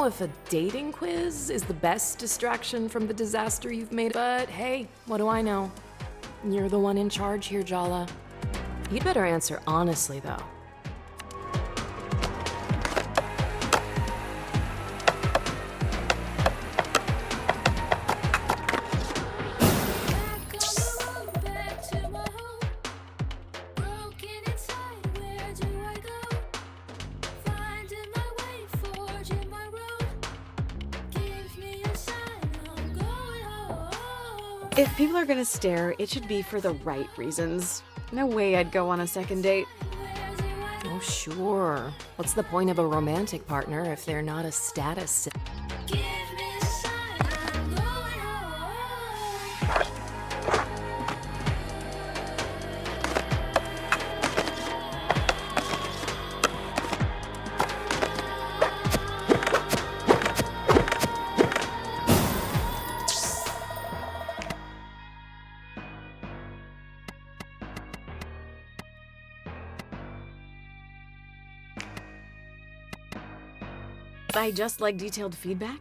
know if a dating quiz is the best distraction from the disaster you've made, but hey, what do I know? You're the one in charge here, Jala. You'd better answer honestly, though. If people are gonna stare, it should be for the right reasons. No way I'd go on a second date. Oh, sure. What's the point of a romantic partner if they're not a status? I just like detailed feedback?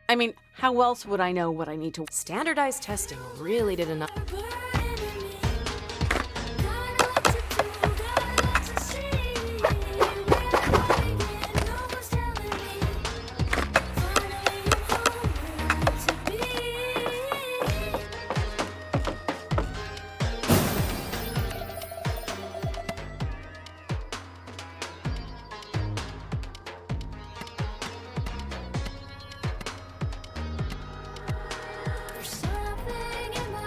I mean, how else would I know what I need to— Standardized testing really did enough.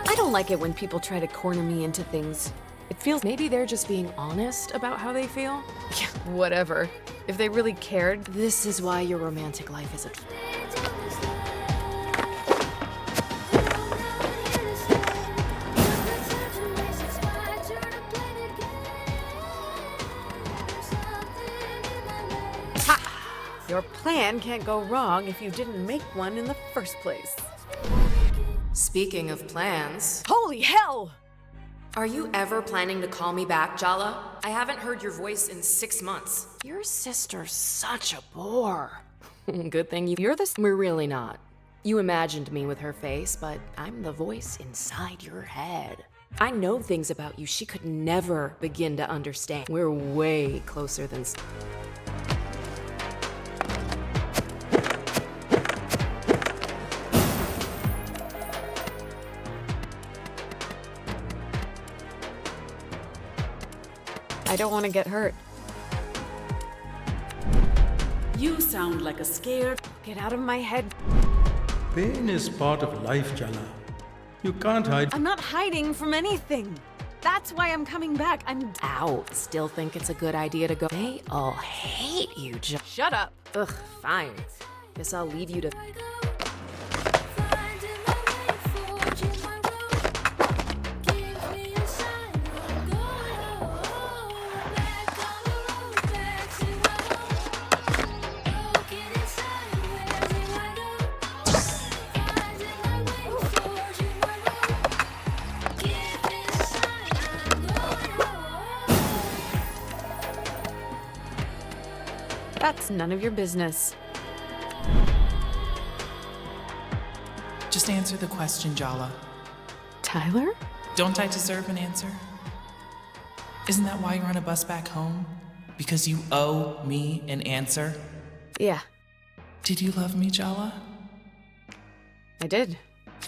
I don't like it when people try to corner me into things. It feels maybe they're just being honest about how they feel. Yeah, whatever. If they really cared— This is why your romantic life is a— Ha! Your plan can't go wrong if you didn't make one in the first place. Speaking of plans, Holy hell! are you ever planning to call me back, Jala? I haven't heard your voice in 6 months. Your sister's such a bore. Good thing you're the— We're really not. You imagined me with her face, but I'm the voice inside your head. I know things about you she could never begin to understand. We're way closer than— I don't want to get hurt. You sound like a scared— Get out of my head. Pain is part of life, Jala. You can't hide. I'm not hiding from anything. That's why I'm coming back. I'm— Ow, still think it's a good idea to go— They all hate you, Shut up. Ugh, fine. Guess I'll leave you to— That's none of your business. Just answer the question, Jala. Tyler? Don't I deserve an answer? Isn't that why you're on a bus back home? Because you owe me an answer? Yeah, Did you love me, Jala? I did.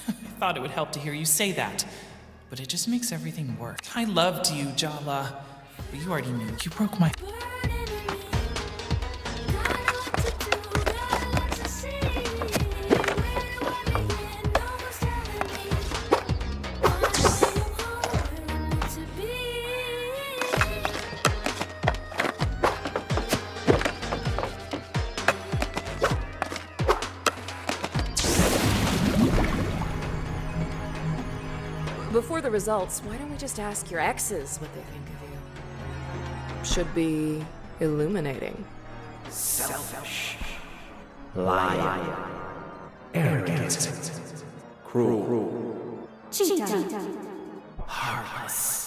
I thought it would help to hear you say that, but it just makes everything worse. I loved you, Jala, but you already knew. You broke my— Before the results, why don't we just ask your exes what they think of you? Should be illuminating. Selfish, lying, arrogant, cruel, heartless.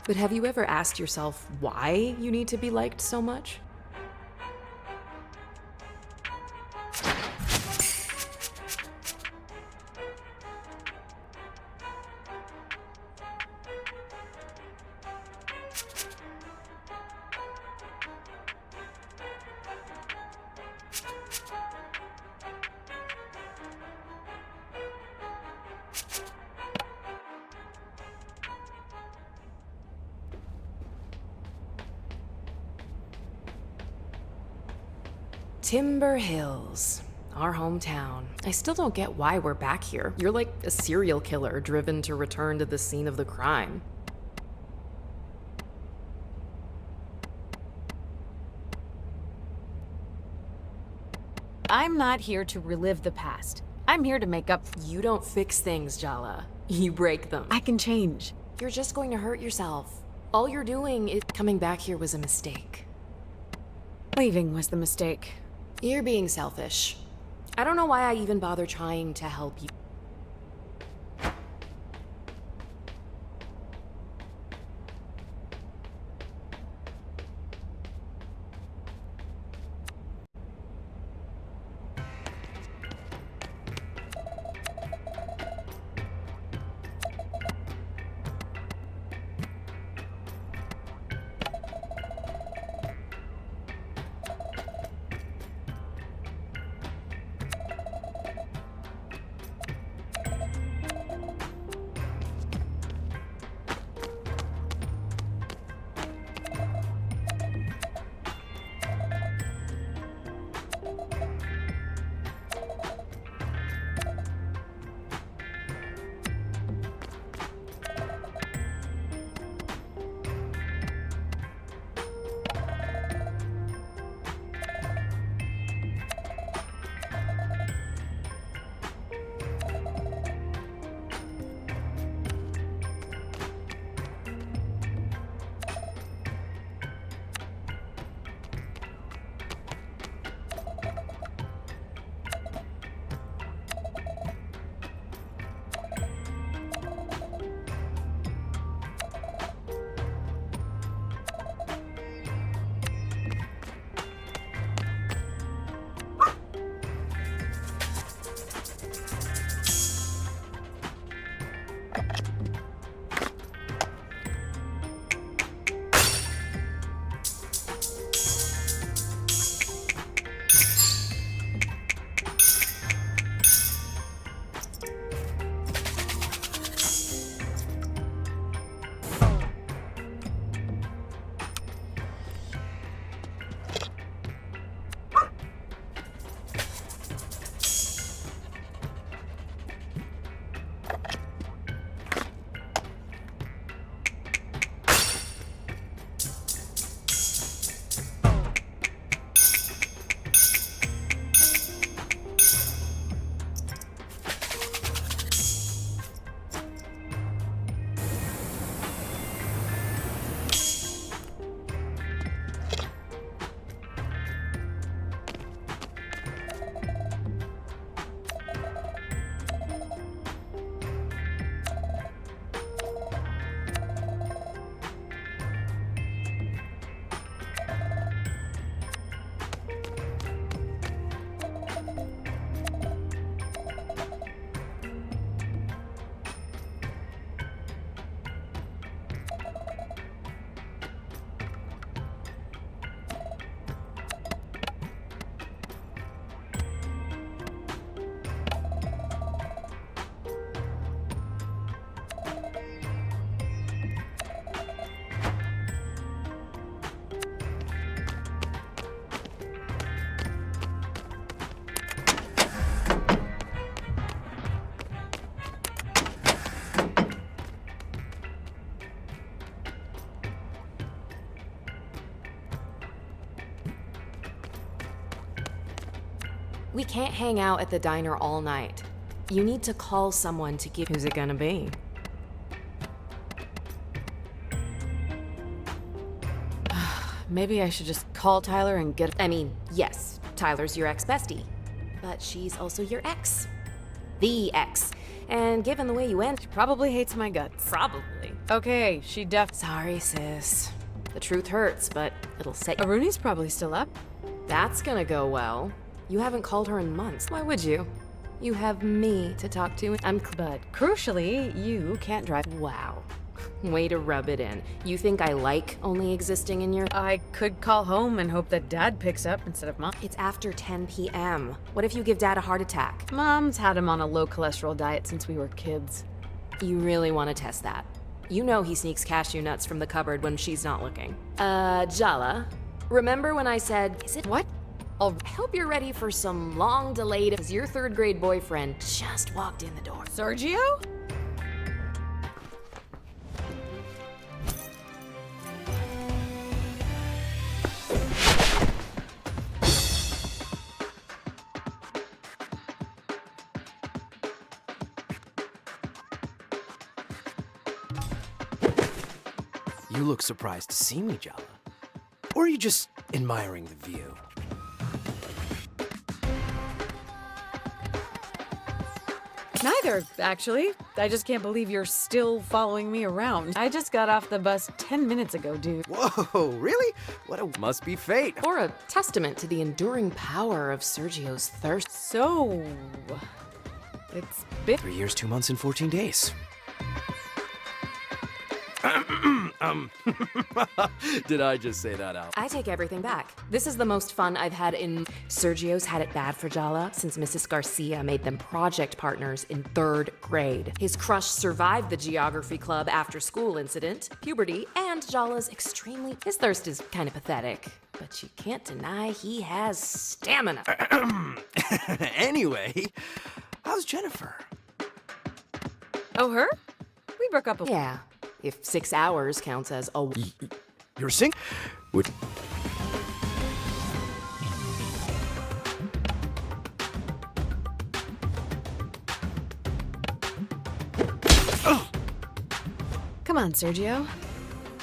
But have you ever asked yourself why you need to be liked so much? Timber Hills, our hometown. I still don't get why we're back here. You're like a serial killer driven to return to the scene of the crime. I'm not here to relive the past. I'm here to make up. You don't fix things, Jala. You break them. I can change. You're just going to hurt yourself. All you're doing is coming back here was a mistake. Leaving was the mistake. You're being selfish. I don't know why I even bother trying to help you. We can't hang out at the diner all night. You need to call someone to give. Who's it gonna be? Maybe I should just call Tyler and get. I mean, yes, Tyler's your ex-bestie, but she's also your ex. The ex. And given the way you went, Probably hates my guts. probably. Okay, she Sorry, sis. The truth hurts, but it'll set you. Aruni's probably still up. That's gonna go well. You haven't called her in months. Why would you? You have me to talk to. But crucially, you can't drive. Wow. Way to rub it in. You think I like only existing in your... I could call home and hope that Dad picks up instead of Mom. It's after 10 p.m. What if you give Dad a heart attack? Mom's had him on a low-cholesterol diet since we were kids. You really want to test that? You know he sneaks cashew nuts from the cupboard when she's not looking. Jala, remember when I said... Is it What? I hope you're ready for some long delayed... Because your third grade boyfriend just walked in the door. Sergio? You look surprised to see me, Jala. Or are you just admiring the view? Neither, actually. I just can't believe you're still following me around. I just got off the bus 10 minutes ago, dude. Whoa, really? What a must be fate. Or a testament to the enduring power of Sergio's thirst. So... It's been... 3 years, 2 months, and 14 days. Did I just say that out? I take everything back. This is the most fun I've had in... Sergio's had it bad for Jala since Mrs. Garcia made them project partners in 3rd grade. His crush survived the geography club after school incident, puberty, and Jala's extremely... His thirst is kind of pathetic, but you can't deny he has stamina. Anyway, how's Jennifer? Oh, her? We broke up a... Yeah, if 6 hours counts as a... You're sing? Would... Come on, Sergio.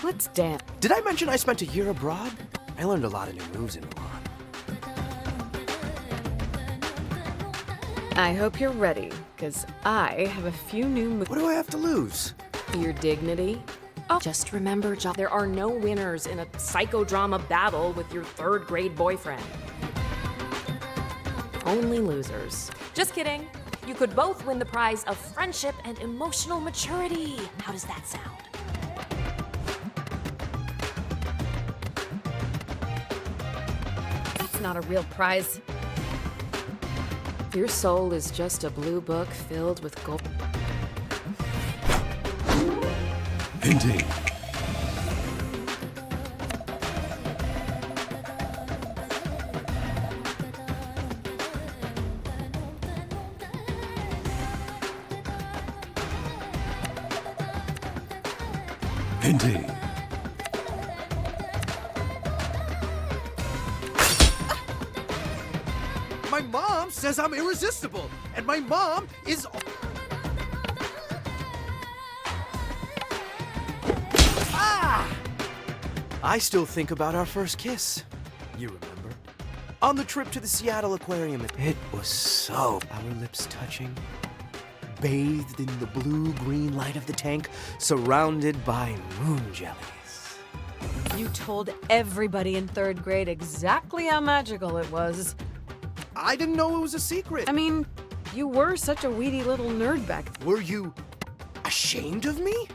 Let's dance. Did I mention I spent a year abroad? I learned a lot of new moves in Milan. I hope you're ready, because I have a few new moves. What do I have to lose? Your dignity? Oh, just remember, Jala, there are no winners in a psychodrama battle with your 3rd grade boyfriend. Only losers. Just kidding. You could both win the prize of friendship and emotional maturity. How does that sound? It's not a real prize. Your soul is just a blue book filled with gold. Indeed. Indeed. My mom says I'm irresistible, and my mom is... I still think about our first kiss. You remember? On the trip to the Seattle Aquarium. It was so... Our lips touching, bathed in the blue-green light of the tank, surrounded by moon jellies. You told everybody in 3rd grade exactly how magical it was. I didn't know it was a secret. I mean, you were such a weedy little nerd back then. Were you ashamed of me?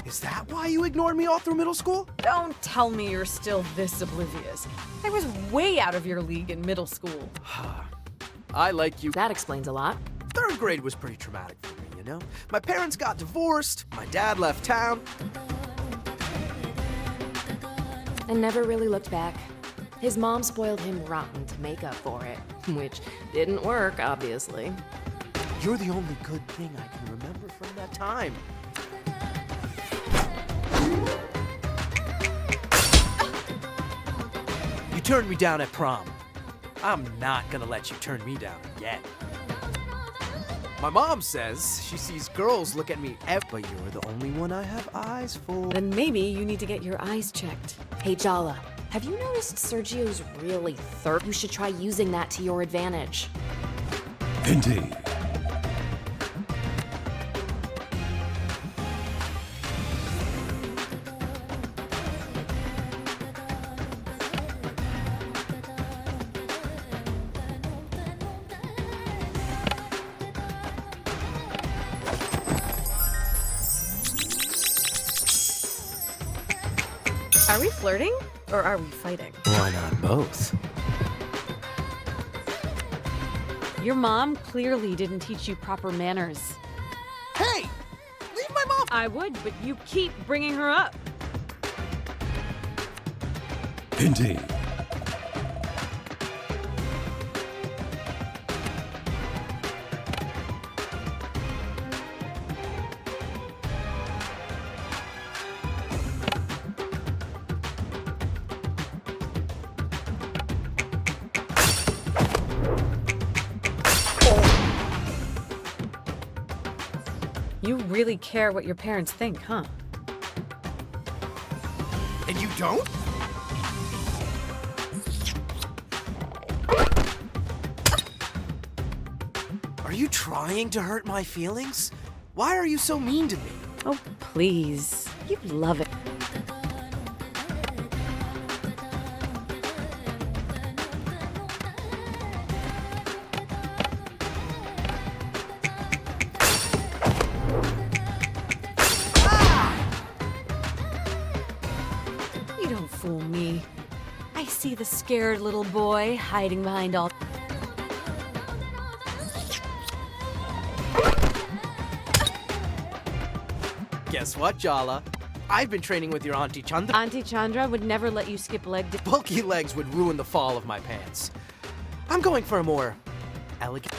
Is that why you ignored me all through middle school? Don't tell me you're still this oblivious. I was way out of your league in middle school. I like you. That explains a lot. 3rd grade was pretty traumatic for me, you know? My parents got divorced, my dad left town. And never really looked back. His mom spoiled him rotten to make up for it, which didn't work, obviously. You're the only good thing I can remember from that time. You turned me down at prom. I'm not gonna let you turn me down again. My mom says she sees girls look at me but you're the only one I have eyes for. Then maybe you need to get your eyes checked. Hey, Jala, have you noticed Sergio's really thirsty? You should try using that to your advantage. Indeed. Are we flirting or are we fighting? Why not both? Your mom clearly didn't teach you proper manners. Hey! Leave my mom! I would, but you keep bringing her up. Indeed. You really care what your parents think, huh? And you don't? Are you trying to hurt my feelings? Why are you so mean to me? Oh, please. You love it. You don't fool me. I see the scared little boy hiding behind all... Guess what, Jala? I've been training with your Auntie Chandra. Auntie Chandra would never let you skip leg day. Bulky legs would ruin the fall of my pants. I'm going for a more elegant...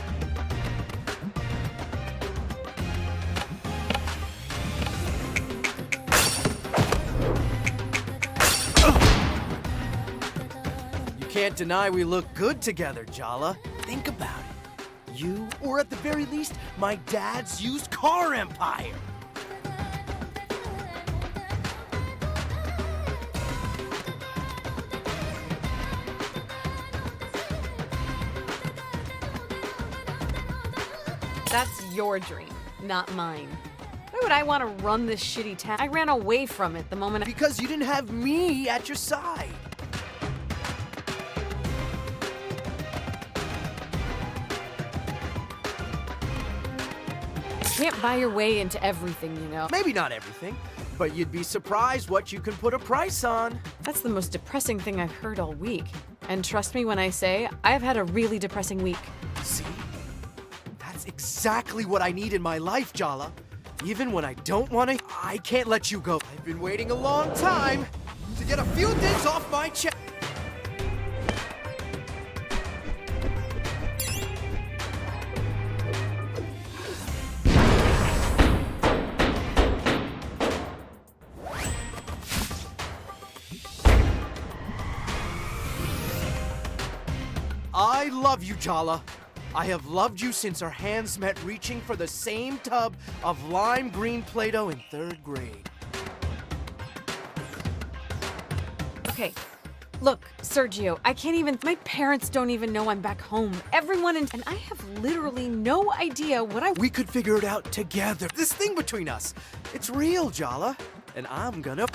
You can't deny we look good together, Jala. Think about it. You, or at the very least, my dad's used car empire. That's your dream, not mine. Why would I want to run this shitty town? I ran away from it the moment I... Because you didn't have me at your side. You can't buy your way into everything, you know. Maybe not everything, but you'd be surprised what you can put a price on. That's the most depressing thing I've heard all week. And trust me when I say, I've had a really depressing week. See? That's exactly what I need in my life, Jala. Even when I don't want to, I can't let you go. I've been waiting a long time to get a few things off my chest. I love you, Jala. I have loved you since our hands met reaching for the same tub of lime green Play-Doh in 3rd grade. Okay, look, Sergio, I can't even... My parents don't even know I'm back home. Everyone in... And I have literally no idea what I... We could figure it out together. This thing between us, it's real, Jala. And I'm gonna...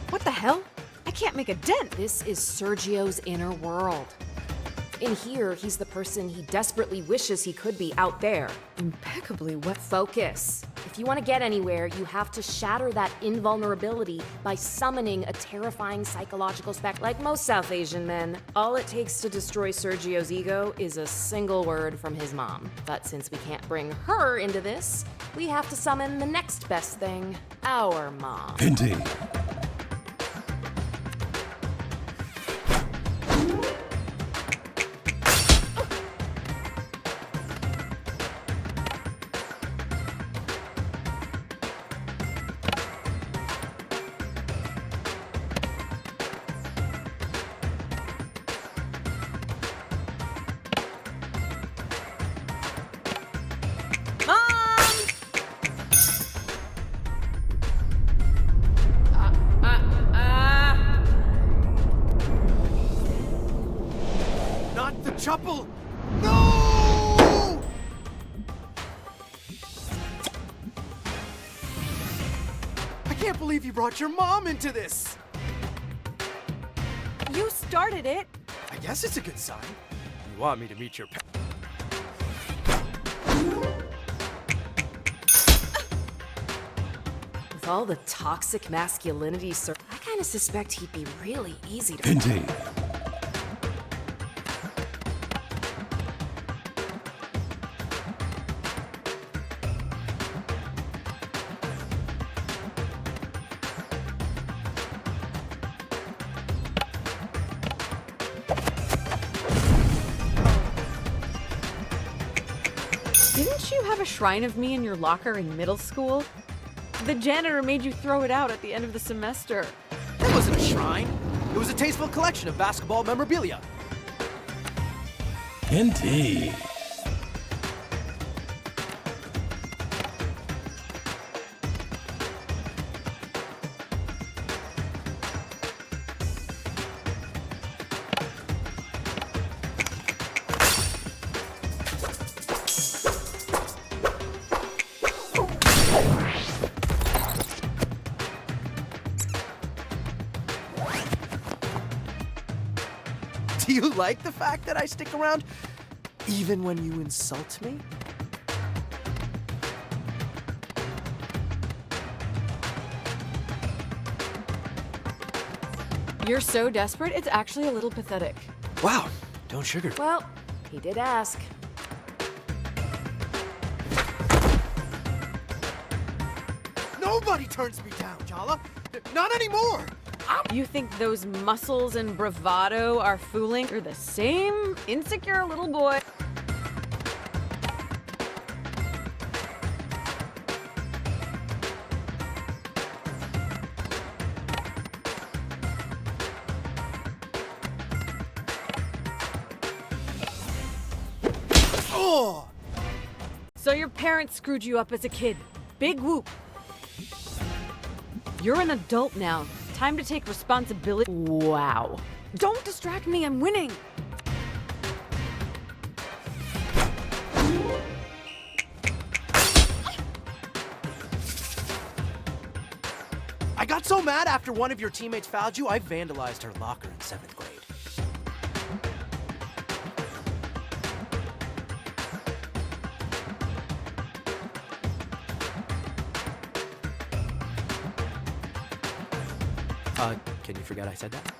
What the hell? I can't make a dent. This is Sergio's inner world. In here, he's the person he desperately wishes he could be out there. Impeccably what? Focus. If you want to get anywhere, you have to shatter that invulnerability by summoning a terrifying psychological spec like most South Asian men. All it takes to destroy Sergio's ego is a single word from his mom. But since we can't bring her into this, we have to summon the next best thing, our mom. Indeed. couple. No! I can't believe you brought your mom into this. You started it. I guess it's a good sign. You want me to meet your parents? With all the toxic masculinity, sir, I kind of suspect he'd be really easy to. Indeed. Didn't you have a shrine of me in your locker in middle school? The janitor made you throw it out at the end of the semester. That wasn't a shrine. It was a tasteful collection of basketball memorabilia. Indeed. Do you like the fact that I stick around even when you insult me? You're so desperate, it's actually a little pathetic. Wow, don't sugarcoat. Well, he did ask. Nobody turns me down, Jala. Not anymore. You think those muscles and bravado are fooling? You're the same insecure little boy. Oh! So your parents screwed you up as a kid. Big whoop. You're an adult now. Time to take responsibility. Wow. Don't distract me, I'm winning. I got so mad after one of your teammates fouled you, I vandalized her locker in 7th grade. Can you forget I said that?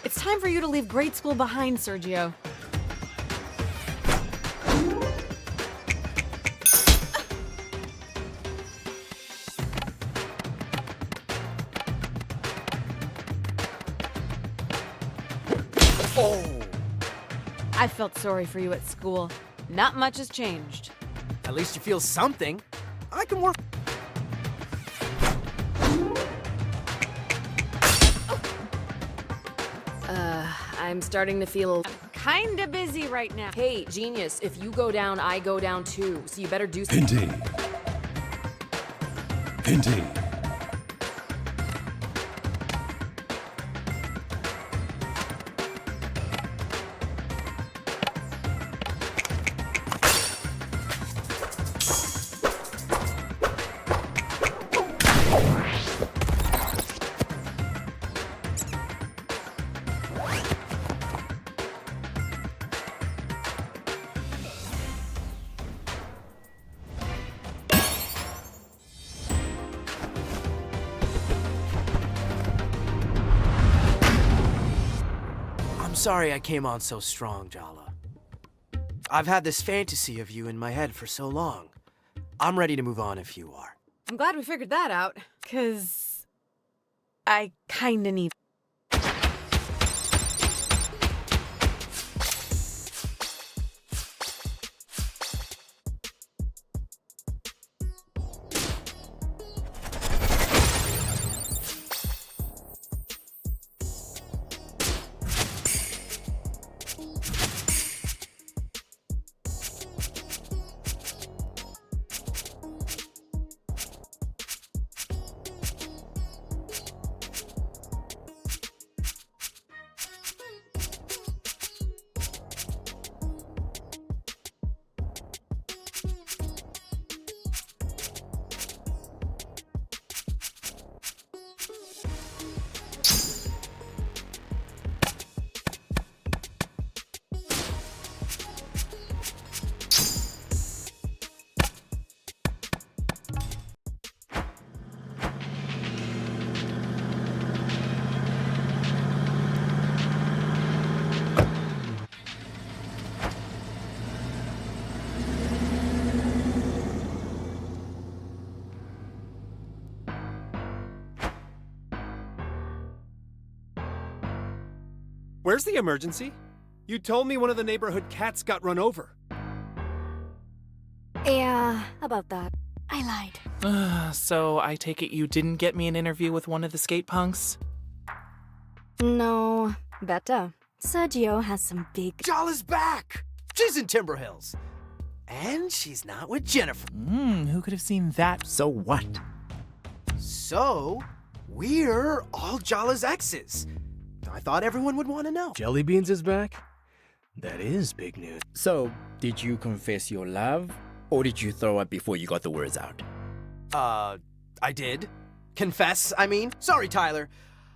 It's time for you to leave grade school behind, Sergio. Oh! I felt sorry for you at school. Not much has changed. At least you feel something. I can work. I'm starting to feel. Kinda busy right now. Hey, genius, if you go down, I go down too. So you better do something. Indeed. Indeed. I'm sorry I came on so strong, Jala. I've had this fantasy of you in my head for so long. I'm ready to move on if you are. I'm glad we figured that out, 'cause I kinda need. Where's the emergency? You told me one of the neighborhood cats got run over. Yeah, about that. I lied. So I take it you didn't get me an interview with one of the skate punks? No, better. Sergio has some big... Jala's back! She's in Timber Hills. And she's not with Jennifer. Who could have seen that? So what? So, we're all Jala's exes. I thought everyone would want to know. Jelly Beans is back? That is big news. So, did you confess your love? Or did you throw up before you got the words out? I did. Confess, I mean. Sorry, Tyler.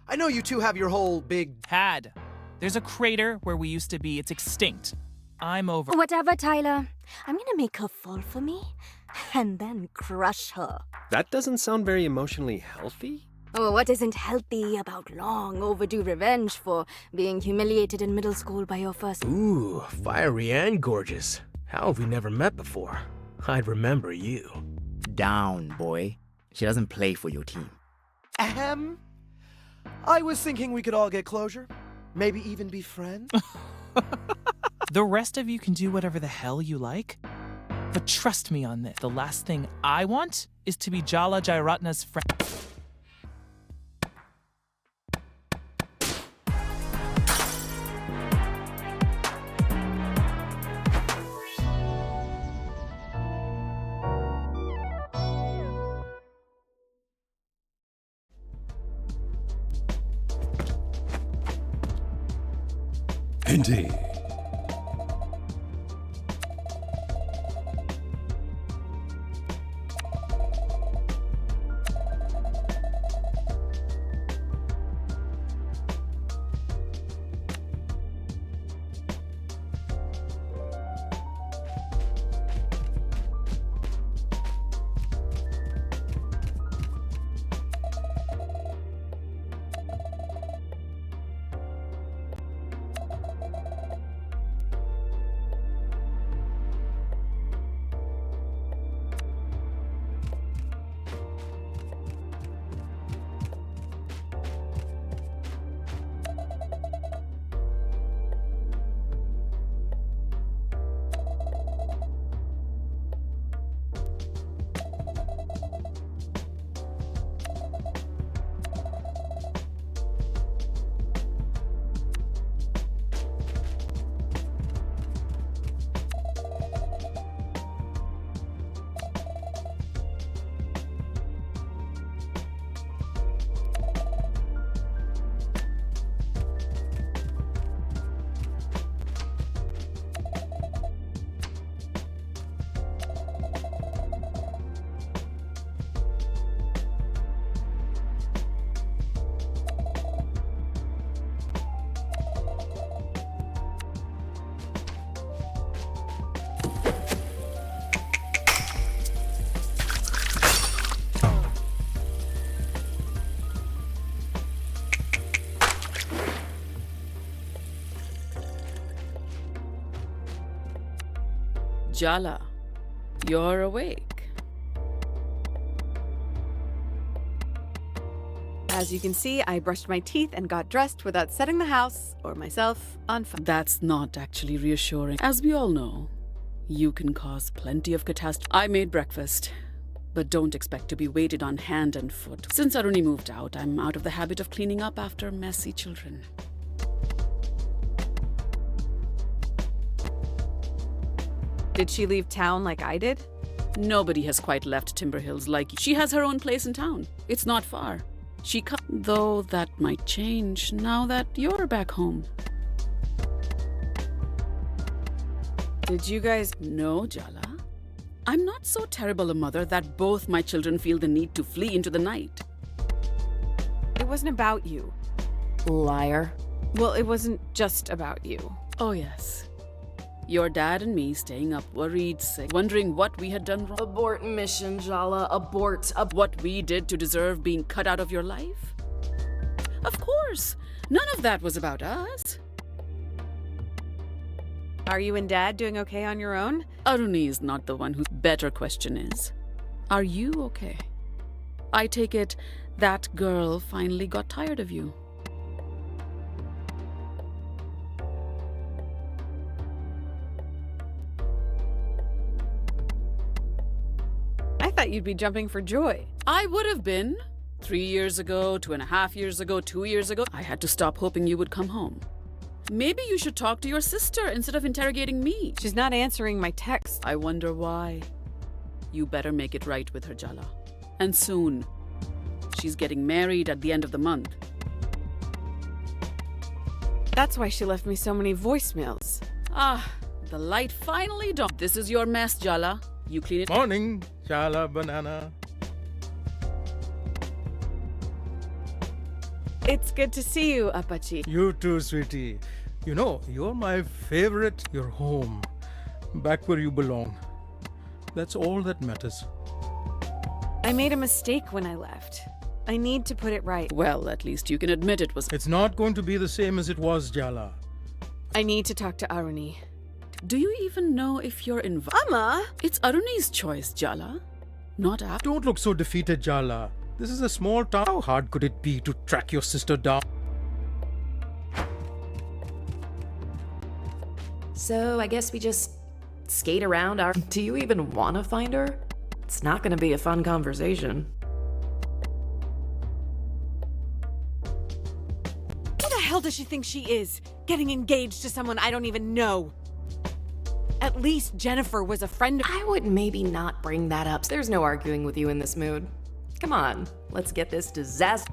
I know you two have your whole big... Had. There's a crater where we used to be. It's extinct. I'm over. Whatever, Tyler. I'm gonna make her fall for me, and then crush her. That doesn't sound very emotionally healthy. Oh, what isn't healthy about long overdue revenge for being humiliated in middle school by your first... Ooh, fiery and gorgeous. How have we never met before? I'd remember you. Down, boy. She doesn't play for your team. Ahem. I was thinking we could all get closure. Maybe even be friends. The rest of you can do whatever the hell you like. But trust me on this. The last thing I want is to be Jala Jairatna's friend. Indeed. Jala, you're awake. As you can see, I brushed my teeth and got dressed without setting the house or myself on fire. That's not actually reassuring. As we all know, you can cause plenty of catastrophe. I made breakfast, but don't expect to be waited on hand and foot. Since Aruni moved out, I'm out of the habit of cleaning up after messy children. Did she leave town like I did? Nobody has quite left Timber Hills like you. She has her own place in town. It's not far. Though that might change now that you're back home. Did you guys... No, Jala. I'm not so terrible a mother that both my children feel the need to flee into the night. It wasn't about you. Liar. Well, it wasn't just about you. Oh, yes. Your dad and me staying up worried, sick, wondering what we had done wrong. Abort mission, Jala. Abort. What we did to deserve being cut out of your life? Of course. None of that was about us. Are you and Dad doing okay on your own? Aruni is not the one who... Better question is, are you okay? I take it that girl finally got tired of you. thought you'd be jumping for joy. I would have been. 3 years ago, 2.5 years ago, 2 years ago. I had to stop hoping you would come home. Maybe you should talk to your sister instead of interrogating me. She's not answering my text. I wonder why. You better make it right with her, Jala. And soon. She's getting married at the end of the month. That's why she left me so many voicemails. Ah, the light finally dawned. This is your mess, Jala. You clean it. Morning, Jala banana. It's good to see you, Apache. You too, sweetie. You know, you're my favorite. You're home. Back where you belong. That's all that matters. I made a mistake when I left. I need to put it right. Well, at least you can admit it was. It's not going to be the same as it was, Jala. I need to talk to Aruni. Do you even know if you're invited? Amma! It's Aruni's choice, Jala. Not Ap. Don't look so defeated, Jala. This is a small town. How hard could it be to track your sister down? So I guess we just skate around our... Do you even want to find her? It's not going to be a fun conversation. Who the hell does she think she is? Getting engaged to someone I don't even know. At least Jennifer was a friend of... I would maybe not bring that up. There's no arguing with you in this mood. Come on, let's get this disaster...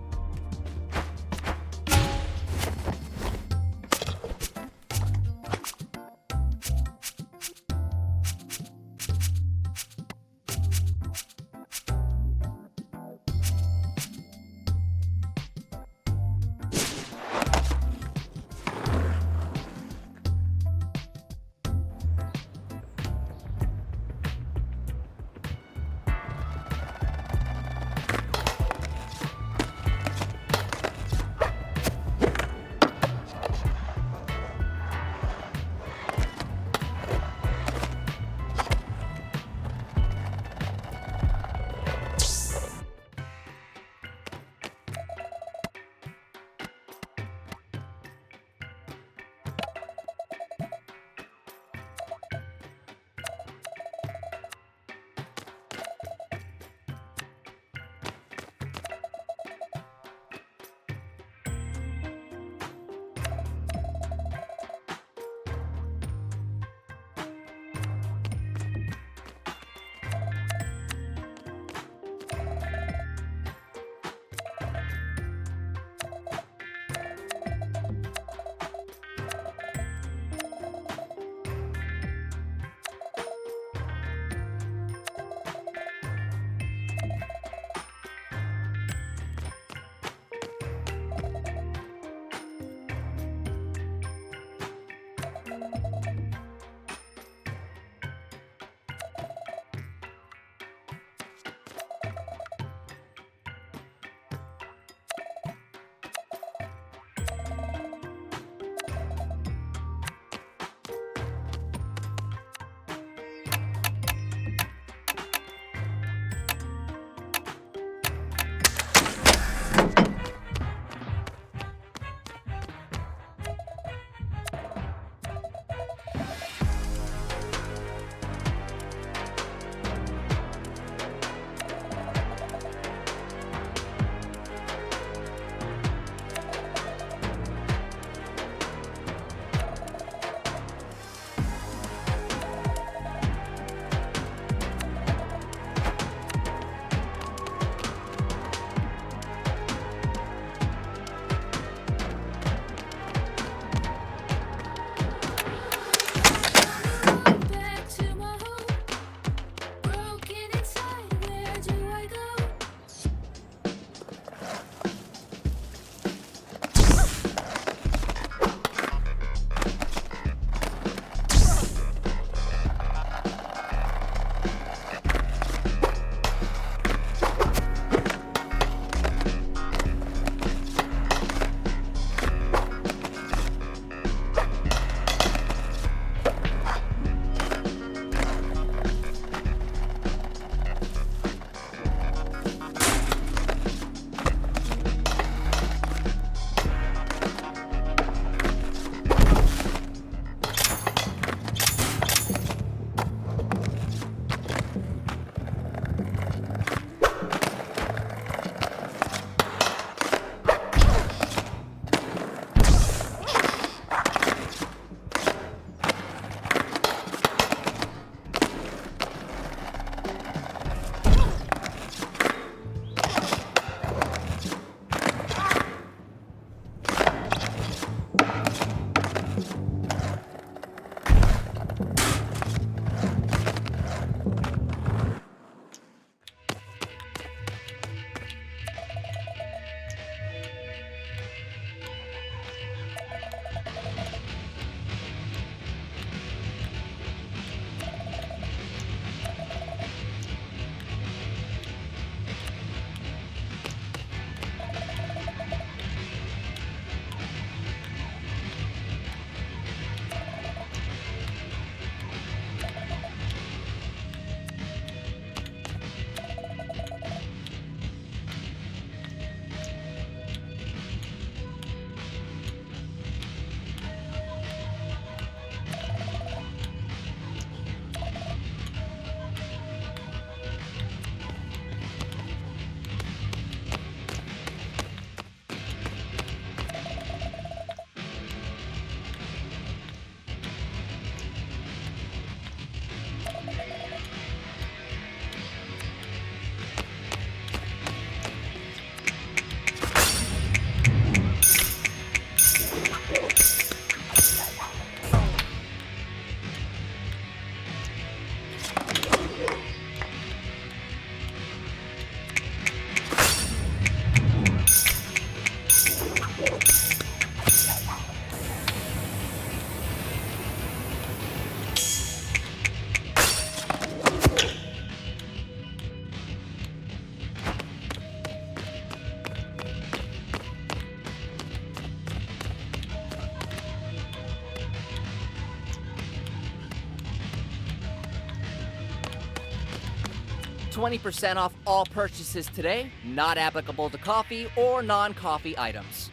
20% off all purchases today, not applicable to coffee or non-coffee items.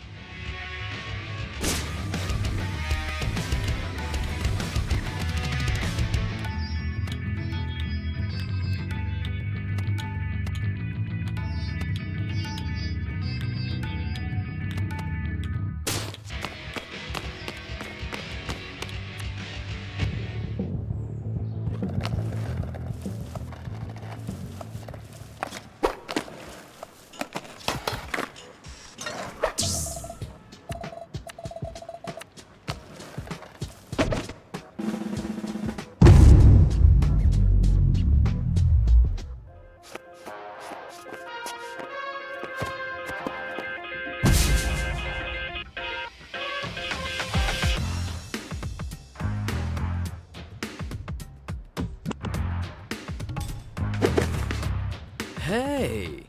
Hey,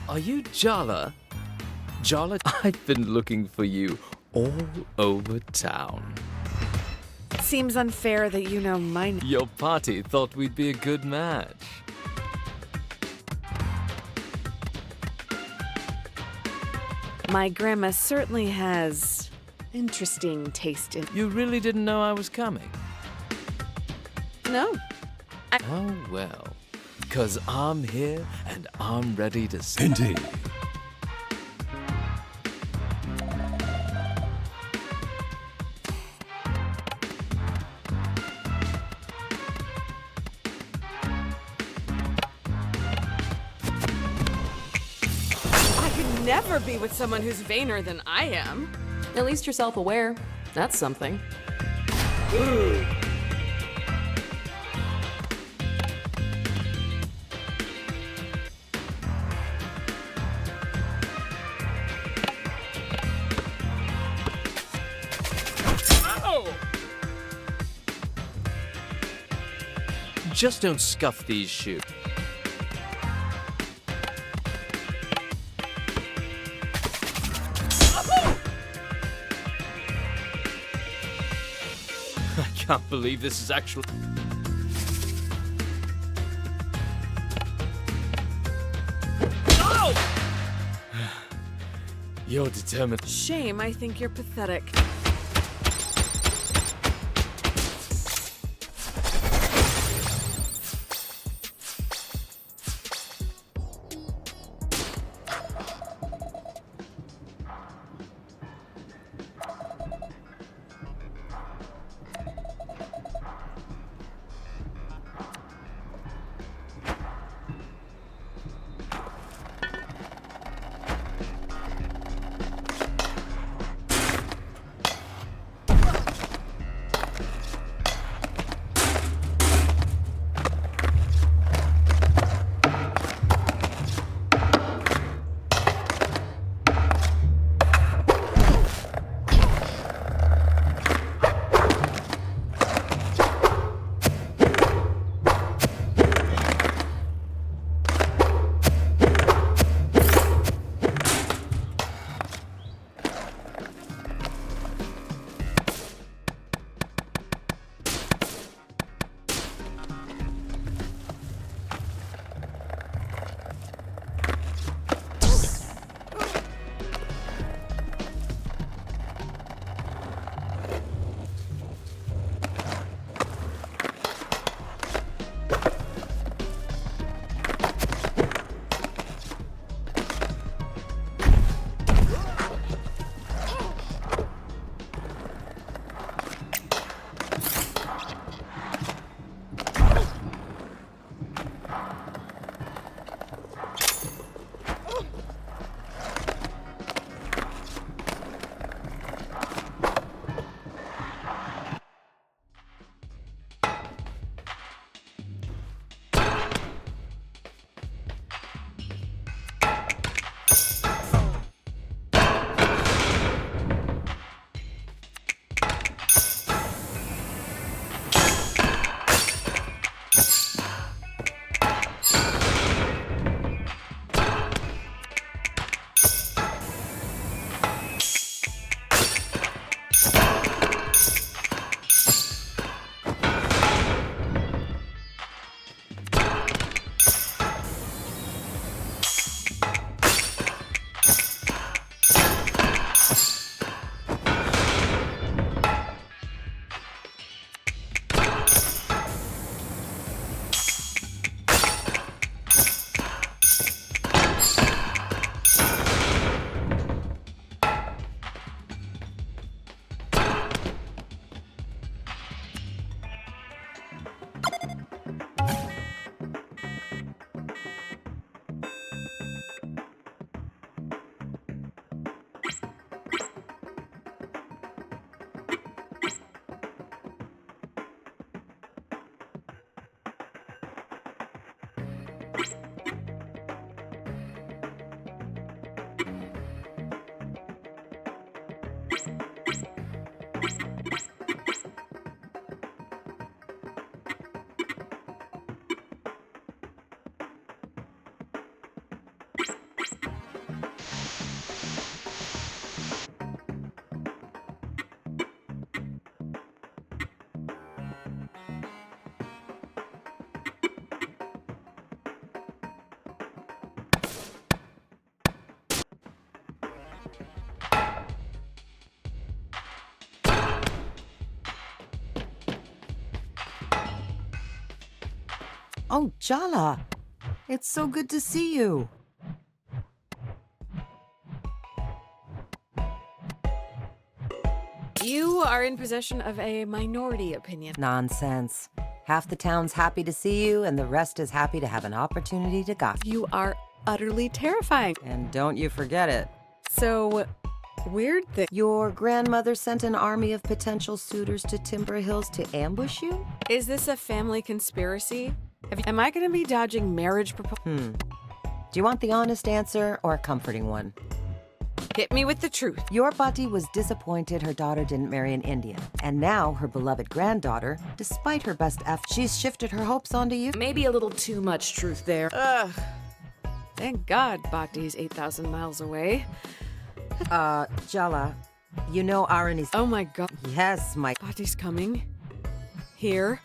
are you Jala? Jala, I've been looking for you all over town. Seems unfair that you know my name. Your party thought we'd be a good match. My grandma certainly has interesting taste in. You really didn't know I was coming? No. Oh, well. 'Cause I'm here and I'm ready to see. Indeed. I could never be with someone who's vainer than I am. At least you're self-aware. That's something. Just don't scuff these shoes. I can't believe this is actually... You're determined. Shame, I think you're pathetic. Oh, Jala. It's so good to see you. You are in possession of a minority opinion. Nonsense. Half the town's happy to see you, and the rest is happy to have an opportunity to gossip. You are utterly terrifying. And don't you forget it. So, weird thing. Your grandmother sent an army of potential suitors to Timber Hills to ambush you? Is this a family conspiracy? Am I going to be dodging marriage proposals? Do you want the honest answer or a comforting one? Hit me with the truth. Your Bati was disappointed her daughter didn't marry an Indian. And now her beloved granddaughter, despite her best efforts, she's shifted her hopes onto you. Maybe a little too much truth there. Ugh. Thank God Bati's 8,000 miles away. Jala, you know Arani's... Oh my God. Yes, my... Bati's coming. Here.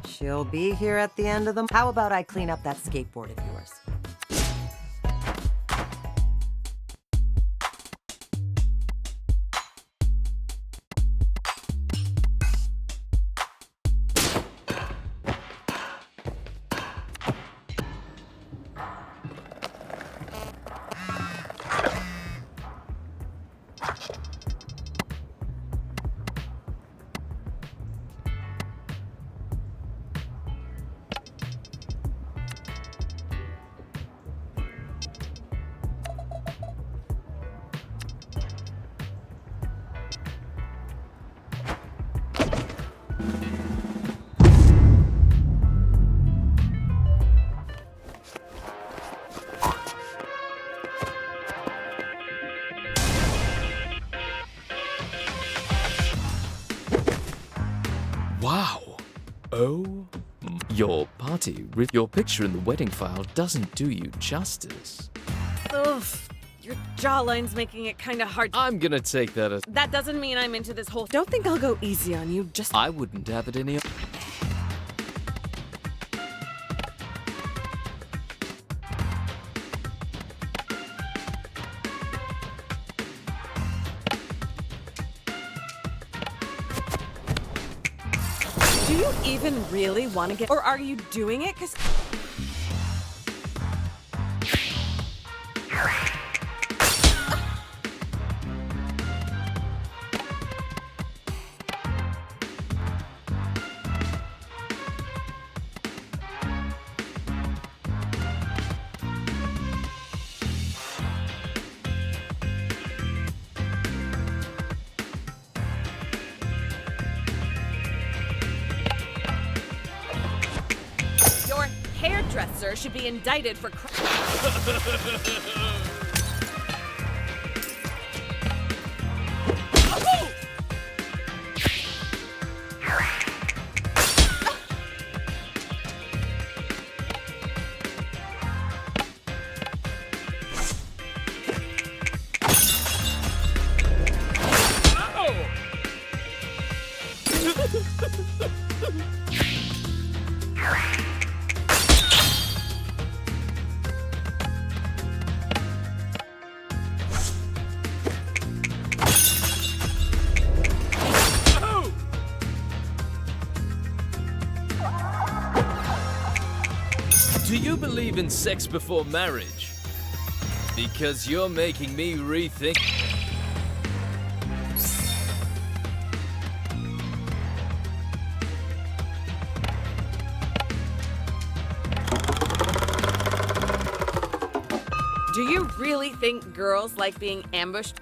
She'll be here at the end of the... How about I clean up that skateboard of yours? Wow. Oh, your picture in the wedding file doesn't do you justice. Ugh. Your jawline's making it kind of hard. I'm gonna take that as... That doesn't mean I'm into this whole... Don't think I'll go easy on you, just... I wouldn't have it any... Do you even really want to get... Or are you doing it because... hairdresser should be indicted for Do you believe in sex before marriage? Because you're making me rethink... Do you really think girls like being ambushed?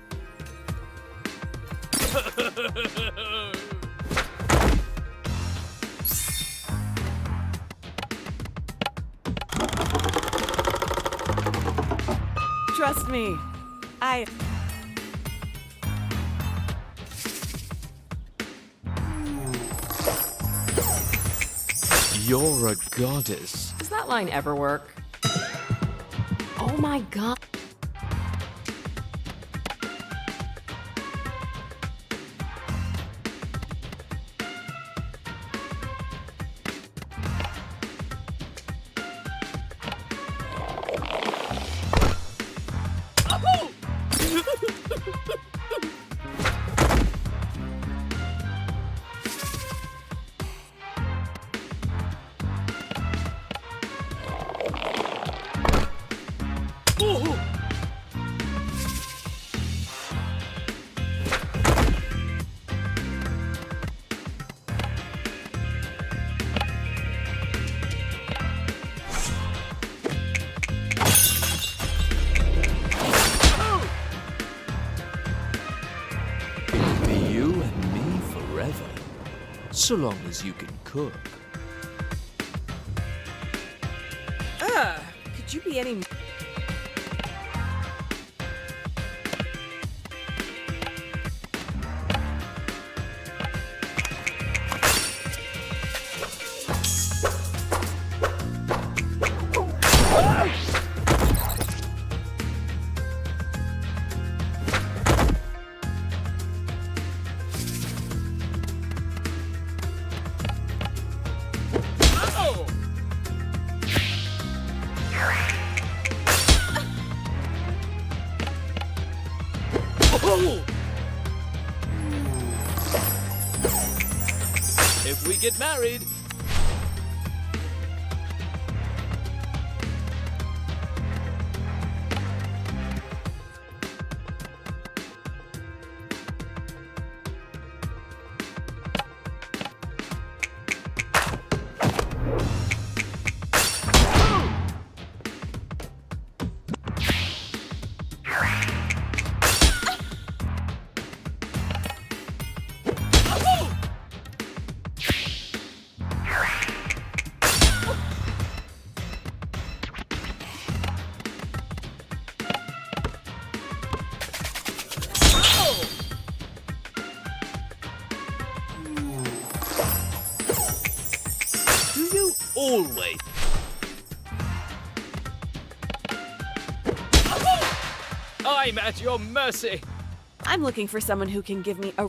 Trust me, You're a goddess. Does that line ever work? Oh my God. so long as you can cook. Could you be any... If we get married, always. I'm at your mercy. I'm looking for someone who can give me a...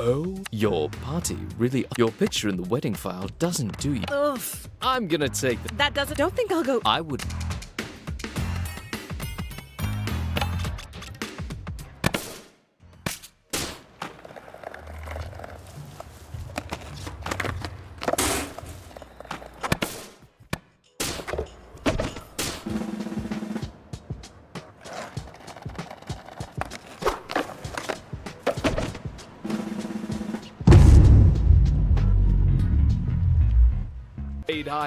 Oh, your party really... Your picture in the wedding file doesn't do you. Ugh. I'm gonna take That doesn't... Don't think I'll go... I would...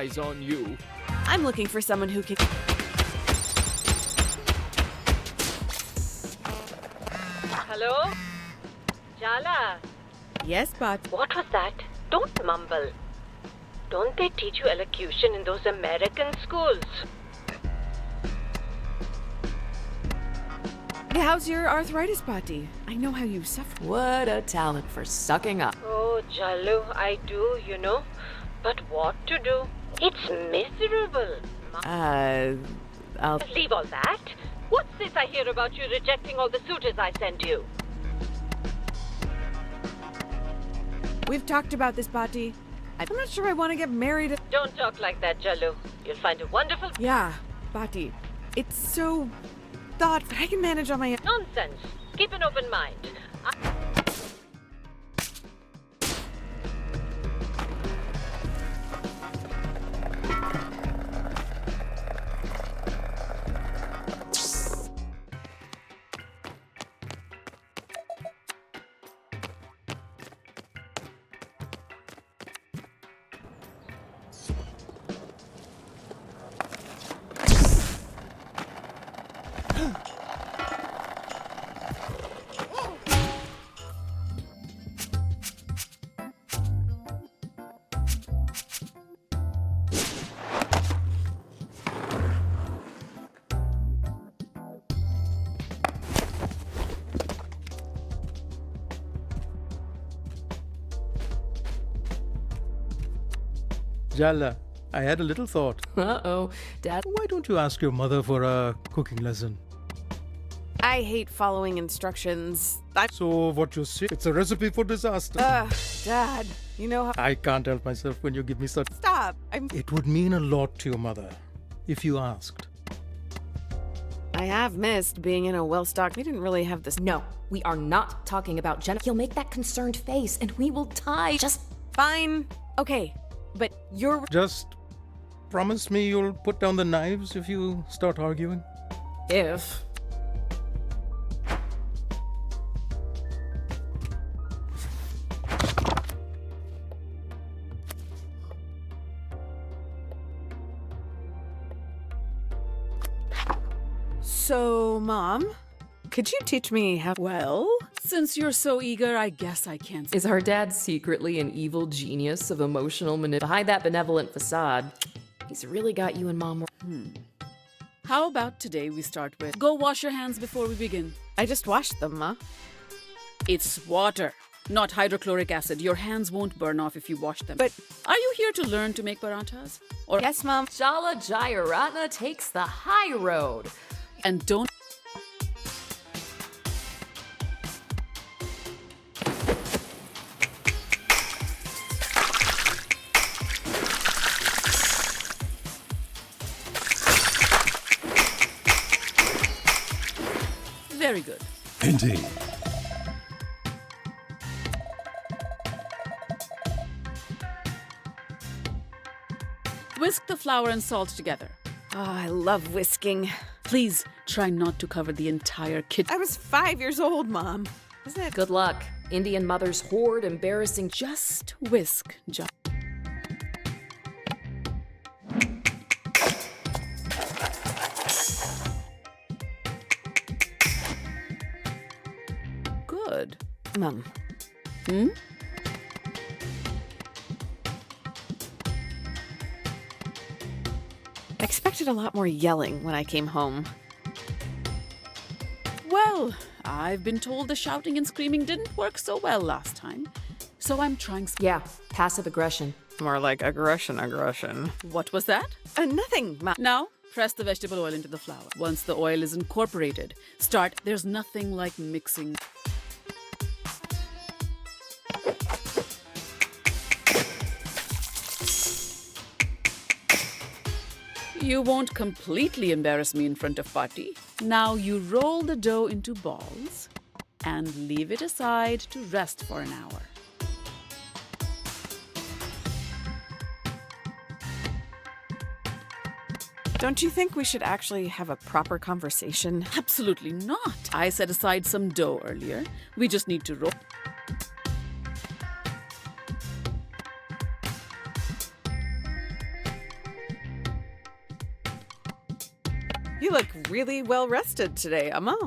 eyes on you. I'm looking for someone who can... Hello? Jala? Yes, but... What was that? Don't mumble. Don't they teach you elocution in those American schools? How's your arthritis, Patti? I know how you suffer. What a talent for sucking up. Oh, Jalu, I do, you know. But what to do? It's miserable. I'll... Leave all that. What's this I hear about you rejecting all the suitors I sent you? We've talked about this, Patti. I'm not sure I want to get married. Don't talk like that, Jalu. You'll find a wonderful... Yeah, Patti. It's so thoughtful. I can manage on my own. Nonsense. Keep an open mind. Jala, I had a little thought. Uh-oh, Dad. Why don't you ask your mother for a cooking lesson? I hate following instructions. So what you say? It's a recipe for disaster. Dad, you know how. I can't help myself when you give me such. Stop! It would mean a lot to your mother if you asked. I have missed being in a well-stocked. We didn't really have this. No, we are not talking about Jenna. He'll make that concerned face and we will die. Just fine. Okay, but you're. Just promise me you'll put down the knives if you start arguing. If. So, Mom, could you teach me how? Well, since you're so eager, I guess I can. Is our dad secretly an evil genius of emotional manipulation? Behind that benevolent facade, he's really got you and Mom. How about today we start with go wash your hands before we begin? I just washed them, Ma. It's water, not hydrochloric acid. Your hands won't burn off if you wash them. But are you here to learn to make parathas? Or yes, Mom. Jala Jayaratna takes the high road. And don't. Very good. Indeed. Whisk the flour and salt together. Oh, I love whisking. Please try not to cover the entire kitchen. I was 5 years old, Mom. Isn't it? Good luck. Indian mothers hoard embarrassing. Just whisk. Good. Mom. I expected a lot more yelling when I came home. Well, I've been told the shouting and screaming didn't work so well last time. So I'm trying. Yeah, passive aggression. More like aggression. What was that? Nothing, Ma. Now, press the vegetable oil into the flour. Once the oil is incorporated, there's nothing like mixing. You won't completely embarrass me in front of Patti. Now you roll the dough into balls and leave it aside to rest for an hour. Don't you think we should actually have a proper conversation? Absolutely not. I set aside some dough earlier. We just need to roll. You look really well rested today, Amma.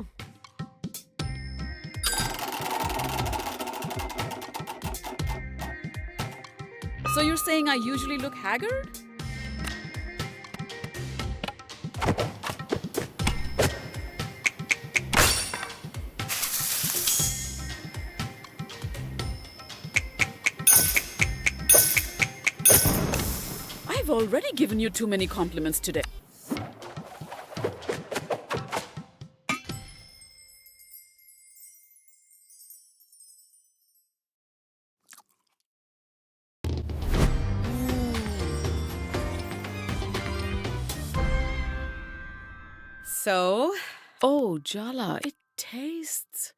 So you're saying I usually look haggard? I've already given you too many compliments today. So, Oh, Jala, it tastes.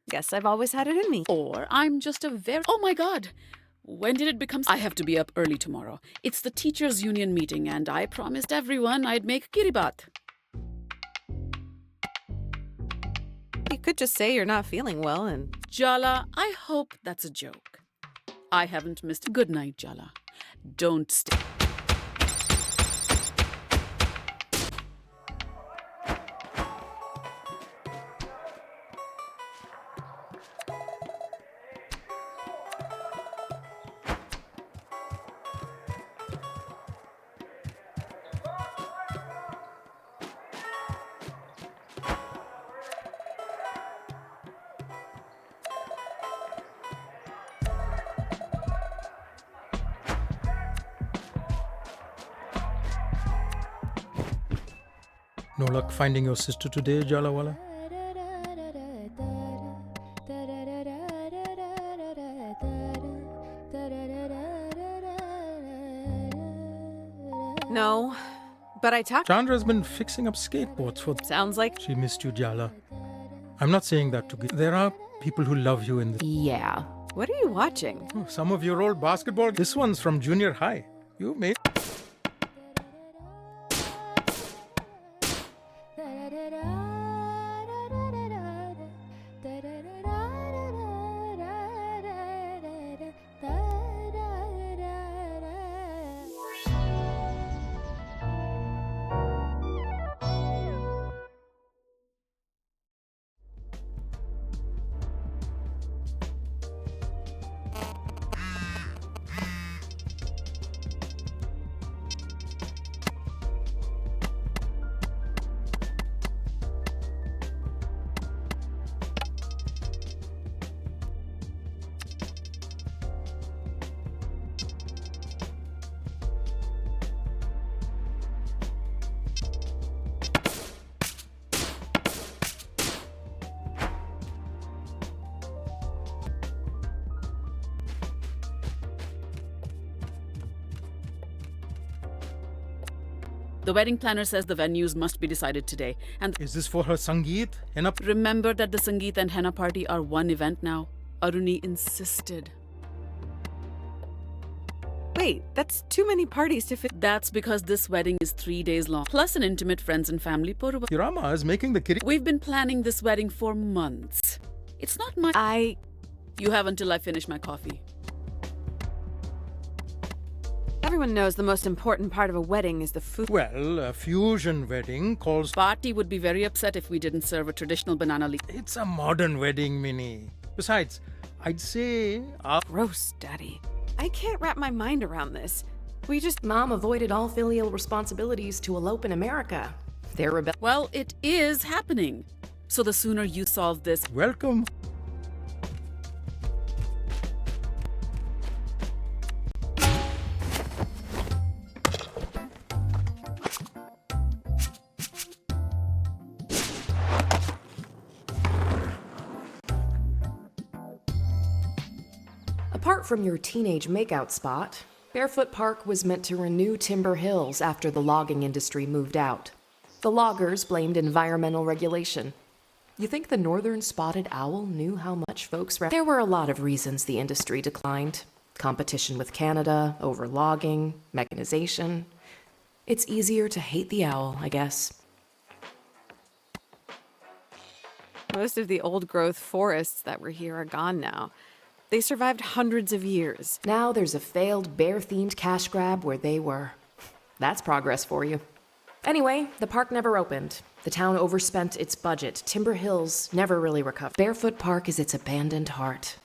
guess I've always had it in me. Or I'm just a very. Oh my god! When did it become. I have to be up early tomorrow. It's the teachers' union meeting, and I promised everyone I'd make kiribat. You could just say you're not feeling well and. Jala, I hope that's a joke. I haven't missed. Good night, Jala. Don't stay. No luck finding your sister today, Jalawala? No, but I talked. Chandra's been fixing up skateboards for. Sounds like. She missed you, Jala. I'm not saying that to. There are people who love you in this. Yeah. What are you watching? Oh, some of your old basketball. This one's from junior high. You made. The wedding planner says the venues must be decided today. And is this for her Sangeet? Henna? Remember that the Sangeet and Henna party are one event now. Aruni insisted. Wait, that's too many parties to fit. That's because this wedding is 3 days long, plus an intimate friends and family photo. Kirama is making the kiri. We've been planning this wedding for months. It's not my. You have until I finish my coffee. Everyone knows the most important part of a wedding is the food. Well, a fusion wedding calls. Party would be very upset if we didn't serve a traditional banana leaf. It's a modern wedding, Minnie. Besides, I'd say. Gross, Daddy. I can't wrap my mind around this. We just. Mom avoided all filial responsibilities to elope in America. They're Well, it is happening. So the sooner you solve this. Welcome. Apart from your teenage makeout spot, Barefoot Park was meant to renew Timber Hills after the logging industry moved out. The loggers blamed environmental regulation. You think the northern spotted owl knew how much folks... There were a lot of reasons the industry declined. Competition with Canada, over logging, mechanization. It's easier to hate the owl, I guess. Most of the old-growth forests that were here are gone now. They survived hundreds of years. Now there's a failed bear-themed cash grab where they were. That's progress for you. Anyway, the park never opened. The town overspent its budget. Timber Hills never really recovered. Barefoot Park is its abandoned heart.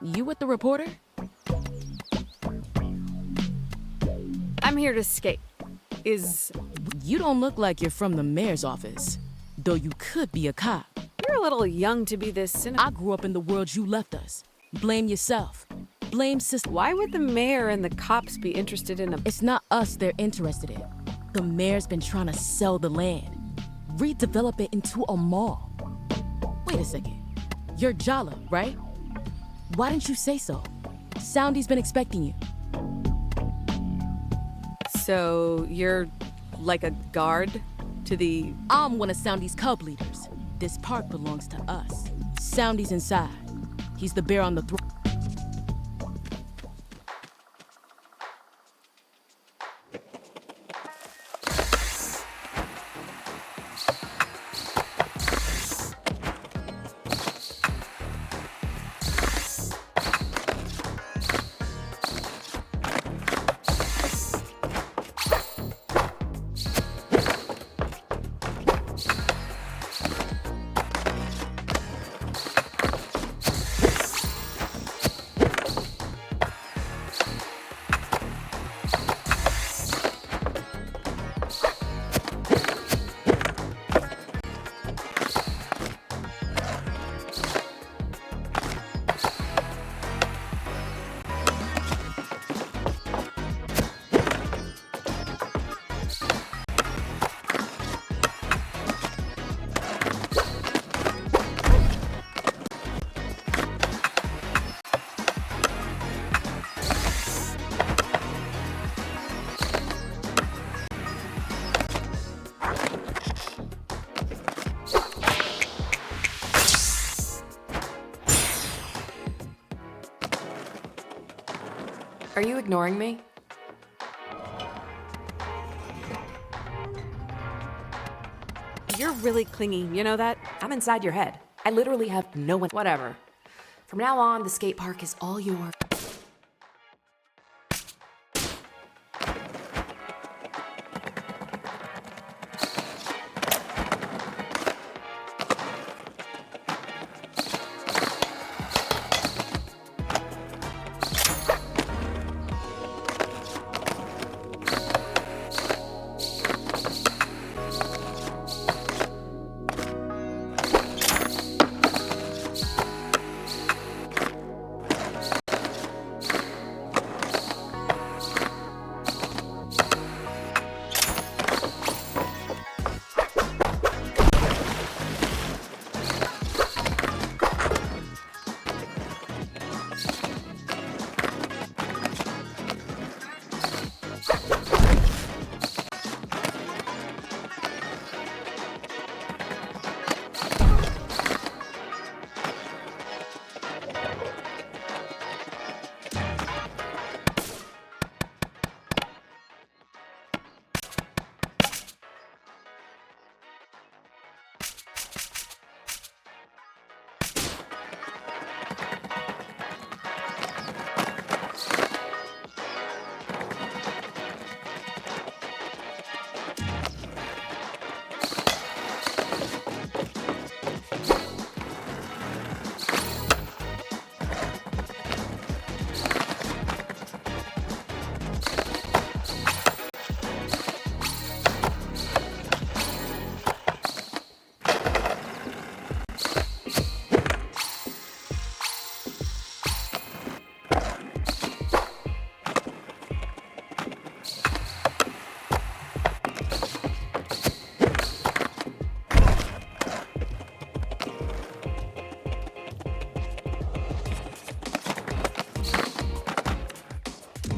You with the reporter? I'm here to skate. You don't look like you're from the mayor's office, though you could be a cop. You're a little young to be this cynical. I grew up in the world you left us. Blame yourself. Blame sister. Why would the mayor and the cops be interested in a... It's not us they're interested in. The mayor's been trying to sell the land, redevelop it into a mall. Wait a second. You're Jala, right? Why didn't you say so? Soundy's been expecting you. So you're like a guard to the... I'm one of Soundy's cub leaders. This park belongs to us. Soundy's inside. He's the bear on the throne. Are you ignoring me? You're really clingy, you know that? I'm inside your head. I literally have no one. Whatever. From now on, the skate park is all yours.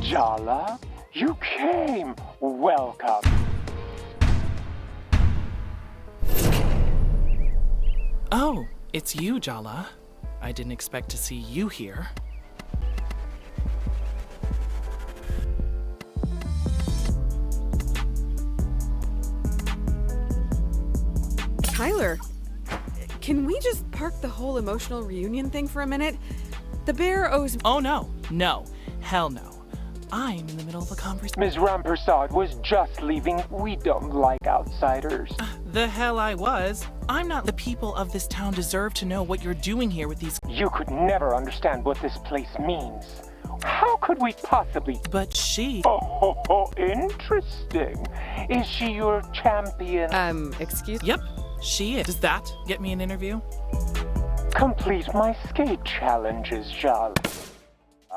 Jala, you came. Welcome. Oh, it's you, Jala. I didn't expect to see you here. Tyler, can we just park the whole emotional reunion thing for a minute? The bear owes... Oh, no. No. Hell no. I'm in the middle of a conversation. Ms. Rampersad was just leaving. We don't like outsiders. The hell I was. I'm not. The people of this town deserve to know what you're doing here with these... You could never understand what this place means. How could we possibly... But she... Oh, interesting. Is she your champion? Excuse... Yep, she is. Does that get me an interview? Complete my skate challenges, Jala.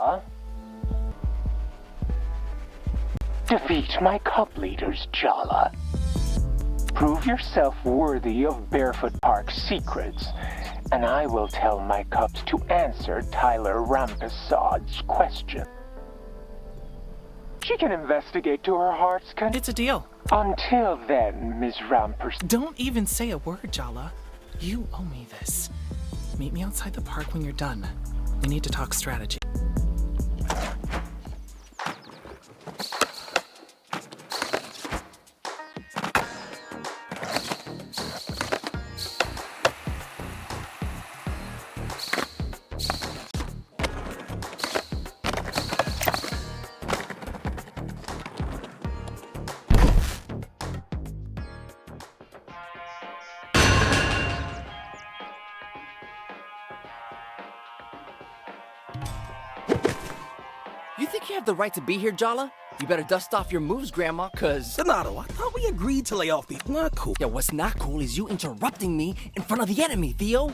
Jala. Defeat my cup leaders, Jala. Prove yourself worthy of Barefoot Park's secrets, and I will tell my cups to answer Tyler Rampesad's question. She can investigate to her heart's content. It's a deal. Until then, Ms. Rampers. Don't even say a word, Jala. You owe me this. Meet me outside the park when you're done. We need to talk strategy. You think you have the right to be here, Jala? You better dust off your moves, Grandma, cause... Legendado, I thought we agreed to lay off people. Not cool. Yeah, what's not cool is you interrupting me in front of the enemy, Theo.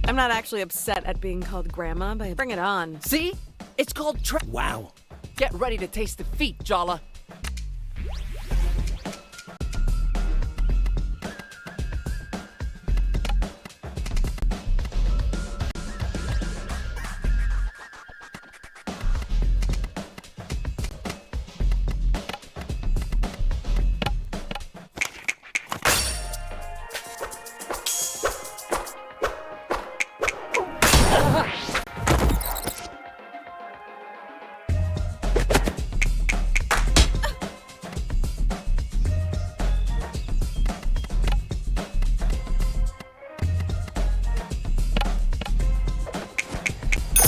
I'm not actually upset at being called Grandma, but bring it on. See? It's called Wow. Get ready to taste defeat, Jala.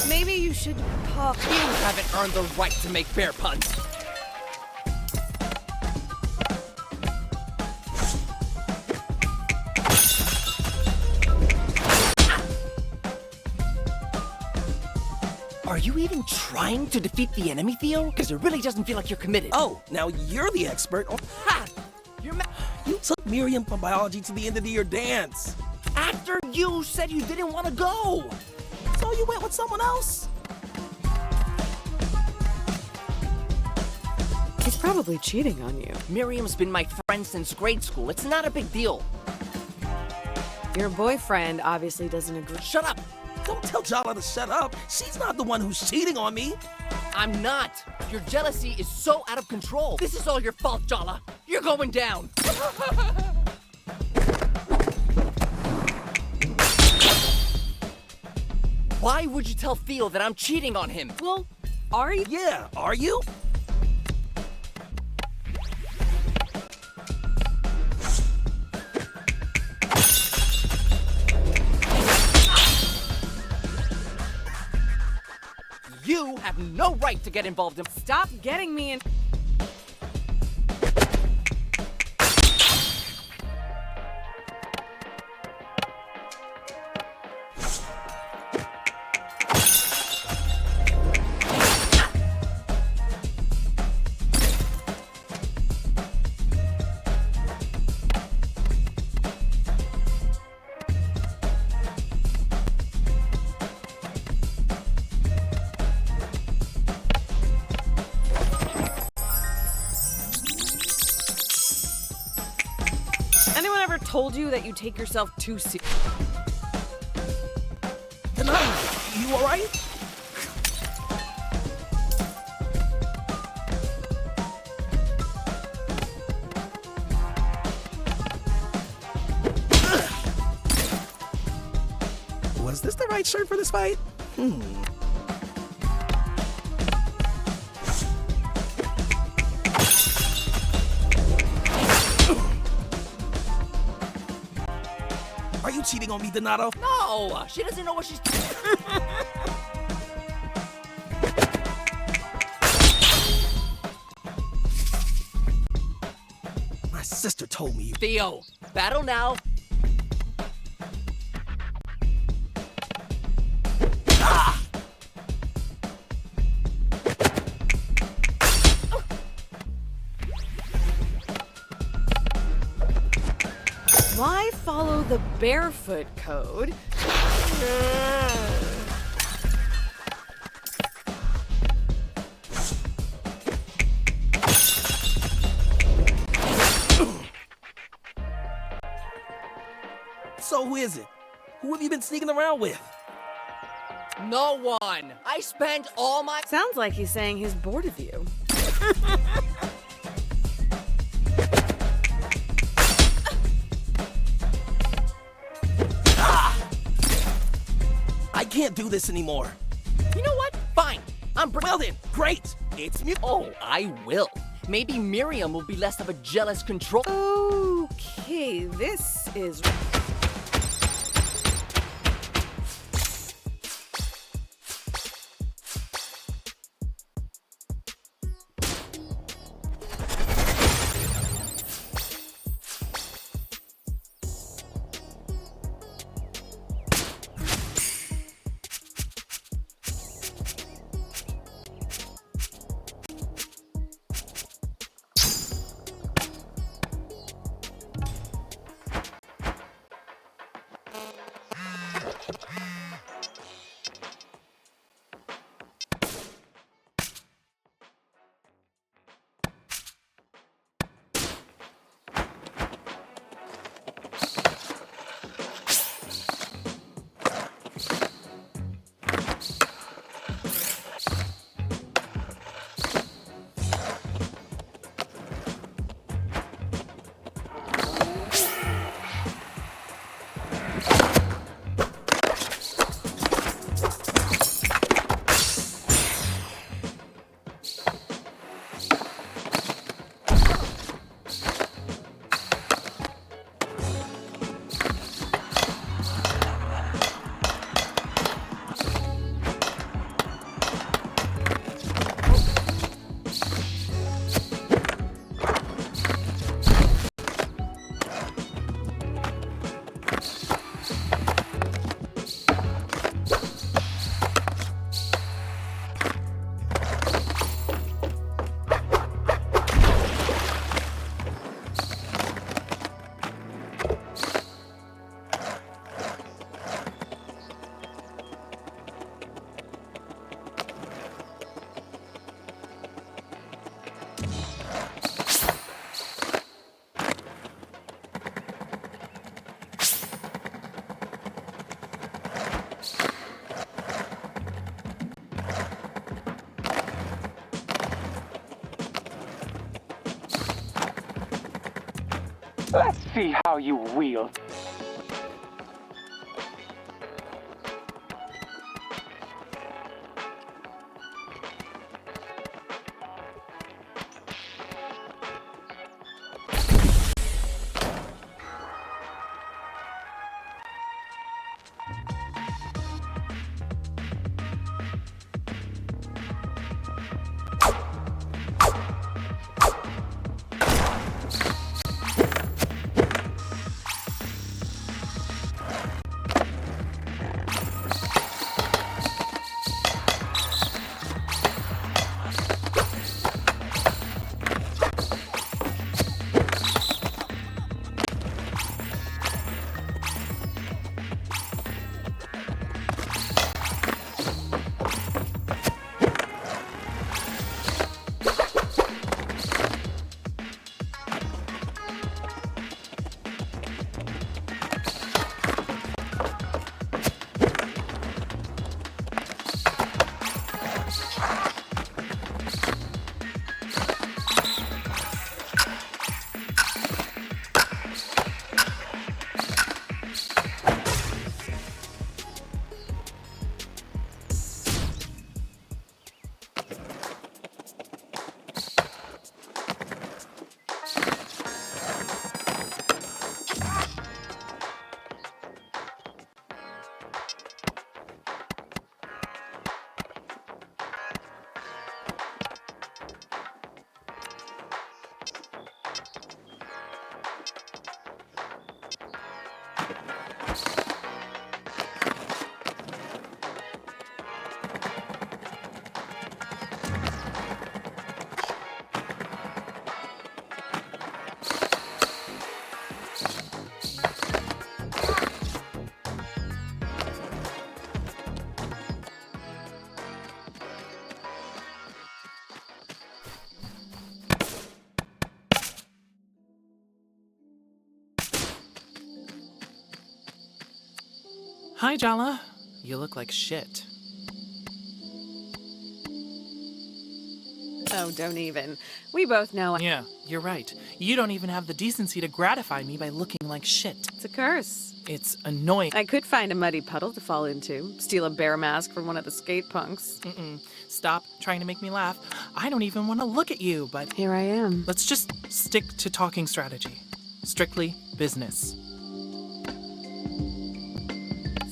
Maybe you should pop. You haven't earned the right to make bear puns. Are you even trying to defeat the enemy, Theo? Because it really doesn't feel like you're committed. Oh, now you're the expert. Ha! You're You took Miriam from biology to the end of your dance. After you said you didn't want to go. So you went with someone else? He's probably cheating on you. Miriam's been my friend since grade school. It's not a big deal. Your boyfriend obviously doesn't agree. Shut up! Don't tell Jala to shut up. She's not the one who's cheating on me. I'm not. Your jealousy is so out of control. This is all your fault, Jala. You're going down. Why would you tell Theo that I'm cheating on him? Well, are you? Yeah, are you? You have no right to get involved in. Stop getting me in. Anyone ever told you that you take yourself too seriously? You alright? Was this the right shirt for this fight? Are you cheating on me, Donato? No, she doesn't know what she's. My sister told me you. Theo, battle now. Why follow the barefoot code So who is it? Who have you been sneaking around with? No one. I spent all my... Sounds like he's saying he's bored of you. I can't do this anymore. You know what? Fine. Well then, great. It's me. Oh, I will. Maybe Miriam will be less of a jealous control. Okay, this is... Let's see how you wield. Hi, Jala. You look like shit. Oh, don't even. We both know Yeah, you're right. You don't even have the decency to gratify me by looking like shit. it's a curse. It's annoying. I could find a muddy puddle to fall into, steal a bear mask from one of the skate punks. Stop trying to make me laugh. I don't even want to look at you, but... Here I am. Let's just stick to talking strategy. Strictly business.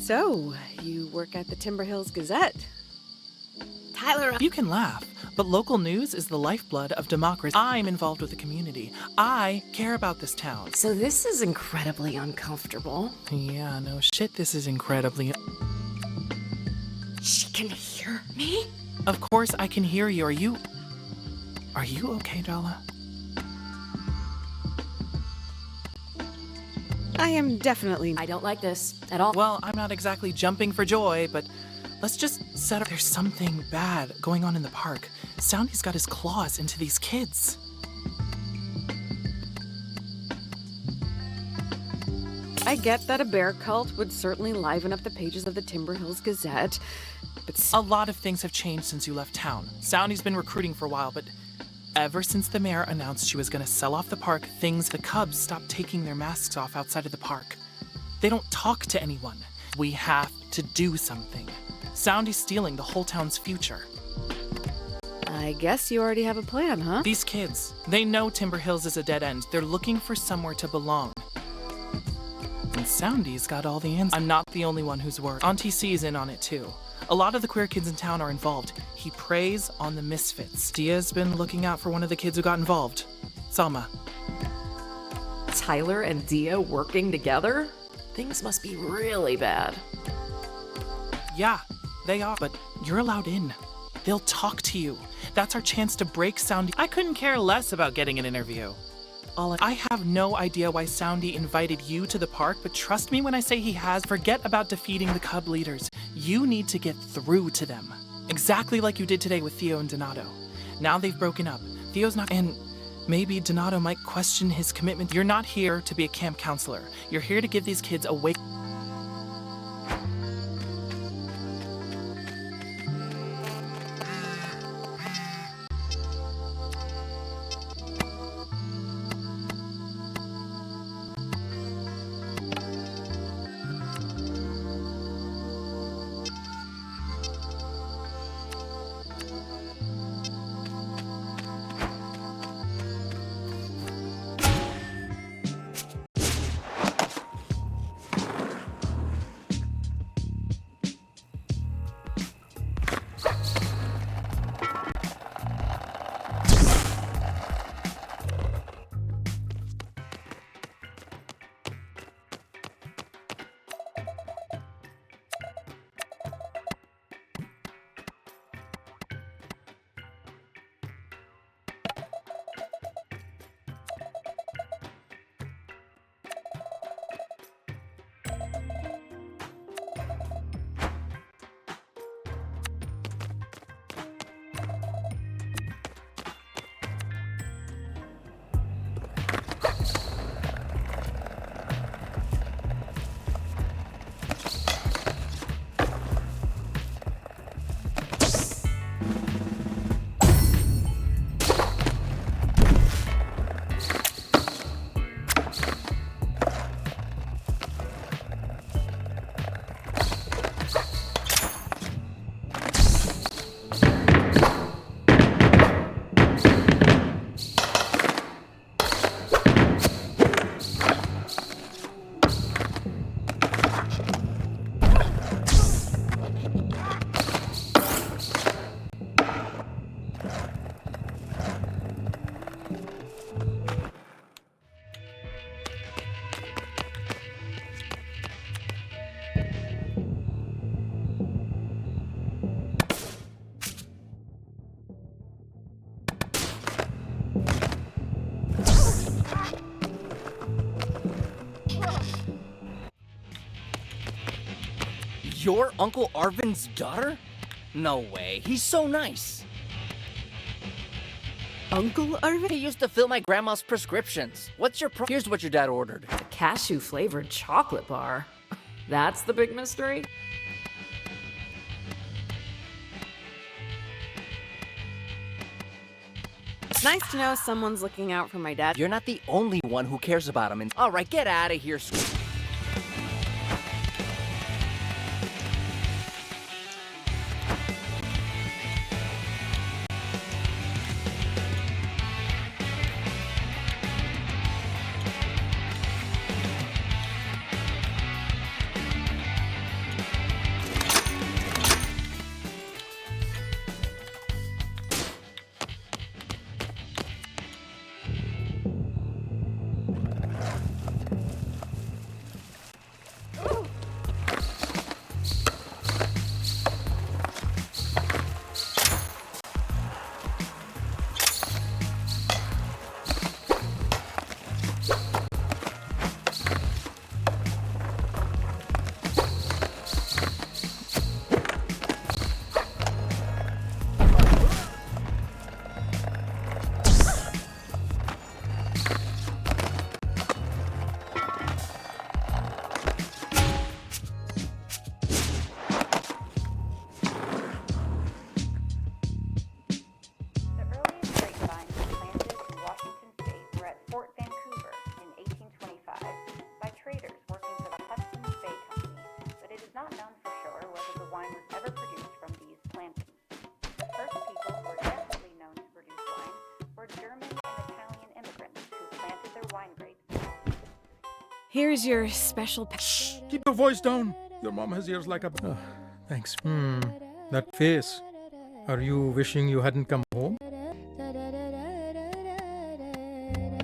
So, you work at the Timber Hills Gazette? Tyler... You can laugh, but local news is the lifeblood of democracy. I'm involved with the community. I care about this town. So this is incredibly uncomfortable. Yeah, no shit, this is incredibly... She can hear me? Of course I can hear you. Are you okay, Jala? I am definitely... I don't like this at all. Well, I'm not exactly jumping for joy, but let's just set up... There's something bad going on in the park. Soundy's got his claws into these kids. I get that a bear cult would certainly liven up the pages of the Timber Hills Gazette, but... A lot of things have changed since you left town. Soundy's been recruiting for a while, but ever since the mayor announced she was going to sell off the park, the Cubs stopped taking their masks off outside of the park. They don't talk to anyone. We have to do something. Soundy's stealing the whole town's future. I guess you already have a plan, huh? These kids, they know Timber Hills is a dead end. They're looking for somewhere to belong. And Soundy's got all the answers. I'm not the only one who's worried. Auntie C's in on it too. A lot of the queer kids in town are involved. He preys on the misfits. Dia's been looking out for one of the kids who got involved. Salma. Tyler and Dia working together? Things must be really bad. Yeah, they are, but you're allowed in. They'll talk to you. That's our chance to break Soundy. I couldn't care less about getting an interview. I have no idea why Soundy invited you to the park, but trust me when I say he has. Forget about defeating the Cub leaders. You need to get through to them. Exactly like you did today with Theo and Donato. Now they've broken up. Theo's not, and maybe Donato might question his commitment. You're not here to be a camp counselor. You're here to give these kids a wake. You're Uncle Arvin's daughter? No way. He's so nice. Uncle Arvin? He used to fill my grandma's prescriptions. What's your Here's what your dad ordered. A cashew-flavored chocolate bar. That's the big mystery? It's nice to know someone's looking out for my dad. You're not the only one who cares about him. All right, get out of here. Here's your special Keep your voice down. Your mom has ears like a... Oh, thanks. That face. Are you wishing you hadn't come home?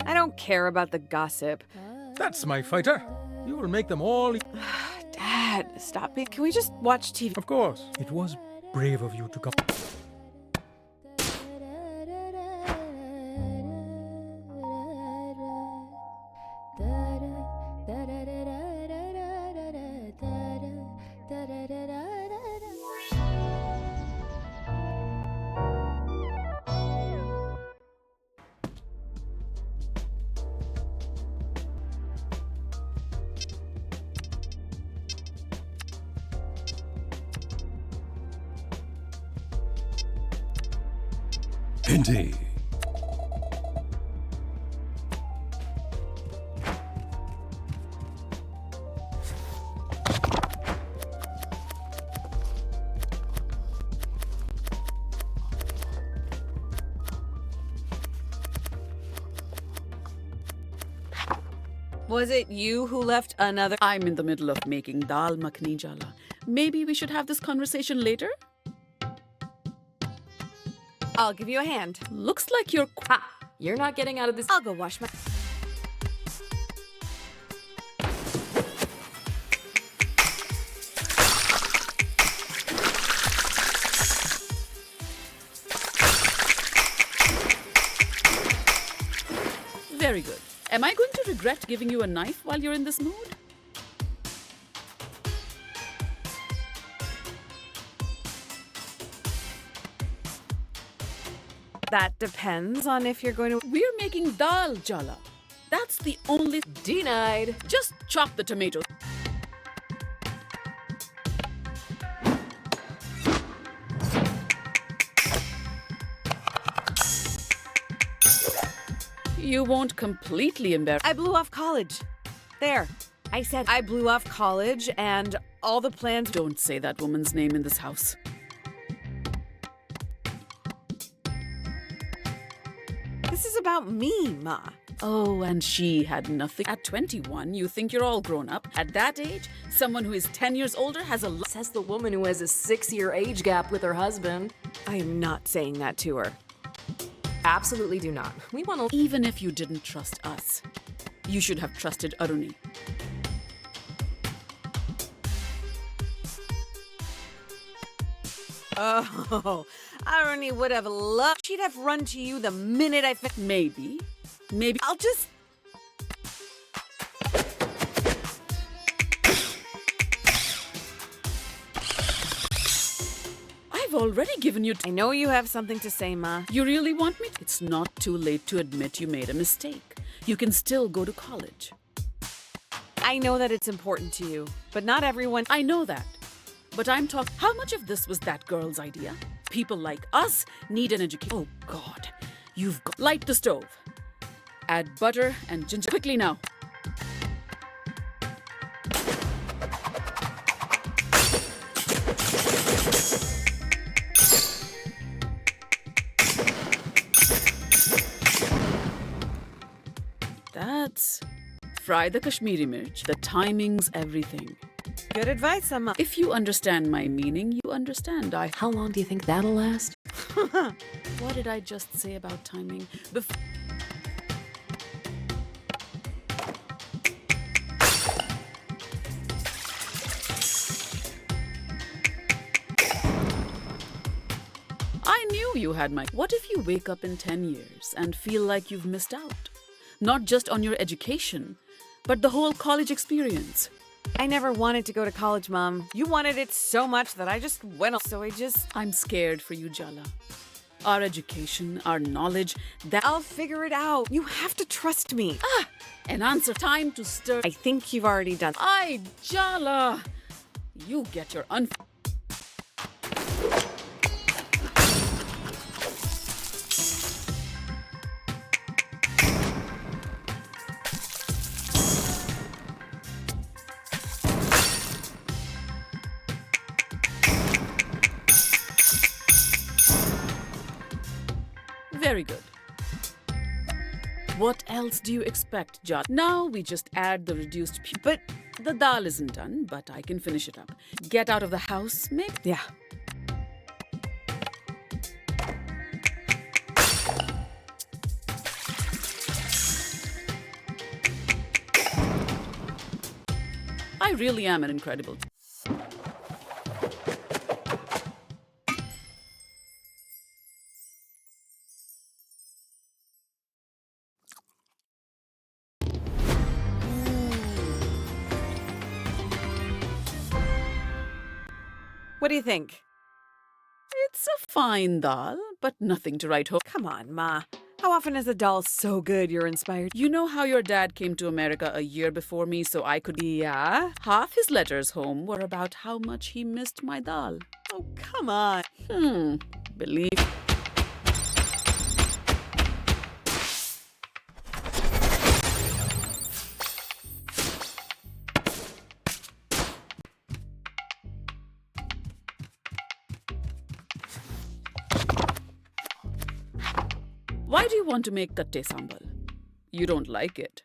I don't care about the gossip. That's my fighter. You will make them all... Dad, stop it. Can we just watch TV? Of course. It was brave of you to come. Indeed. Was it you who left another? I'm in the middle of making dal makhani, Jala. Maybe we should have this conversation later? I'll give you a hand. Looks like you're... You're not getting out of this... I'll go wash my... Very good. Am I going to regret giving you a knife while you're in this mood? That depends on if you're going to... We're making dal, Jala. That's the only... Denied. Just chop the tomatoes. You won't completely embarrass... I blew off college. There. I said I blew off college and all the plans... Don't say that woman's name in this house. This is about me, Ma. Oh, and she had nothing. At 21, you think you're all grown up. At that age, someone who is 10 years older has a... Says the woman who has a 6-year age gap with her husband. I am not saying that to her. Absolutely do not. We want to... Even if you didn't trust us, you should have trusted Aruni. Oh, Aruni would have loved... She'd have run to you the minute I... Maybe. I'll just... I've already given you... I know you have something to say, Ma. You really want me? It's not too late to admit you made a mistake. You can still go to college. I know that it's important to you, but not everyone. I know that. But I'm talking. How much of this was that girl's idea? People like us need an education. Oh, God. You've got. Light the stove. Add butter and ginger. Quickly now. That's. Fry the Kashmiri mirch. The timing's everything. Good advice, Amma. If you understand my meaning, you understand. How long do you think that'll last? What did I just say about timing? I knew you had my. What if you wake up in 10 years and feel like you've missed out? Not just on your education, but the whole college experience. I never wanted to go to college, Mom. You wanted it so much that I just went. I'm scared for you, Jala. Our education, our knowledge, that. I'll figure it out. You have to trust me. An answer. Time to stir. I think you've already done. Jala. You get your Very good. What else do you expect, Jala? Now we just add the reduced. But the dal isn't done, but I can finish it up. Get out of the house, maybe? Yeah. I really am an incredible. What do you think? It's a fine dal, but nothing to write home. Come on, Ma. How often is a dal so good you're inspired? You know how your dad came to America a year before me so I could... Yeah? Half his letters home were about how much he missed my dal. Oh, come on. Believe... Why do you want to make katte sambal? You don't like it.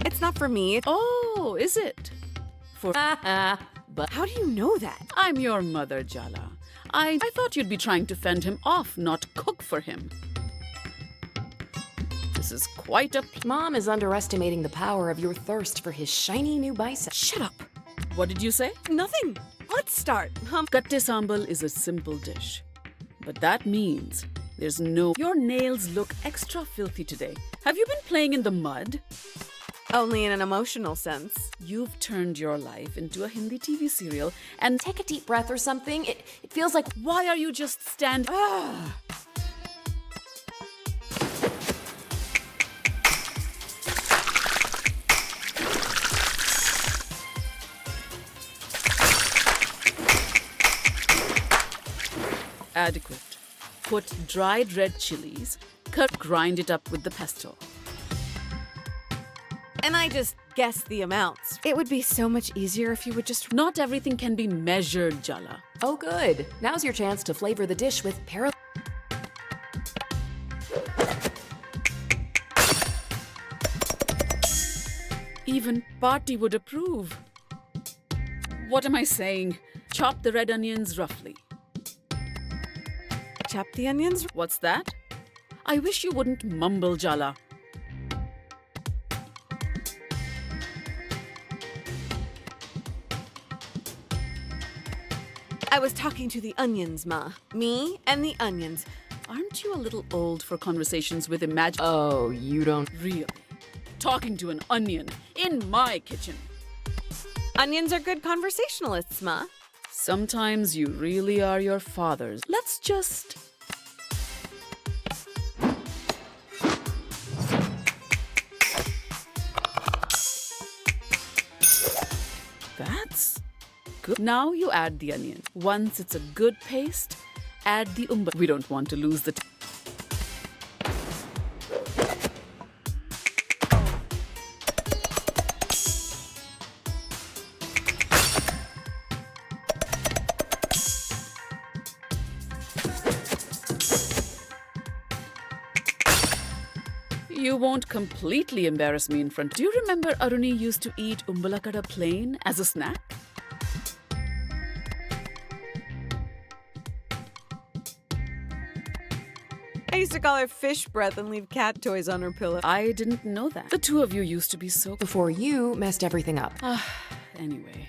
It's not for me. Oh, is it? For... But how do you know that? I'm your mother, Jala. I thought you'd be trying to fend him off, not cook for him. This is quite a... Mom is underestimating the power of your thirst for his shiny new bicep. Shut up. What did you say? Nothing. Let's start. Katte sambal is a simple dish. But that means there's no... Your nails look extra filthy today. Have you been playing in the mud? Only in an emotional sense. You've turned your life into a Hindi TV serial and... Take a deep breath or something. It feels like... Why are you just standing... Adequate. Put dried red chilies, grind it up with the pesto. And I just guessed the amounts. It would be so much easier if you would just... Not everything can be measured, Jala. Oh, good. Now's your chance to flavor the dish with Even Party would approve. What am I saying? Chop the red onions roughly. Chop the onions? What's that? I wish you wouldn't mumble, Jala. I was talking to the onions, Ma. Me and the onions. Aren't you a little old for conversations with imagine? Oh, you don't... Really? Talking to an onion in my kitchen. Onions are good conversationalists, Ma. Sometimes you really are your father's. Let's just... good. Now you add the onion. Once it's a good paste, add the umber. We don't want to lose the You won't completely embarrass me in front. Do you remember Aruni used to eat umbalakada plain as a snack? I used to call her fish breath and leave cat toys on her pillow. I didn't know that. The two of you used to be so... Before you messed everything up. Anyway.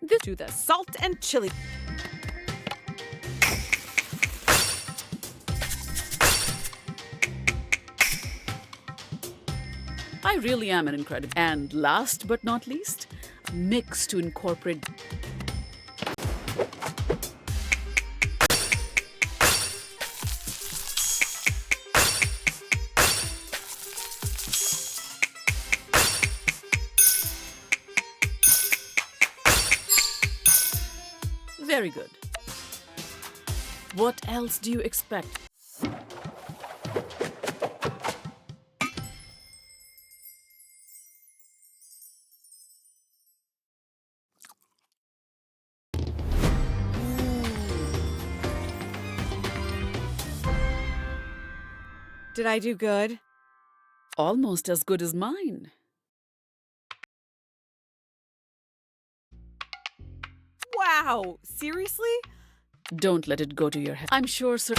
This to the salt and chili. I really am an incredible. And last but not least, mix to incorporate. Very good. What else do you expect? Did I do good? Almost as good as mine. Wow! Seriously? Don't let it go to your head. I'm sure, sir.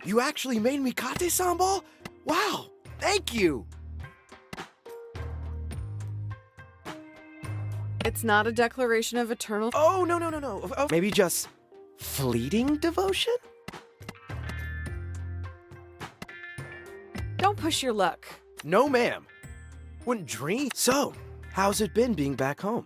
You actually made me kate sambal? Wow, thank you! It's not a declaration of eternal... Oh, no. Oh, maybe just fleeting devotion? Don't push your luck. No, ma'am. Wouldn't dream. So, how's it been being back home?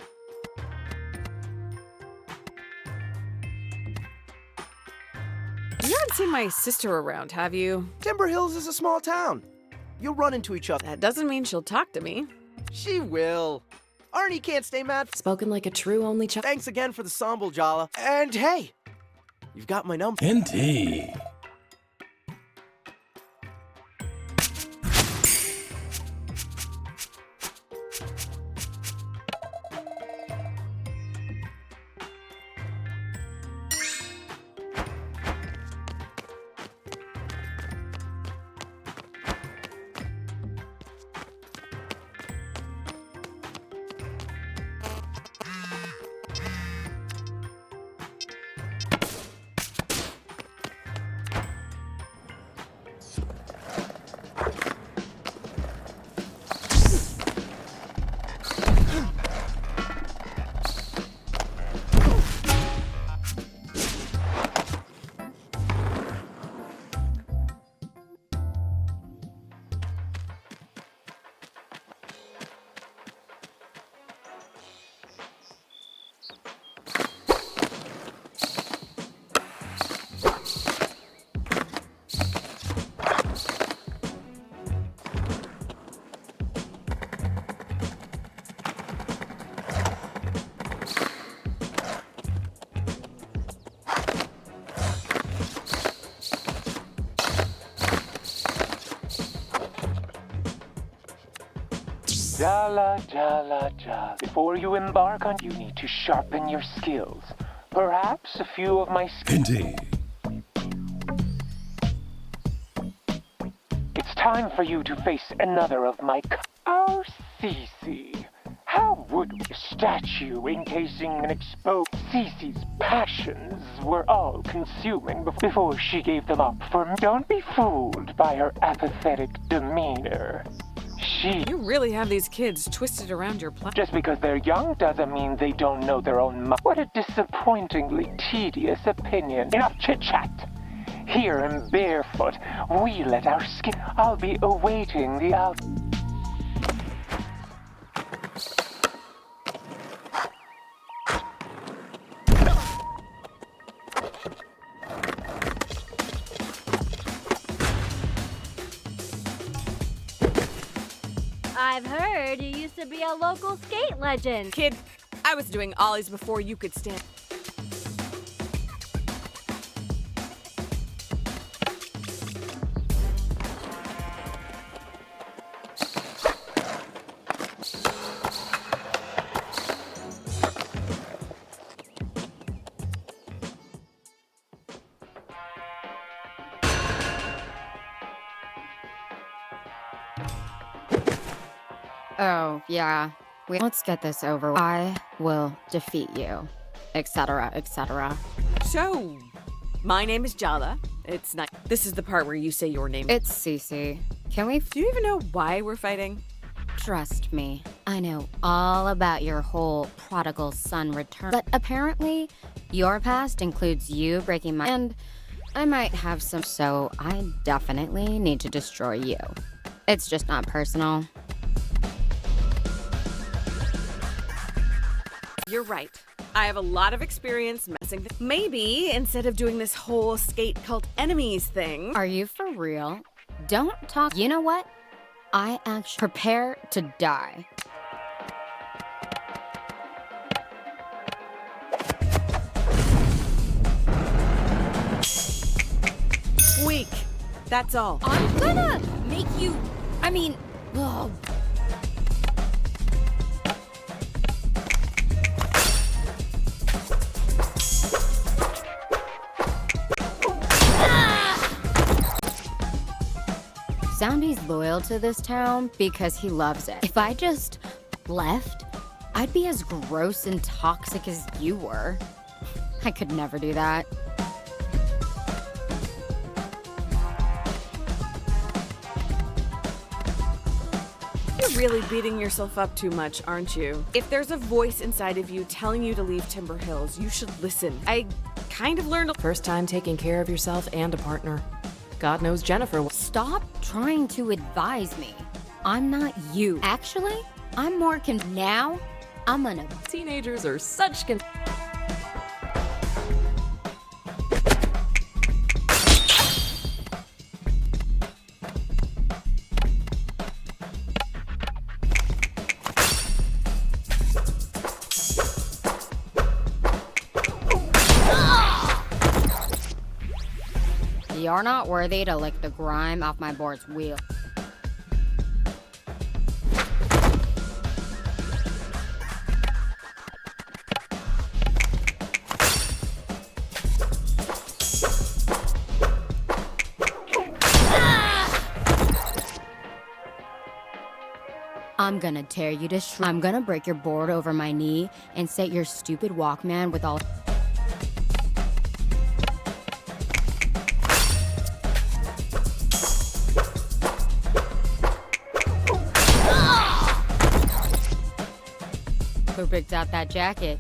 You haven't seen my sister around, have you? Timber Hills is a small town. You'll run into each other. That doesn't mean she'll talk to me. She will. Arnie can't stay mad. Spoken like a true only child. Thanks again for the sambal, Jala. And hey, you've got my number. Indeed. Jala, Jala, Jala. Before you embark on, you need to sharpen your skills. Perhaps a few of my skills. Indeed. It's time for you to face another of my. Our Cece. How would a statue encasing an exposed Cece's passions were all consuming before she gave them up for me? Don't be fooled by her apathetic demeanor. You really have these kids twisted around your plan. Just because they're young doesn't mean they don't know their own mind. What a disappointingly tedious opinion. Enough chit-chat. Here in Barefoot, we let our skin. I'll be awaiting the out. I've heard you used to be a local skate legend. Kid, I was doing ollies before you could stand. Oh, yeah. Let's get this over with. I will defeat you, etc., etc. So, my name is Jala. It's not. This is the part where you say your name. It's Cece. Can we? Do you even know why we're fighting? Trust me, I know all about your whole prodigal son return. But apparently, your past includes you breaking my. And I might have some. So I definitely need to destroy you. It's just not personal. You're right. I have a lot of experience messing. Maybe instead of doing this whole skate cult enemies thing. Are you for real? Don't talk. You know what? I actually prepare to die. Weak. That's all. I'm gonna make you. I mean, oh. Soundy's loyal to this town because he loves it. If I just left, I'd be as gross and toxic as you were. I could never do that. You're really beating yourself up too much, aren't you? If there's a voice inside of you telling you to leave Timber Hills, you should listen. I kind of learned. First time taking care of yourself and a partner. God knows Jennifer will. Stop trying to advise me. I'm not you. Actually, I'm more now. I'm gonna. Teenagers are such You're not worthy to lick the grime off my board's wheel. I'm gonna tear you to shreds. I'm gonna break your board over my knee and set your stupid Walkman with all. Who picked out that jacket?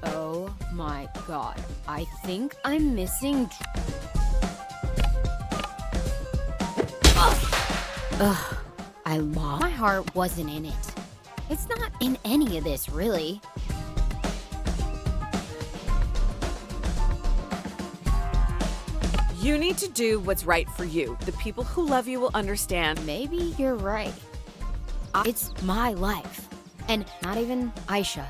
Oh my god. I think I'm missing. Ugh. I lost. My heart wasn't in it. It's not in any of this, really. You need to do what's right for you. The people who love you will understand. Maybe you're right. It's my life. And not even Aisha.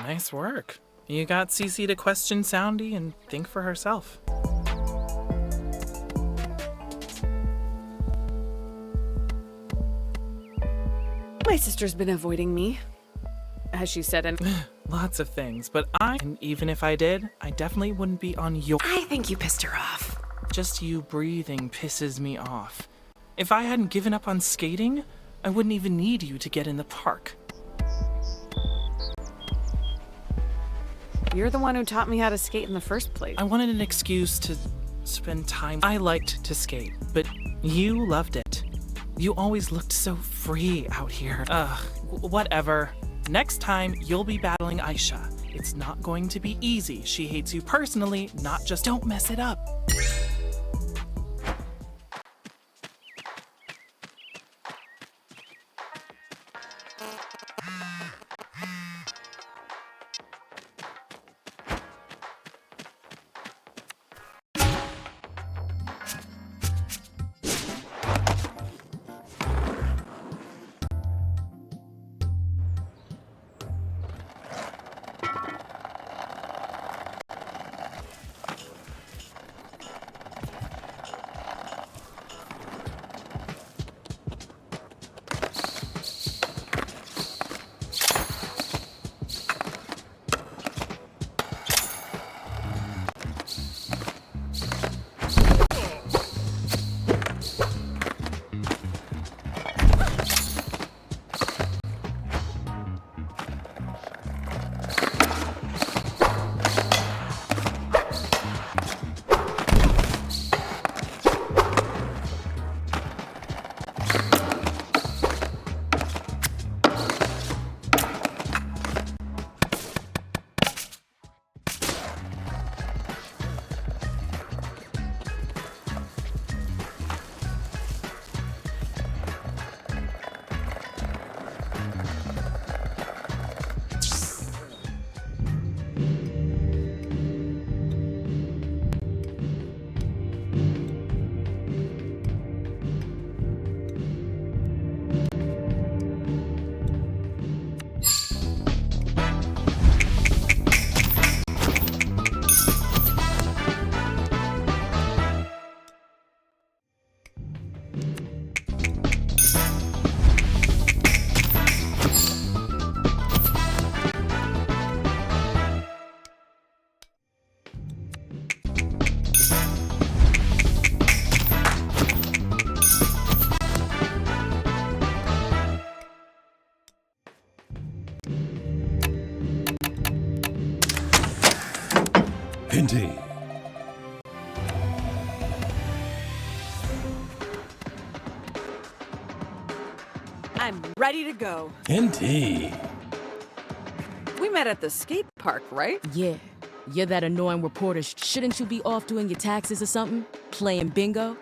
Nice work. You got Cece to question Soundy and think for herself. My sister's been avoiding me. Has she said anything? Lots of things, but and even if I did, I definitely wouldn't be on your— I think you pissed her off. Just you breathing pisses me off. If I hadn't given up on skating, I wouldn't even need you to get in the park. You're the one who taught me how to skate in the first place. I wanted an excuse to spend time. I liked to skate, but you loved it. You always looked so free out here. Whatever. Next time, you'll be battling Aisha. It's not going to be easy. She hates you personally, not just— don't mess it up. Indeed. I'm ready to go. Indeed. We met at the skate park, right? Yeah. You're that annoying reporter. Shouldn't you be off doing your taxes or something? Playing bingo?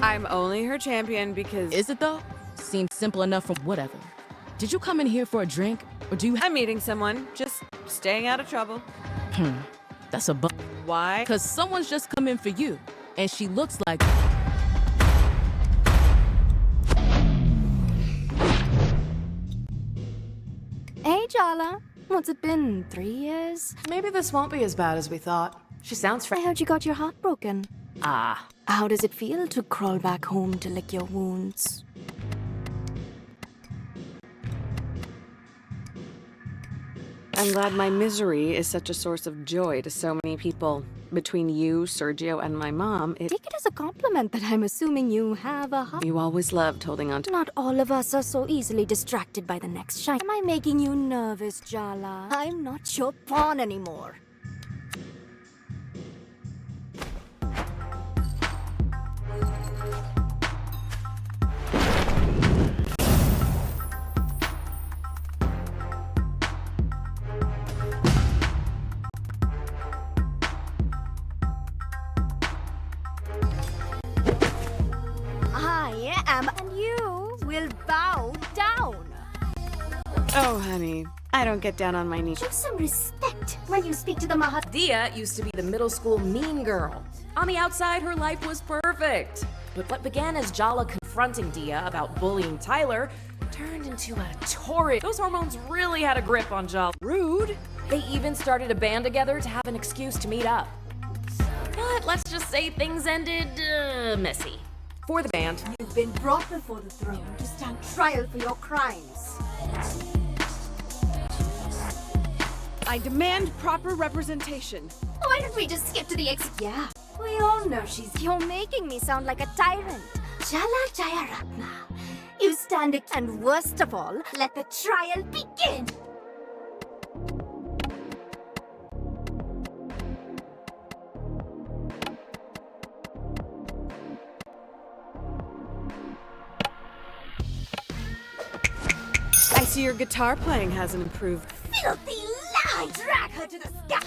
I'm only her champion because... Is it though? Seems simple enough from whatever. Did you come in here for a drink? Or do you... I'm meeting someone. Just staying out of trouble. That's a Why? Because someone's just come in for you. And she looks like... Hey, Jala. What's it been, 3 years? Maybe this won't be as bad as we thought. She sounds I heard you got your heart broken. Ah. How does it feel to crawl back home to lick your wounds? I'm glad my misery is such a source of joy to so many people. Between you, Sergio, and my mom, Take it as a compliment that I'm assuming you have a heart. You always loved holding on to... Not all of us are so easily distracted by the next shine. Am I making you nervous, Jala? I'm not your pawn anymore. And you will bow down. Oh, honey, I don't get down on my knees. Show some respect when you speak to the Mahat. Dia used to be the middle school mean girl. On the outside, her life was perfect. But what began as Jala confronting Dia about bullying Tyler turned into a torrid. Those hormones really had a grip on Jala. Rude. They even started a band together to have an excuse to meet up. But let's just say things ended messy. For the band. You've been brought before the throne to stand trial for your crimes. I demand proper representation. Why don't we just skip to the Yeah, we all know she's... You're making me sound like a tyrant. Jala Jayaratna. You stand it, and worst of all, let the trial begin. I see your guitar playing hasn't improved. Filthy lie! Drag her to the sky!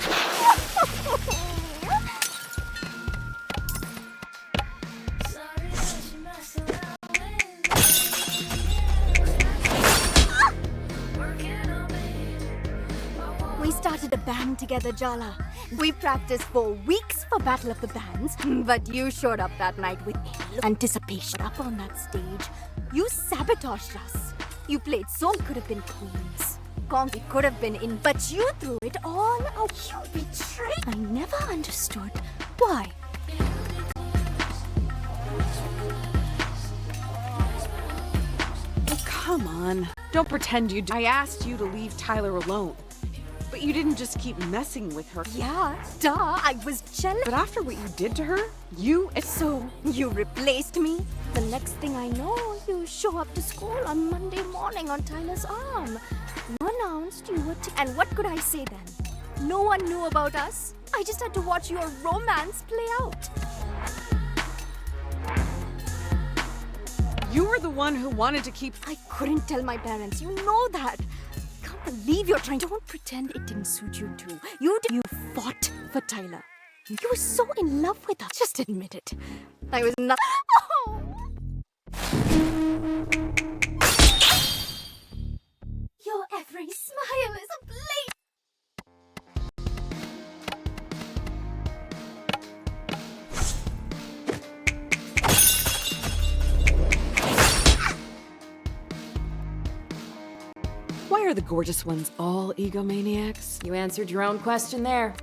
We started a band together, Jala. We practiced for weeks for Battle of the Bands, but you showed up that night with anticipation. Up on that stage, you sabotaged us. You played so could have been queens. Conky could have been in, but you threw it all out. You betrayed. I never understood why. Oh, come on. Don't pretend you I asked you to leave Tyler alone. But you didn't just keep messing with her. Yeah, duh, I was jealous. But after what you did to her, So, you replaced me? The next thing I know, you show up to school on Monday morning on Tyler's arm. You announced you were and what could I say then? No one knew about us. I just had to watch your romance play out. You were the one who wanted to keep... I couldn't tell my parents, you know that. Can't believe you're trying. Don't pretend it didn't suit you too. You fought for Tyler. You were so in love with us. Just admit it. I was not... Oh! Your every smile is a blade. Why are the gorgeous ones all egomaniacs? You answered your own question there.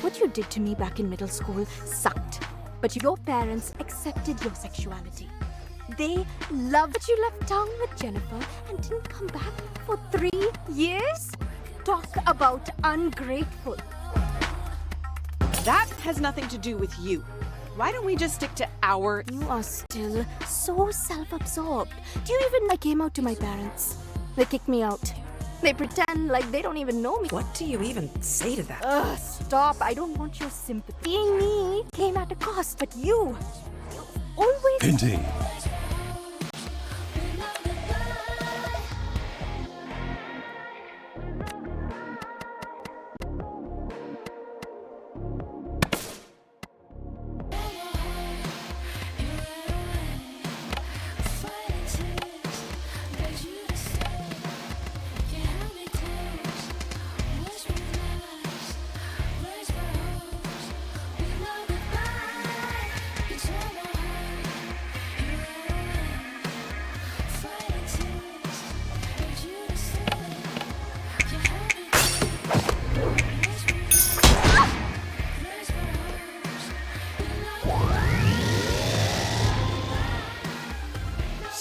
What you did to me back in middle school sucked. But your parents accepted your sexuality. They loved that you left town with Jennifer and didn't come back for 3 years? Talk about ungrateful. That has nothing to do with you. Why don't we just stick to our... You are still so self-absorbed. Do you even... I came out to my parents. They kicked me out. They pretend like they don't even know me. What do you even say to that? Ugh, stop. I don't want your sympathy. Being me came at a cost, but you always... Indeed.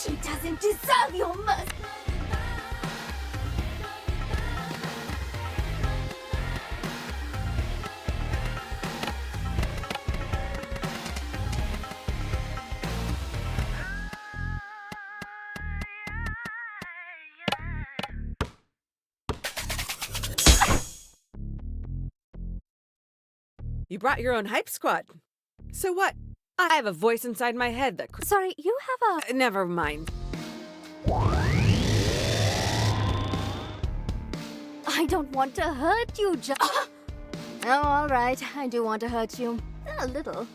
She doesn't deserve your mercy. You brought your own hype squad. So what? I have a voice inside my head that... Sorry, you have a... Never mind. I don't want to hurt you, Oh, all right. I do want to hurt you. A little.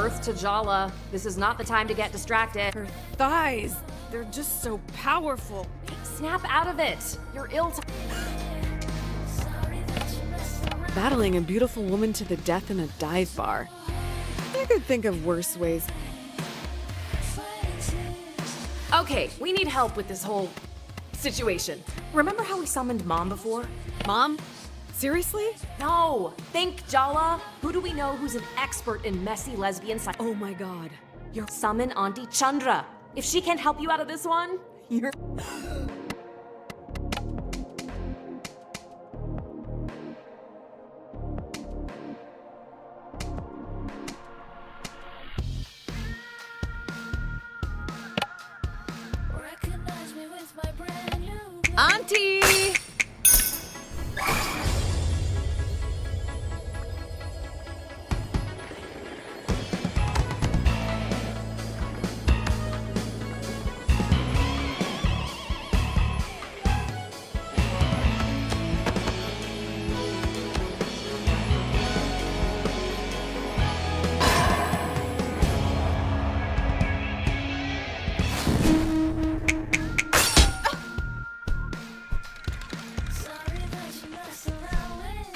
birth to Jala. This is not the time to get distracted. Her thighs, they're just so powerful. Snap out of it. You're ill to... Battling a beautiful woman to the death in a dive bar. I could think of worse ways. Okay, we need help with this whole situation. Remember how we summoned Mom before? Mom? Seriously? No! Think, Jala! Who do we know who's an expert in messy lesbian Oh my god. You're summon Auntie Chandra. If she can't help you out of this one, you're... Auntie!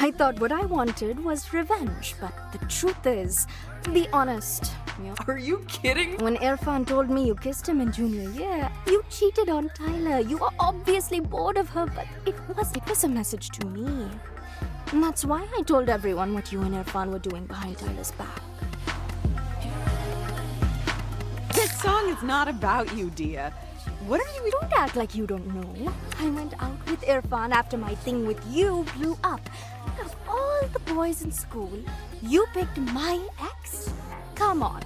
I thought what I wanted was revenge, but the truth is, to be honest, Are you kidding? when Irfan told me you kissed him in junior year, you cheated on Tyler. You were obviously bored of her, but it was a message to me. And that's why I told everyone what you and Irfan were doing behind Tyler's back. This song is not about you, Dia. What are you... Don't act like you don't know. I went out with Irfan after my thing with you blew up. Out of all the boys in school, you picked my ex? Come on.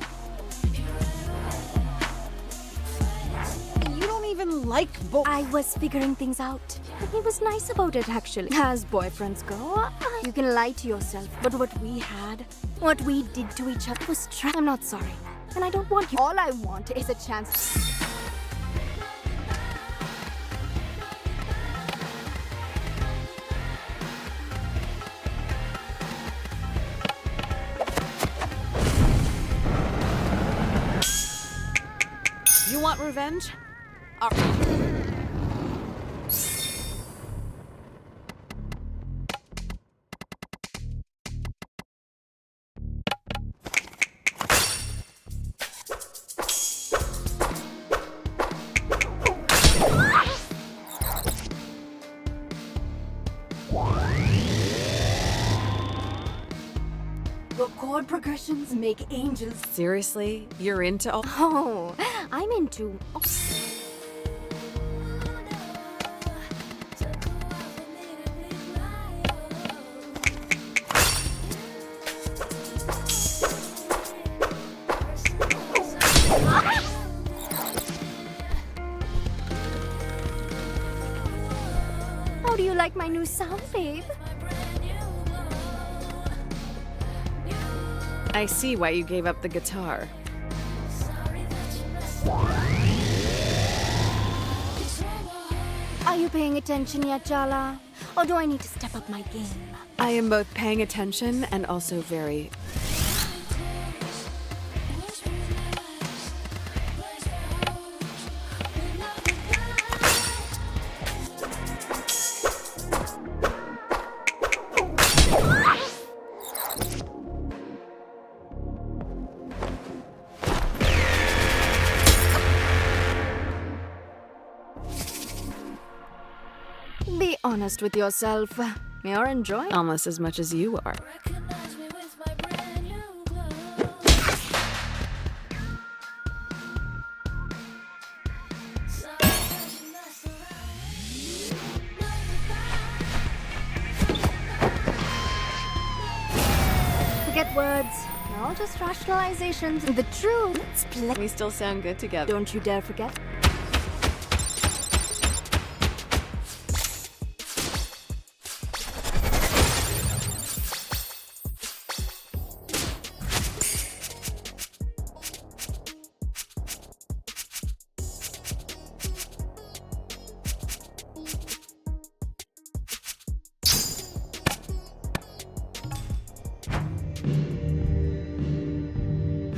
You don't even like both. I was figuring things out. And he was nice about it, actually. As boyfriends go, you can lie to yourself. But what we had, what we did to each other was I'm not sorry. And I don't want you. All I want is a chance. You want revenge? The chord progressions make angels. Seriously? You're into all... Oh, I'm into... How do you like my new sound, babe? I see why you gave up the guitar. Are you paying attention yet, Jala? Or do I need to step up my game? I am both paying attention and also very... Be honest with yourself. You're enjoying almost as much as you are. Forget words. They're all just rationalizations. The truth, we still sound good together. Don't you dare forget.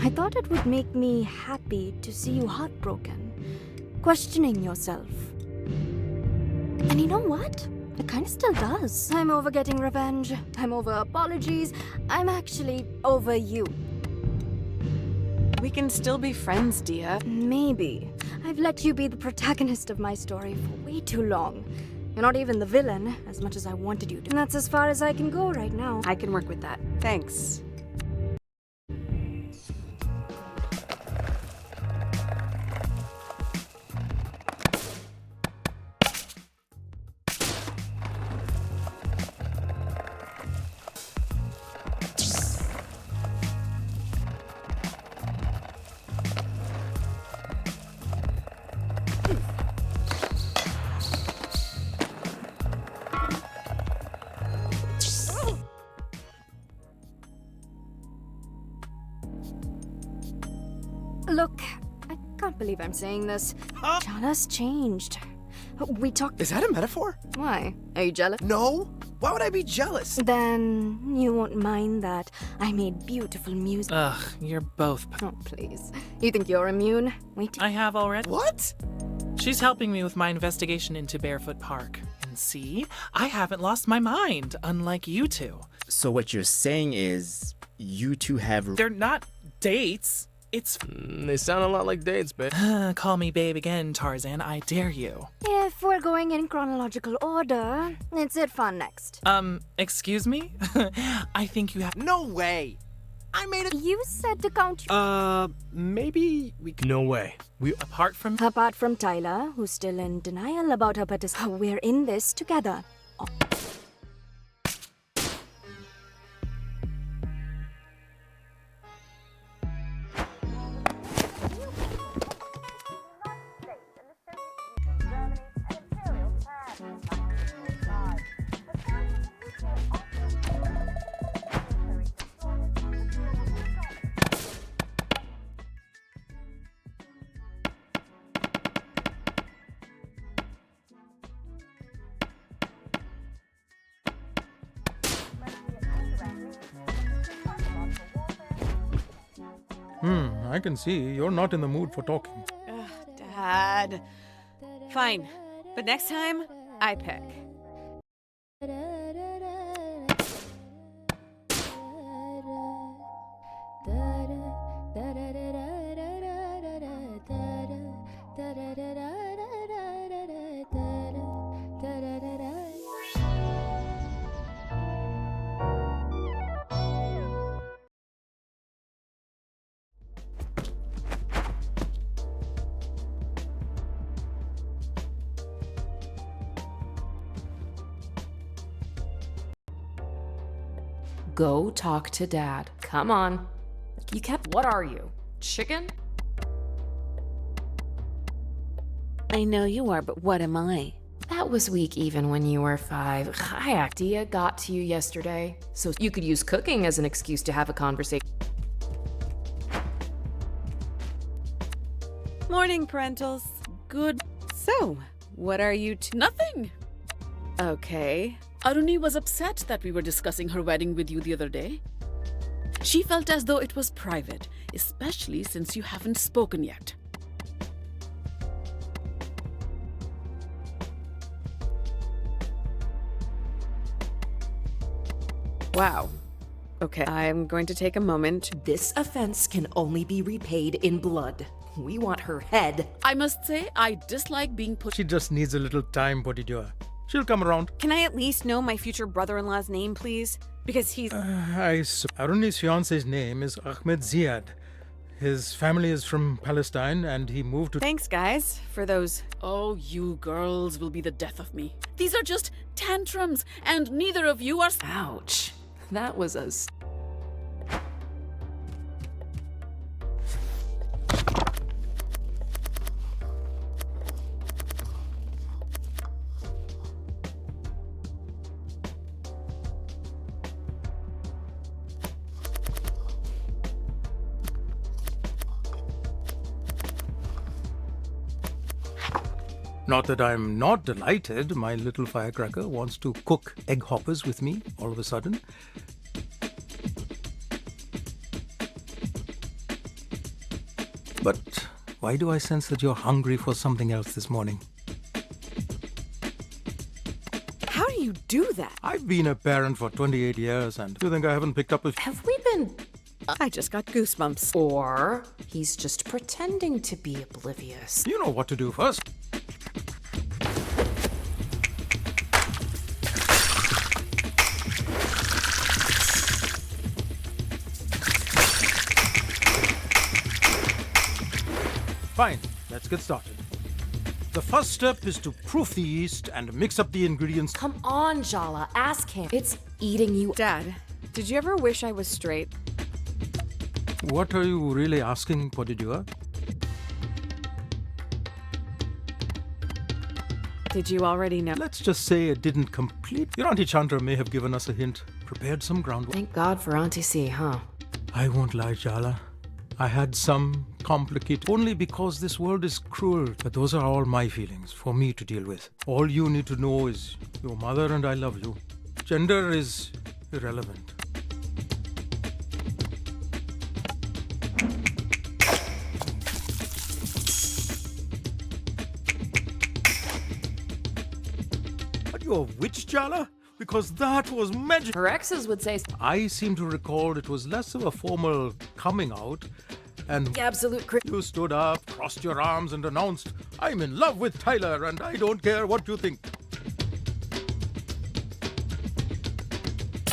I thought it would make me happy to see you heartbroken, questioning yourself. And you know what? It kind of still does. I'm over getting revenge. I'm over apologies. I'm actually over you. We can still be friends, Dia. Maybe. I've let you be the protagonist of my story for way too long. You're not even the villain, as much as I wanted you to. And that's as far as I can go right now. I can work with that. Thanks. Look, I can't believe I'm saying this. Jala's changed. We talked. Is that a metaphor? Why? Are you jealous? No. Why would I be jealous? Then you won't mind that I made beautiful music. Ugh, you're both. Oh, please. You think you're immune? Wait. I have already. What? She's helping me with my investigation into Barefoot Park. And see, I haven't lost my mind, unlike you two. So what you're saying is you two have... They're not dates. It's... They sound a lot like dates, babe. Call me babe again, Tarzan. I dare you. If we're going in chronological order, it's it fun next. Excuse me? I think you have... No way! I made it... You said to count... Maybe we... No way. Apart from Tyler, who's still in denial about her participation, we're in this together. Oh. I can see you're not in the mood for talking. Ugh, Dad. Fine, but next time, I pick. Go talk to Dad. Come on. You kept... What are you? Chicken? I know you are, but what am I? That was weak even when you were 5. Kayak Dia got to you yesterday, so you could use cooking as an excuse to have a conversation. Morning, parentals. Good. So, what are you Nothing. Okay. Aruni was upset that we were discussing her wedding with you the other day. She felt as though it was private, especially since you haven't spoken yet. Wow. Okay, I'm going to take a moment. This offense can only be repaid in blood. We want her head. I must say, I dislike being put... She just needs a little time, Potidua. She'll come around. Can I at least know my future brother-in-law's name, please? Because he's... Aruni's fiance's name is Ahmed Ziad. His family is from Palestine and he moved to... Thanks, guys, for those... Oh, you girls will be the death of me. These are just tantrums, and neither of you are... Ouch. That was a... Not that I'm not delighted. My little firecracker wants to cook egg hoppers with me all of a sudden. But why do I sense that you're hungry for something else this morning? How do you do that? I've been a parent for 28 years, and you think I haven't picked up a... Have we been... I just got goosebumps. Or he's just pretending to be oblivious. You know what to do first. Fine, let's get started. The first step is to proof the yeast and mix up the ingredients. Come on, Jala, ask him. It's eating you. Dad, did you ever wish I was straight? What are you really asking, Podidua? Did you already know? Let's just say it didn't complete. Your Auntie Chandra may have given us a hint, prepared some groundwork. Thank God for Auntie C, huh? I won't lie, Jala. I had some complicated, only because this world is cruel. But those are all my feelings for me to deal with. All you need to know is your mother and I love you. Gender is irrelevant. Are you a witch, Jala? Because that was magic. Her exes would say... I seem to recall it was less of a formal coming out and... Absolute You stood up, crossed your arms and announced, I'm in love with Tyler and I don't care what you think.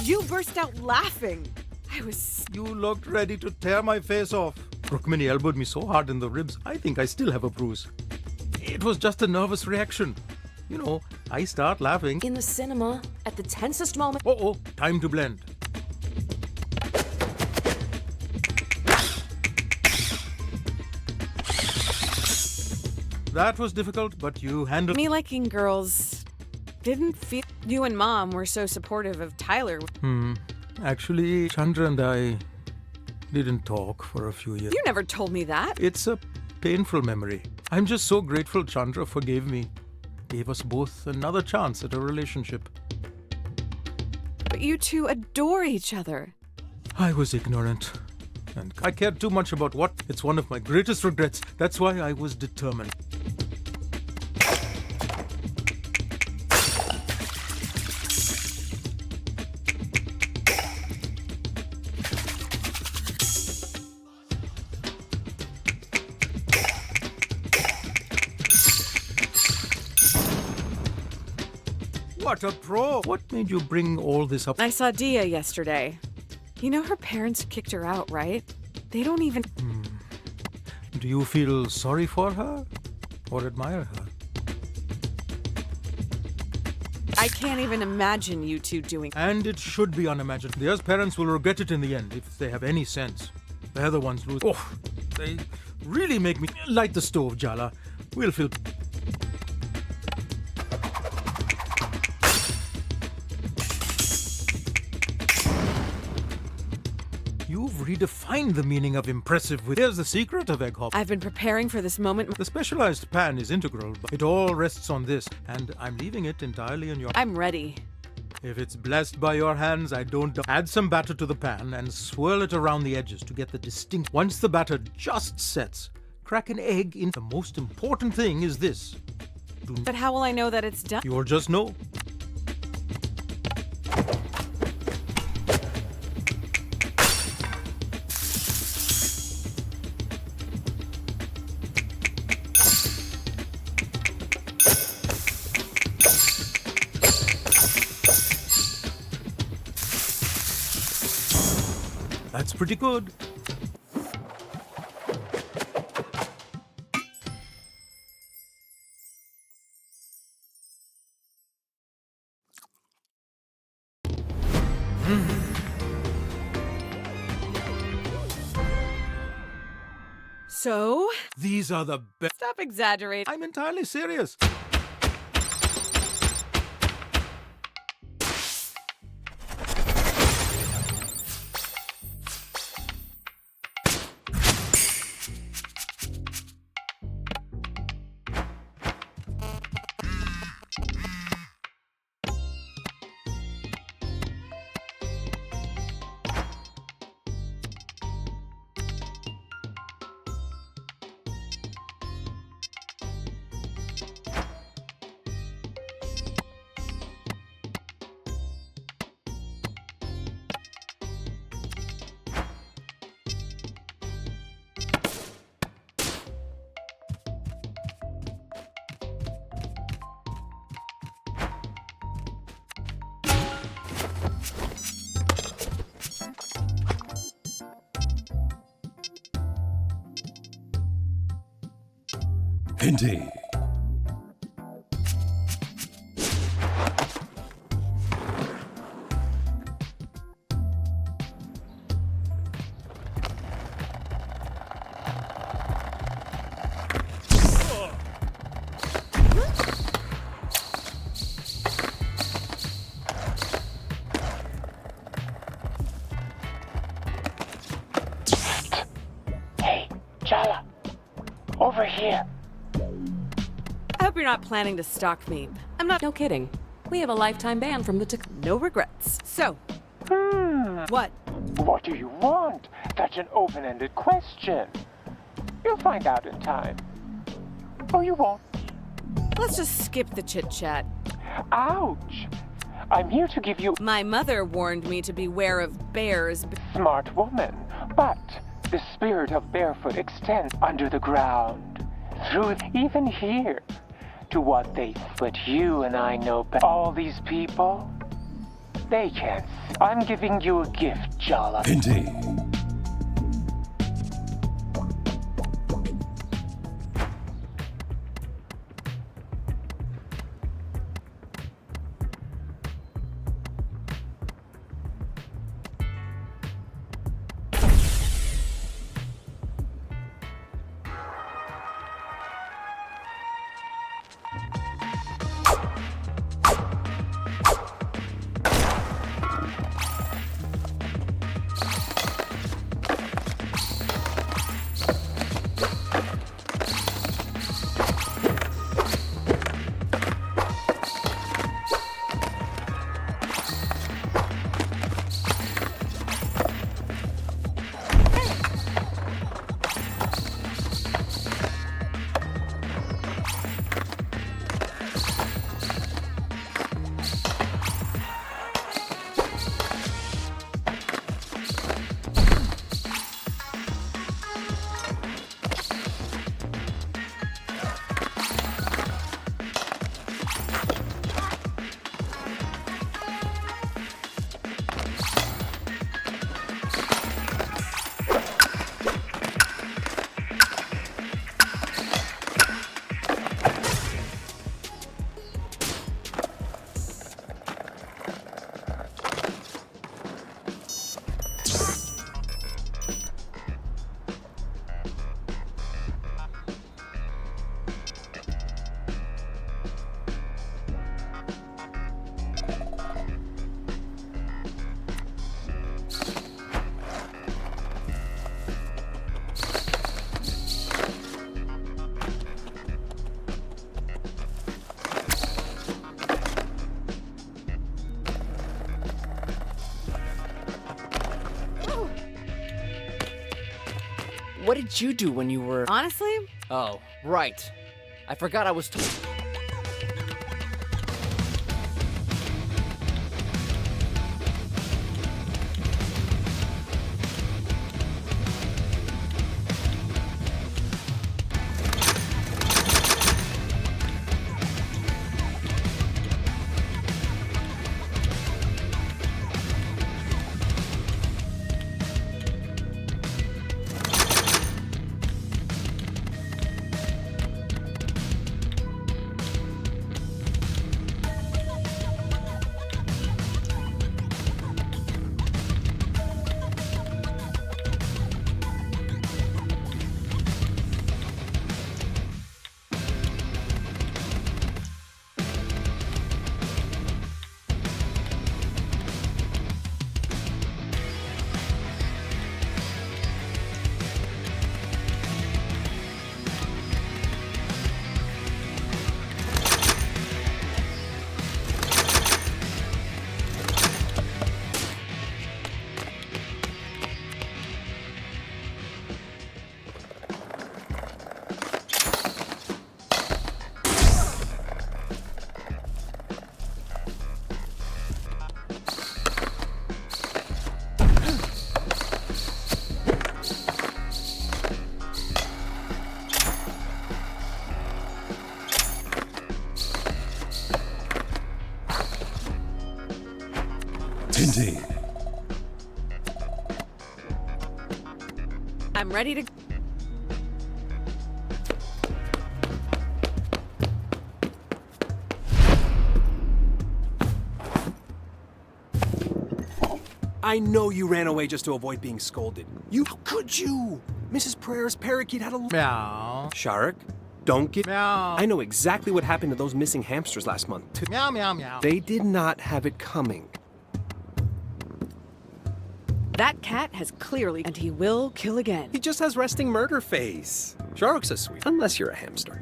You burst out laughing. I was... You looked ready to tear my face off. Rukmini elbowed me so hard in the ribs, I think I still have a bruise. It was just a nervous reaction. You know, I start laughing. In the cinema, at the tensest moment. Uh-oh, time to blend. That was difficult, but you handled... Me liking girls didn't feel... You and Mom were so supportive of Tyler. Actually, Chandra and I didn't talk for a few years. You never told me that. It's a painful memory. I'm just so grateful Chandra forgave me. Gave us both another chance at a relationship. But you two adore each other. I was ignorant. And I cared too much about what. It's one of my greatest regrets. That's why I was determined. What a pro! What made you bring all this up? I saw Dia yesterday. You know her parents kicked her out, right? They don't even... Do you feel sorry for her? Or admire her? I can't even imagine you two doing... And it should be unimagined. Dia's parents will regret it in the end, if they have any sense. They're the ones lose... Oh, they really make me... Light the stove, Jala. We'll feel... You've redefined the meaning of impressive. Here's the secret of egg hop. I've been preparing for this moment. The specialized pan is integral, but it all rests on this, and I'm leaving it entirely in your... I'm ready. If it's blessed by your hands, I don't... Add some batter to the pan and swirl it around the edges to get the distinct... Once the batter just sets, crack an egg in... The most important thing is this. But how will I know that it's done? You'll just know. That's pretty good. So? These are the best. Stop exaggerating. I'm entirely serious. Indeed. Hey, Jala. Over here. I hope you're not planning to stalk me. I'm not. No kidding. We have a lifetime ban from the No regrets. So, what? What do you want? That's an open-ended question. You'll find out in time. Or you won't. Let's just skip the chit-chat. Ouch! I'm here to give you... My mother warned me to beware of bears. Smart woman. But the spirit of barefoot extends under the ground. Through even here. To what they... But you and I know better. All these people, they can't see. I'm giving you a gift, Jala. Indeed. What did you do when you were... Honestly? Oh, right. I forgot I was... Indeed. I'm ready to... I know you ran away just to avoid being scolded. How could you? Mrs. Pereira's parakeet had a... Meow. Sharik, don't get... Meow. I know exactly what happened to those missing hamsters last month. Meow, meow, meow. They did not have it coming. That cat has clearly, and he will kill again. He just has resting murder face. Sharik's a sweet, unless you're a hamster.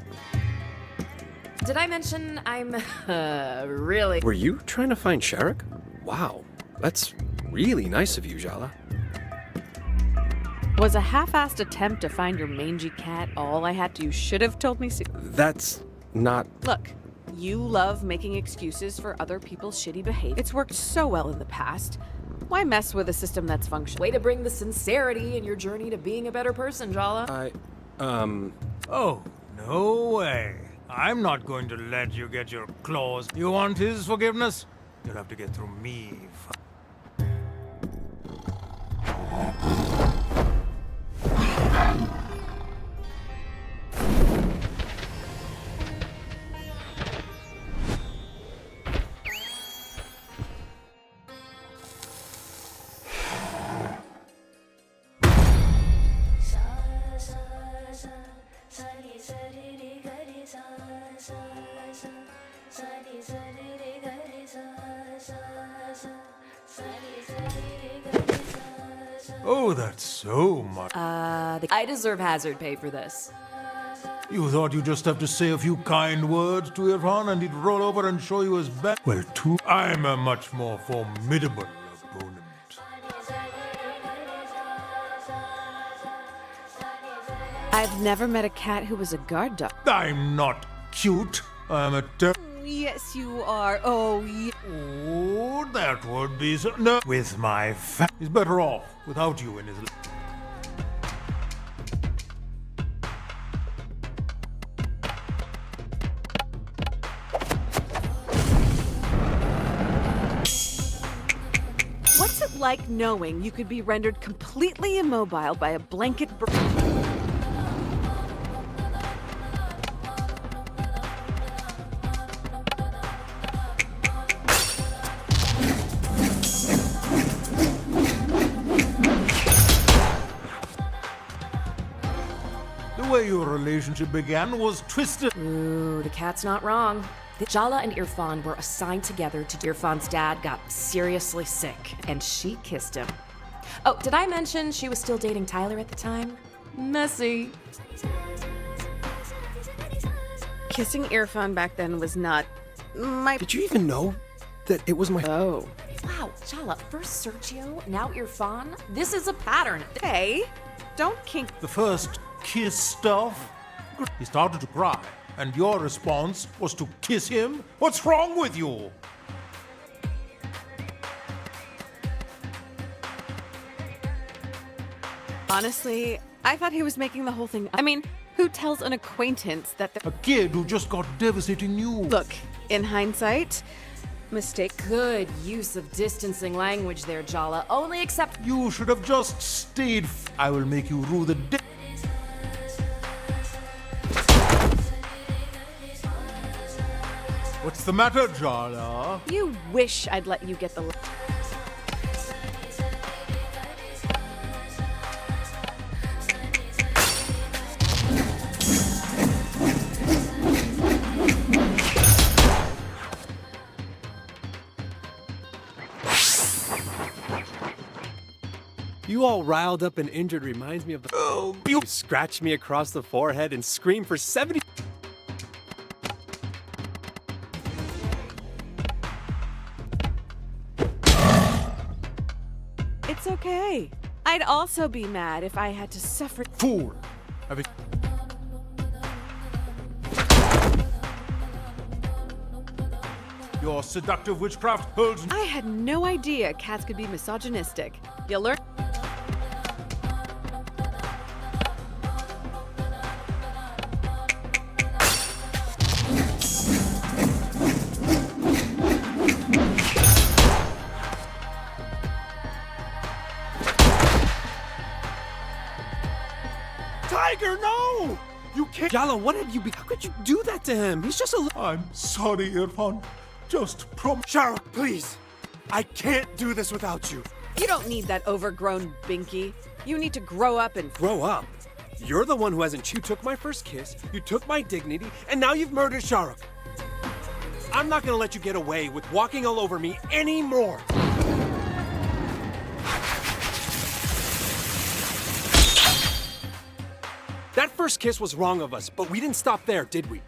Did I mention I'm, really... Were you trying to find Sharik? Wow, that's really nice of you, Jala. Was a half-assed attempt to find your mangy cat all I had to? You should have told me. That's not... Look, you love making excuses for other people's shitty behavior. It's worked so well in the past. Why mess with a system that's functional? Way to bring the sincerity in your journey to being a better person, Jala. Oh, no way. I'm not going to let you get your claws. You want his forgiveness? You'll have to get through me. Oh, that's so much. I deserve hazard pay for this. You thought you'd just have to say a few kind words to Irfan and he'd roll over and show you his back? Well, I'm a much more formidable opponent. I've never met a cat who was a guard dog. I'm not cute. I'm a Yes, you are. Oh, yeah. Oh, that would be so... No. With my He's better off without you in his... What's it like knowing you could be rendered completely immobile by a blanket... The way your relationship began was twisted. Ooh, the cat's not wrong. Jala and Irfan were assigned together to... Irfan's dad got seriously sick, and she kissed him. Oh, did I mention she was still dating Tyler at the time? Messy. Kissing Irfan back then was not my... Did you even know that it was my... Oh. Wow, Jala, first Sergio, now Irfan. This is a pattern. Hey, don't kink... The first kiss stuff? He started to cry, and your response was to kiss him? What's wrong with you? Honestly, I thought he was making the whole thing... I mean, who tells an acquaintance that... A kid who just got devastating news. Look, in hindsight, mistake. Good use of distancing language there, Jala. Only accept... You should have just stayed. I will make you rue the day. What's the matter, Jala? You wish I'd let you get the... You all riled up and injured reminds me of the... Oh, you scratched me across the forehead and screamed for 70... It's okay. I'd also be mad if I had to suffer... Fool! Your seductive witchcraft holds... I had no idea cats could be misogynistic. You learn... Tiger, no! You can't... Jala, what have you... How could you do that to him? He's just a... I'm sorry, Irfan. Just Sharik, please. I can't do this without you. You don't need that overgrown binky. You need to grow up and... Grow up? You're the one who hasn't. You took my first kiss, you took my dignity, and now you've murdered Shahrukh. I'm not gonna let you get away with walking all over me anymore. That first kiss was wrong of us, but we didn't stop there, did we?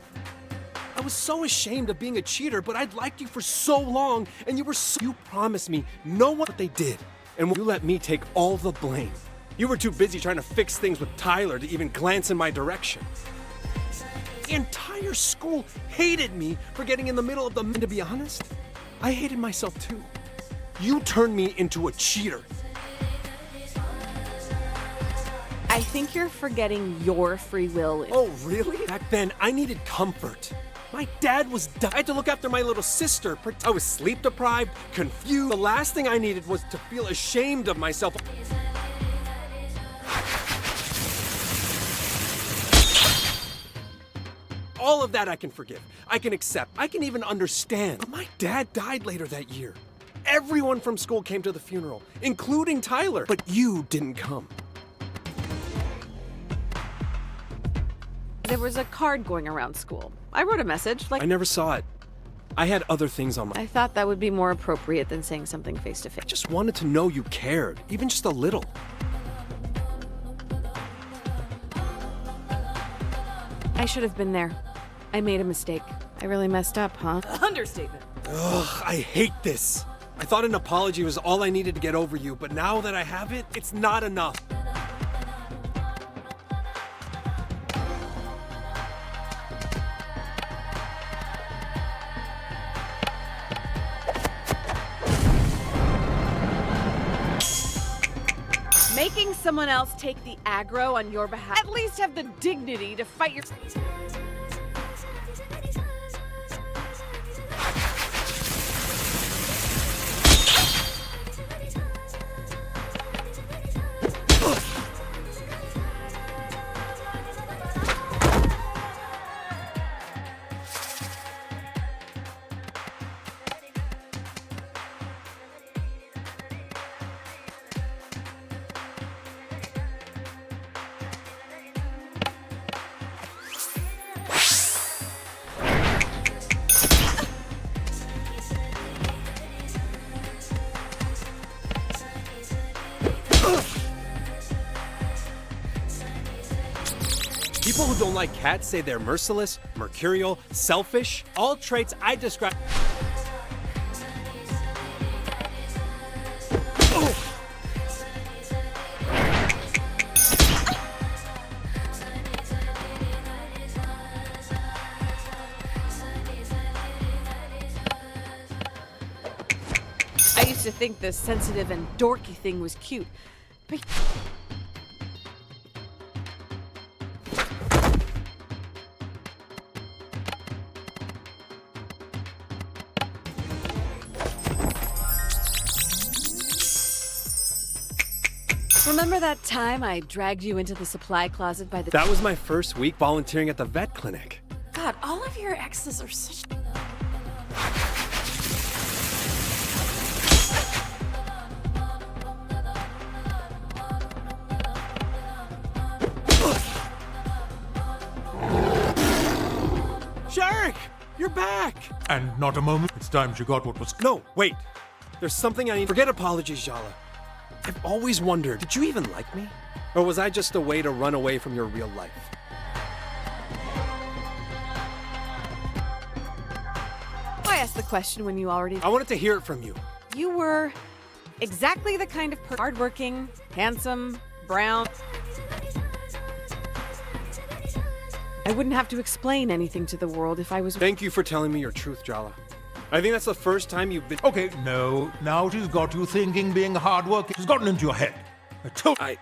I was so ashamed of being a cheater, but I'd liked you for so long, and you were so... You promised me no one what they did, and you let me take all the blame. You were too busy trying to fix things with Tyler to even glance in my direction. The entire school hated me for getting in the middle of them. And to be honest, I hated myself too. You turned me into a cheater. I think you're forgetting your free will. Oh, really? Back then, I needed comfort. My dad was dying. I had to look after my little sister. I was sleep deprived, confused. The last thing I needed was to feel ashamed of myself. All of that I can forgive. I can accept. I can even understand. But my dad died later that year. Everyone from school came to the funeral, including Tyler. But you didn't come. There was a card going around school. I wrote a message, like... I never saw it. I had other things on my... I thought that would be more appropriate than saying something face-to-face. I just wanted to know you cared, even just a little. I should have been there. I made a mistake. I really messed up, huh? Understatement. Ugh, I hate this. I thought an apology was all I needed to get over you, but now that I have it, it's not enough. Making someone else take the aggro on your behalf. At least have the dignity to fight your... People who don't like cats say they're merciless, mercurial, selfish, all traits I describe. I used to think this sensitive and dorky thing was cute, but... Remember that time I dragged you into the supply closet by the... That was my first week volunteering at the vet clinic. God, all of your exes are such... Shahrukh! You're back! And not a moment. It's time she got what was... No, wait. There's something I need... Forget apologies, Jala. I've always wondered, did you even like me? Or was I just a way to run away from your real life? I asked the question when you already... I wanted to hear it from you. You were exactly the kind of hardworking, handsome, brown... I wouldn't have to explain anything to the world if I was... Thank you for telling me your truth, Jala. I think that's the first time you've been... Okay, no. Now she's got you thinking being hardworking. She's gotten into your head. I told you.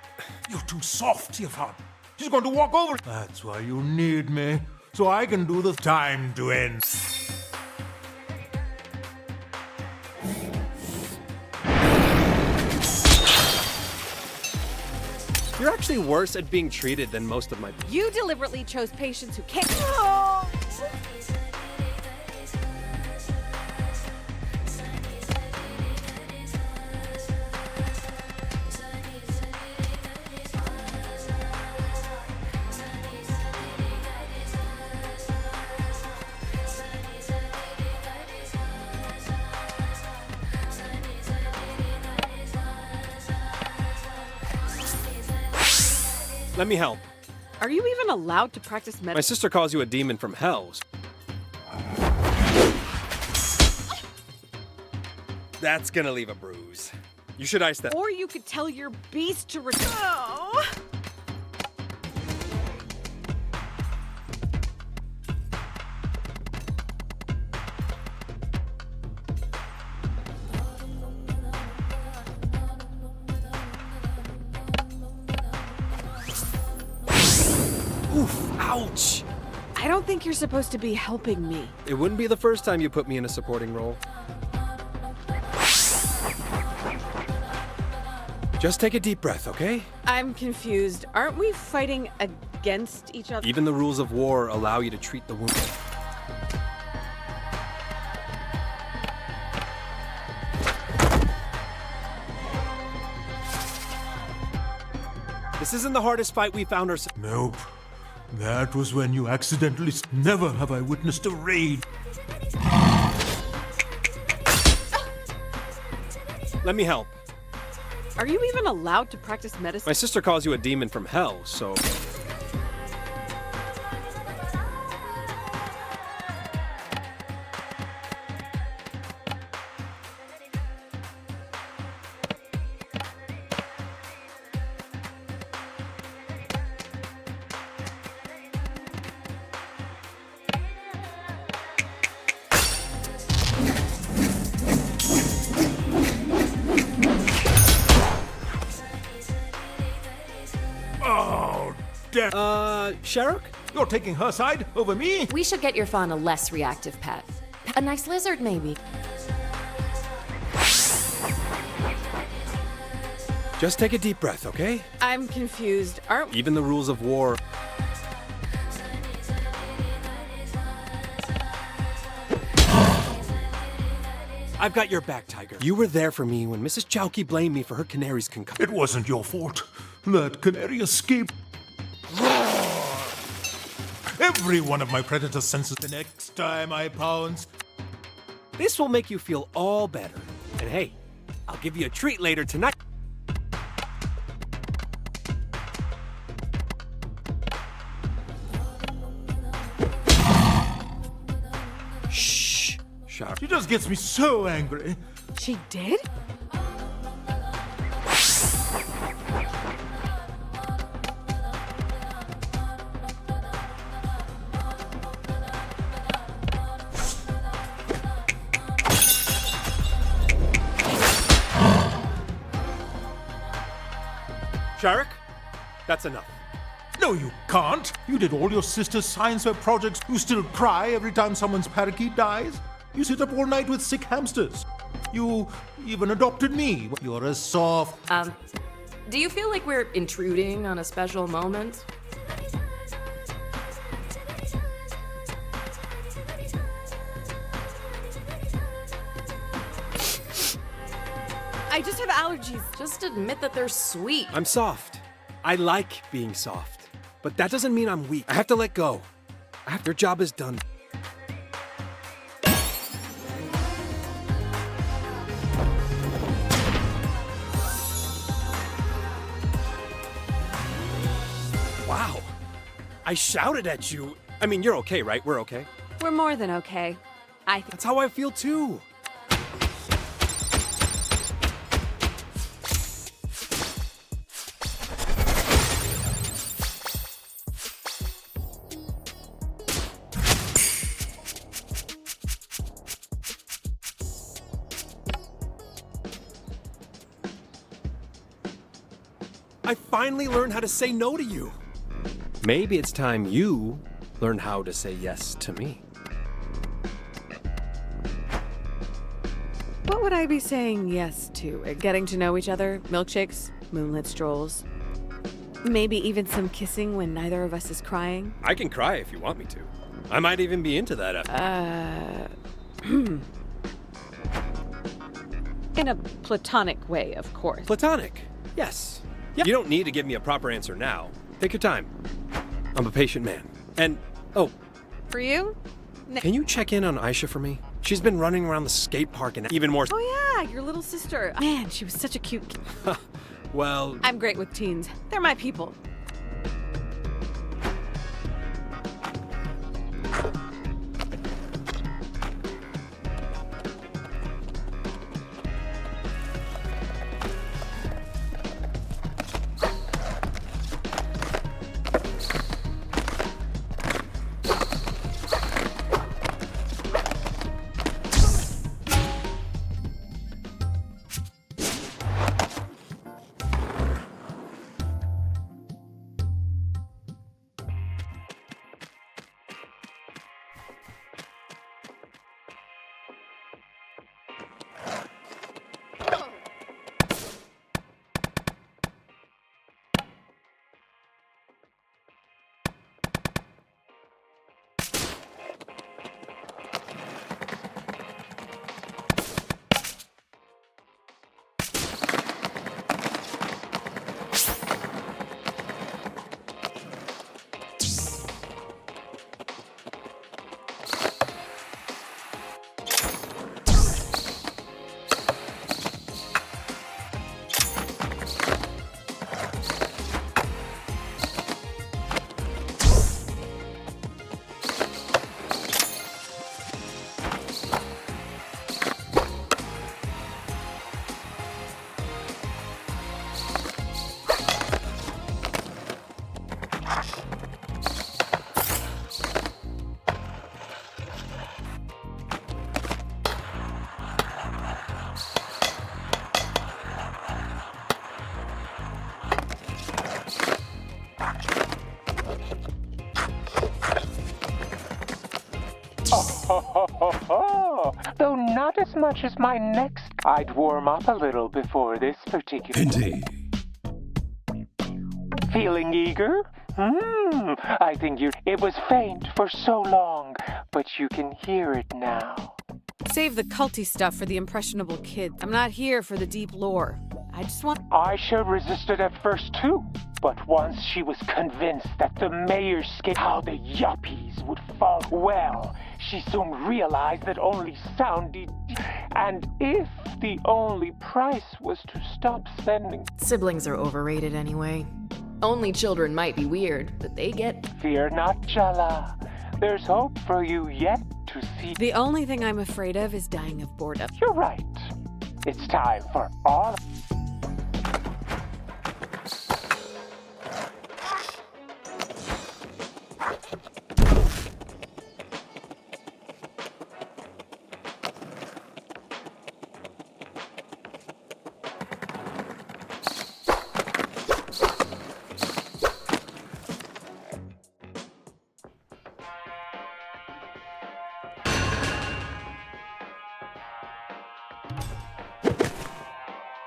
You're too soft, Irfan. She's going to walk over. That's why you need me. So I can do the time to end. You're actually worse at being treated than most of my... You deliberately chose patients who can't... Let me help. Are you even allowed to practice medicine? My sister calls you a demon from hell. That's gonna leave a bruise. You should ice that. Or you could tell your beast to Oh. Oof, ouch! I don't think you're supposed to be helping me. It wouldn't be the first time you put me in a supporting role. Just take a deep breath, okay? I'm confused. Aren't we fighting against each other? Even the rules of war allow you to treat the wound. This isn't the hardest fight we found ourselves. Nope. That was when you accidentally. Never have I witnessed a raid. Let me help. Are you even allowed to practice medicine? My sister calls you a demon from hell, so... Sharuk? You're taking her side over me? We should get your fawn a less reactive pet. A nice lizard, maybe. Just take a deep breath, okay? I'm confused. Aren't Even the rules of war... I've got your back, Tiger. You were there for me when Mrs. Chowky blamed me for her canary's concussion. It wasn't your fault. That canary escaped. Every one of my predators senses the next time I pounce. This will make you feel all better. And hey, I'll give you a treat later tonight. Shh. Sharp. She just gets me so angry. She did? Sharuk, that's enough. No, you can't. You did all your sister's science fair projects. You still cry every time someone's parakeet dies. You sit up all night with sick hamsters. You even adopted me. You're a soft... Do you feel like we're intruding on a special moment? I just have allergies. Just admit that they're sweet. I'm soft. I like being soft. But that doesn't mean I'm weak. I have to let go. Your job is done. Wow. I shouted at you. I mean, you're okay, right? We're okay? We're more than okay. That's how I feel too. I finally learned how to say no to you. Maybe it's time you learn how to say yes to me. What would I be saying yes to? Getting to know each other, milkshakes, moonlit strolls. Maybe even some kissing when neither of us is crying. I can cry if you want me to. I might even be into that. In a platonic way, of course. Platonic? Yes. Yep. You don't need to give me a proper answer now. Take your time. I'm a patient man. And, oh. For you? Can you check in on Aisha for me? She's been running around the skate park and even more. Oh yeah, your little sister. Man, she was such a cute kid. Well. I'm great with teens. They're my people. Though not as much as my next. I'd warm up a little before this particular. Indeed. Feeling eager? I think you. It was faint for so long, but you can hear it now. Save the culty stuff for the impressionable kids. I'm not here for the deep lore. I just want. I sure resisted at first too, but once she was convinced that the mayor's scheme, how the yuppies would fall, well, she soon realized that only sounded, and if the only price was to stop spending. Siblings are overrated anyway. Only children might be weird, but they get. Fear not, Jala. There's hope for you yet to see. The only thing I'm afraid of is dying of boredom. You're right. It's time for all.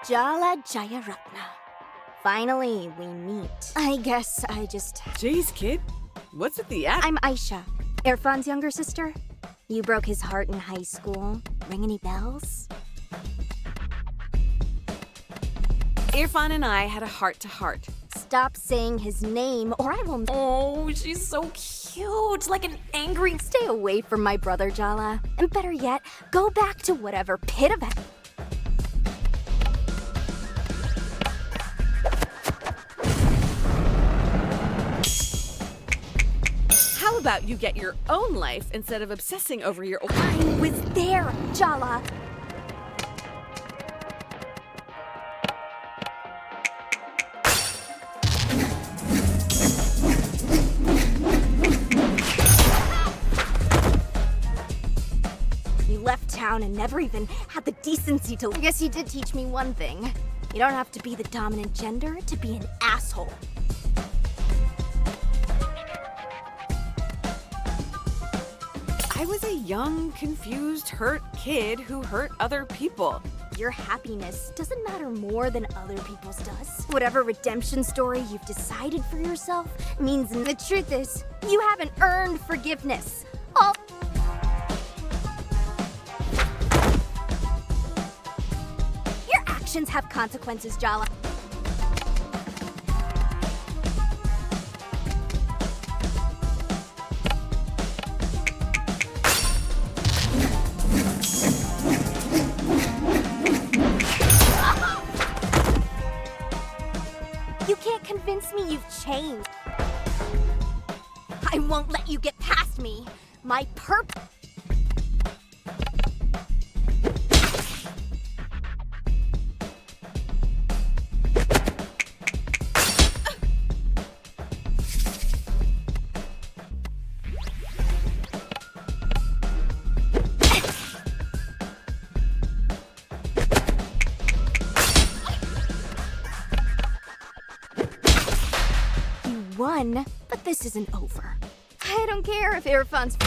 Jala Jayaratna. Finally, we meet. I guess I just... Jeez, kid. What's at the act? I'm Aisha, Irfan's younger sister. You broke his heart in high school. Ring any bells? Irfan and I had a heart-to-heart. Stop saying his name, or I will... Oh, she's so cute, like an angry... Stay away from my brother, Jala. And better yet, go back to whatever pit of... How about you get your own life instead of obsessing over your... I was there, Jala. You left town and never even had the decency to... I guess you did teach me one thing. You don't have to be the dominant gender to be an asshole. I was a young, confused, hurt kid who hurt other people. Your happiness doesn't matter more than other people's does. Whatever redemption story you've decided for yourself means the truth is, you haven't earned forgiveness. All... Your actions have consequences, Jala. You can't convince me you've changed. I won't let you get past me. My purpose. Won, but this isn't over. I don't care if Irfan's...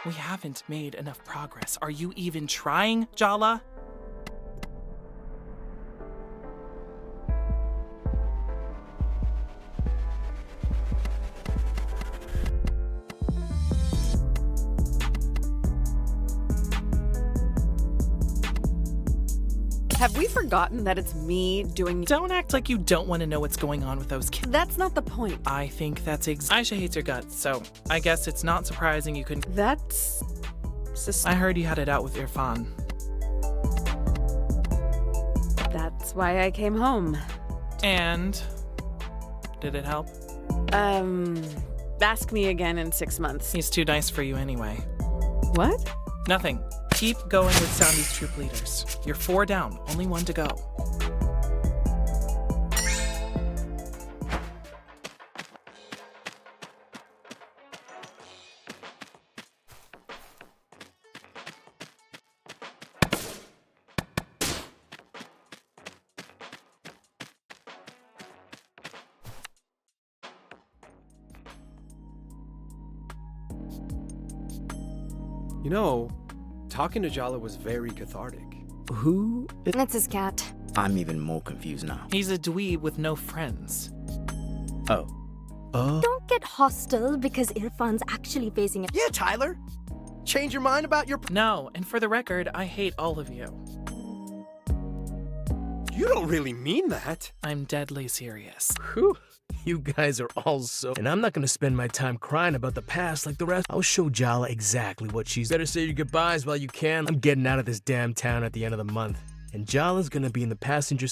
We haven't made enough progress. Are you even trying, Jala? Have we forgotten that it's me doing... Don't act like you don't want to know what's going on with those kids. That's not the point. I think that's Aisha hates your guts, so I guess it's not surprising you couldn't... That's... I heard you had it out with Irfan. That's why I came home. And... did it help? Ask me again in 6 months. He's too nice for you anyway. What? Nothing. Keep going with Soundy's troop leaders. You're 4 down, only 1 to go. You know, talking to Jala was very cathartic. Who? That's his cat. I'm even more confused now. He's a dweeb with no friends. Oh. Don't get hostile because Irfan's actually facing it. Yeah, Tyler. Change your mind about your... No, and for the record, I hate all of you. You don't really mean that. I'm deadly serious. Whew. You guys are all so... And I'm not gonna spend my time crying about the past like the rest. I'll show Jala exactly what she's... Better say your goodbyes while you can. I'm getting out of this damn town at the end of the month. And Jala's gonna be in the passenger...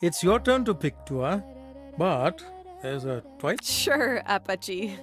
It's your turn to pick, Tua. But there's a twice. Sure, Apache.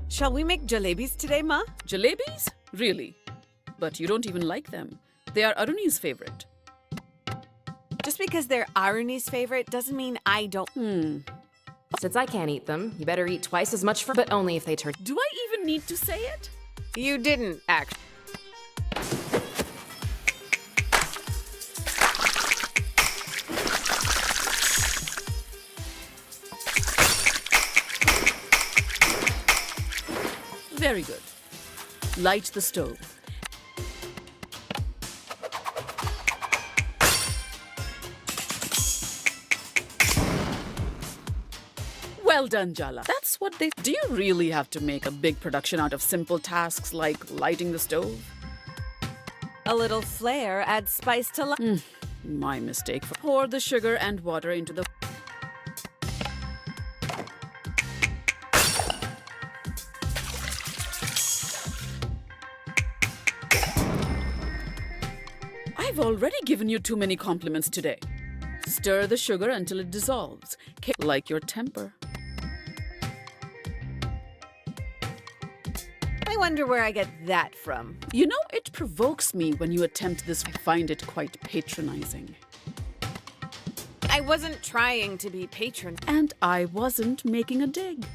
Shall we make jalebis today, Ma? Jalebis? Really? But you don't even like them. They are Aruni's favorite. Just because they're Aruni's favorite doesn't mean I don't... Since I can't eat them, you better eat twice as much but only if they turn... Do I even need to say it? You didn't, actually. Very good. Light the stove. Well done, Jala. That's what they... Do you really have to make a big production out of simple tasks like lighting the stove? A little flair adds spice to life. My mistake. Pour the sugar and water into the... I've already given you too many compliments today. Stir the sugar until it dissolves, like your temper. I wonder where I get that from. You know, it provokes me when you attempt this. I find it quite patronizing. I wasn't trying to be And I wasn't making a dig.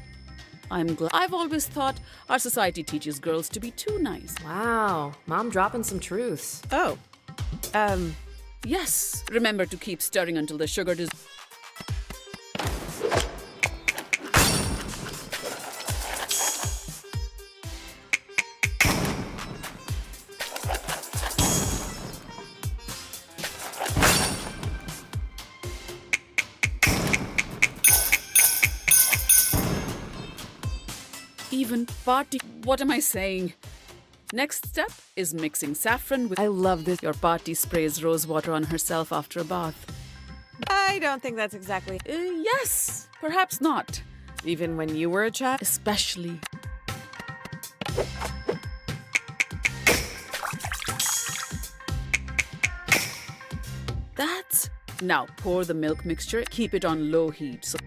I'm glad. I've always thought our society teaches girls to be too nice. Wow, Mom dropping some truths. Oh. Yes. Remember to keep stirring until the sugar is... Even party... What am I saying? Next step is mixing saffron with... I love this. Your party sprays rose water on herself after a bath. I don't think that's exactly... Yes, perhaps not. Even when you were a child? Especially. That's... Now pour the milk mixture. Keep it on low heat. So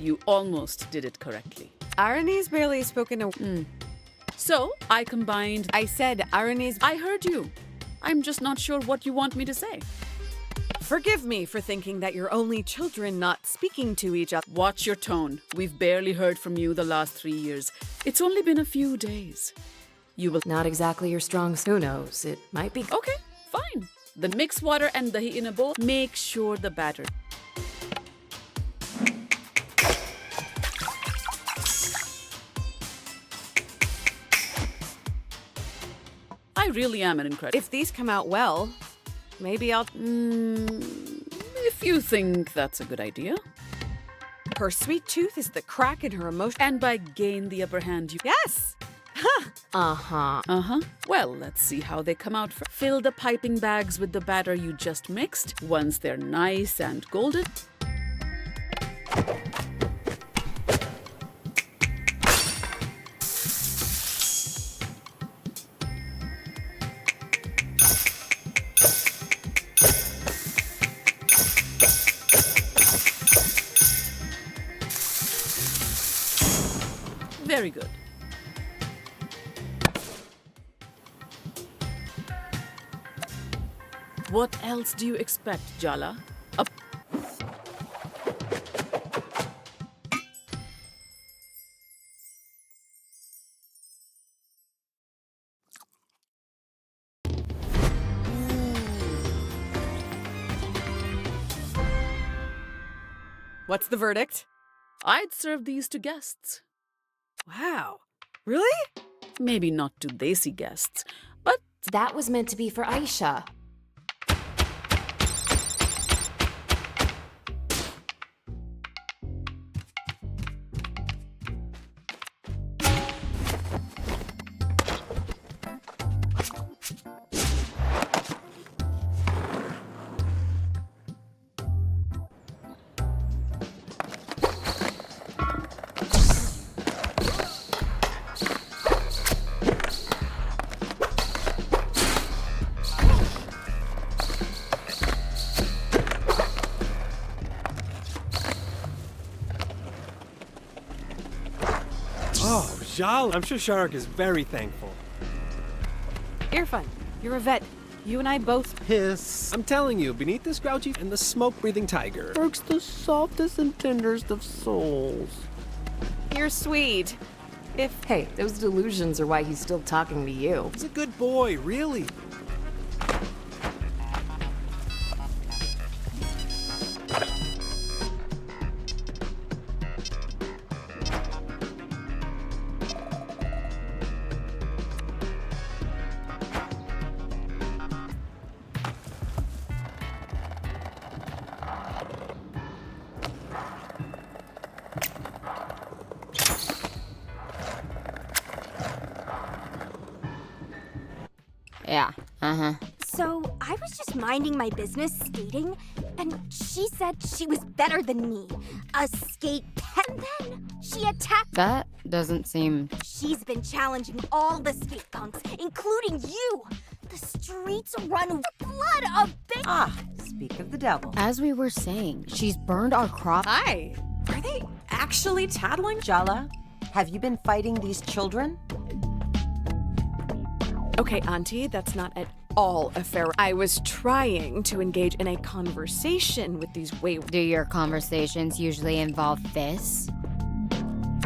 you almost did it correctly. Irony's barely spoken a... So, I combined... I said irony's... I heard you. I'm just not sure what you want me to say. Forgive me for thinking that you're only children not speaking to each other. Watch your tone. We've barely heard from you the last 3 years. It's only been a few days. You will... Not exactly your strong... Who knows? It might be... Okay, fine. Then mix water and dahi in a bowl. Make sure the batter... I really am an incredible... If these come out well, maybe I'll... if you think that's a good idea. Her sweet tooth is the crack in her emotion. And by gain the upper hand, you... Yes! Well, let's see how they come out. Fill the piping bags with the batter you just mixed. Once they're nice and golden... Very good. What else do you expect, Jala? What's the verdict? I'd serve these to guests. Wow. Really? Maybe not to desi guests, but... That was meant to be for Aisha. Jala, I'm sure Sharak is very thankful. Irfan, you're a vet. You and I both Hiss. I'm telling you, beneath this grouchy and the smoke-breathing tiger lurks the softest and tenderest of souls. You're sweet. Hey, those delusions are why he's still talking to you. He's a good boy, really. Yeah, So, I was just minding my business skating, and she said she was better than me. A skate, and then she attacked. That doesn't seem... She's been challenging all the skate punks, including you. The streets run with the blood of big. Speak of the devil. As we were saying, she's burned our crop. Hi. Are they actually tattling? Jala, have you been fighting these children? Okay, Auntie, that's not at all a fair. I was trying to engage in a conversation with these wayward. Do your conversations usually involve this?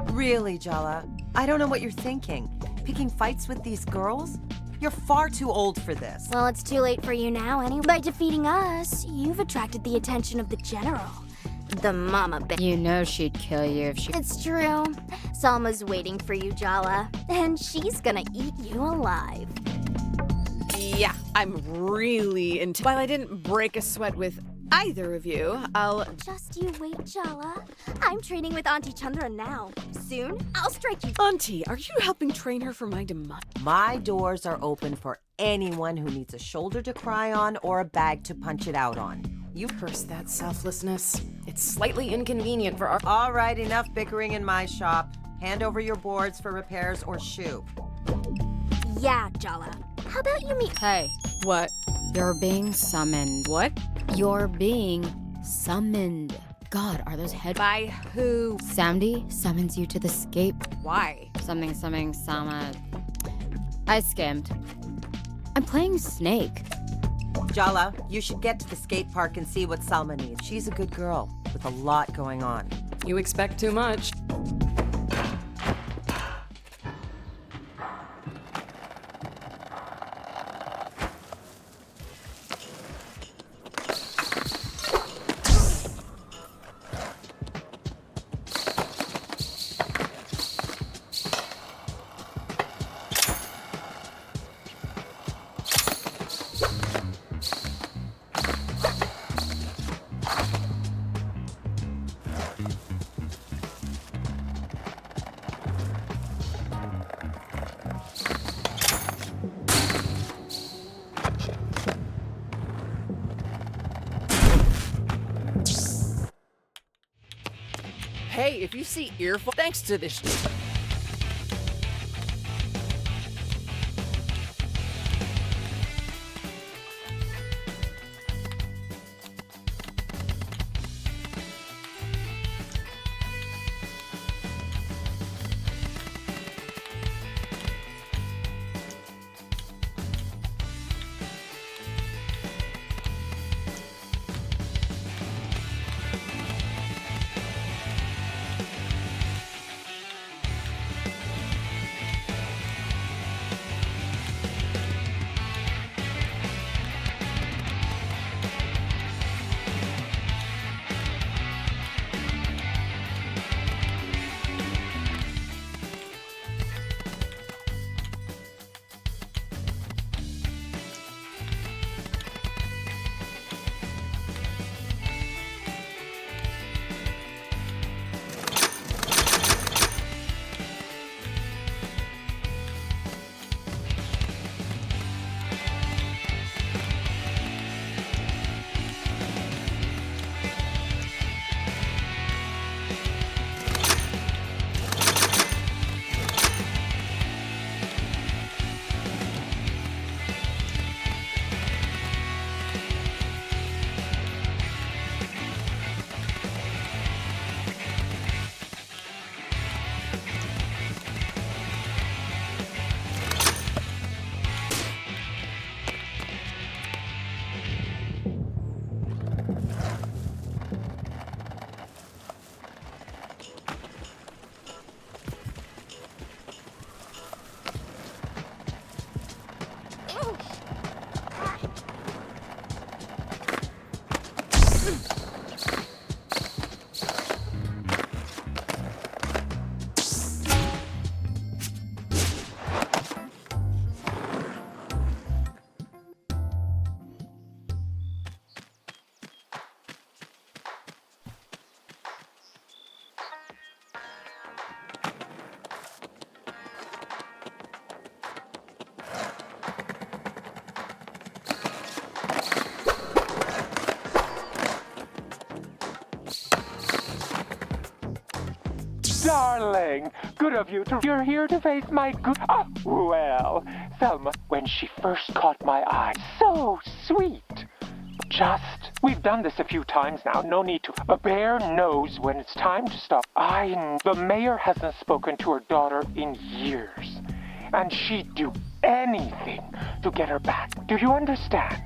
Really, Jala? I don't know what you're thinking. Picking fights with these girls? You're far too old for this. Well, it's too late for you now anyway. By defeating us, you've attracted the attention of the general. The mama bitch. You know she'd kill you if she... It's true. Salma's waiting for you, Jala. And she's gonna eat you alive. Yeah, I'm really into. While I didn't break a sweat with either of you, I'll. Just you wait, Jala. I'm training with Auntie Chandra now. Soon, I'll strike you. Auntie, are you helping train her for my demise? My doors are open for anyone who needs a shoulder to cry on or a bag to punch it out on. You curse that selflessness. It's slightly inconvenient for our. All right, enough bickering in my shop. Hand over your boards for repairs or shoo. Yeah, Jala. How about you meet? Hey. What? You're being summoned. What? You're being summoned. God, are those head... By who? Soundy summons you to the scape. Why? Something, Sama. I skimmed. I'm playing Snake. Jala, you should get to the skate park and see what Salma needs. She's a good girl with a lot going on. You expect too much. Hey, if you see earful, thanks to this. darling. Good of you to... You're here to face my good... Oh, well, Selma, when she first caught my eye, so sweet. We've done this a few times now, no need to. A bear knows when it's time to stop. The mayor hasn't spoken to her daughter in years, and she'd do anything to get her back. Do you understand?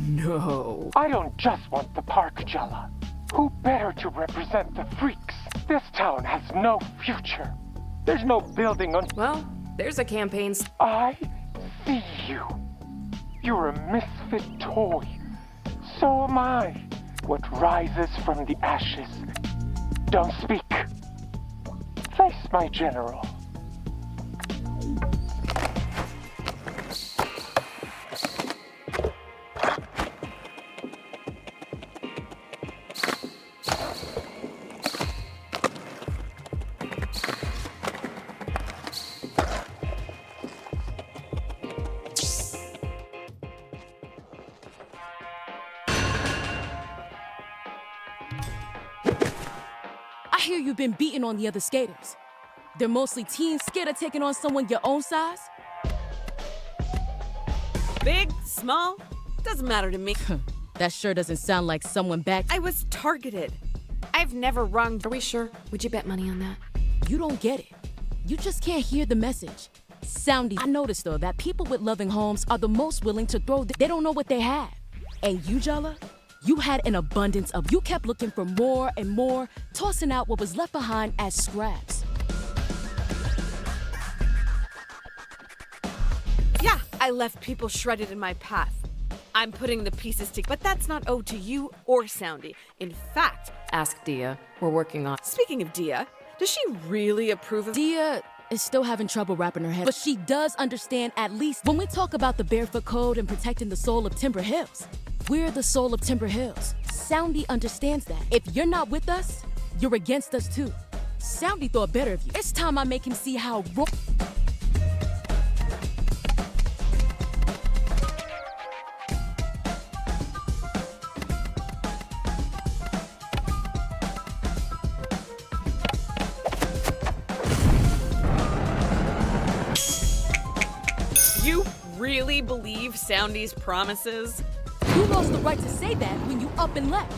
No. I don't just want the park, Jala. Who better to represent the freaks? This town has no future. There's no building on... Well, there's a campaign... I see you. You're a misfit toy. So am I. What rises from the ashes. Don't speak. Face my general. I hear you've been beating on the other skaters. They're mostly teens scared of taking on someone your own size? Big, small, doesn't matter to me. That sure doesn't sound like someone back. I was targeted. I've never wronged. Are we sure? Would you bet money on that? You don't get it. You just can't hear the message. Soundy. I noticed though that people with loving homes are the most willing to throw. They don't know what they have. And you, Jala? You had an abundance of... You kept looking for more and more, tossing out what was left behind as scraps. Yeah, I left people shredded in my path. I'm putting the pieces together, but that's not owed to you or Soundy. In fact... Ask Dia. We're working on... Speaking of Dia, does she really approve of... Dia is still having trouble wrapping her head, but she does understand at least when we talk about the Barefoot Code and protecting the soul of Timber Hills. We're the soul of Timber Hills. Soundy understands that. If you're not with us, you're against us too. Soundy thought better of you. It's time I make him see how You really believe Soundy's promises? You lost the right to say that when you up and left.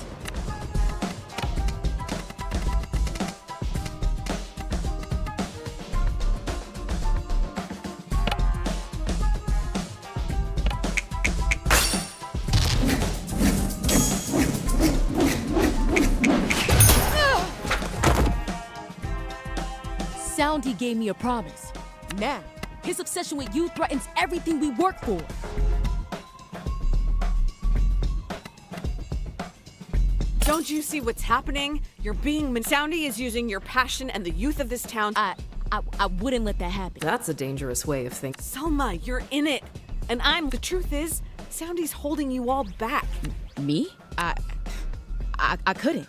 Soundy gave me a promise. Now, his obsession with you threatens everything we work for. Don't you see what's happening? You're being... Soundy is using your passion and the youth of this town. I wouldn't let that happen. That's a dangerous way of thinking. Selma, you're in it. And the truth is, Soundy's holding you all back. Me? I couldn't.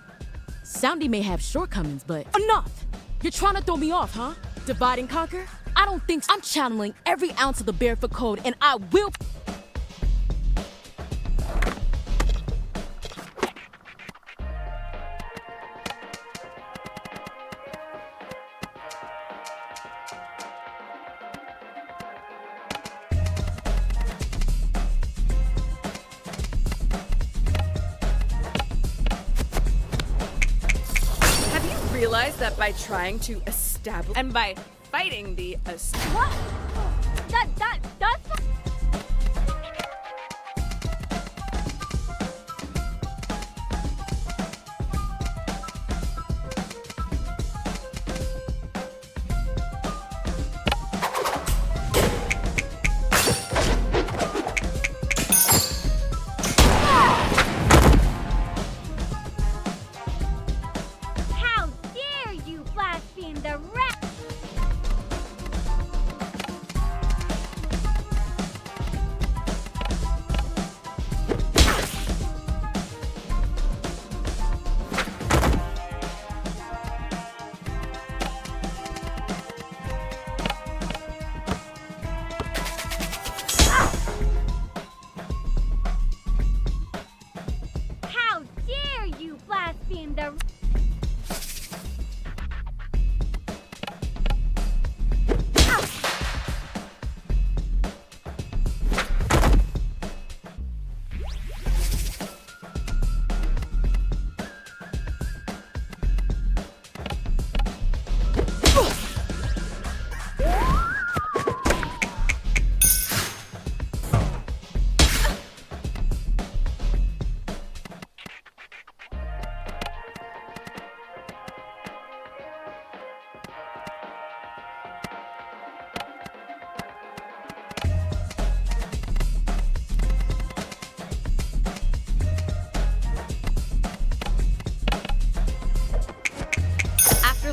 Soundy may have shortcomings, but... Enough! You're trying to throw me off, huh? Divide and conquer? I don't think so. I'm channeling every ounce of the Barefoot Code, and I will... Realize that by trying to establish and by fighting the What? That's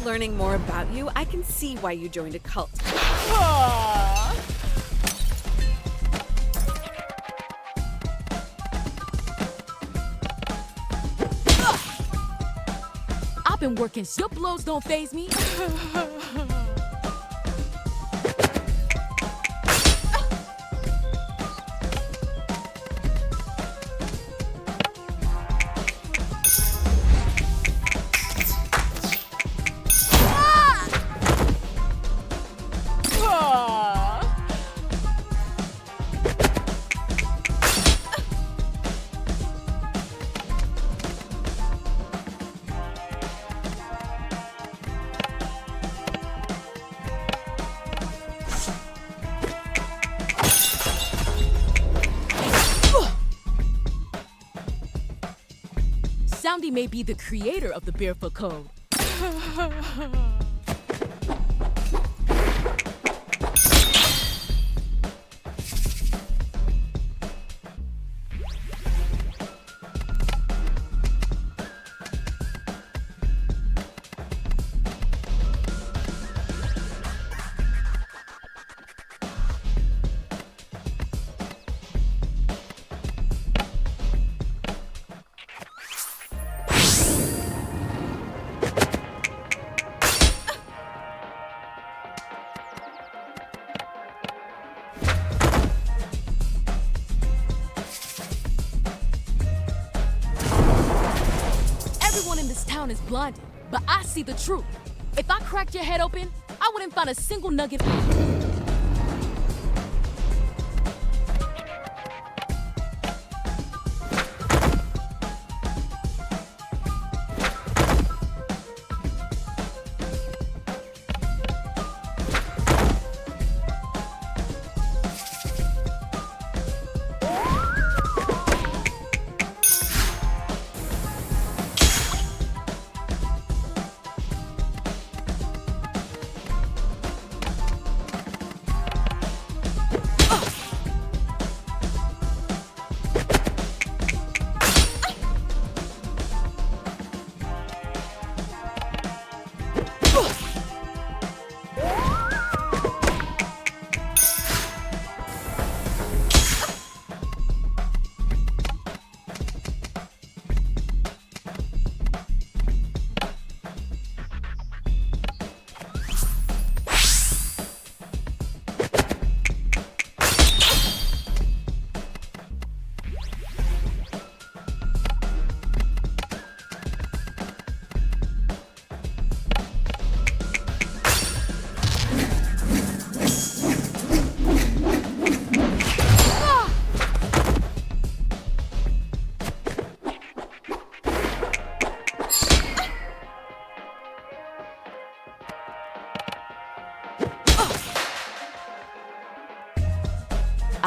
learning more about you, I can see why you joined a cult. I've been working. Your blows don't faze me. Soundy may be the creator of the Barefoot Code. Everyone in this town is blinded, but I see the truth. If I cracked your head open, I wouldn't find a single nugget.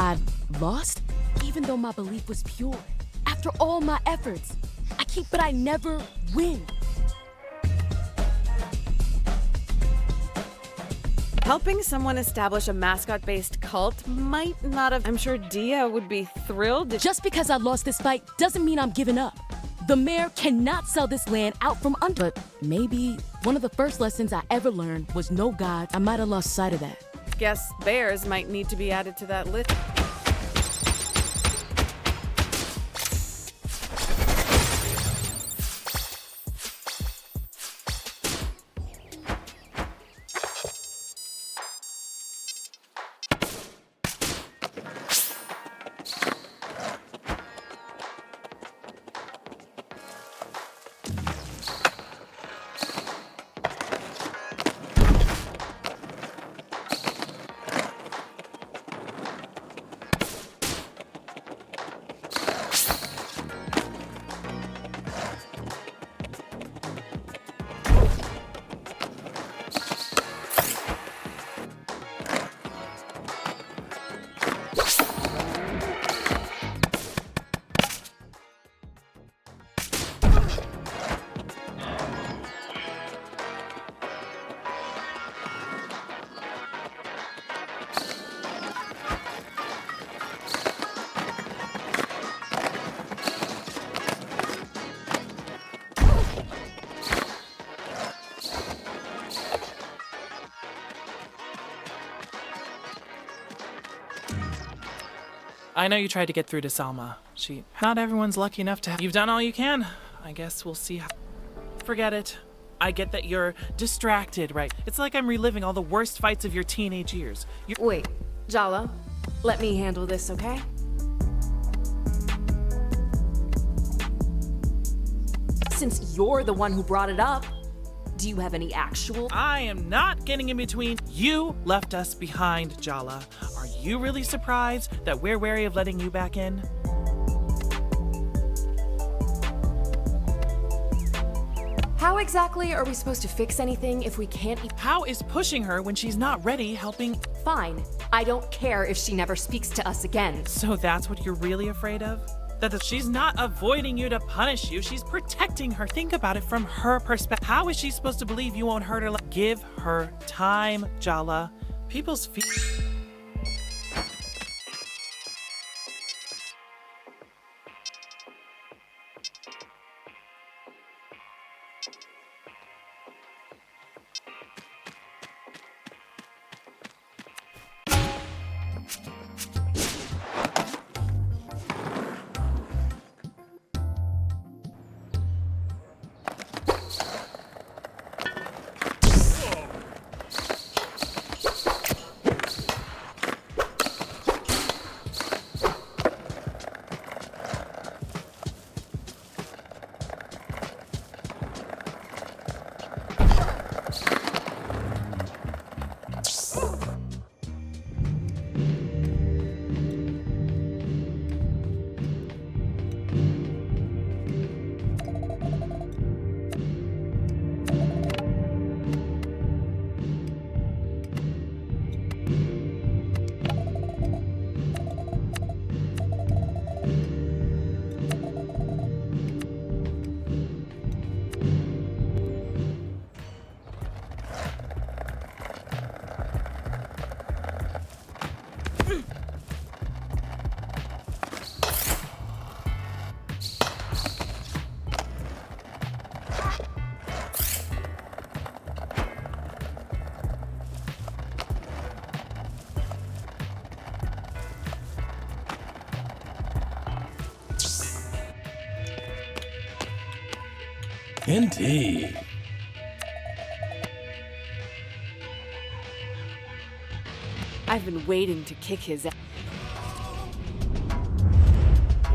I lost, even though my belief was pure. After all my efforts, but I never win. Helping someone establish a mascot-based cult might not have... I'm sure Dia would be thrilled. Just because I lost this fight doesn't mean I'm giving up. The mayor cannot sell this land out from under. But maybe one of the first lessons I ever learned was no God. I might have lost sight of that. Guess bears might need to be added to that list. I know you tried to get through to Salma. Not everyone's lucky enough to You've done all you can. I guess we'll see how... Forget it. I get that you're distracted, right? It's like I'm reliving all the worst fights of your teenage years. Wait, Jala, let me handle this, okay? Since you're the one who brought it up, do you have any actual... I am not getting in between. You left us behind, Jala. Are you really surprised that we're wary of letting you back in? How exactly are we supposed to fix anything if we can't... How is pushing her when she's not ready helping... Fine. I don't care if she never speaks to us again. So that's what you're really afraid of? That she's not avoiding you to punish you, she's protecting her. Think about it from her perspective. How is she supposed to believe you won't hurt her? Give her time, Jala. People's feet. Indeed. I've been waiting to kick his ass.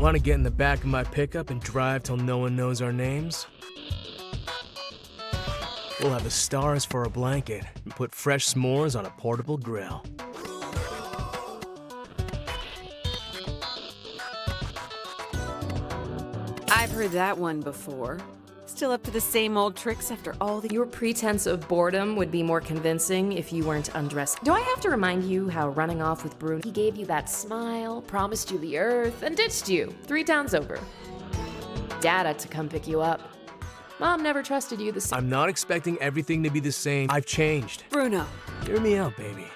Want to get in the back of my pickup and drive till no one knows our names? We'll have the stars for a blanket and put fresh s'mores on a portable grill. I've heard that one before. Still up to the same old tricks after all the... Your pretense of boredom would be more convincing if you weren't undressed. Do I have to remind you how running off with Bruno, he gave you that smile, promised you the earth, and ditched you 3 towns over? Dad had to come pick you up. Mom never trusted you the same. I'm not expecting everything to be the same. I've changed. Bruno. Hear me out, baby.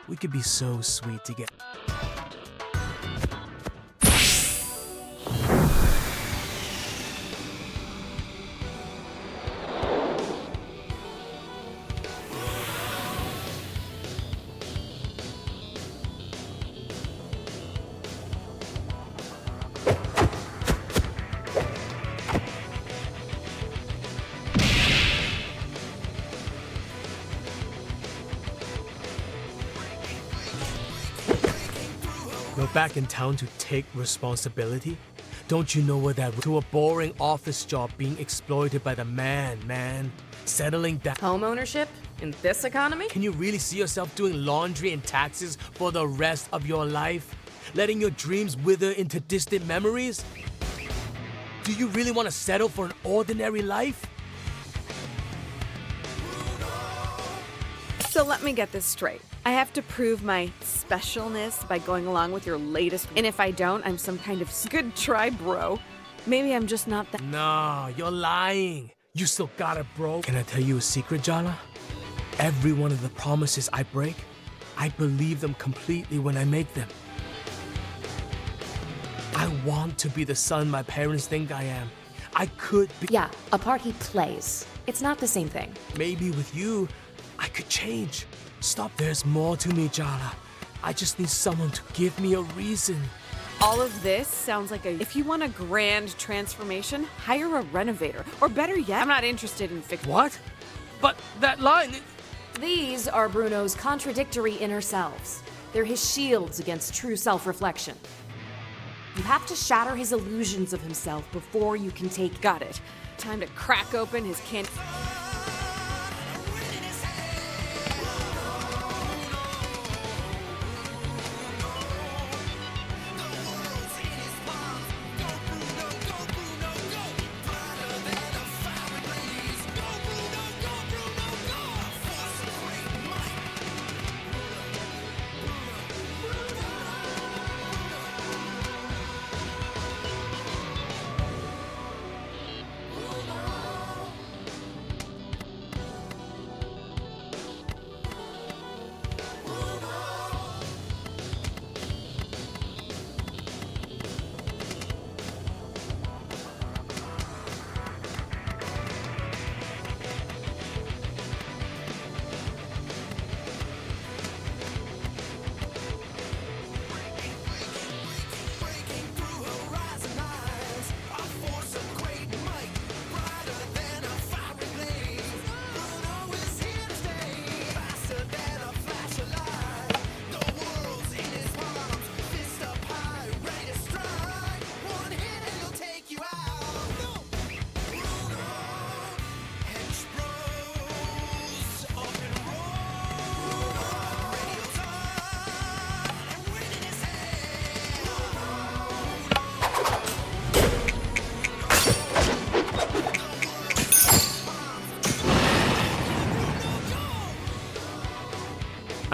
We could be so sweet together. You're back in town to take responsibility? Don't you know what that to a boring office job being exploited by the man? Settling down. Home ownership? In this economy? Can you really see yourself doing laundry and taxes for the rest of your life? Letting your dreams wither into distant memories? Do you really want to settle for an ordinary life? So let me get this straight. I have to prove my specialness by going along with your latest... And if I don't, I'm some kind of good try, bro. Maybe I'm just not that... Nah, you're lying. You still got it, bro. Can I tell you a secret, Jala? Every one of the promises I break, I believe them completely when I make them. I want to be the son my parents think I am. I could be... Yeah, a part he plays. It's not the same thing. Maybe with you, I could change. Stop, there's more to me, Jala. I just need someone to give me a reason. All of this sounds like if you want a grand transformation, hire a renovator. Or better yet, I'm not interested in fixing. What? But that line... These are Bruno's contradictory inner selves. They're his shields against true self-reflection. You have to shatter his illusions of himself before you can take... Got it. Time to crack open his can...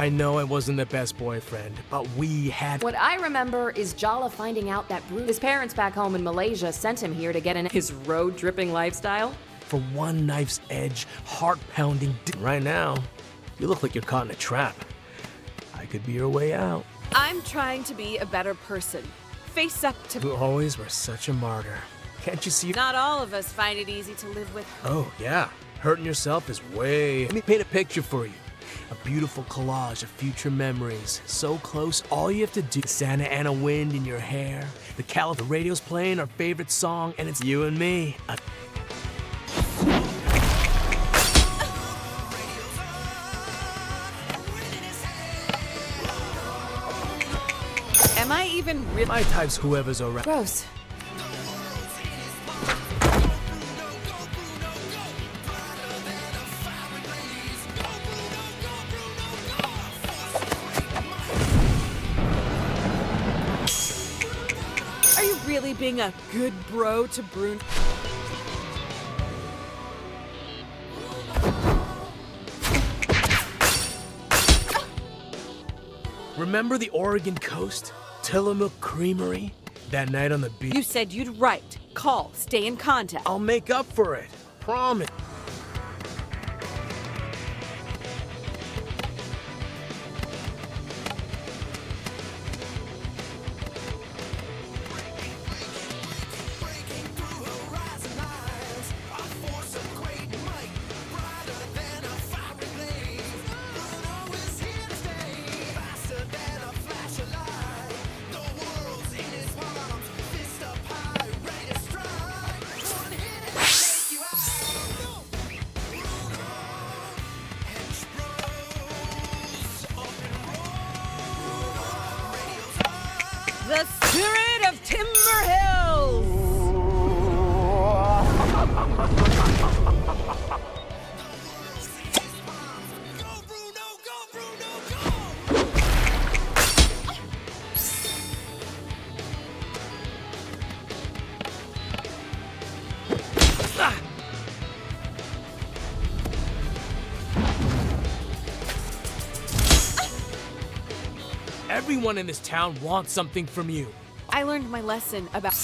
I know I wasn't the best boyfriend, but we had... What I remember is Jala finding out that his parents back home in Malaysia sent him here to get in his road-tripping lifestyle. For one knife's edge, heart-pounding... Right now, you look like you're caught in a trap. I could be your way out. I'm trying to be a better person. Face up to... You always were such a martyr. Can't you see... Not all of us find it easy to live with... Oh, yeah. Hurting yourself is way... Let me paint a picture for you. A beautiful collage of future memories. So close, all you have to do is Santa Ana wind in your hair. The radio's playing our favorite song, and it's you and me. Am I even really... My type's whoever's around. Gross. Really being a good bro to Bruno. Remember the Oregon coast? Tillamook Creamery? That night on the beach? You said you'd write, call, stay in contact. I'll make up for it. Promise. The spirit of Timber Hills! Everyone in this town wants something from you. I learned my lesson about...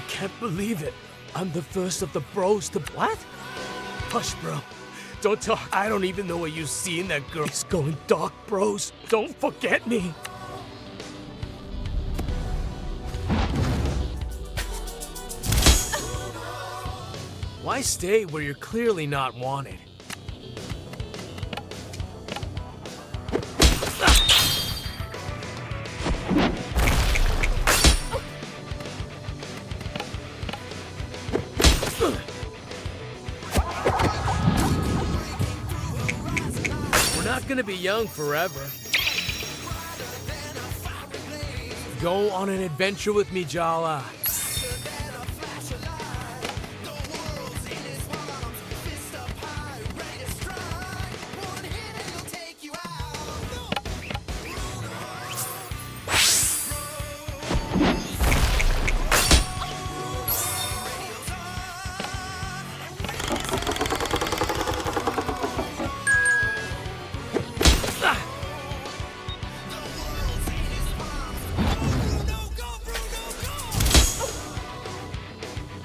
can't believe it. I'm the first of the bros to... What? Hush, bro. Don't talk. I don't even know what you see in that girl. It's going dark, bros. Don't forget me. Why stay where you're clearly not wanted? We're not gonna be young forever. Go on an adventure with me, Jala.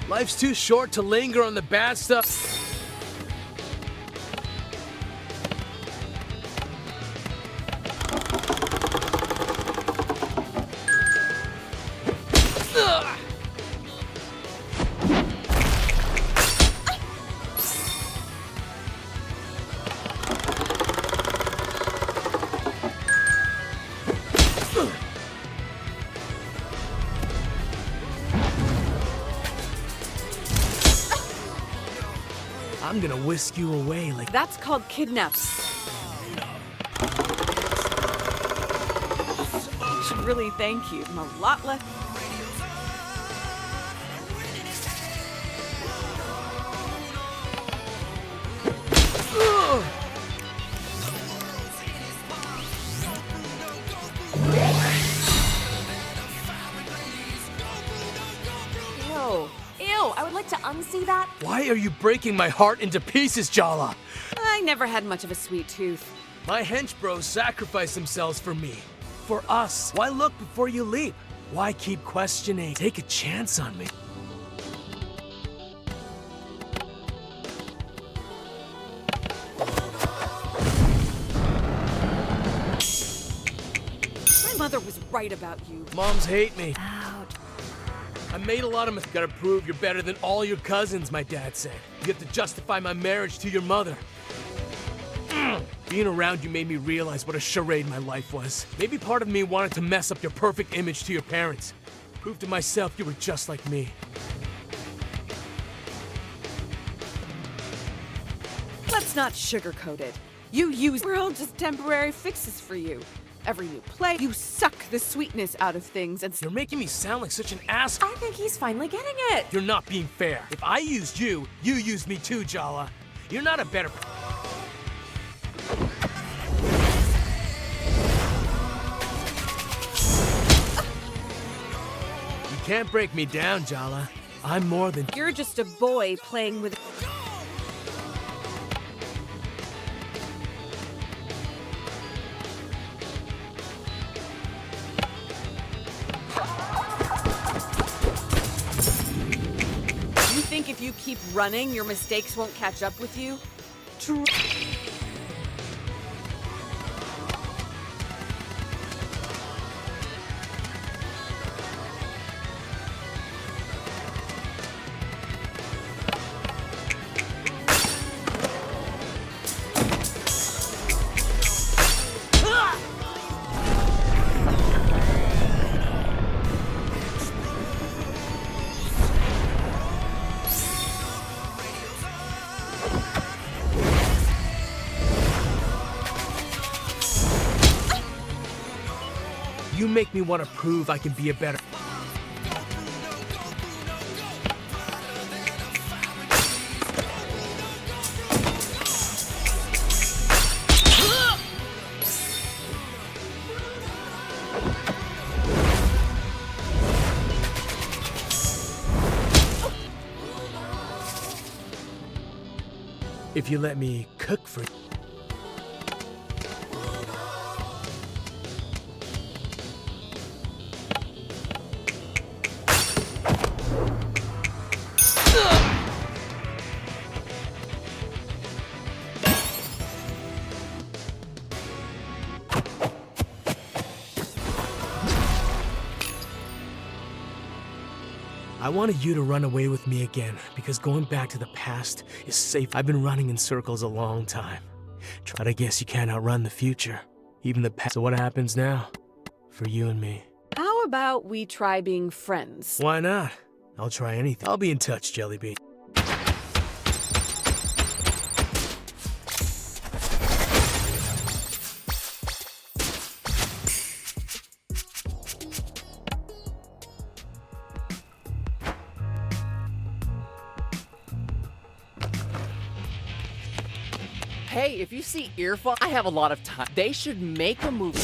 Life's too short to linger on the bad stuff. I'm gonna whisk you away like... That's called kidnap. Should really thank you. I'm a lot less... Ew, I would like to unsee that. Why are you breaking my heart into pieces, Jala? I never had much of a sweet tooth. My hench bros sacrifice themselves for me. For us. Why look before you leap? Why keep questioning? Take a chance on me. My mother was right about you. Moms hate me. I made a lot of mistakes. Gotta prove you're better than all your cousins, my dad said. You have to justify my marriage to your mother. Being around you made me realize what a charade my life was. Maybe part of me wanted to mess up your perfect image to your parents. Prove to myself you were just like me. Let's not sugarcoat it. We're all just temporary fixes for you. Every new play, you suck the sweetness out of things and... You're making me sound like such an ass. I think he's finally getting it. You're not being fair. If I used you, you used me too, Jala. You're not a better... You can't break me down, Jala. I'm more than... You're just a boy playing with... Think if you keep running, your mistakes won't catch up with you? True. You make me want to prove I can be a better... If you let me cook for you. I wanted you to run away with me again, because going back to the past is safe. I've been running in circles a long time. But I guess you can't outrun the future, even the past. So what happens now? For you and me. How about we try being friends? Why not? I'll try anything. I'll be in touch, Jellybean. Hey, if you see earphones, I have a lot of time. They should make a movie.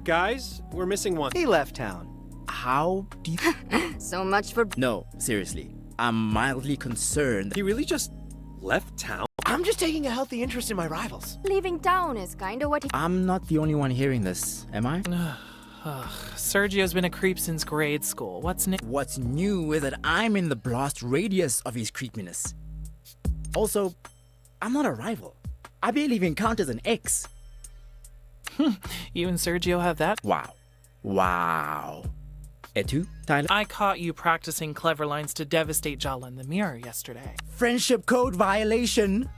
Guys, we're missing one. He left town. How do you... So much for... No, seriously. I'm mildly concerned. He really just left town? I'm just taking a healthy interest in my rivals. Leaving town is kinda what he... I'm not the only one hearing this, am I? Sergio's been a creep since grade school. What's new? What's new is that I'm in the blast radius of his creepiness. Also, I'm not a rival. I barely even count as an ex. You and Sergio have that? Wow. Wow. Et tu, Tyler? I caught you practicing clever lines to devastate Jala in the mirror yesterday. Friendship code violation.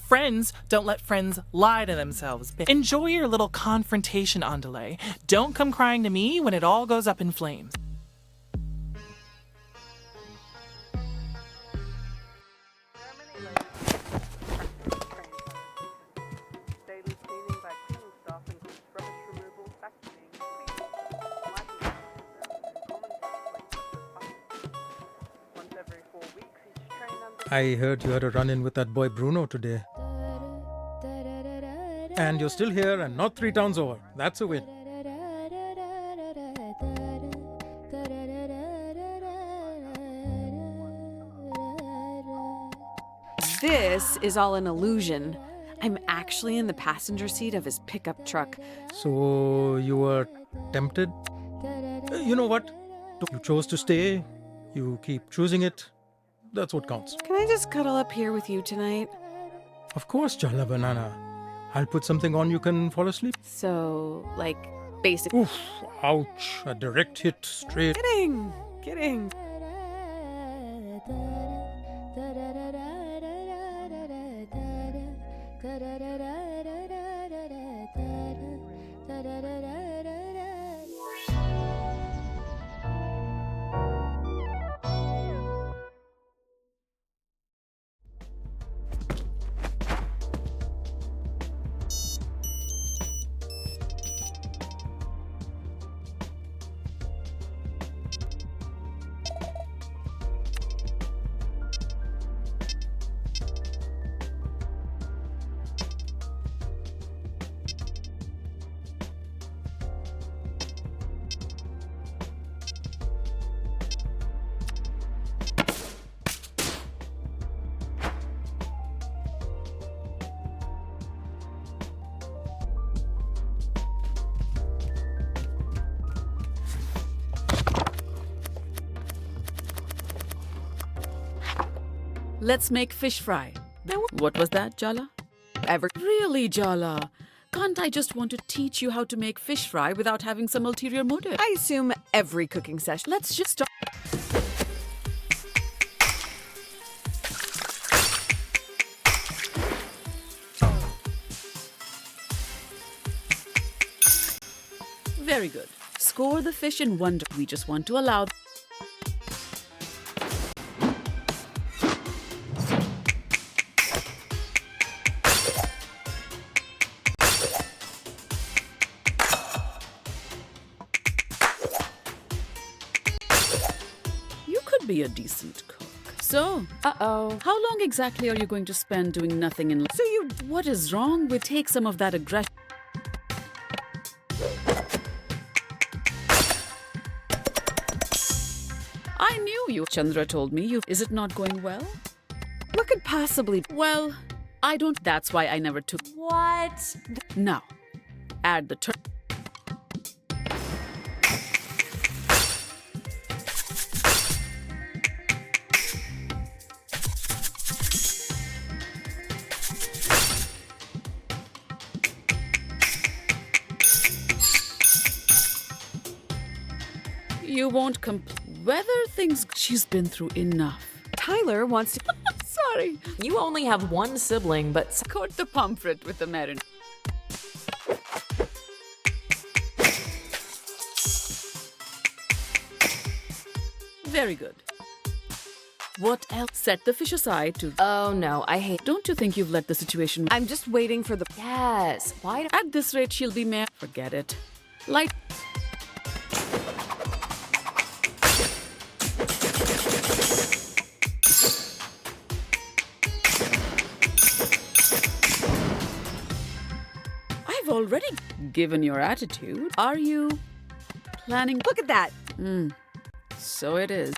Friends don't let friends lie to themselves. Enjoy your little confrontation on delay. Don't come crying to me when it all goes up in flames. I heard you had a run-in with that boy Bruno today. And you're still here and not 3 towns over. That's a win. This is all an illusion. I'm actually in the passenger seat of his pickup truck. So you were tempted? You know what? You chose to stay. You keep choosing it. That's what counts. Can I just cuddle up here with you tonight? Of course, Jala Banana. I'll put something on you can fall asleep. So, like, basic. Oof, Ouch, a direct hit straight. Kidding. Kidding. Let's make fish fry. What was that, Jala? Really, Jala? Can't I just want to teach you how to make fish fry without having some ulterior motive? I assume every cooking session. Let's just start. Very good. Score the fish in wonder. We just want to allow. Be a decent cook. So, how long exactly are you going to spend doing nothing in? So what is wrong with take some of that aggression? I knew you. Chandra told me you. Is it not going well? What could possibly? Well, I don't. That's why I never took. What? Now, add the You won't whether things she's been through enough. Tyler wants to. Sorry. You only have one sibling, but coat the pomfret with the marinade. Very good. What else? Set the fish aside to. Oh no, I hate. Don't you think you've let the situation? I'm just waiting for the. Yes. Why? At this rate, she'll be mad. Forget it. Light. Already given your attitude, are you planning? Look at that. So it is.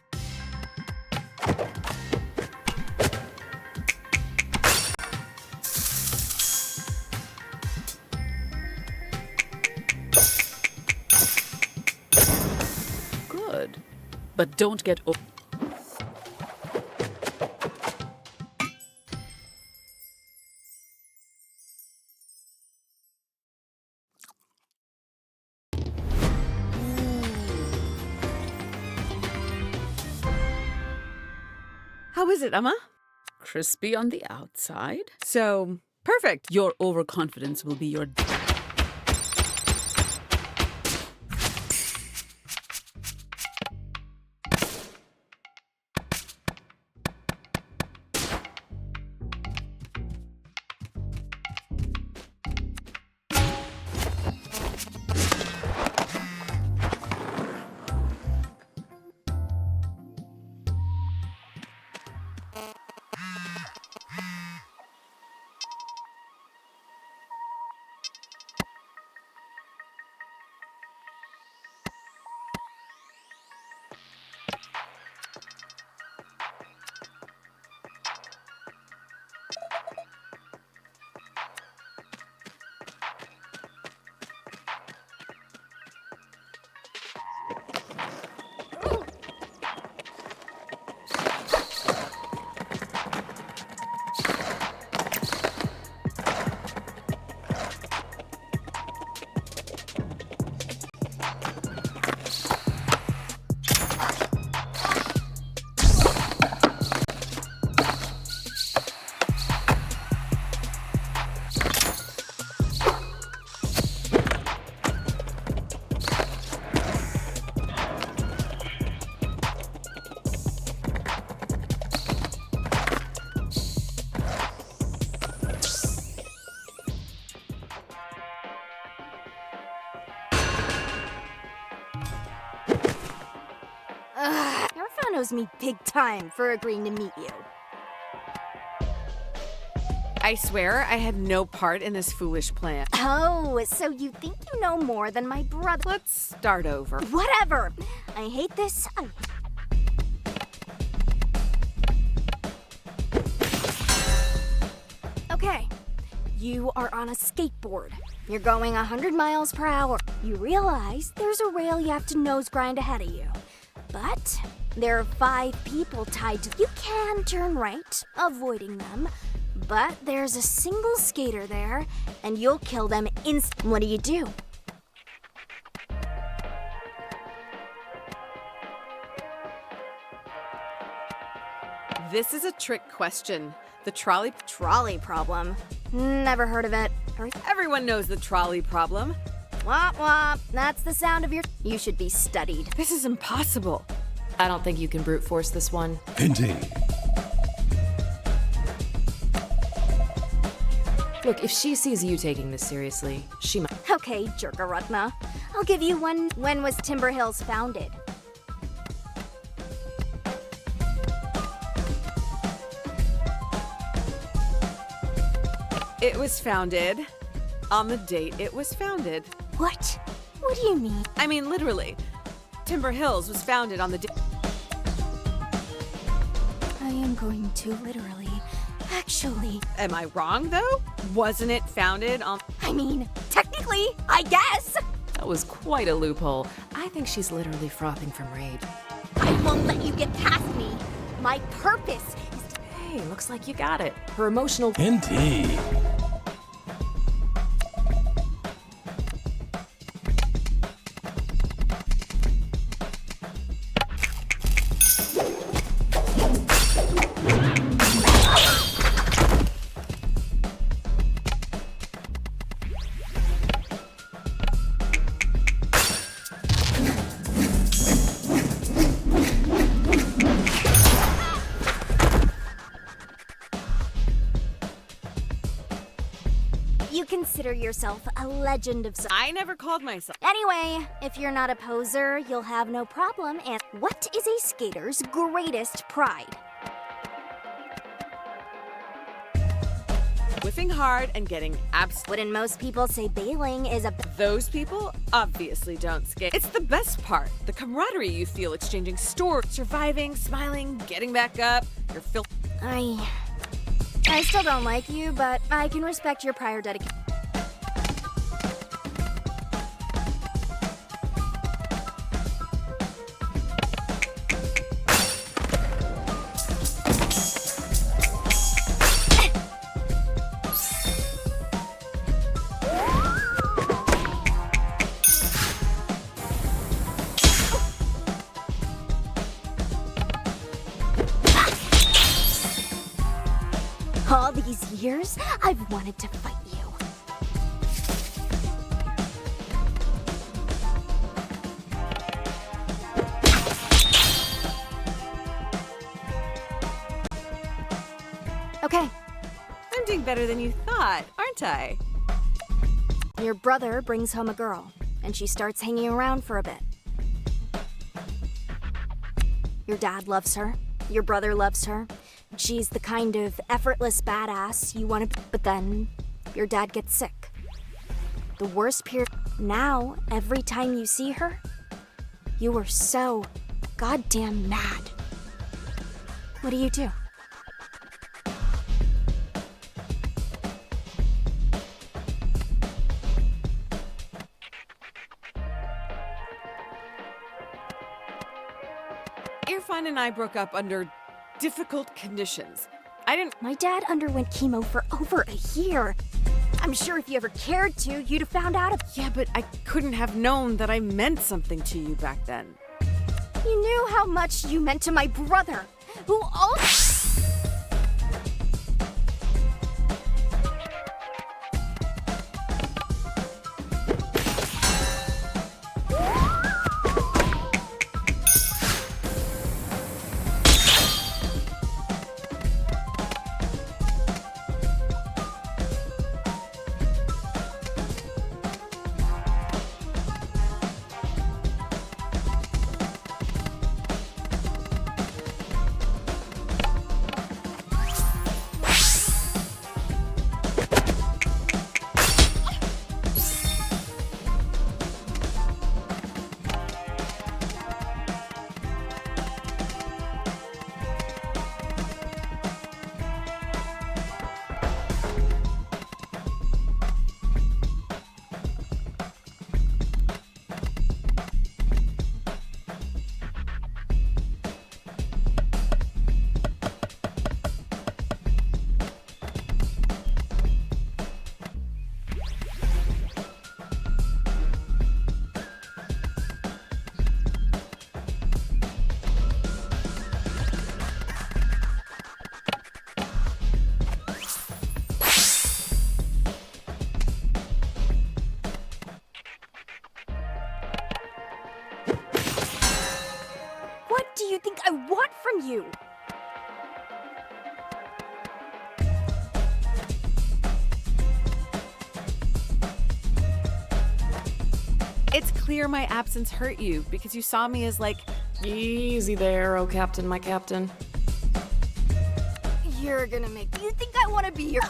Good, but don't get. How is it, Emma? Crispy on the outside. So, perfect. Your overconfidence will be your. Arfan owes me big time for agreeing to meet you. I swear I had no part in this foolish plan. Oh, so you think you know more than my brother? Let's start over. Whatever. I hate this. Okay. You are on a skateboard. You're going 100 miles per hour. You realize there's a rail you have to nose grind ahead of you. But there are 5 people tied to. You can turn right, avoiding them. But there's a single skater there, and you'll kill them What do? This is a trick question. The trolley problem. Never heard of it. Everyone knows the trolley problem. Womp womp. That's the sound of your. You should be studied. This is impossible. I don't think you can brute force this one. Indeed. Look, if she sees you taking this seriously, she might. Okay, Jerkarutna. I'll give you one. When was Timber Hills founded? It was founded on the date it was founded. What? What do you mean? I mean, literally. Timber Hills was founded on the date. I am going to literally. Actually. Am I wrong, though? Wasn't it founded on. I mean, technically, I guess. That was quite a loophole. I think she's literally frothing from rage. I won't let you get past me. My purpose is to. Hey, looks like you got it. Her emotional. Indeed. Consider yourself a legend of some. I never called myself. Anyway, if you're not a poser, you'll have no problem. And what is a skater's greatest pride? Whiffing hard and getting Wouldn't most people say bailing is a. Those people obviously don't skate. It's the best part. The camaraderie you feel exchanging stories, surviving, smiling, getting back up. You're I still don't like you, but I can respect your prior dedication. All these years, I've wanted to fight you. Okay. I'm doing better than you thought, aren't I? Your brother brings home a girl, and she starts hanging around for a bit. Your dad loves her. Your brother loves her. She's the kind of effortless badass you want to be. But then, your dad gets sick. The worst period. Now, every time you see her, you are so goddamn mad. What do? Irfan and I broke up under difficult conditions. My dad underwent chemo for over a year. I'm sure if you ever cared to, you'd have found out. Yeah, but I couldn't have known that I meant something to you back then. You knew how much you meant to my brother, who also. What do you think I want from you? It's clear my absence hurt you because you saw me as like... Easy there, oh captain, my captain. You're gonna make... You think I want to be your...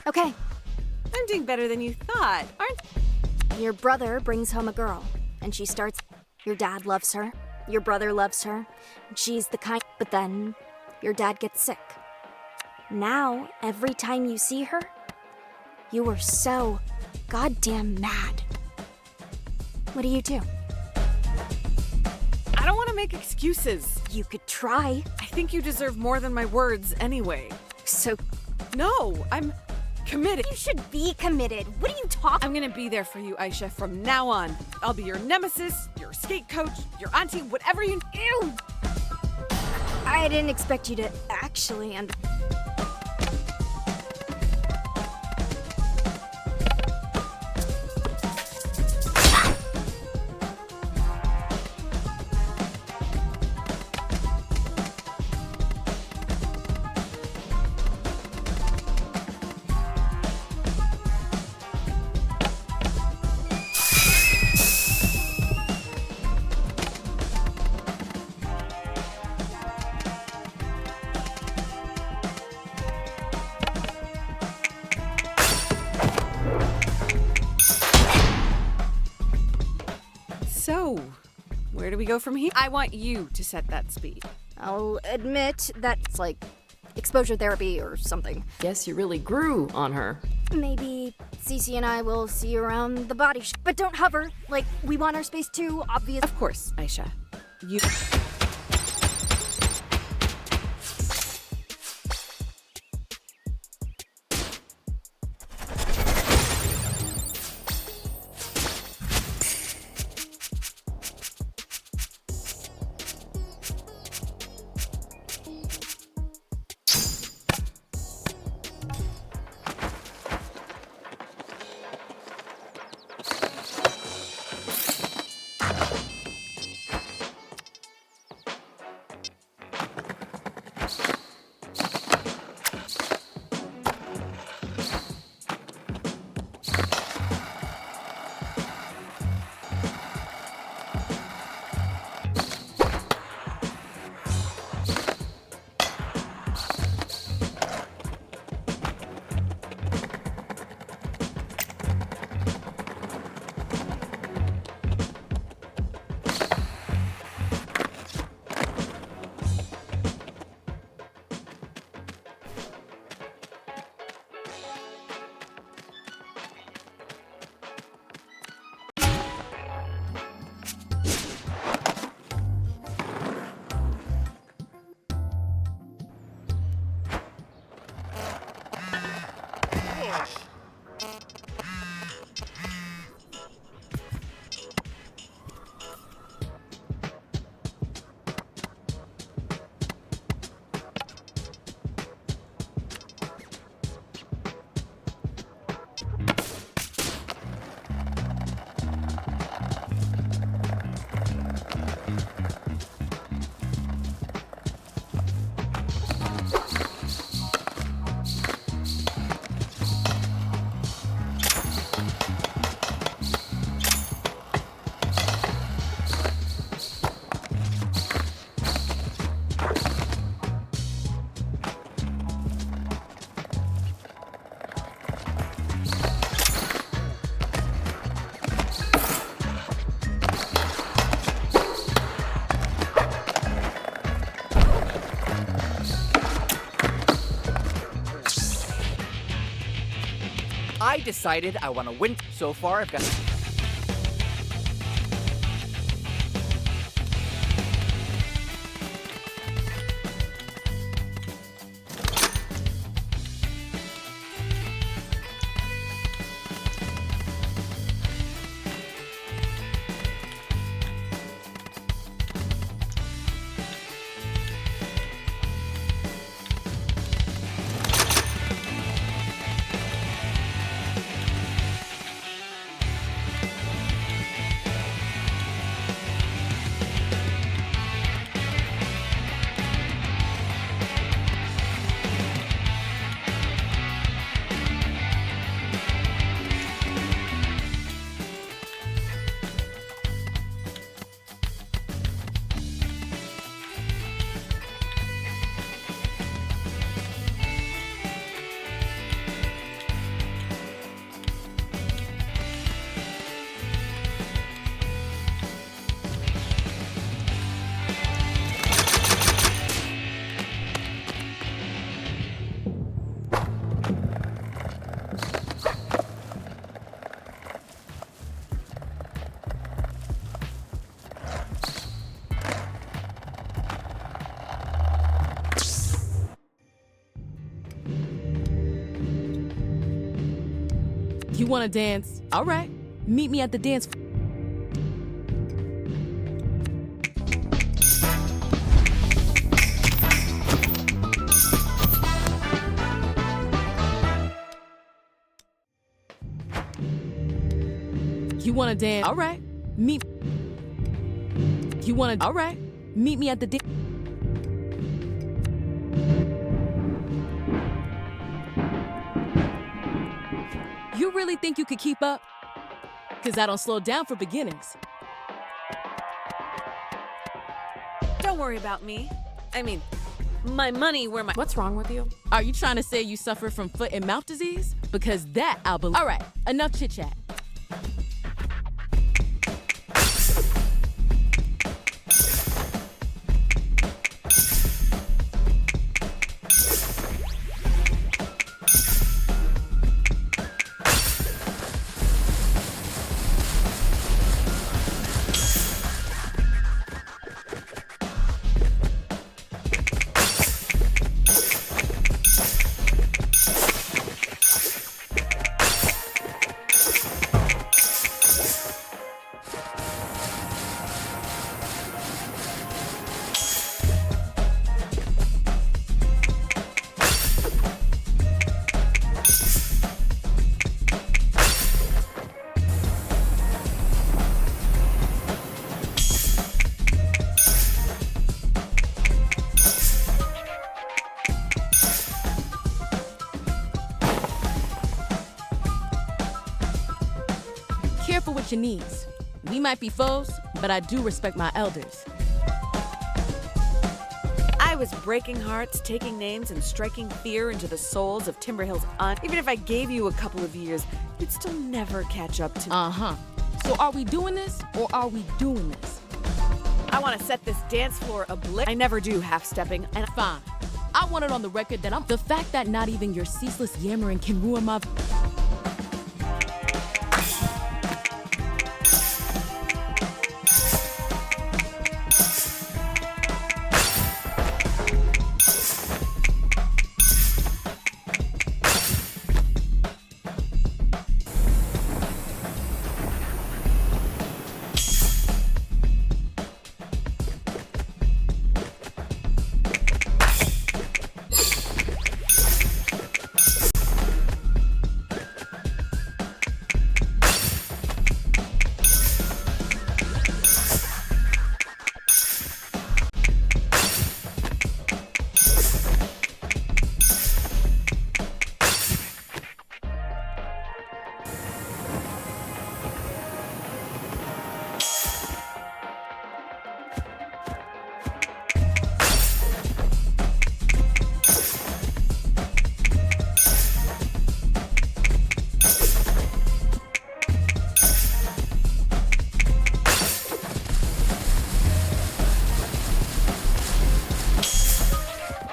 Okay. I'm doing better than you thought, aren't... Your brother brings home a girl, and she starts... Your dad loves her. Your brother loves her. She's the kind... But then, your dad gets sick. Now, every time you see her, you are so goddamn mad. What do you do? I don't want to make excuses. You could try. I think you deserve more than my words anyway. So... No, I'm... committed. You should be committed. What are you talking? I'm gonna be there for you, Aisha, from now on. I'll be your nemesis, your skate coach, your auntie, whatever you... Ew! I didn't expect you to actually and... So, where do we go from here? I want you to set that speed. I'll admit that it's like exposure therapy or something. Guess you really grew on her. Maybe Cece and I will see you around the body but don't hover. Like, we want our space too, obvious. Of course, Aisha. You... I decided I want to win. So far, I've got. You wanna dance? All right. Meet me at the dance. You wanna dance? All right. Meet. You wanna? All right. Meet me at the dance. You really think you could keep up? Because I don't slow down for beginnings. Don't worry about me. I mean, my money where my... What's wrong with you? Are you trying to say you suffer from foot and mouth disease? Because that I'll believe. All right, enough chit-chat. Careful with your knees. We might be foes, but I do respect my elders. I was breaking hearts, taking names, and striking fear into the souls of Timberhill's Even if I gave you a couple of years, you'd still never catch up to me. Uh-huh. So are we doing this, or are we doing this? I want to set this dance floor ablaze. I never do half-stepping, and fine. I want it on the record that the fact that not even your ceaseless yammering can ruin my...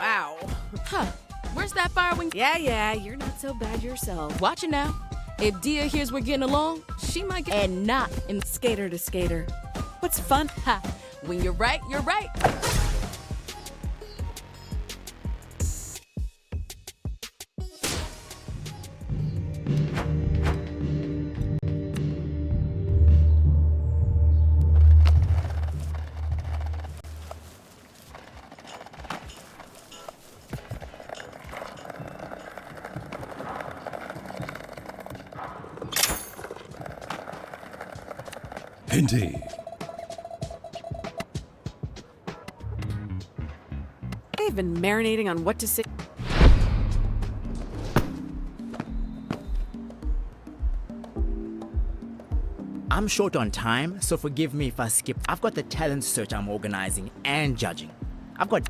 Wow. Huh. Where's that fire wing? Yeah, you're not so bad yourself. Watch it now. If Dia hears we're getting along, she might get and not in Skater to skater. What's fun? ha. When you're right, you're right. Indeed. They've been marinating on what to say. I'm short on time, so forgive me if I skip. I've got the talent search I'm organizing and judging.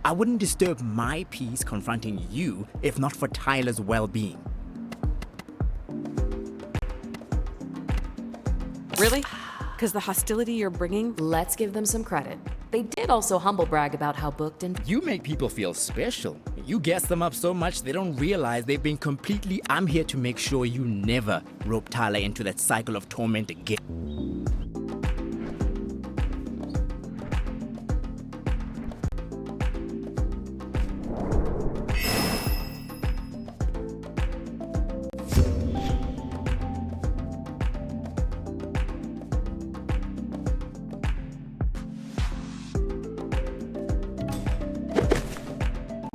I wouldn't disturb my peace confronting you if not for Tyler's well-being. Really? Because the hostility you're bringing? Let's give them some credit. They did also humble brag about how booked and... You make people feel special. You gas them up so much they don't realize they've been completely... I'm here to make sure you never rope Tyler into that cycle of torment again.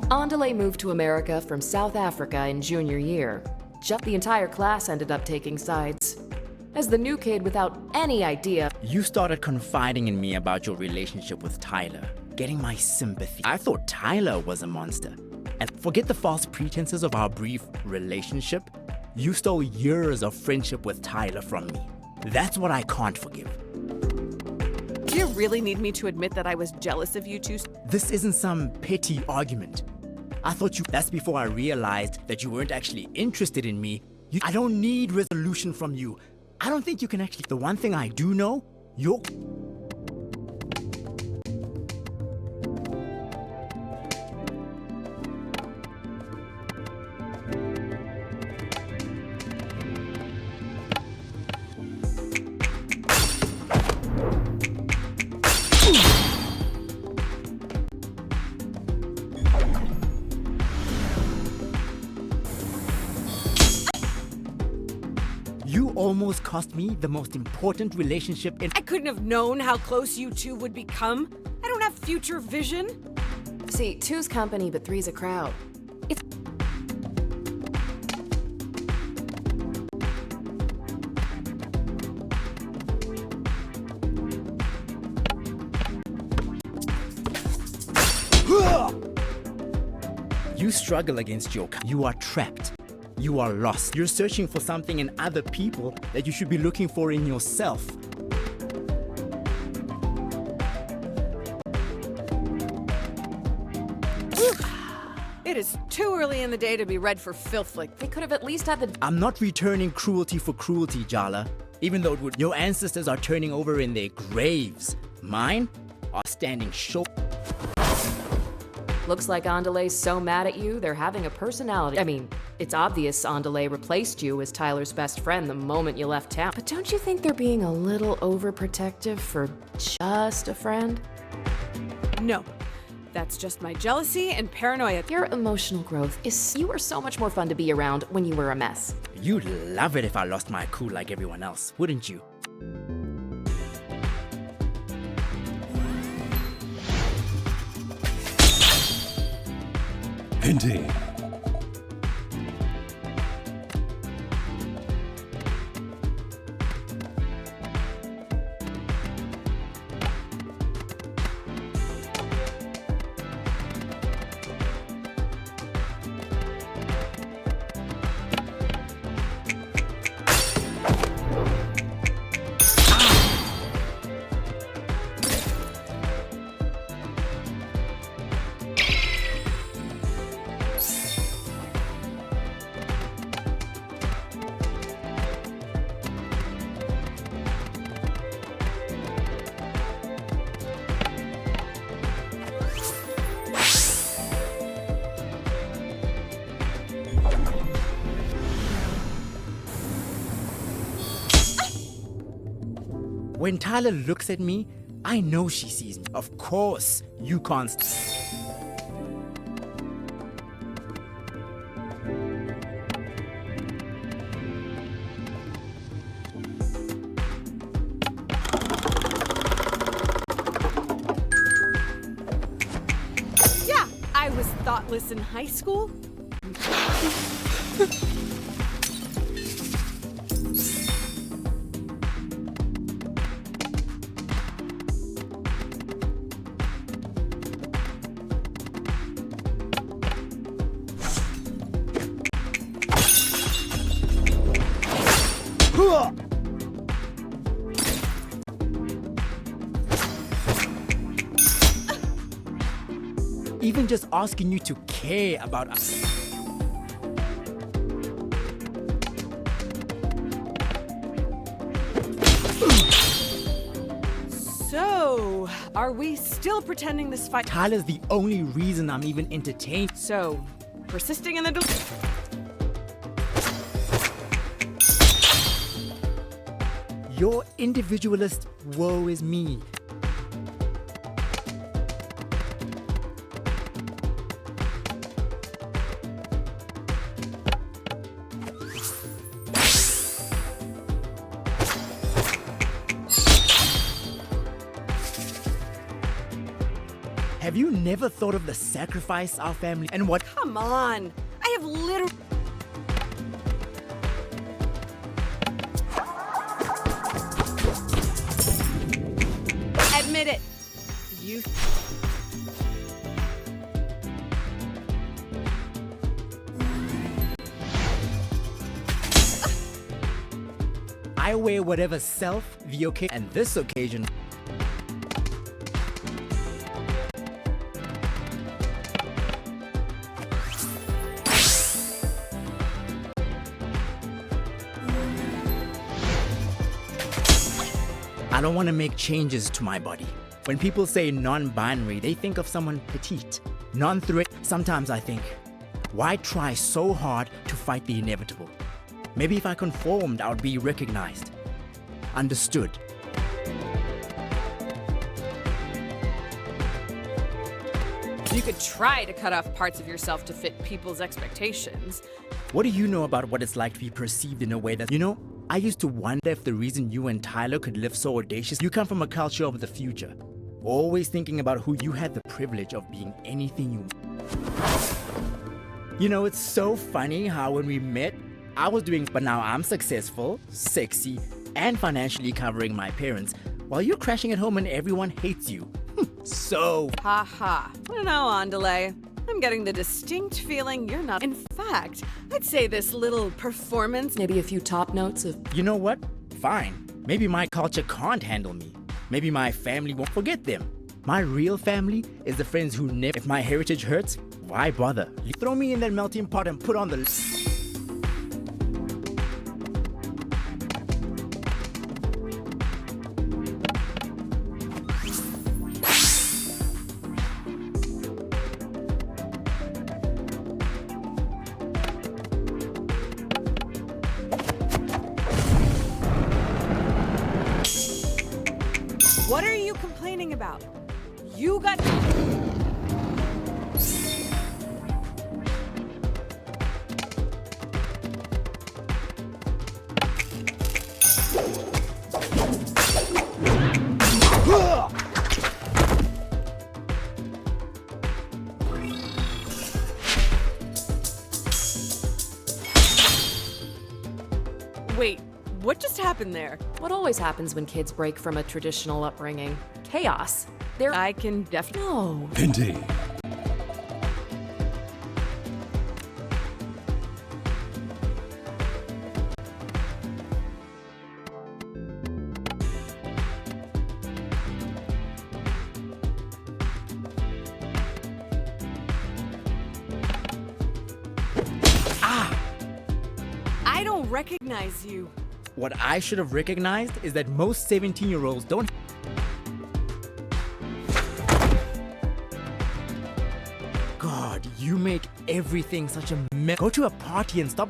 Andale moved to America from South Africa in junior year. Just the entire class ended up taking sides. As the new kid without any idea... You started confiding in me about your relationship with Tyler, getting my sympathy. I thought Tyler was a monster. And forget the false pretenses of our brief relationship. You stole years of friendship with Tyler from me. That's what I can't forgive. Do you really need me to admit that I was jealous of you two? This isn't some petty argument. I thought that's before I realized that you weren't actually interested in me. I don't need resolution from you. I don't think you can actually... The one thing I do know, you're... You almost cost me the most important relationship in... I couldn't have known how close you two would become. I don't have future vision. See, two's company, but three's a crowd. It's... You struggle against your... You are trapped. You are lost. You're searching for something in other people that you should be looking for in yourself. It is too early in the day to be read for filth like... They could have at least had the... I'm not returning cruelty for cruelty, Jala. Even though it would... Your ancestors are turning over in their graves. Mine are standing short. Looks like Andale's so mad at you, they're having a personality. I mean, it's obvious Andale replaced you as Tyler's best friend the moment you left town. But don't you think they're being a little overprotective for just a friend? No. That's just my jealousy and paranoia. Your emotional growth is... You were so much more fun to be around when you were a mess. You'd love it if I lost my cool like everyone else, wouldn't you? Indeed. When Tyler looks at me, I know she sees me. Of course, you can't. Yeah, I was thoughtless in high school. Even just asking you to care about us. So, are we still pretending this fight? Tyler's the only reason I'm even entertained. So, persisting in the Your individualist woe is me. Have you never thought of the sacrifice our family and what? Come on! I have literally. Admit it. You. I wear whatever self, the occasion, and this occasion. I don't want to make changes to my body. When people say non-binary, they think of someone petite, non-threat. Sometimes I think, why try so hard to fight the inevitable? Maybe if I conformed, I would be recognized, understood. You could try to cut off parts of yourself to fit people's expectations. What do you know about what it's like to be perceived in a way that, I used to wonder if the reason you and Tyler could live so audacious, you come from a culture of the future. Always thinking about who you had the privilege of being anything you. It's so funny how when we met, I was doing, but now I'm successful, sexy, and financially covering my parents, while you're crashing at home and everyone hates you. So. Ha ha. No, Andale. I'm getting the distinct feeling you're not. In fact, I'd say this little performance. Maybe a few top notes of. You know what? Fine. Maybe my culture can't handle me. Maybe my family won't forget them. My real family is the friends who never. If my heritage hurts, why bother? You throw me in that melting pot and put on the. What are you complaining about? You got. Wait, what just happened there? What always happens when kids break from a traditional upbringing? Chaos. I can definitely. No. Indeed. I don't recognize you. What I should have recognized is that most 17-year-olds don't. God, you make everything such a mess. Go to a party and stop.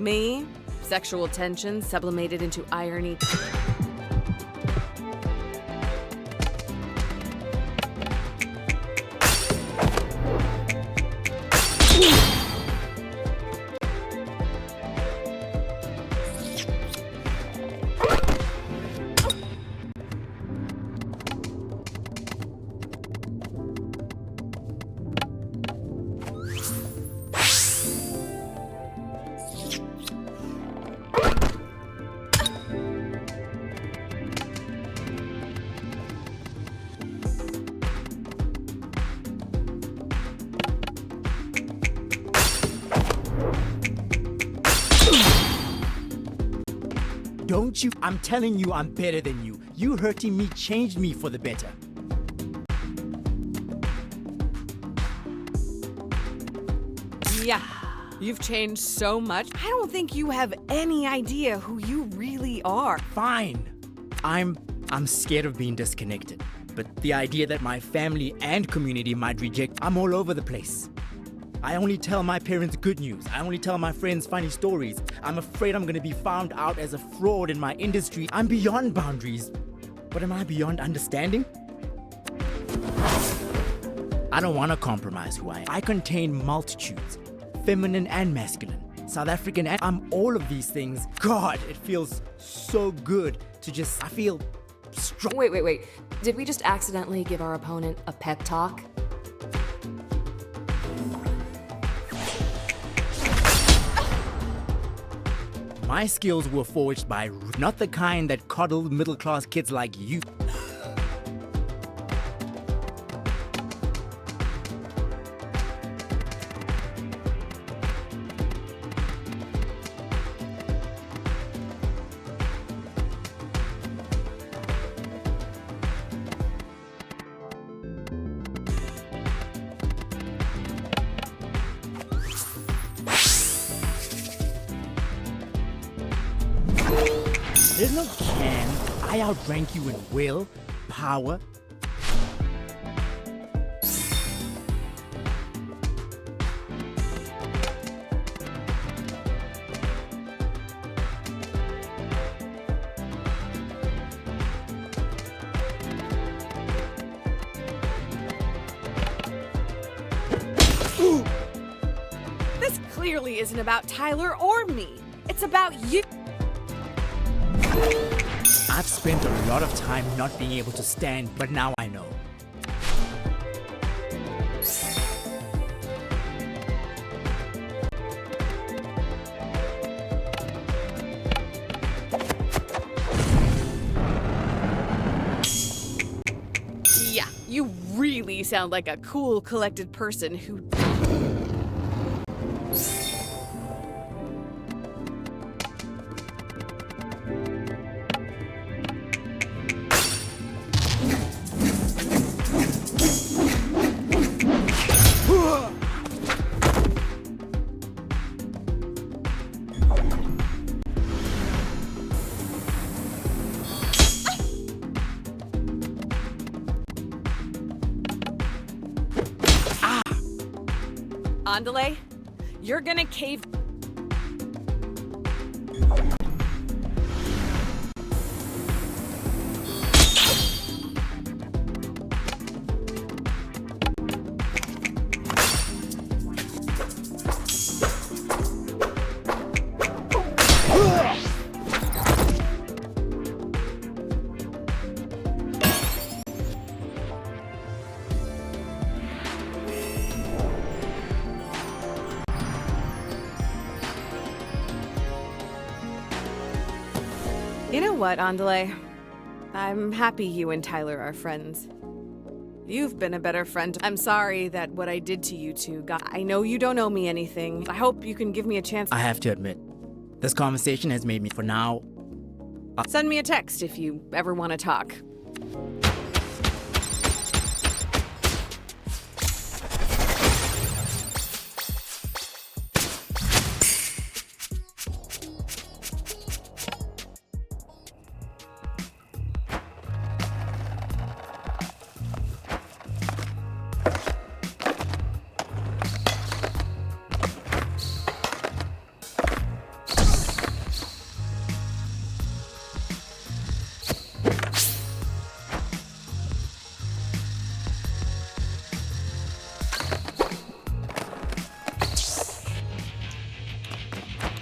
Me? Sexual tension sublimated into irony. Don't you? I'm telling you I'm better than you. You hurting me changed me for the better. Yeah, you've changed so much. I don't think you have any idea who you really are. Fine. I'm scared of being disconnected. But the idea that my family and community might reject, I'm all over the place. I only tell my parents good news. I only tell my friends funny stories. I'm afraid I'm gonna be found out as a fraud in my industry. I'm beyond boundaries. But am I beyond understanding? I don't wanna compromise who I am. I contain multitudes, feminine and masculine, South African, and I'm all of these things. God, it feels so good to just, I feel strong. Wait. Did we just accidentally give our opponent a pep talk? My skills were forged by not the kind that coddle middle-class kids like you. There's no can. I outrank you in will, power. This clearly isn't about Tyler or me. It's about you. I've spent a lot of time not being able to stand, but now I know. Yeah, you really sound like a cool, collected person who... Andale, you're gonna cave. You know what, Andale? I'm happy you and Tyler are friends. You've been a better friend. I'm sorry that what I did to you two got... I know you don't owe me anything. I hope you can give me a chance. I have to admit, this conversation has made me, for now... Send me a text if you ever want to talk.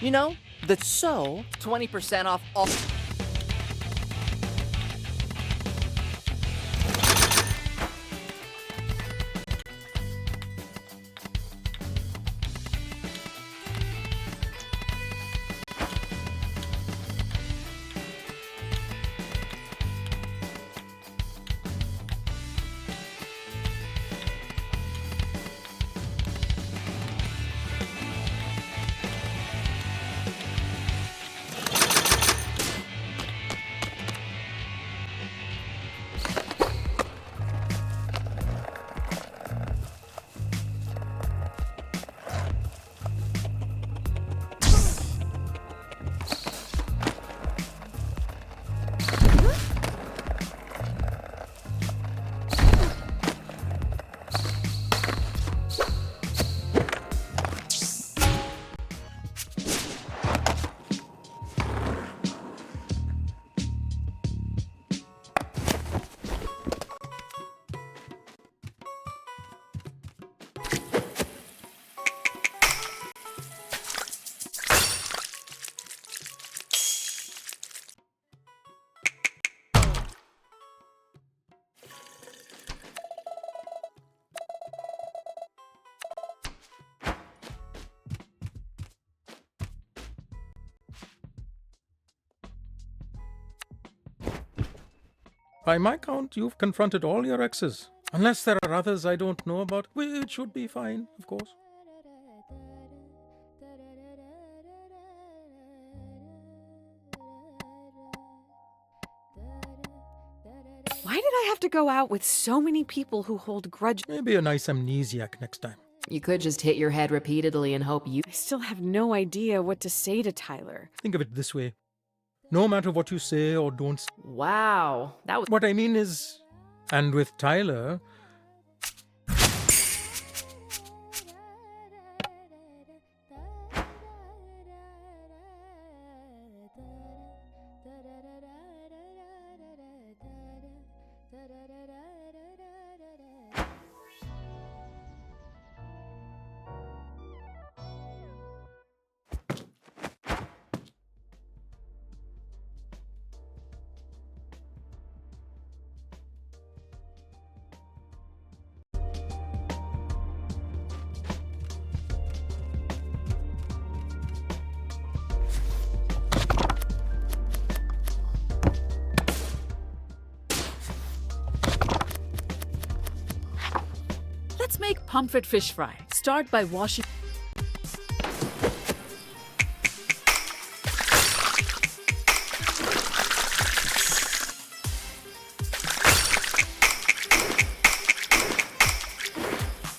You know, that's so 20% off all. By my count, you've confronted all your exes. Unless there are others I don't know about, which should be fine, of course. Why did I have to go out with so many people who hold grudges? Maybe a nice amnesiac next time. You could just hit your head repeatedly and hope you... I still have no idea what to say to Tyler. Think of it this way. No matter what you say or don't say. Wow, that was... What I mean is, and with Tyler... Let's make pomfret fish fry. Start by washing.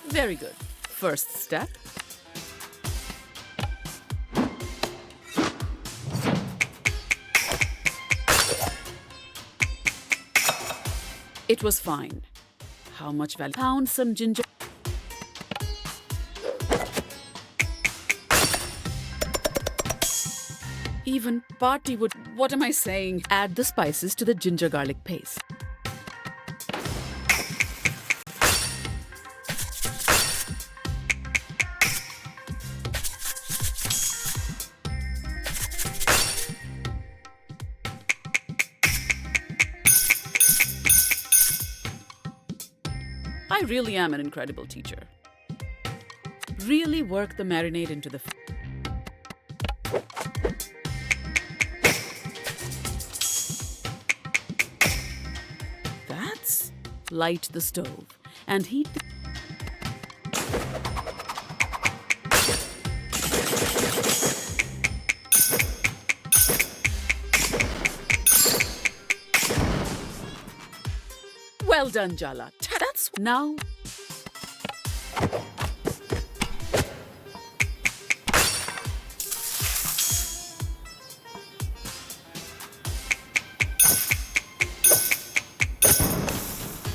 Very good. First step. It was fine. How much value? Pound some ginger. Even party would. What am I saying? Add the spices to the ginger garlic paste. I really am an incredible teacher. Really work the marinade into the. That's light the stove and heat. Well done, Jala. That's now.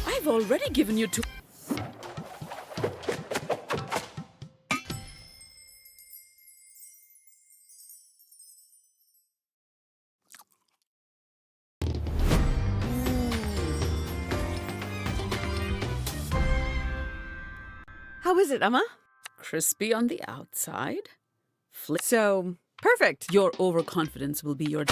I've already given you two. How is it, Emma? Crispy on the outside. So, Perfect. Your overconfidence will be your...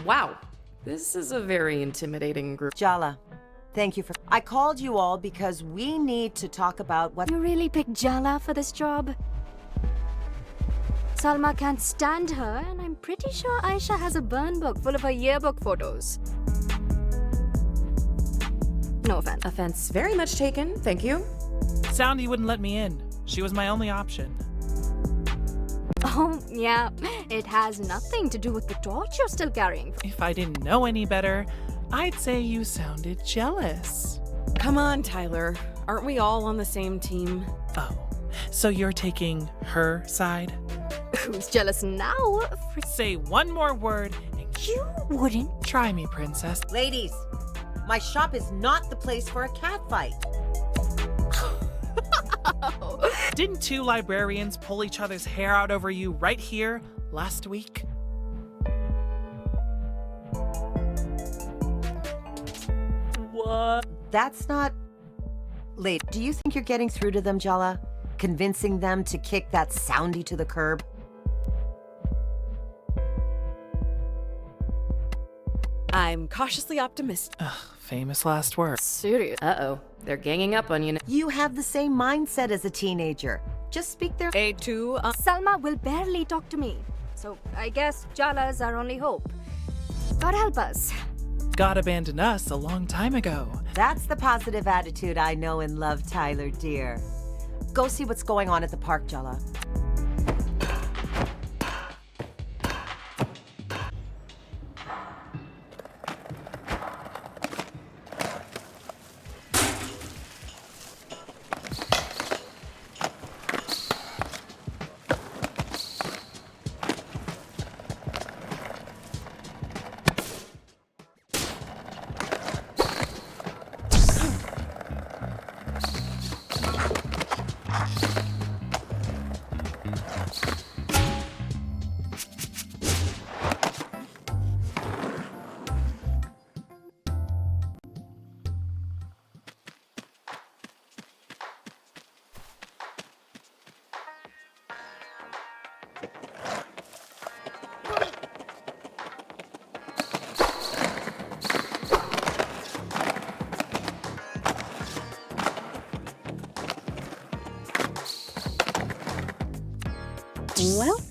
Wow, this is a very intimidating group. Jala, thank you for... I called you all because we need to talk about what... You really picked Jala for this job? Salma can't stand her, and I'm pretty sure Aisha has a burn book full of her yearbook photos. No offense. Offense very much taken, thank you. Soundy wouldn't let me in. She was my only option. Oh, yeah. It has nothing to do with the torch you're still carrying. If I didn't know any better, I'd say you sounded jealous. Come on, Tyler. Aren't we all on the same team? Oh, so you're taking her side? Who's jealous now? Say one more word and you wouldn't. Try me, princess. Ladies, my shop is not the place for a cat fight. Didn't two librarians pull each other's hair out over you right here last week? What? That's not... Late. Do you think you're getting through to them, Jala? Convincing them to kick that Soundy to the curb? I'm cautiously optimistic. Ugh, famous last words. Suitors. Uh-oh. They're ganging up on you now. You have the same mindset as a teenager. Just speak their... A2, Salma will barely talk to me. So I guess Jala's our only hope. God help us. God abandoned us a long time ago. That's the positive attitude I know and love, Tyler, dear. Go see what's going on at the park, Jala.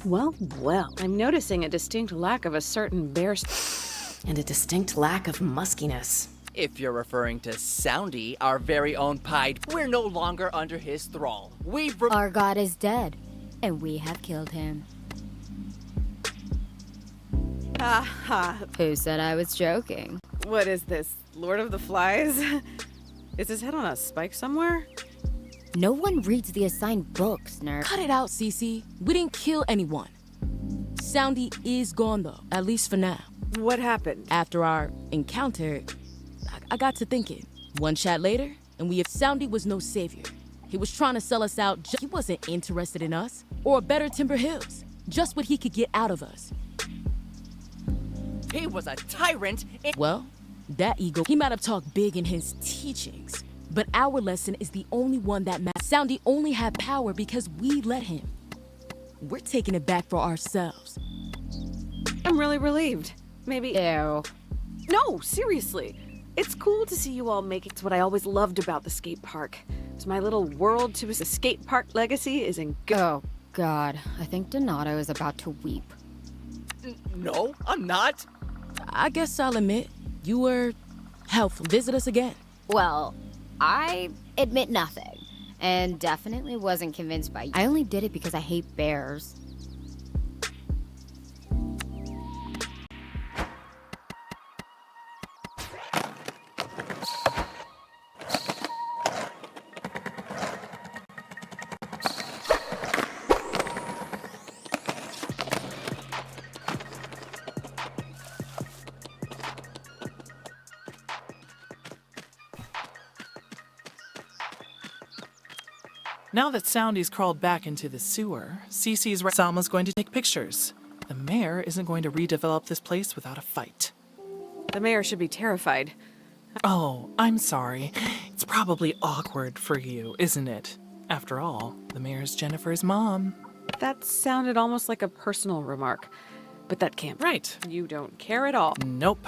Well. I'm noticing a distinct lack of a certain bear. And a distinct lack of muskiness. If you're referring to Soundy, our very own pied, we're no longer under his thrall. Our god is dead, and we have killed him. Who said I was joking? What is this, Lord of the Flies? Is his head on a spike somewhere? No one reads the assigned books, nerd. Cut it out, Cece. We didn't kill anyone. Soundy is gone, though, at least for now. What happened? After our encounter, I got to thinking. One chat later, and Soundy was no savior. He was trying to sell us out. He wasn't interested in us, or a better Timber Hills. Just what he could get out of us. He was a tyrant. Well, that ego, he might have talked big in his teachings, but our lesson is the only one that matters. Soundy only had power because we let him. We're taking it back for ourselves. I'm really relieved. Maybe. Ew. No, seriously. It's cool to see you all make it. It's what I always loved about the skate park. It's my little world to the skate park legacy is in good. Oh, God. I think Donato is about to weep. No, I'm not. I guess I'll admit, you were helpful. Visit us again. Well, I admit nothing. And definitely wasn't convinced by you. I only did it because I hate bears. Now that Soundy's crawled back into the sewer, Cece's right. Salma's going to take pictures. The mayor isn't going to redevelop this place without a fight. The mayor should be terrified. Oh, I'm sorry. It's probably awkward for you, isn't it? After all, the mayor's Jennifer's mom. That sounded almost like a personal remark, but that can't be. Right. You don't care at all. Nope.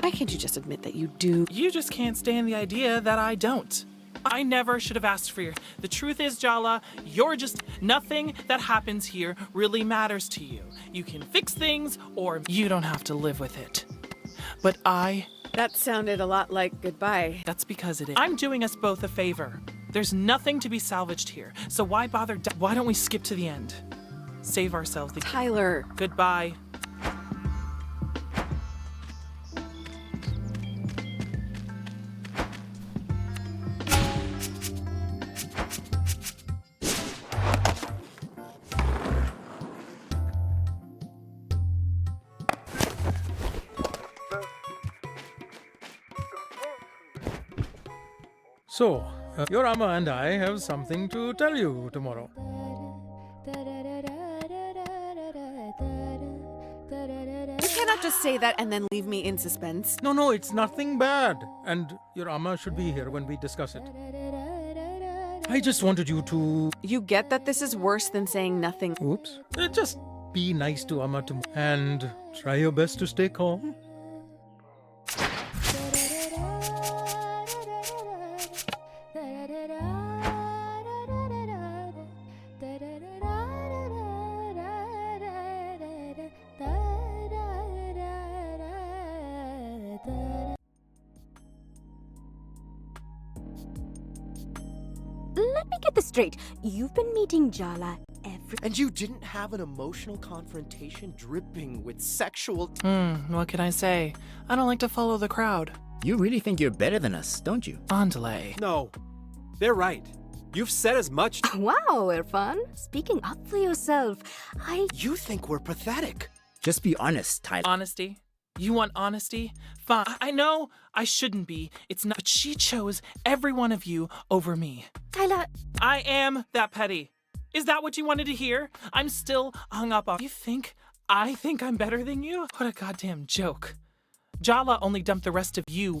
Why can't you just admit that you do? You just can't stand the idea that I don't. I never should have asked for your... The truth is, Jala, you're just... Nothing that happens here really matters to you. You can fix things, or you don't have to live with it. But That sounded a lot like goodbye. That's because it is. I'm doing us both a favor. There's nothing to be salvaged here, so why bother... Why don't we skip to the end? Save ourselves the... Tyler. Goodbye. So, your Amma and I have something to tell you tomorrow. You cannot just say that and then leave me in suspense. No, it's nothing bad. And your Amma should be here when we discuss it. I just wanted you to... You get that this is worse than saying nothing. Oops. Just be nice to Amma tomorrow. And try your best to stay calm. Let me get this straight. You've been meeting Jala every... And you didn't have an emotional confrontation dripping with sexual... What can I say? I don't like to follow the crowd. You really think you're better than us, don't you? Andale. No, they're right. You've said as much... Wow, Irfan. Speaking up for yourself, You think we're pathetic. Just be honest, Tyler. Honesty? You want honesty? Fine. I know I shouldn't be. It's not. But she chose every one of you over me. Tyler... I am that petty. Is that what you wanted to hear? I'm still hung up on... You think I think I'm better than you? What a goddamn joke. Jala only dumped the rest of you.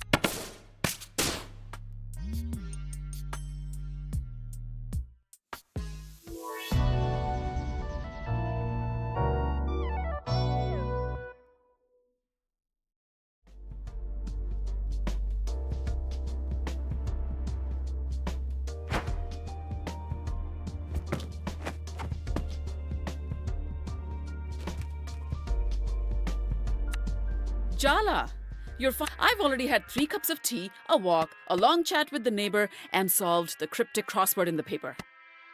Jala, you're fine. I've already had 3 cups of tea, a walk, a long chat with the neighbor, and solved the cryptic crossword in the paper.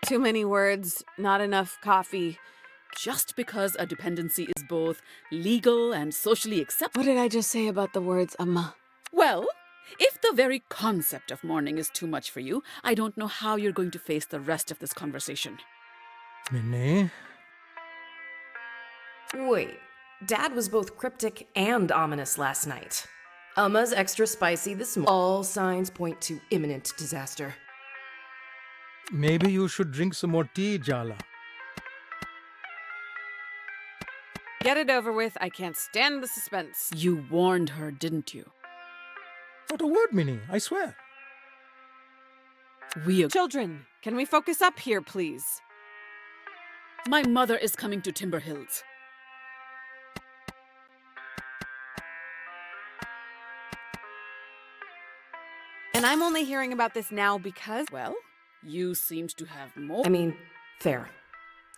Too many words, not enough coffee. Just because a dependency is both legal and socially acceptable. What did I just say about the words, Amma? Well, if the very concept of mourning is too much for you, I don't know how you're going to face the rest of this conversation. Minnie? Wait, Dad was both cryptic and ominous last night. Umma's extra spicy this morning. All signs point to imminent disaster. Maybe you should drink some more tea, Jala. Get it over with. I can't stand the suspense. You warned her, didn't you? Not a word, Minnie, I swear. Children, can we focus up here, please? My mother is coming to Timber Hills. And I'm only hearing about this now because... Well, you seemed to have more... I mean, fair.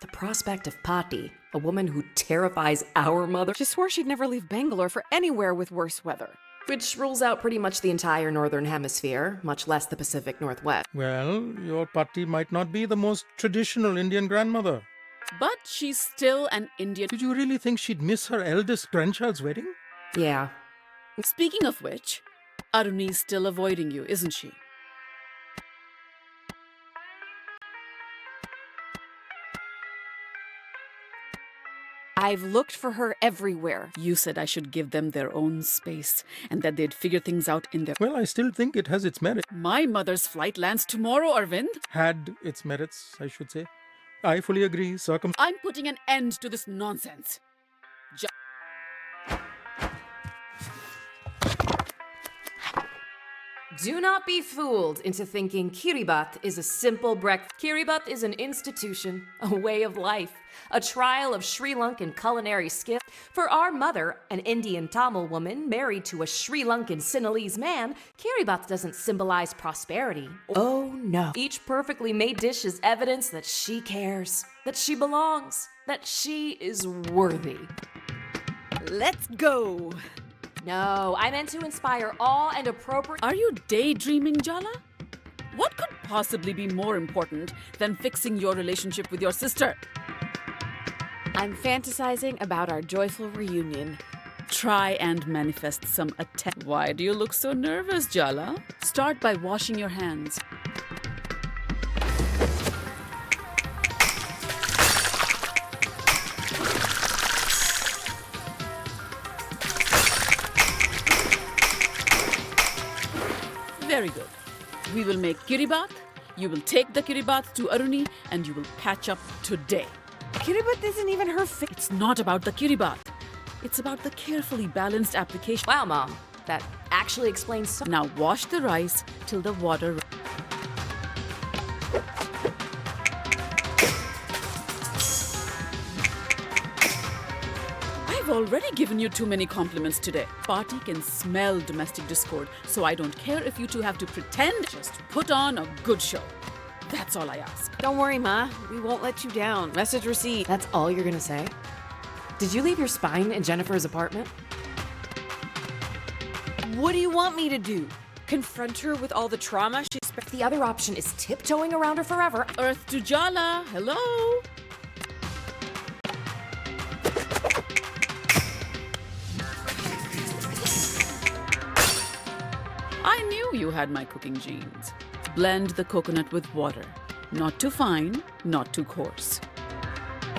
The prospect of Patti, a woman who terrifies our mother... She swore she'd never leave Bangalore for anywhere with worse weather. Which rules out pretty much the entire northern hemisphere, much less the Pacific Northwest. Well, your Patti might not be the most traditional Indian grandmother. But she's still an Indian... Did you really think she'd miss her eldest grandchild's wedding? Yeah. Speaking of which, Aruni's still avoiding you, isn't she? I've looked for her everywhere. You said I should give them their own space and that they'd figure things out in their... Well, I still think it has its merit. My mother's flight lands tomorrow, Arvind. Had its merits, I should say. I fully agree. I'm putting an end to this nonsense. Do not be fooled into thinking Kiribat is a simple breakfast. Kiribat is an institution, a way of life, a trial of Sri Lankan culinary skill. For our mother, an Indian Tamil woman married to a Sri Lankan Sinhalese man, Kiribat doesn't symbolize prosperity. Oh no. Each perfectly made dish is evidence that she cares, that she belongs, that she is worthy. Let's go. No, I meant to inspire awe and appropriate... Are you daydreaming, Jala? What could possibly be more important than fixing your relationship with your sister? I'm fantasizing about our joyful reunion. Try and manifest some attention. Why do you look so nervous, Jala? Start by washing your hands. Very good. We will make Kiribat, you will take the Kiribat to Aruni, and you will patch up today. Kiribat isn't even her It's not about the Kiribat. It's about the carefully balanced application. Wow, Mom. That actually explains so... Now wash the rice till the water... I've already given you too many compliments today. Patti can smell domestic discord, so I don't care if you two have to pretend. Just put on a good show. That's all I ask. Don't worry, Ma. We won't let you down. Message received. That's all you're gonna say? Did you leave your spine in Jennifer's apartment? What do you want me to do? Confront her with all the trauma she spent? The other option is tiptoeing around her forever. Earth to Jala. Hello? I knew you had my cooking genes. Blend the coconut with water. Not too fine, not too coarse.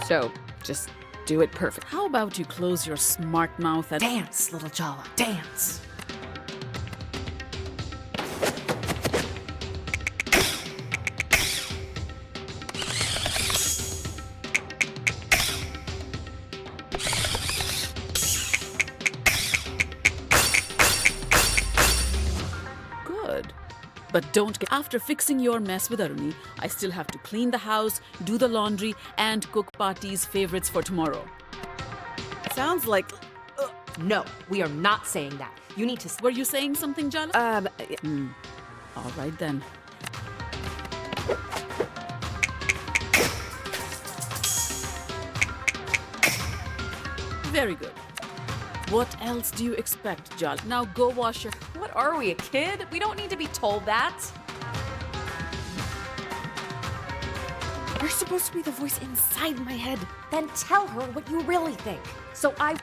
So, just do it perfect. How about you close your smart mouth and... Dance, little Jala, dance! But don't get... After fixing your mess with Aruni, I still have to clean the house, do the laundry, and cook Patti's favorites for tomorrow. Sounds like... No, we are not saying that. You need to... Were you saying something, Jala? All right, then. Very good. What else do you expect, Jala? Now go wash your... What are we, a kid? We don't need to be told that. You're supposed to be the voice inside my head. Then tell her what you really think. So I...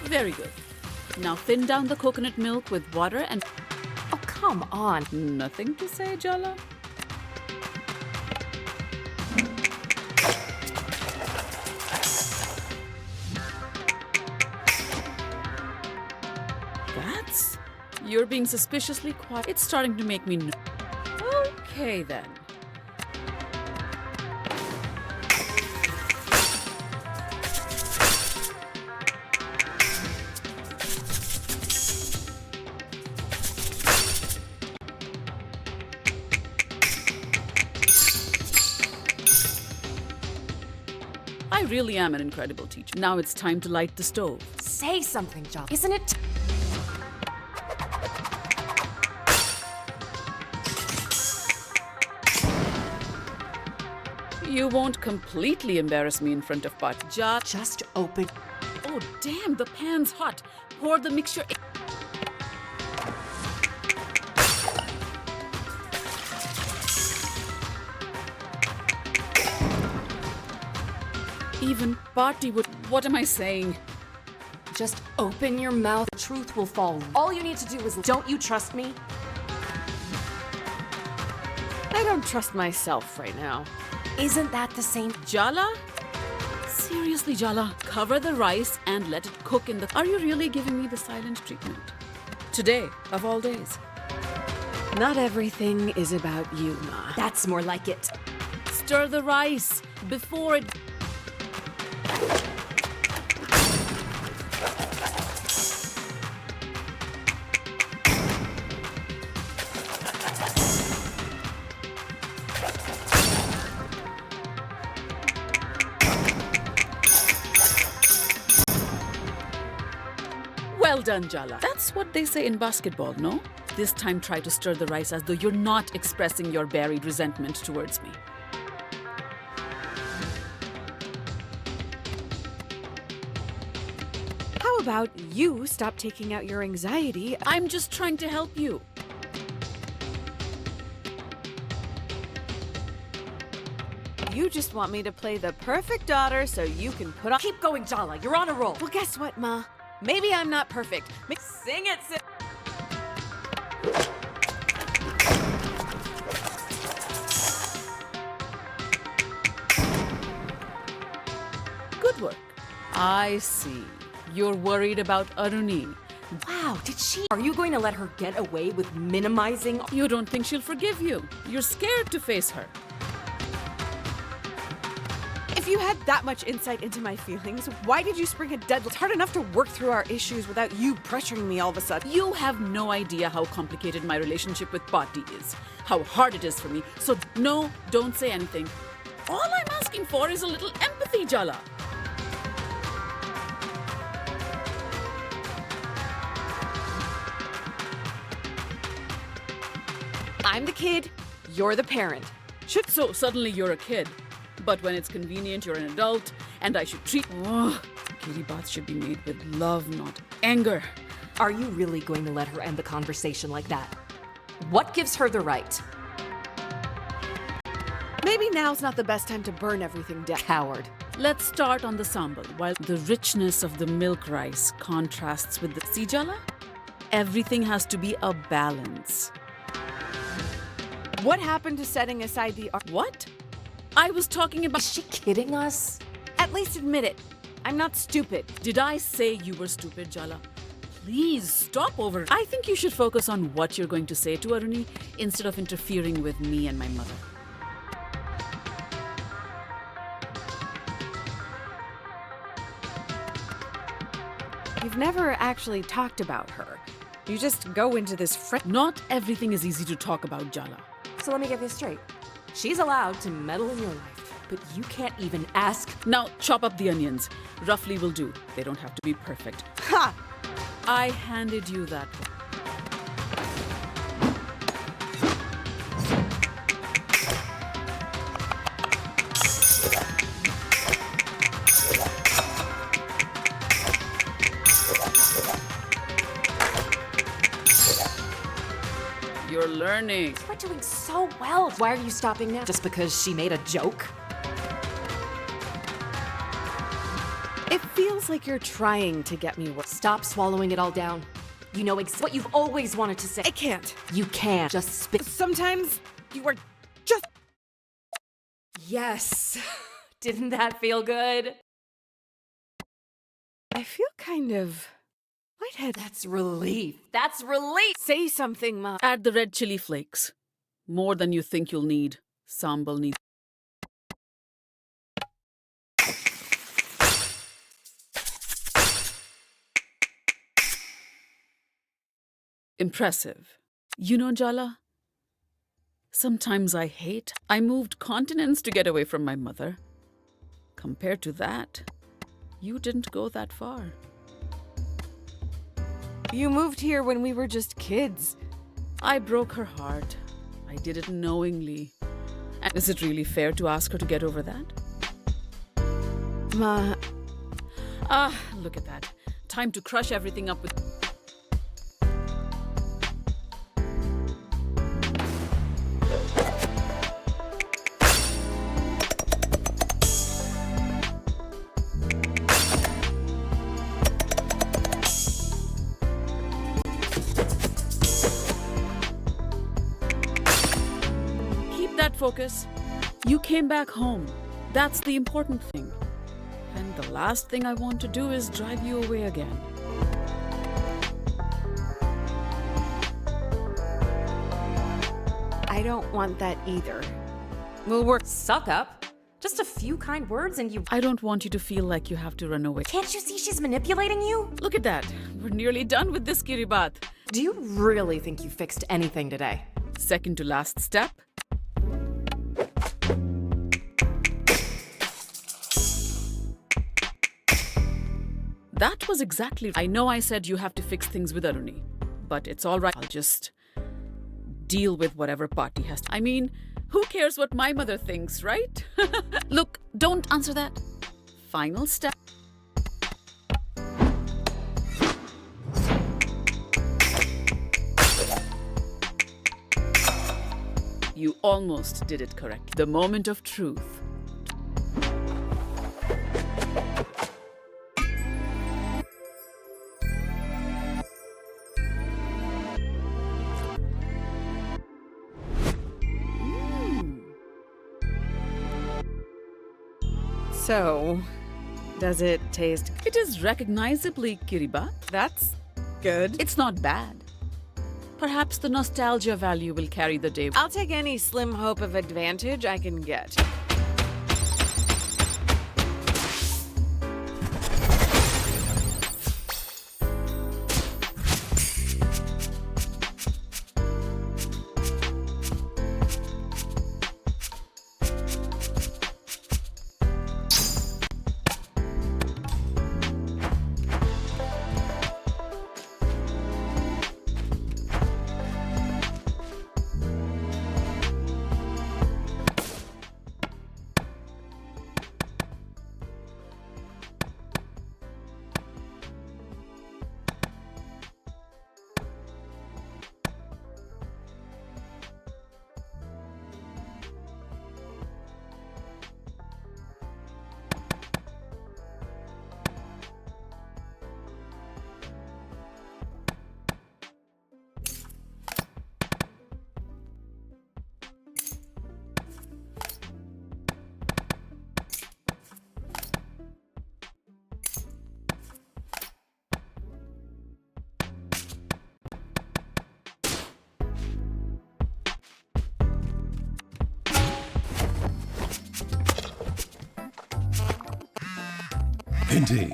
Very good. Now thin down the coconut milk with water and... Oh, come on. Nothing to say, Jala? That's... You're being suspiciously quiet. It's starting to make me... Okay, then. I really am an incredible teacher. Now it's time to light the stove. Say something, Jala. Isn't it... You won't completely embarrass me in front of Pat. Just open... Oh, damn, the pan's hot. Pour the mixture... Even Party would... What am I saying? Just open your mouth. The truth will fall. All you need to do is... Don't you trust me? I don't trust myself right now. Isn't that the same? Jala? Seriously, Jala, cover the rice and let it cook in the... Are you really giving me the silent treatment? Today, of all days. Not everything is about you, Ma. That's more like it. Stir the rice before it... Well done, Jala. That's what they say in basketball, no? This time try to stir the rice as though you're not expressing your buried resentment towards me. How about you stop taking out your anxiety? I'm just trying to help you. You just want me to play the perfect daughter so you can put on... Keep going, Jala. You're on a roll. Well, guess what, Ma? Maybe I'm not perfect. Sing it, Sid. Good work. I see. You're worried about Aruni. Wow, did she... Are you going to let her get away with minimizing... You don't think she'll forgive you. You're scared to face her. If you had that much insight into my feelings, why did you spring a deadline? It's hard enough to work through our issues without you pressuring me all of a sudden. You have no idea how complicated my relationship with Patti is. How hard it is for me. So no, don't say anything. All I'm asking for is a little empathy, Jala. I'm the kid, you're the parent. So suddenly you're a kid. But when it's convenient, you're an adult, and I should treat... Oh, kitty baths should be made with love, not anger. Are you really going to let her end the conversation like that? What gives her the right? Maybe now's not the best time to burn everything down. Coward. Let's start on the sambal. While the richness of the milk rice contrasts with the... See, Jala? Everything has to be a balance. What happened to setting aside the... What? I was talking about... Is she kidding us? At least admit it. I'm not stupid. Did I say you were stupid, Jala? Please stop over it. I think you should focus on what you're going to say to Aruni instead of interfering with me and my mother. You've never actually talked about her. You just go into this Not everything is easy to talk about, Jala. So let me get this straight. She's allowed to meddle in your life, but you can't even ask. Now, chop up the onions. Roughly will do. They don't have to be perfect. Ha! I handed you that one. learning. We're doing so well. Why are you stopping now? Just because she made a joke? It feels like you're trying to get me worse. Stop swallowing it all down. You know what you've always wanted to say. I can't. You can. Just spit. Sometimes you are just... Yes. Didn't that feel good? I feel kind of lightheaded. That's relief. That's relief. Say something, Ma. Add the red chili flakes. More than you think you'll need. Sambal needs. Impressive. You know, Jala, sometimes I hate. I moved continents to get away from my mother. Compared to that, you didn't go that far. You moved here when we were just kids. I broke her heart. I did it knowingly. And is it really fair to ask her to get over that? Ma... Look at that. Time to crush everything up with... Focus. You came back home. That's the important thing. And the last thing I want to do is drive you away again. I don't want that either. We'll work. Suck up. Just a few kind words and you... I don't want you to feel like you have to run away. Can't you see she's manipulating you? Look at that. We're nearly done with this Kiribat. Do you really think you fixed anything today? Second to last step. That was exactly... I know I said you have to fix things with Aruni, but it's all right. I'll just deal with whatever party has to... I mean, who cares what my mother thinks, right? Look, don't answer that. Final step. You almost did it correct. The moment of truth. So, does it taste... It is recognizably Kiribat. That's good. It's not bad. Perhaps the nostalgia value will carry the day. I'll take any slim hope of advantage I can get. Indeed.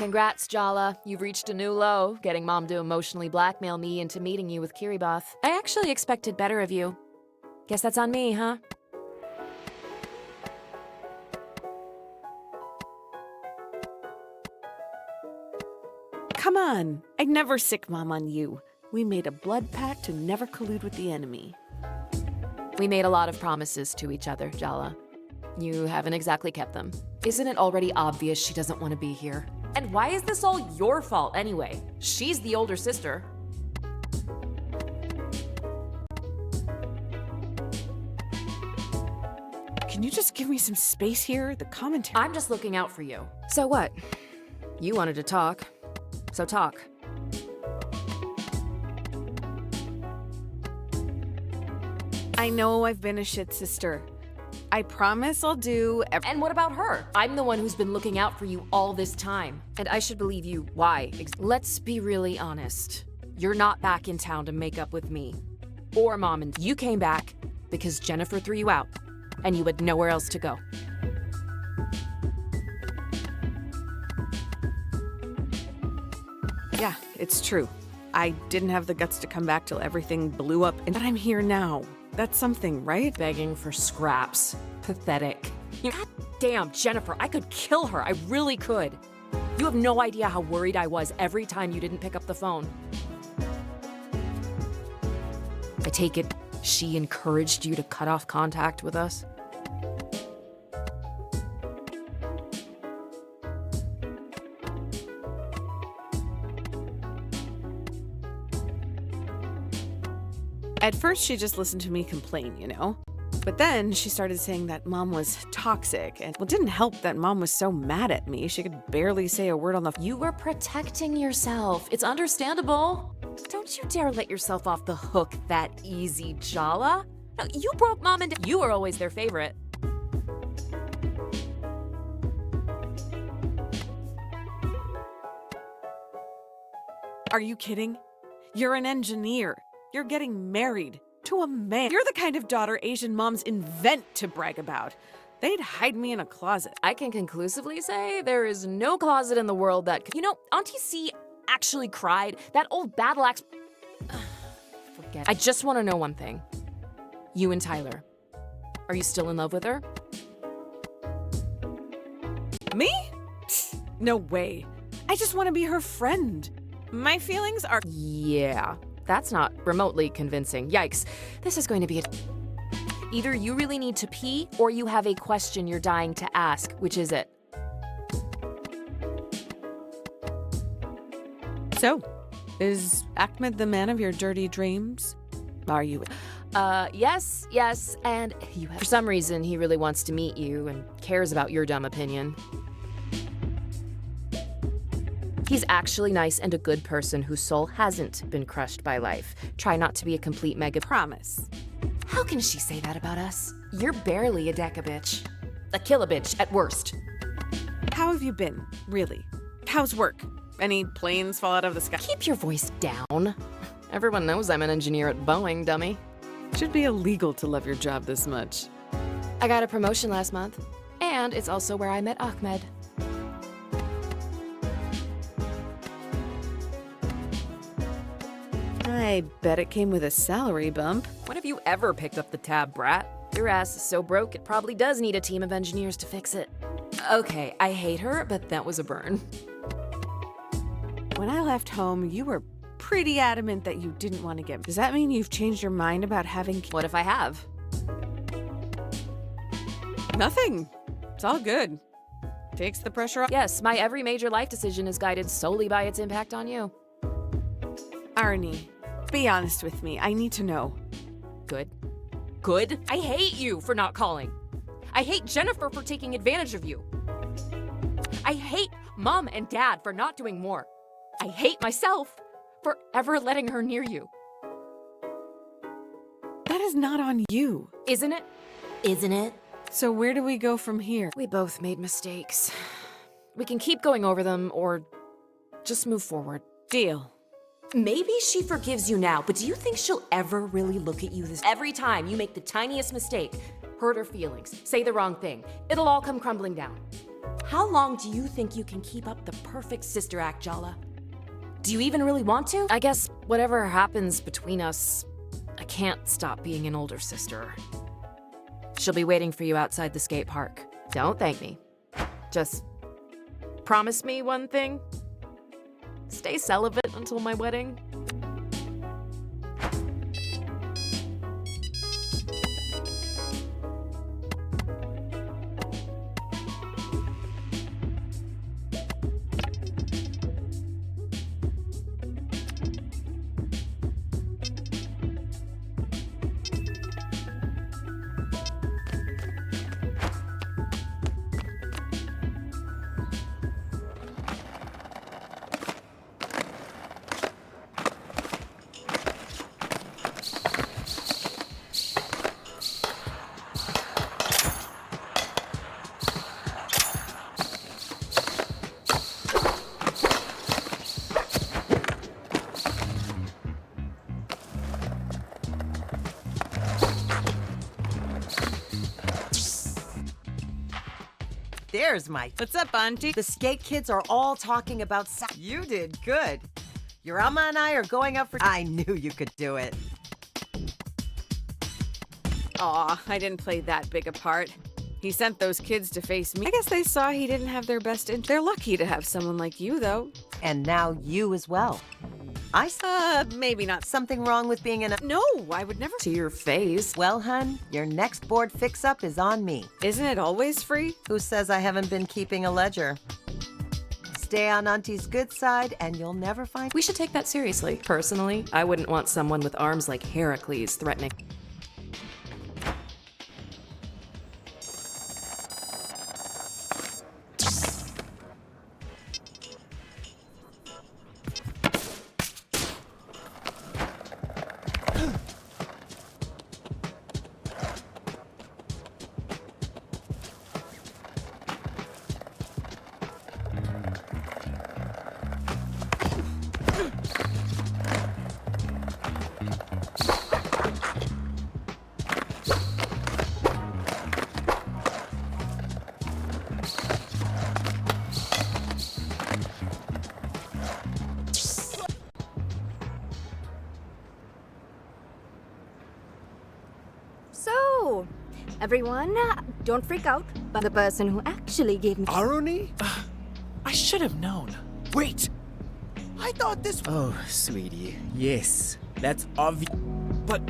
Congrats, Jala. You've reached a new low, getting Mom to emotionally blackmail me into meeting you with Kiribati. I actually expected better of you. Guess that's on me, huh? Come on. I'd never sick Mom on you. We made a blood pact to never collude with the enemy. We made a lot of promises to each other, Jala. You haven't exactly kept them. Isn't it already obvious she doesn't want to be here? And why is this all your fault anyway? She's the older sister. Can you just give me some space here? The commentary. I'm just looking out for you. So what? You wanted to talk, so talk. I know I've been a shit sister. I promise I'll do And what about her? I'm the one who's been looking out for you all this time. And I should believe you. Why? Let's be really honest. You're not back in town to make up with me. Or Mom, and you came back because Jennifer threw you out. And you had nowhere else to go. Yeah, it's true. I didn't have the guts to come back till everything blew up, but I'm here now. That's something, right? Begging for scraps. Pathetic. God damn, Jennifer, I could kill her. I really could. You have no idea how worried I was every time you didn't pick up the phone. I take it she encouraged you to cut off contact with us? At first, she just listened to me complain, you know? But then she started saying that Mom was toxic, and well, it didn't help that Mom was so mad at me. She could barely say a word on the phone. You were protecting yourself. It's understandable. Don't you dare let yourself off the hook that easy, Jala. No, you broke Mom and Dad. You were always their favorite. Are you kidding? You're an engineer. You're getting married to a man. You're the kind of daughter Asian moms invent to brag about. They'd hide me in a closet. I can conclusively say there is no closet in the world that could. You know, Auntie C actually cried. That old battle axe. Forget it. I just want to know one thing. You and Tyler. Are you still in love with her? Me? No way. I just want to be her friend. My feelings are. Yeah. That's not remotely convincing. Yikes. This is going to be a... Either you really need to pee, or you have a question you're dying to ask. Which is it? So, is Ahmed the man of your dirty dreams? Are you? Yes, and for some reason, he really wants to meet you and cares about your dumb opinion. He's actually nice and a good person whose soul hasn't been crushed by life. Try not to be a complete mega promise. How can she say that about us? You're barely a deca bitch. A kill a bitch at worst. How have you been, really? How's work? Any planes fall out of the sky? Keep your voice down. Everyone knows I'm an engineer at Boeing, dummy. Should be illegal to love your job this much. I got a promotion last month, and it's also where I met Ahmed. I bet it came with a salary bump. When have you ever picked up the tab, brat? Your ass is so broke, it probably does need a team of engineers to fix it. Okay, I hate her, but that was a burn. When I left home, you were pretty adamant that you didn't want to get... Does that mean you've changed your mind about having... What if I have? Nothing. It's all good. Takes the pressure off. Yes, my every major life decision is guided solely by its impact on you. Arnie, be honest with me. I need to know. Good. Good? I hate you for not calling. I hate Jennifer for taking advantage of you. I hate Mom and Dad for not doing more. I hate myself for ever letting her near you. That is not on you. Isn't it? Isn't it? So where do we go from here? We both made mistakes. We can keep going over them or just move forward. Deal. Maybe she forgives you now, but do you think she'll ever really look at you this? Every time you make the tiniest mistake, hurt her feelings, say the wrong thing, it'll all come crumbling down. How long do you think you can keep up the perfect sister act, Jala? Do you even really want to? I guess whatever happens between us, I can't stop being an older sister. She'll be waiting for you outside the skate park. Don't thank me. Just promise me one thing. Stay celibate until my wedding. There's Mike. What's up, Auntie? The skate kids are all talking about You did good. Your Amma and I are going up for... I knew you could do it. Aw, I didn't play that big a part. He sent those kids to face me. I guess they saw he didn't have their best interest. They're lucky to have someone like you, though. And now you as well. Maybe not. Something wrong with being an... No, I would never... To your face. Well, hun, your next board fix-up is on me. Isn't it always free? Who says I haven't been keeping a ledger? Stay on Auntie's good side, and you'll never find... We should take that seriously. Personally, I wouldn't want someone with arms like Heracles threatening... So, everyone, don't freak out, but the person who actually gave me... Aruni? I should have known. Wait! I thought this... Oh, sweetie. Yes, that's obvious. But...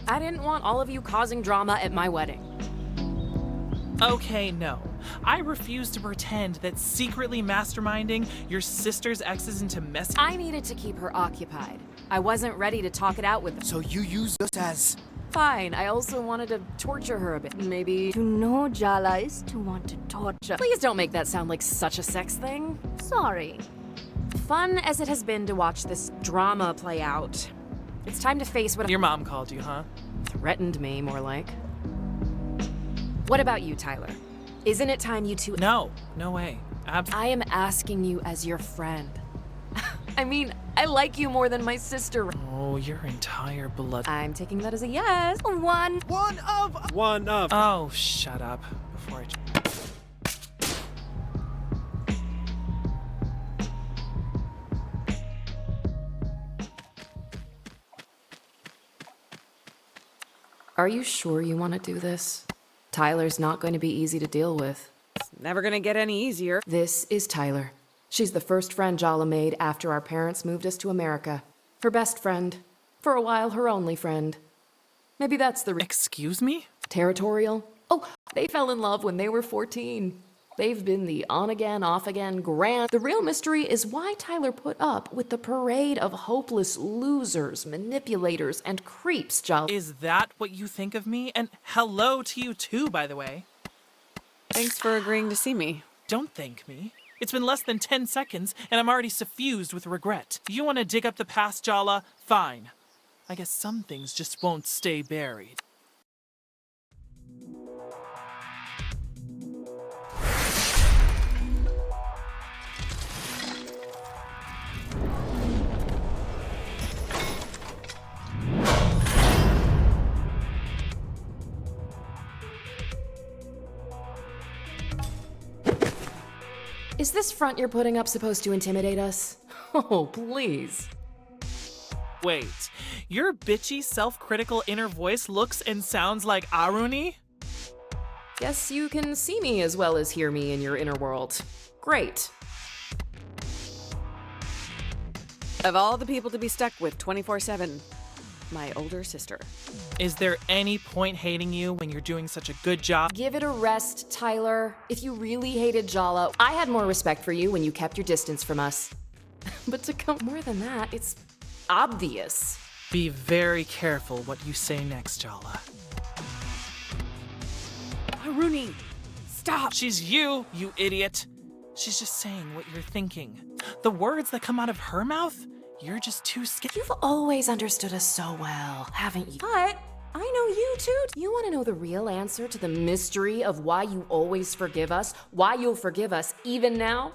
I didn't want all of you causing drama at my wedding. Okay, no. I refuse to pretend that secretly masterminding your sister's exes into messy... I needed to keep her occupied. I wasn't ready to talk it out with them. So you used us as... Fine, I also wanted to torture her a bit. Maybe... To know Jala is to want to torture. Please don't make that sound like such a sex thing. Sorry. Fun as it has been to watch this drama play out, it's time to face what... Your mom called you, huh? Threatened me, more like. What about you, Tyler? Isn't it time you two... No, no way. I am asking you as your friend. I mean, I like you more than my sister. Oh, your entire blood... I'm taking that as a yes. One of... Oh, shut up. Before I... Are you sure you want to do this? Tyler's not going to be easy to deal with. It's never gonna get any easier. This is Tyler. She's the first friend Jala made after our parents moved us to America. Her best friend. For a while, her only friend. Maybe that's the... Excuse me? Territorial. Oh, they fell in love when they were 14. They've been the on-again, off-again grand... The real mystery is why Tyler put up with the parade of hopeless losers, manipulators, and creeps, Jala. Is that what you think of me? And hello to you too, by the way. Thanks for agreeing to see me. Don't thank me. It's been less than 10 seconds, and I'm already suffused with regret. You want to dig up the past, Jala? Fine. I guess some things just won't stay buried. Is this front you're putting up supposed to intimidate us? Oh, please. Wait, your bitchy, self-critical inner voice looks and sounds like Aruni? Guess you can see me as well as hear me in your inner world. Great. Of all the people to be stuck with 24/7, my older sister. Is there any point hating you when you're doing such a good job? Give it a rest, Tyler. If you really hated Jala, I had more respect for you when you kept your distance from us. But to come more than that, it's obvious. Be very careful what you say next, Jala. Aruni, stop! She's you idiot. She's just saying what you're thinking. The words that come out of her mouth, you're just too scared. You've always understood us so well, haven't you? But I know you too. You want to know the real answer to the mystery of why you always forgive us, why you'll forgive us even now?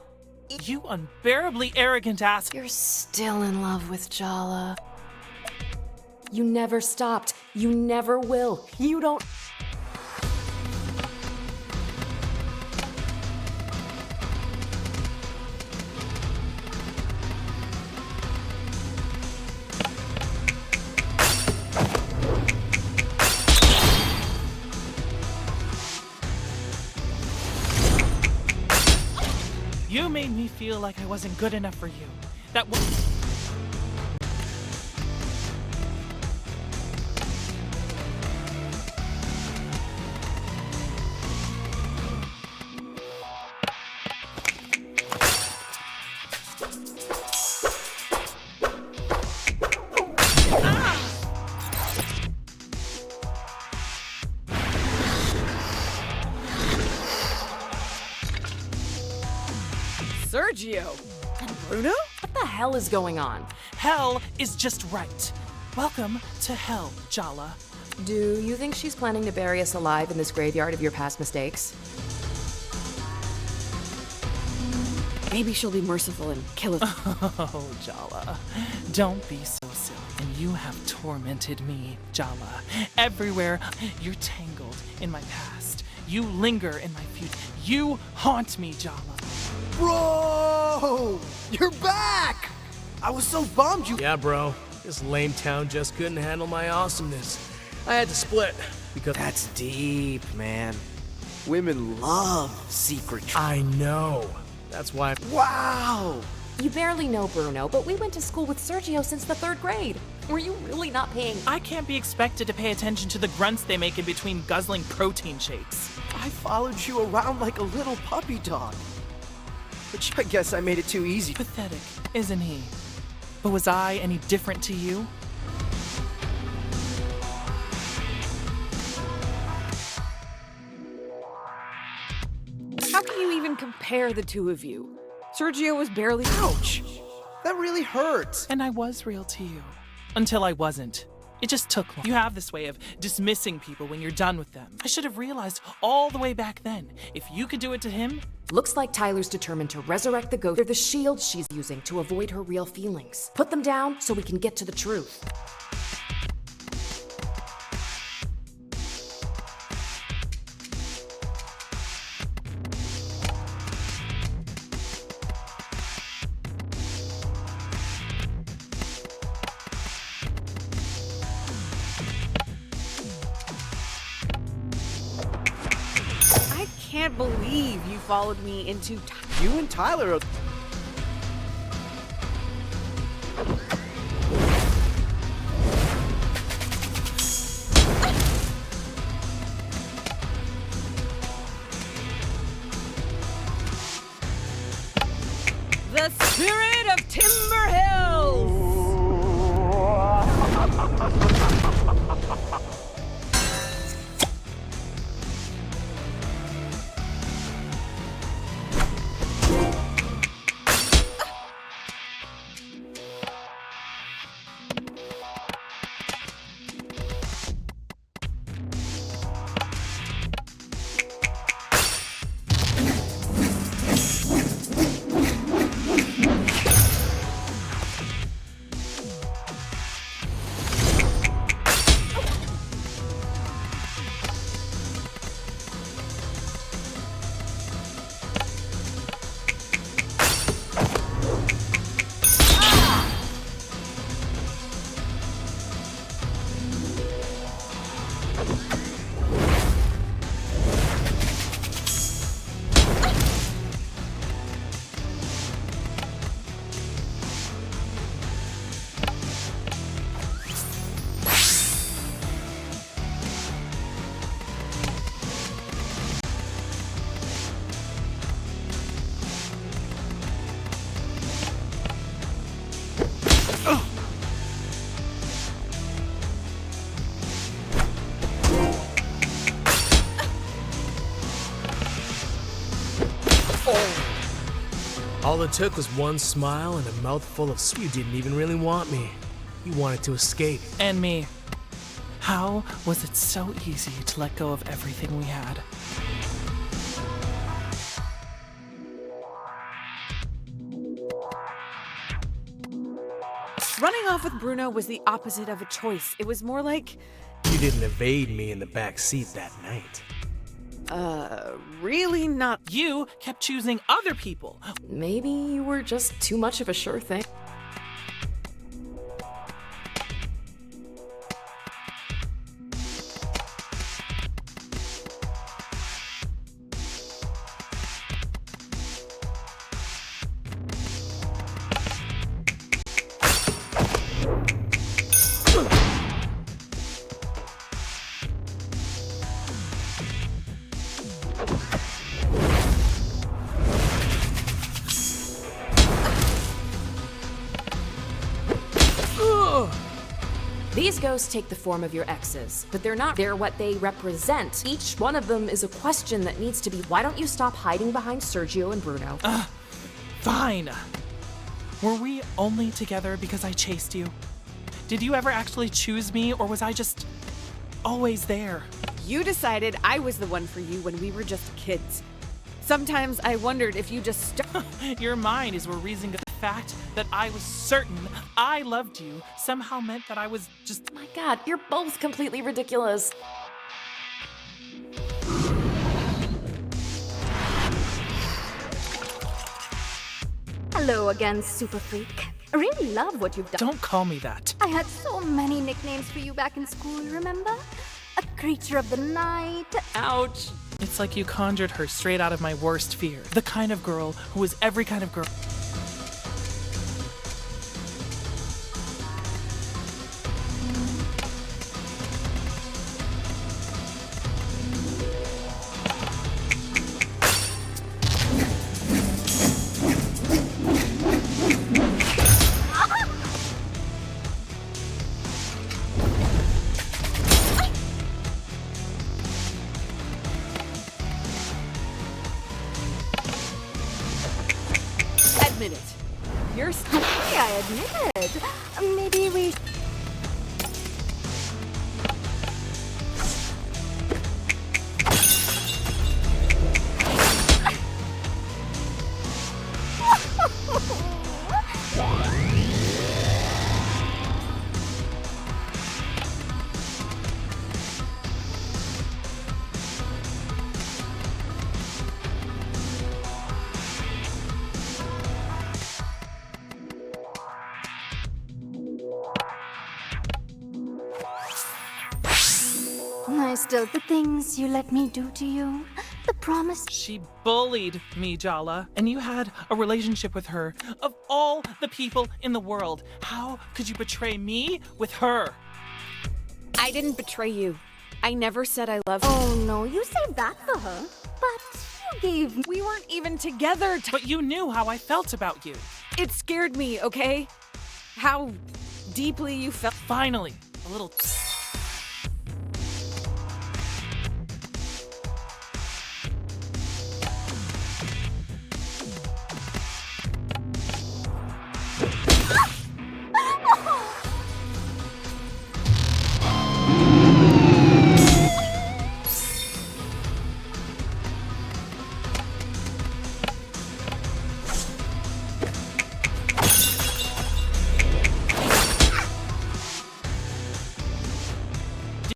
You unbearably arrogant ass. You're still in love with Jala. You never stopped. You never will. You don't. You made me feel like I wasn't good enough for you. That was. Sergio! And Bruno? What the hell is going on? Hell is just right. Welcome to hell, Jala. Do you think she's planning to bury us alive in this graveyard of your past mistakes? Maybe she'll be merciful and kill us. Oh, Jala. Don't be so silly. And you have tormented me, Jala. Everywhere, you're tangled in my past. You linger in my future. You haunt me, Jala. Bro! You're back! I was so bummed you— Yeah, bro. This lame town just couldn't handle my awesomeness. I had to split because— That's deep, man. Women love secret— I know. That's why— Wow! You barely know Bruno, but we went to school with Sergio since the 3rd grade. Were you really not paying? I can't be expected to pay attention to the grunts they make in between guzzling protein shakes. I followed you around like a little puppy dog. But I guess I made it too easy. Pathetic, isn't he? But was I any different to you? How can you even compare the two of you? Sergio was barely— Ouch! That really hurts. And I was real to you. Until I wasn't. It just took long. You have this way of dismissing people when you're done with them. I should have realized all the way back then. If you could do it to him— Looks like Tyler's determined to resurrect the ghost. They're the shield she's using to avoid her real feelings. Put them down so we can get to the truth. I can't believe you followed me into— You and Tyler are— The spirit of Timber Hills! All it took was one smile and a mouthful of sweet. You didn't even really want me. You wanted to escape. And me. How was it so easy to let go of everything we had? Running off with Bruno was the opposite of a choice. It was more like... You didn't evade me in the back seat that night. Really not. You kept choosing other people. Maybe you were just too much of a sure thing. These ghosts take the form of your exes, but they're not. They're what they represent. Each one of them is a question that needs to be, why don't you stop hiding behind Sergio and Bruno? Fine. Were we only together because I chased you? Did you ever actually choose me, or was I just always there? You decided I was the one for you when we were just kids. Sometimes I wondered if you just Your mind is where reason the fact that I was certain I loved you somehow meant that I was just... My God, you're both completely ridiculous. Hello again, super freak. I really love what you've done. Don't call me that. I had so many nicknames for you back in school, remember? A creature of the night. Ouch. It's like you conjured her straight out of my worst fear. The kind of girl who was every kind of girl. admit it. You're okay, I admit it. Maybe we... Still, the things you let me do to you, the promise. She bullied me, Jala, and you had a relationship with her. Of all the people in the world, how could you betray me with her? I didn't betray you. I never said I loved you. Oh no, you saved that for her. But you gave... We weren't even together. But you knew how I felt about you. It scared me, okay? How deeply you felt. Finally, a little...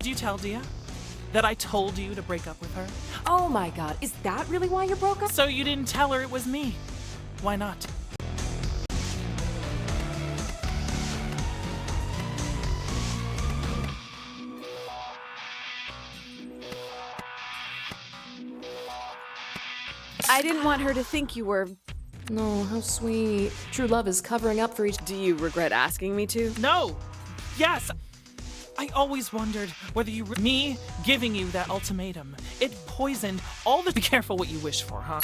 Did you tell Dia that I told you to break up with her? Oh my God, is that really why you broke up? So you didn't tell her it was me. Why not? I didn't want her to think you were... No, how sweet. True love is covering up for each... Do you regret asking me to? No! Yes! I always wondered whether you... Me giving you that ultimatum. It poisoned all the... Be careful what you wish for, huh?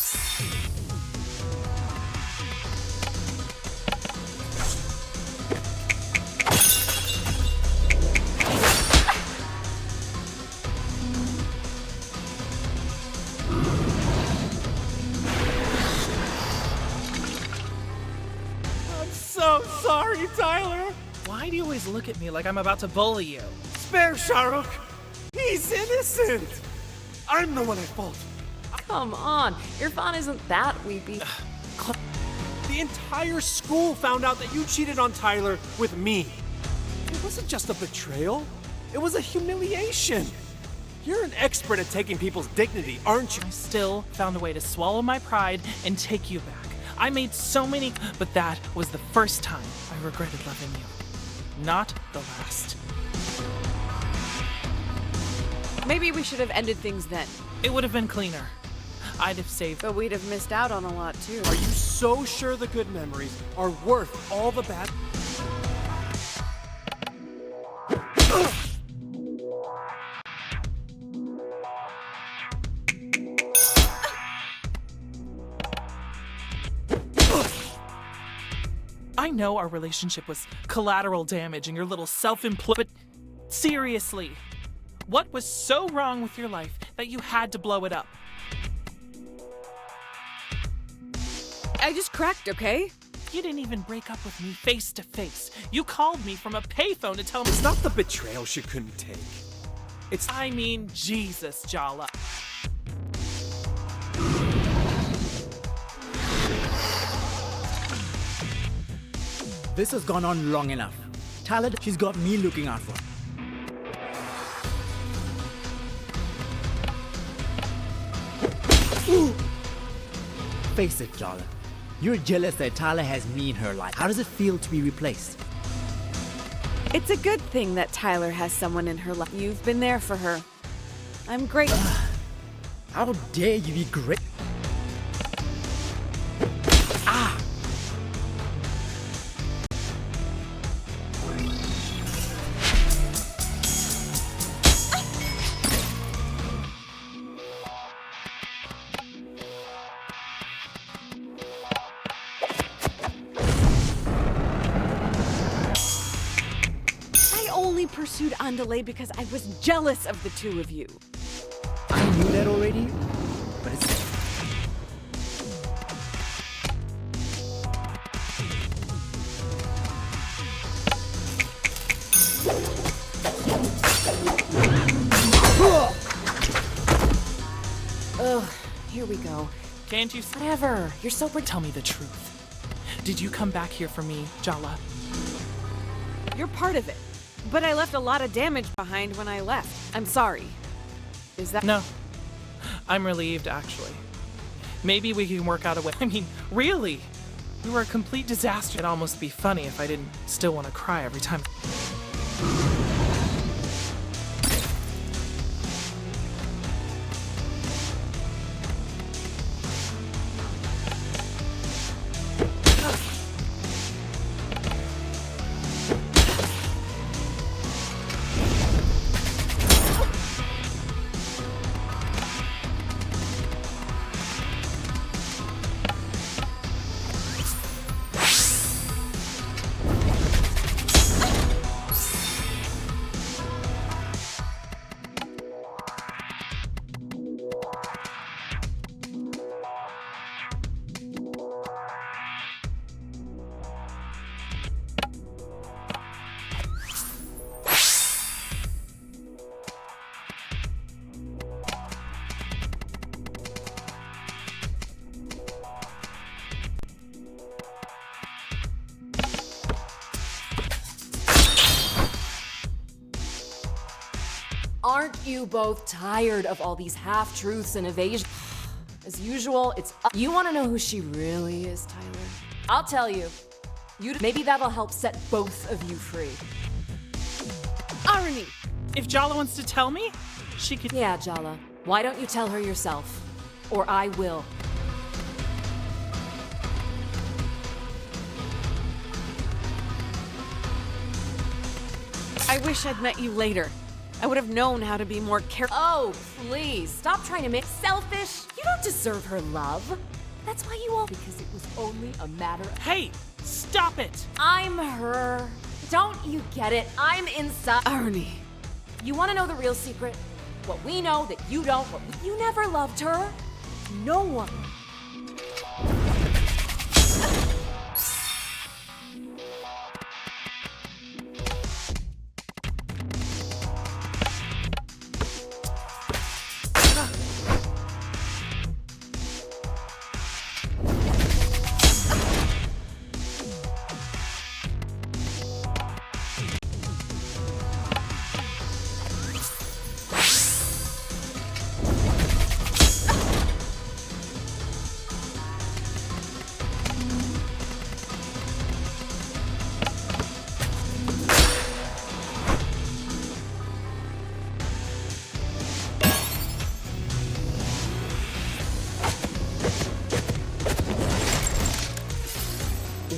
sorry, Tyler. Why do you always look at me like I'm about to bully you? Spare Shahrukh. He's innocent. I'm the one at fault. Come on, Irfan isn't that weepy. The entire school found out that you cheated on Tyler with me. It wasn't just a betrayal. It was a humiliation. You're an expert at taking people's dignity, aren't you? I still found a way to swallow my pride and take you back. I made so many, but that was the first time I regretted loving you. Not the last. Maybe we should have ended things then. It would have been cleaner. I'd have saved. But we'd have missed out on a lot too. Are you so sure the good memories are worth all the bad? I know our relationship was collateral damage and your little self-employed, but seriously, what was so wrong with your life that you had to blow it up? I just cracked, okay? You didn't even break up with me face to face. You called me from a payphone to tell me— It's not the betrayal she couldn't take. I mean, Jesus, Jala. This has gone on long enough. Tyler, she's got me looking out for. Ooh. Face it, Jala. You're jealous that Tyler has me in her life. How does it feel to be replaced? It's a good thing that Tyler has someone in her life. You've been there for her. I'm great. How dare you be great? Pursued Andale because I was jealous of the two of you. I knew that already, but it's... Ugh, here we go. Can't you— Whatever, you're so— Tell me the truth. Did you come back here for me, Jala? You're part of it. But I left a lot of damage behind when I left. I'm sorry. Is that— No. I'm relieved, actually. Maybe we can work out a way. I mean, really? We were a complete disaster. It'd almost be funny if I didn't still want to cry every time. Aren't you both tired of all these half-truths and evasions? As usual, it's— You want to know who she really is, Tyler? I'll tell you. Maybe that'll help set both of you free. Arnie! If Jala wants to tell me, she could— Yeah, Jala. Why don't you tell her yourself? Or I will. I wish I'd met you later. I would have known how to be more careful. Oh, please, stop trying to make— Selfish! You don't deserve her love. That's why you all— Because it was only a matter of— Hey, stop it! I'm her. Don't you get it? I'm inside— Arnie. You want to know the real secret? What we know that you don't— You never loved her. No one.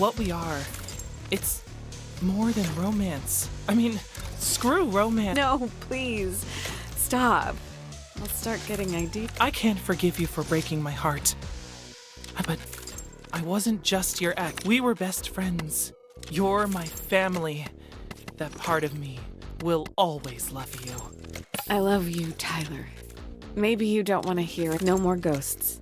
what we are. It's more than romance. I mean, screw romance. No, please. Stop. I'll start getting ideas. I can't forgive you for breaking my heart. But I wasn't just your ex. We were best friends. You're my family. That part of me will always love you. I love you, Tyler. Maybe you don't want to hear it. No more ghosts.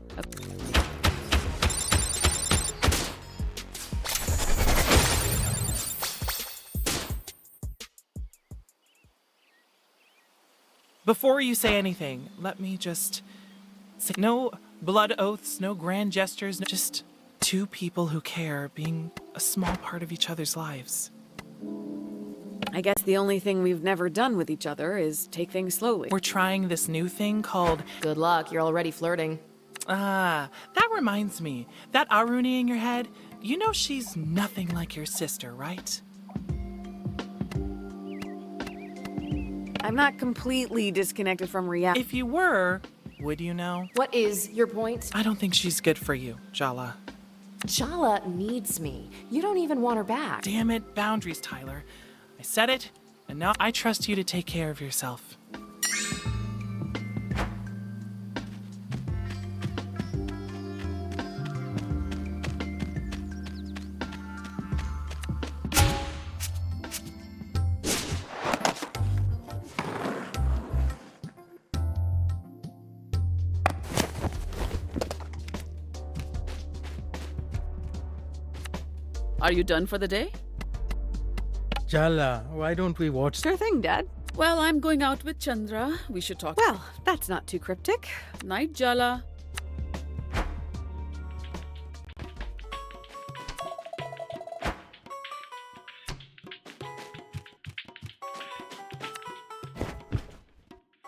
Before you say anything, let me just say no blood oaths, no grand gestures, just two people who care being a small part of each other's lives. I guess the only thing we've never done with each other is take things slowly. We're trying this new thing called... Good luck, you're already flirting. Ah, that reminds me. That Aruni in your head, you know she's nothing like your sister, right? I'm not completely disconnected from reality. If you were, would you know? What is your point? I don't think she's good for you, Jala. Jala needs me. You don't even want her back. Damn it, boundaries, Tyler. I said it, and now I trust you to take care of yourself. Are you done for the day? Jala, why don't we watch? Sure thing, Dad. Well, I'm going out with Chandra. We should talk. Well, that's not too cryptic. Night, Jala.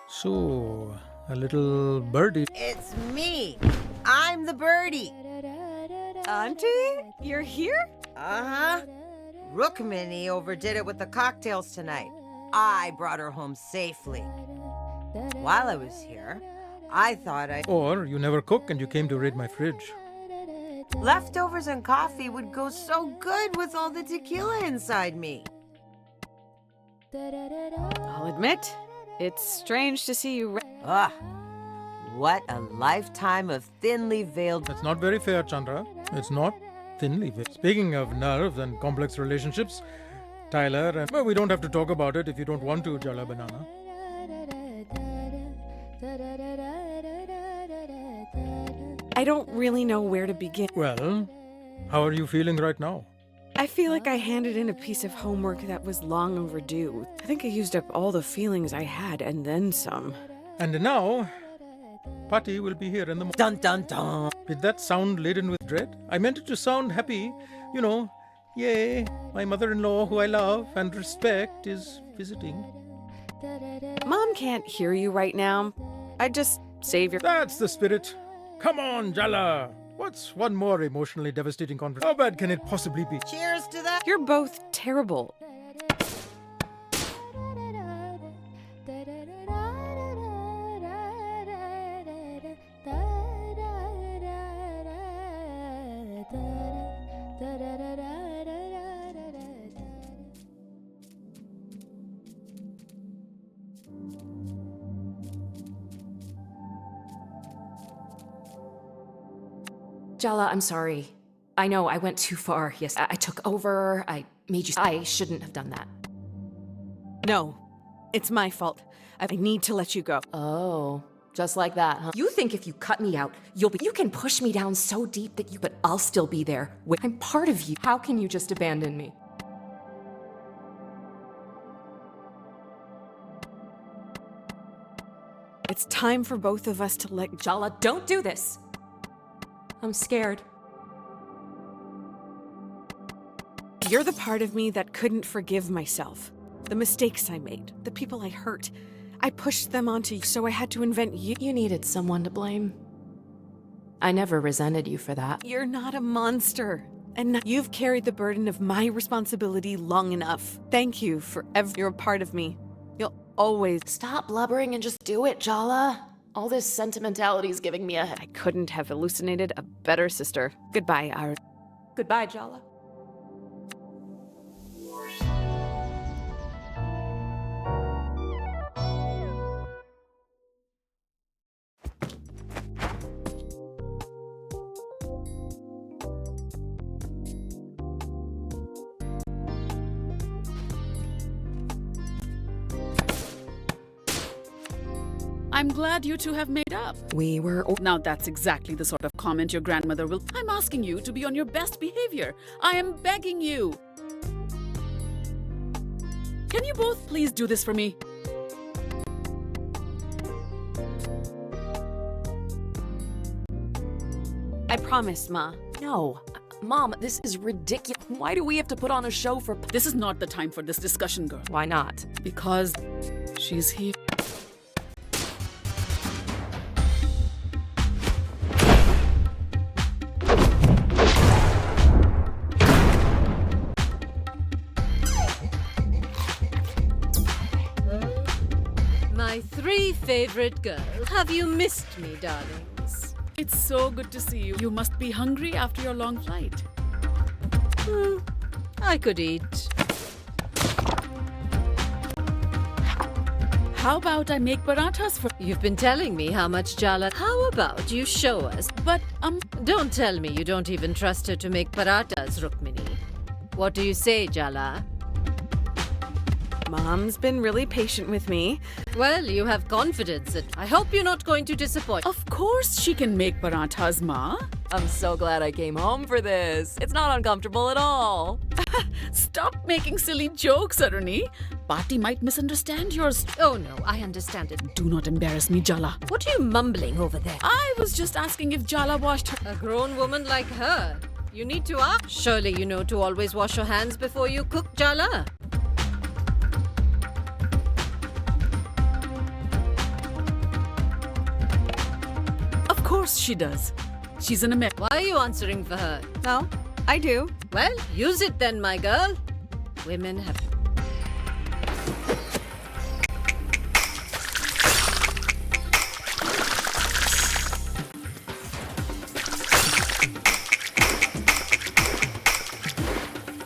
So, a little birdie. It's me. I'm the birdie. Auntie, you're here? Uh-huh. Rukmini overdid it with the cocktails tonight. I brought her home safely. While I was here, I thought Or you never cook and you came to raid my fridge. leftovers and coffee would go so good with all the tequila inside me. I'll admit, it's strange to see you. Ugh. What a lifetime of thinly veiled... That's not very fair, Chandra. It's not thinly veiled. Speaking of nerves and complex relationships, Tyler and... Well, we don't have to talk about it if you don't want to, Jala Banana. I don't really know where to begin. Well, how are you feeling right now? I feel like I handed in a piece of homework that was long overdue. I think I used up all the feelings I had and then some. And now, Patty will be here in the morning. Dun dun dun. Did that sound laden with dread? I meant it to sound happy. You know, yay, my mother-in-law, who I love and respect, is visiting. Mom can't hear you right now. I'd just save your... That's the spirit. Come on, Jala. What's one more emotionally devastating conversation? How bad can it possibly be? Cheers to that. You're both terrible. Jala, I'm sorry. I know I went too far. Yes, I took over. I made you... I shouldn't have done that. No, it's my fault. I need to let you go. Oh, just like that, huh? You think if you cut me out, you can push me down so deep that but I'll still be there. I'm part of you. How can you just abandon me? It's time for both of us to let... Jala, don't do this. I'm scared. You're the part of me that couldn't forgive myself. The mistakes I made, the people I hurt. I pushed them onto you, so I had to invent you. You needed someone to blame. I never resented you for that. You're not a monster. And you've carried the burden of my responsibility long enough. Thank you for you're a part of me. You'll always... Stop blubbering and just do it, Jala. All this sentimentality is giving me a head. I couldn't have hallucinated a better sister. Goodbye, Ar. Goodbye, Jala. I'm glad you two have made up. We were. Now that's exactly the sort of comment your grandmother will. I'm asking you to be on your best behavior. I am begging you. Can you both please do this for me? I promise, Ma. No. Mom, this is ridiculous. Why do we have to put on a show for. This is not the time for this discussion, girl. Why not? Because she's here. My 3 favorite girls. Have you missed me, darlings? It's so good to see you. You must be hungry after your long flight. I could eat. How about I make parathas for... You've been telling me how much Jala... How about you show us? But, Don't tell me you don't even trust her to make parathas, Rukmini. What do you say, Jala? Mom's been really patient with me. Well, you have confidence. I hope you're not going to disappoint. Of course she can make parathas, Ma. I'm so glad I came home for this. It's not uncomfortable at all. Stop making silly jokes, Aruni. Pati might misunderstand yours. Oh no, I understand it. Do not embarrass me, Jala. What are you mumbling over there? I was just asking if Jala washed her... A grown woman like her. You need to ask. Surely you know to always wash your hands before you cook, Jala. Of course she does. She's an American. Why are you answering for her? No, I do. Well, use it then, my girl. Women have...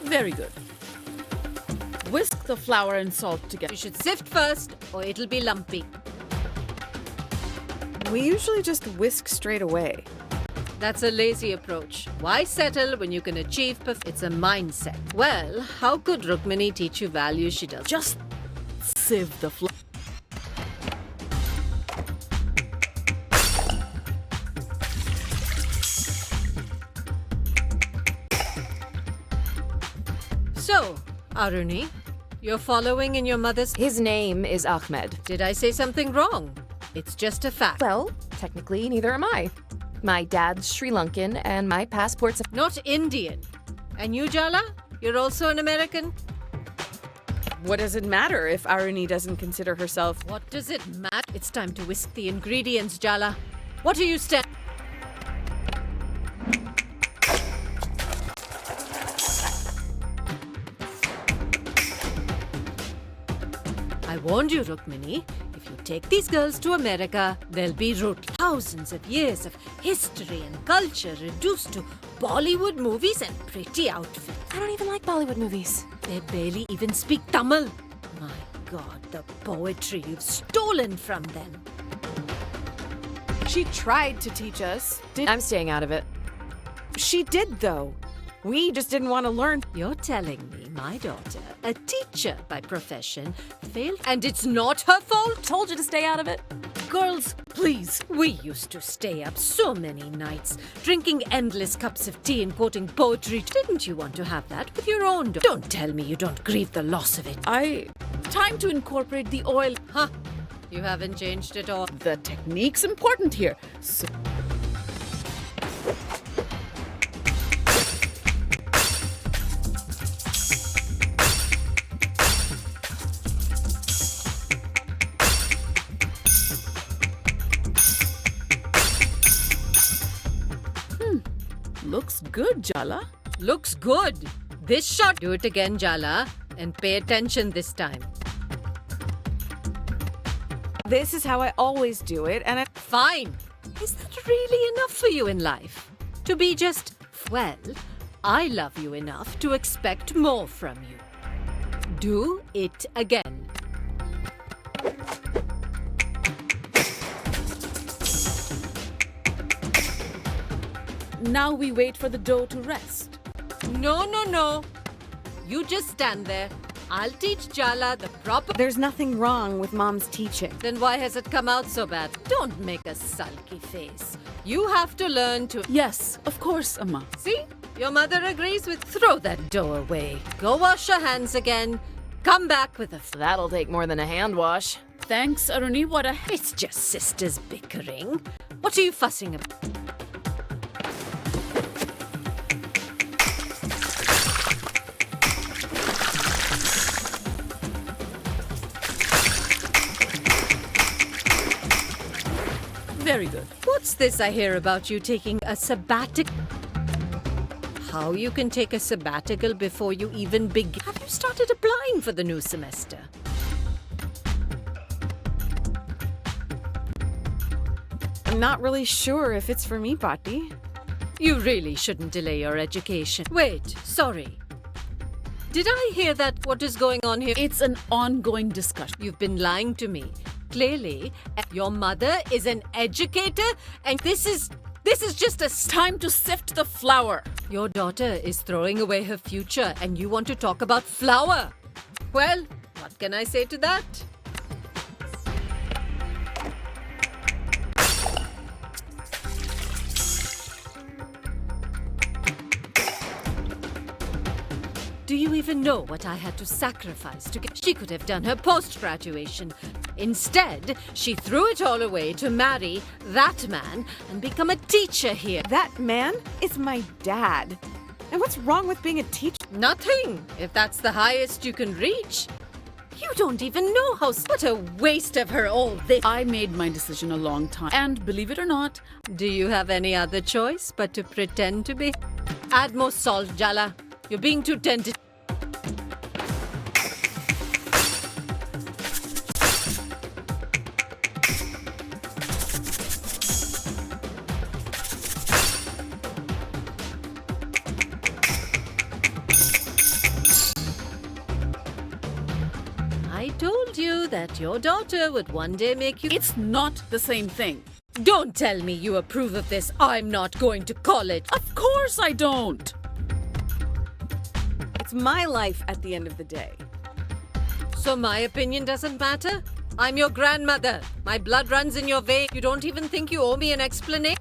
Very good. Whisk the flour and salt together. You should sift first, or it'll be lumpy. We usually just whisk straight away. That's a lazy approach. Why settle when you can achieve It's a mindset. Well, how could Rukmini teach you values she does? Just sieve the flour. So, Aruni, you're following in your mother's... His name is Ahmed. Did I say something wrong? It's just a fact. Well, technically, neither am I. My dad's Sri Lankan and my passport's... Not Indian. And you, Jala? You're also an American? What does it matter if Aruni doesn't consider herself... What does it matter? It's time to whisk the ingredients, Jala. What are you stand... I warned you, Rukmini. If you take these girls to America, they'll be root. Thousands of years of history and culture reduced to Bollywood movies and pretty outfits. I don't even like Bollywood movies. They barely even speak Tamil. My God, the poetry you've stolen from them. She tried to teach us. I'm staying out of it. She did, though. We just didn't want to learn. You're telling me my daughter, a teacher by profession, failed, and it's not her fault? Told you to stay out of it. Girls, please. We used to stay up so many nights, drinking endless cups of tea and quoting poetry. Didn't you want to have that with your own daughter? Don't tell me you don't grieve the loss of it. Time to incorporate the oil. Huh? You haven't changed at all. The technique's important here. So... Looks good, Jala. Looks good. This shot. Do it again, Jala, and pay attention this time. This is how I always do it, and Fine. Is that really enough for you in life? To be just, well, I love you enough to expect more from you. Do it again. Now we wait for the dough to rest. No. You just stand there. I'll teach Jala the proper... There's nothing wrong with Mom's teaching. Then why has it come out so bad? Don't make a sulky face. You have to learn to... Yes, of course, Amma. See? Your mother agrees with... Throw that dough away. Go wash your hands again. Come back with a... That'll take more than a hand wash. Thanks, Aruni. What a... It's just sisters bickering. What are you fussing about? Very good. What's this I hear about you taking a sabbatical? How you can take a sabbatical before you even begin? Have you started applying for the new semester? I'm not really sure if it's for me, Patti. You really shouldn't delay your education. Wait, sorry. Did I hear that? What is going on here? It's an ongoing discussion. You've been lying to me. Clearly, your mother is an educator, and this is just a... Time to sift the flour. Your daughter is throwing away her future, and you want to talk about flour? Well, what can I say to that? Do you even know what I had to sacrifice to get... She could have done her post-graduation. Instead, she threw it all away to marry that man and become a teacher here. That man is my dad. And what's wrong with being a teacher? Nothing, if that's the highest you can reach. You don't even know how... What a waste of her all this. I made my decision a long time. And believe it or not... Do you have any other choice but to pretend to be? Add more salt, Jala. You're being too tentative. I told you that your daughter would one day make you... It's not the same thing. Don't tell me you approve of this. I'm not going to call it. Of course I don't. It's my life at the end of the day. So my opinion doesn't matter? I'm your grandmother. My blood runs in your veins. You don't even think you owe me an explanation?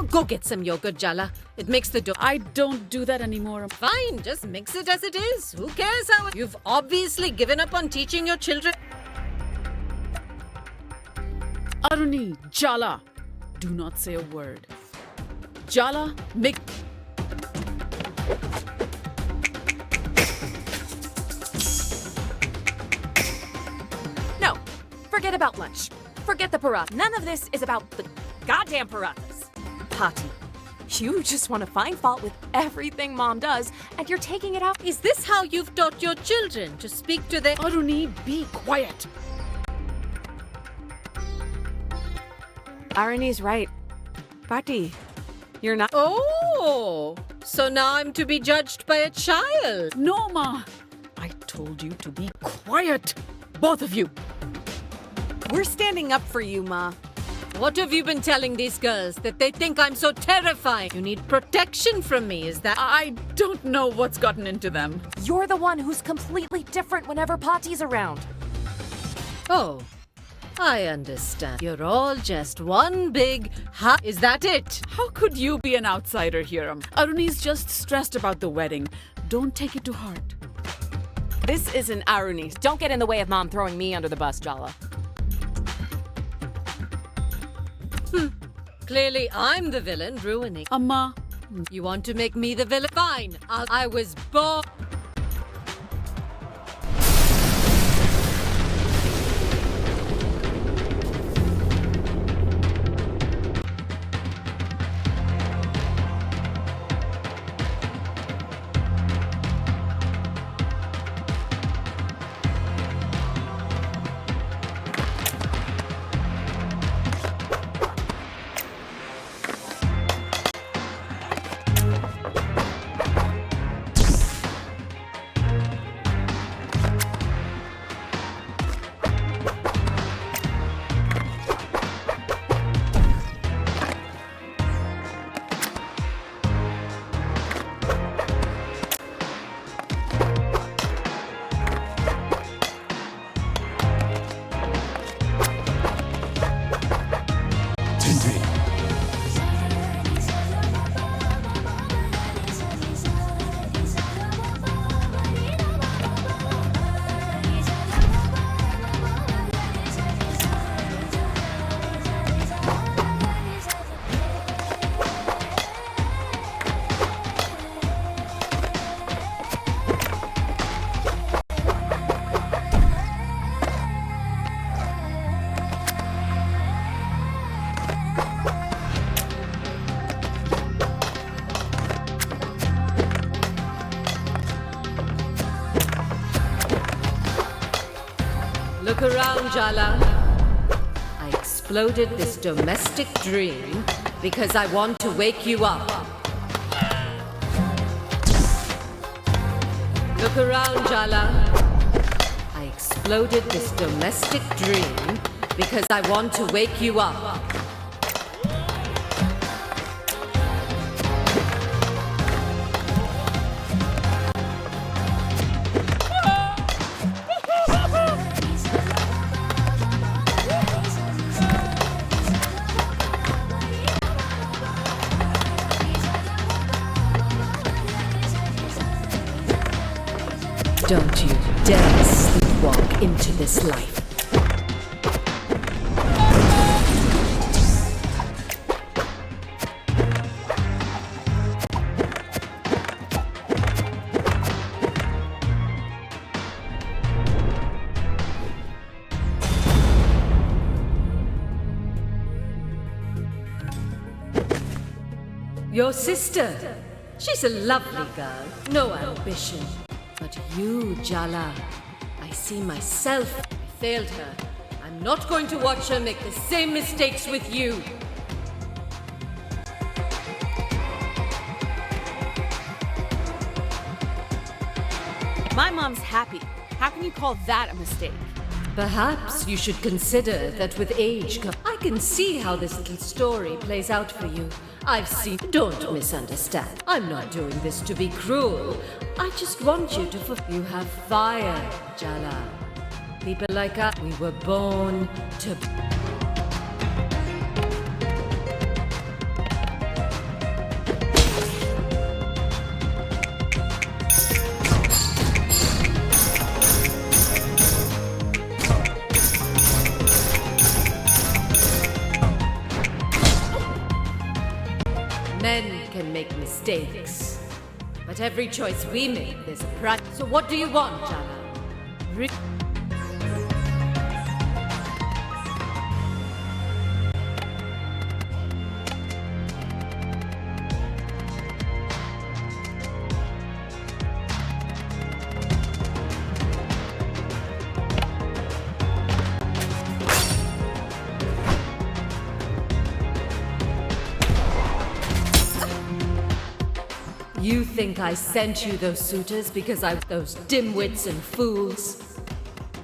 Go get some yogurt, Jala. It makes the dough. I don't do that anymore. Fine, just mix it as it is. Who cares how it... You've obviously given up on teaching your children. Aruni, Jala, do not say a word. Jala, make... No, forget about lunch. Forget the paratha. None of this is about the goddamn parathas. Patti, you just want to find fault with everything Mom does, and you're taking it out. Is this how you've taught your children to speak to their... Aruni, be quiet. Aruni's right. Patti, you're not... Oh, so now I'm to be judged by a child. No, Ma. I told you to be quiet. Both of you. We're standing up for you, Ma. What have you been telling these girls? That they think I'm so terrifying? You need protection from me, is that... I don't know what's gotten into them. You're the one who's completely different whenever Patti's around. Oh, I understand. You're all just one big Is that it? How could you be an outsider here? Aruni's just stressed about the wedding. Don't take it to heart. This isn't Aruni's. Don't get in the way of Mom throwing me under the bus, Jala. Clearly, I'm the villain ruining. Amma. You want to make me the villain? Fine. I was born... Jala. I exploded this domestic dream because I want to wake you up. Look around, Jala. I exploded this domestic dream because I want to wake you up. Don't you dare sleepwalk into this life. Your sister. She's a lovely girl, no ambition. But you, Jala, I see myself. I failed her. I'm not going to watch her make the same mistakes with you. My mom's happy. How can you call that a mistake? Perhaps you should consider that with age, I can see how this little story plays out for you. I've seen. Don't misunderstand. I'm not doing this to be cruel. I just want you to. You have fire, Jala. People like us, we were born to. Men can make mistakes, but every choice we make, there's a price. So what do you want, Jala? You think I sent you those suitors because those dimwits and fools?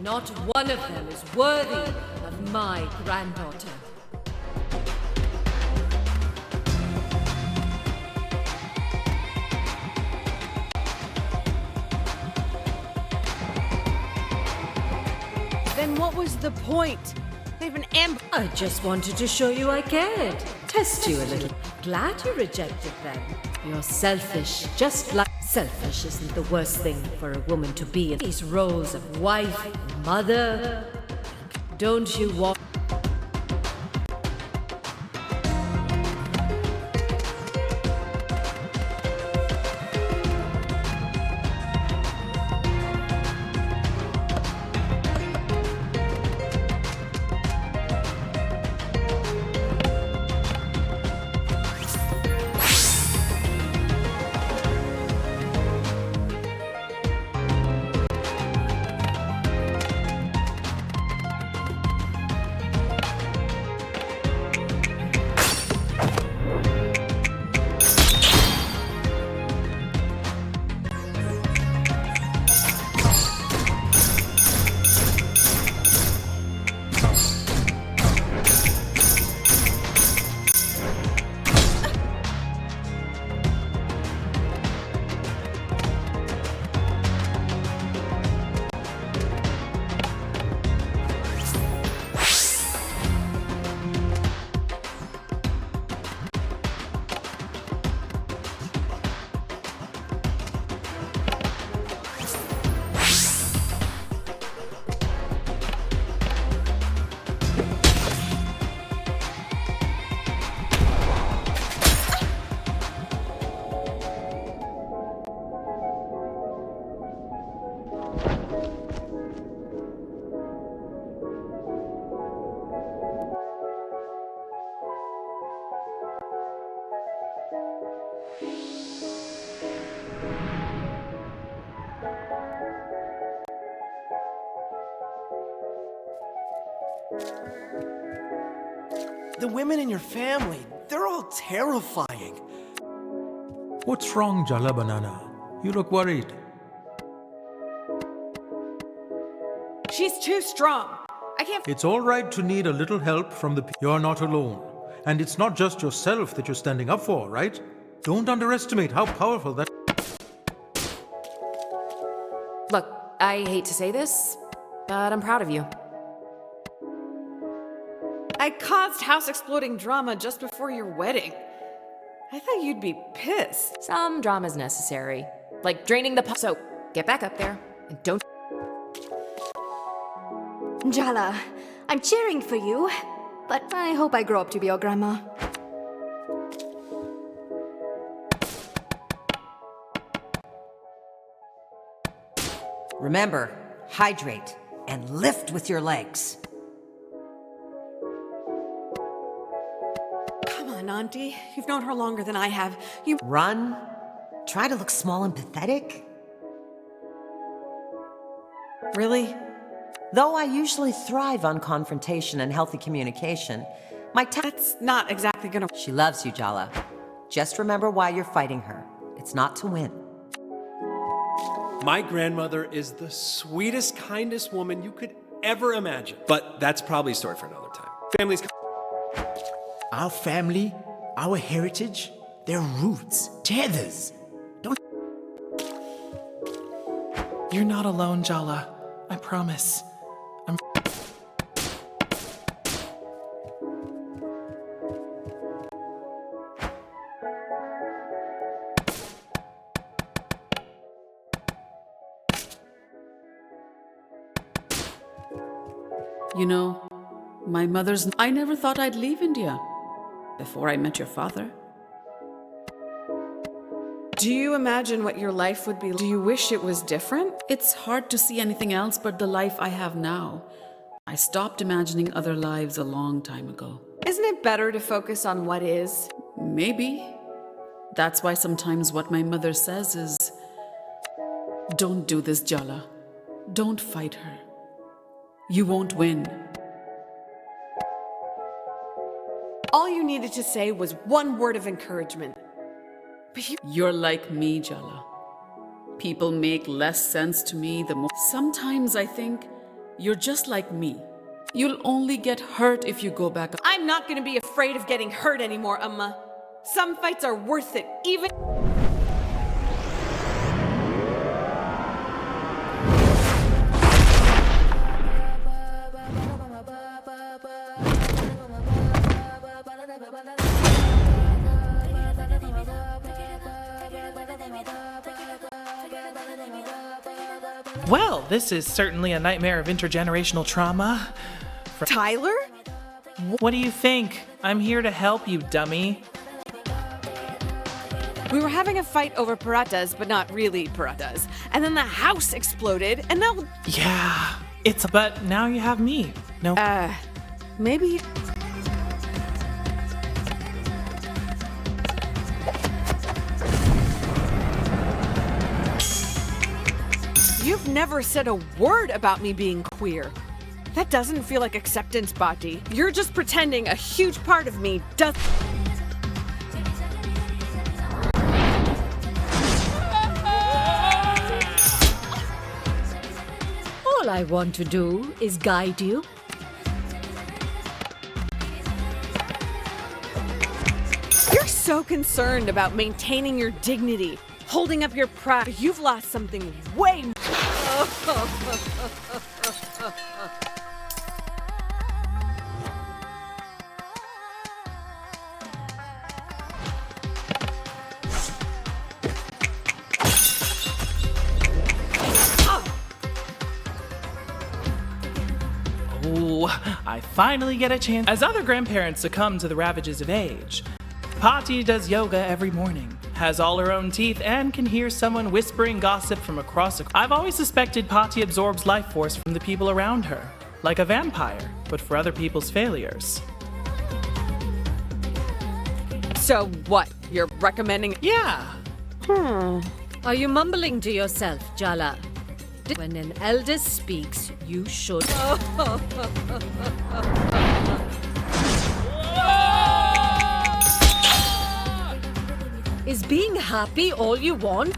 Not one of them is worthy of my granddaughter. Then what was the point? They've been I just wanted to show you I cared. Test you a little. Glad you rejected them. You're selfish, just like... Selfish isn't the worst thing for a woman to be in. These roles of wife, mother... Don't you want... women in your family, they're all terrifying. What's wrong, Jala Banana? You look worried. She's too strong. I can't. It's all right to need a little help from the people. You're not alone. And it's not just yourself that you're standing up for, right? Don't underestimate how powerful that... Look, I hate to say this, but I'm proud of you. I caused house-exploding drama just before your wedding. I thought you'd be pissed. Some drama's necessary. Like draining the So, get back up there, and don't... Jala, I'm cheering for you, but I hope I grow up to be your grandma. Remember, hydrate and lift with your legs. Come on, Auntie. You've known her longer than I have. You Run? Try to look small and pathetic? Really? Though I usually thrive on confrontation and healthy communication, That's not exactly gonna... She loves you, Jala. Just remember why you're fighting her. It's not to win. My grandmother is the sweetest, kindest woman you could ever imagine. But that's probably a story for another time. Families... Our family, our heritage, their roots, tethers. Don't... You're not alone, Jala. I promise. You know, my mother's... I never thought I'd leave India before I met your father. Do you imagine what your life would be? Do you wish it was different? It's hard to see anything else but the life I have now. I stopped imagining other lives a long time ago. Isn't it better to focus on what is? Maybe. That's why sometimes what my mother says is, don't do this, Jala. Don't fight her. You won't win. All you needed to say was one word of encouragement. But You're like me, Jala. People make less sense to me the more. Sometimes I think you're just like me. You'll only get hurt if you go back. I'm not gonna be afraid of getting hurt anymore, Amma. Some fights are worth it, even... Well, this is certainly a nightmare of intergenerational trauma. Tyler? What do you think? I'm here to help you, dummy. We were having a fight over paratas, but not really paratas. And then the house exploded, and now... Yeah, but now you have me. No. Maybe... You've never said a word about me being queer. That doesn't feel like acceptance, Bhatti. You're just pretending a huge part of me does... All I want to do is guide you. You're so concerned about maintaining your dignity, holding up your pride. You've lost something way more. Oh, I finally get a chance. As other grandparents succumb to the ravages of age, Patti does yoga every morning, has all her own teeth, and can hear someone whispering gossip from across I've always suspected Patti absorbs life force from the people around her, like a vampire, but for other people's failures. So what? You're recommending... Yeah. Are you mumbling to yourself, Jala? When an eldest speaks, you should... happy all you want.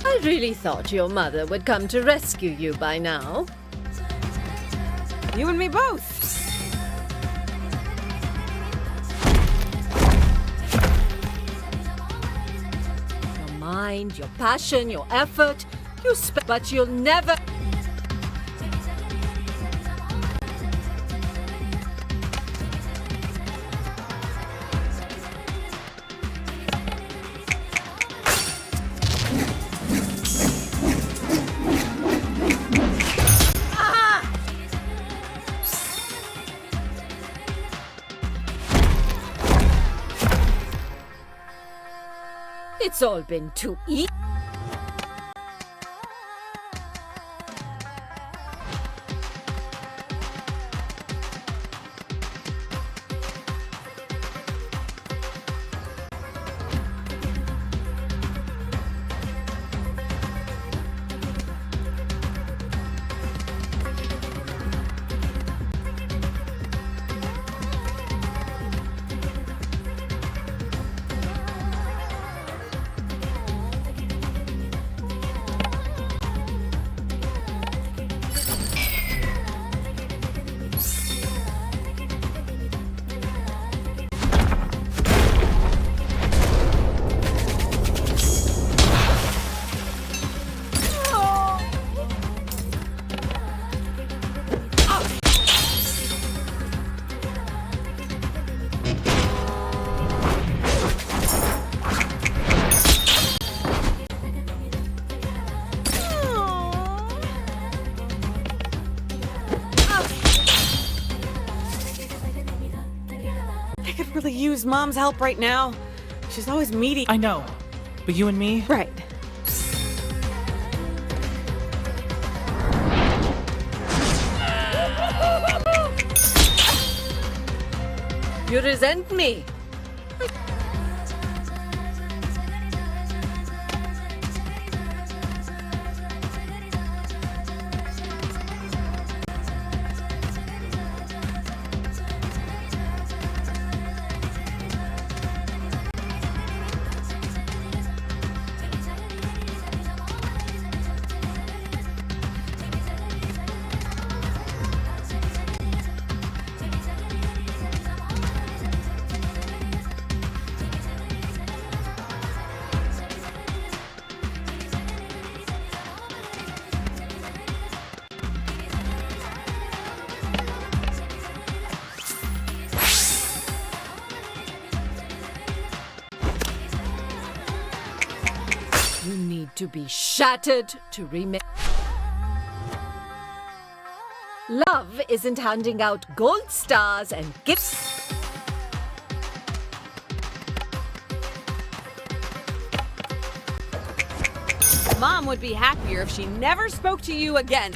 I really thought your mother would come to rescue you by now. You and me both. Your mind, your passion, your effort, but you'll never... It's all been too easy. I could really use Mom's help right now. She's always meaty. I know, but you and me? Right. You resent me. You need to be shattered to remake. Love isn't handing out gold stars and gifts. Mom would be happier if she never spoke to you again.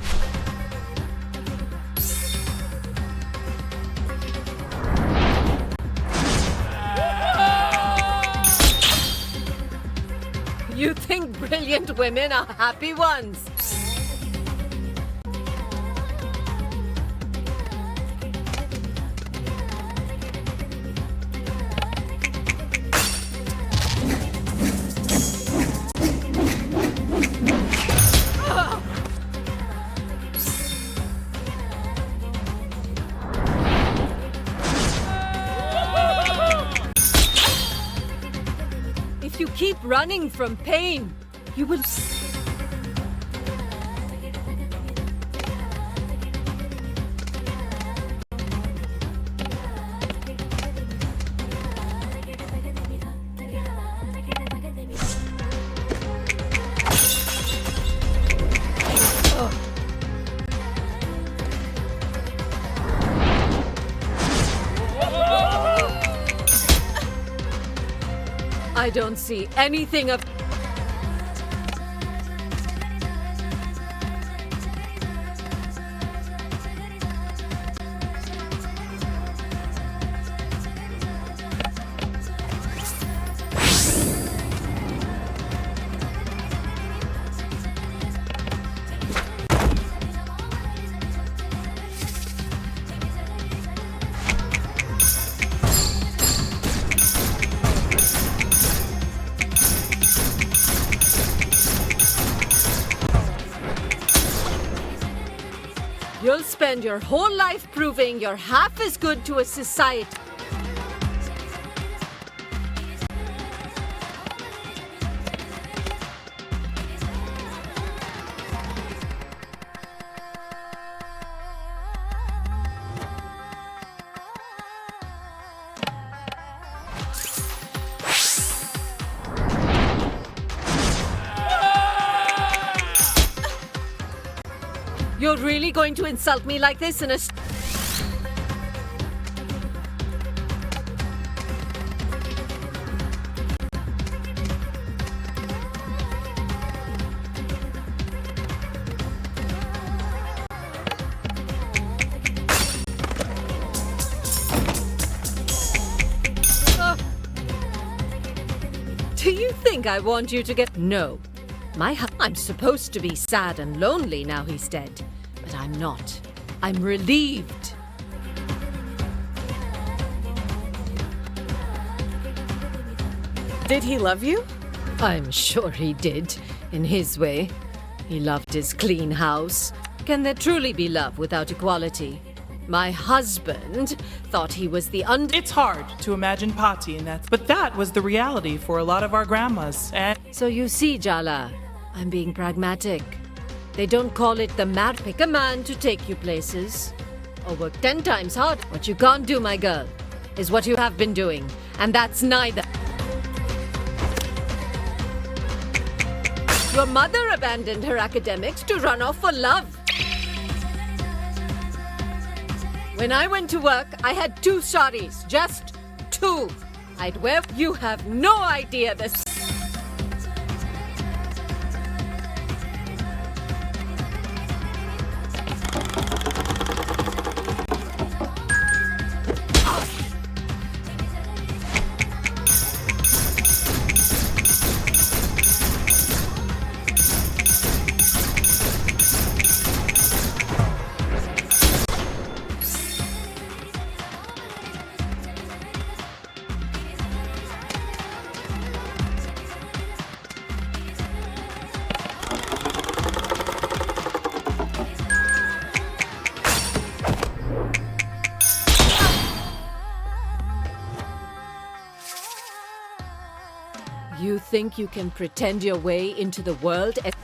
You think brilliant women are happy ones. If you keep running from pain, you will... don't see anything of. You'll spend your whole life proving you're half as good to a society. You're really going to insult me like this in a... Do you think I want you to get... No. I'm supposed to be sad and lonely now he's dead. But I'm not. I'm relieved. Did he love you? I'm sure he did, in his way. He loved his clean house. Can there truly be love without equality? My husband thought he was the It's hard to imagine Pati in that, but that was the reality for a lot of our grandmas, and... So you see, Jala, I'm being pragmatic. They don't call it the mat. Pick a man to take you places. Or work 10 times hard. What you can't do, my girl, is what you have been doing. And that's neither. Your mother abandoned her academics to run off for love. When I went to work, I had 2 saris. Just 2. I'd wear... You have no idea this. You think you can pretend your way into the world and...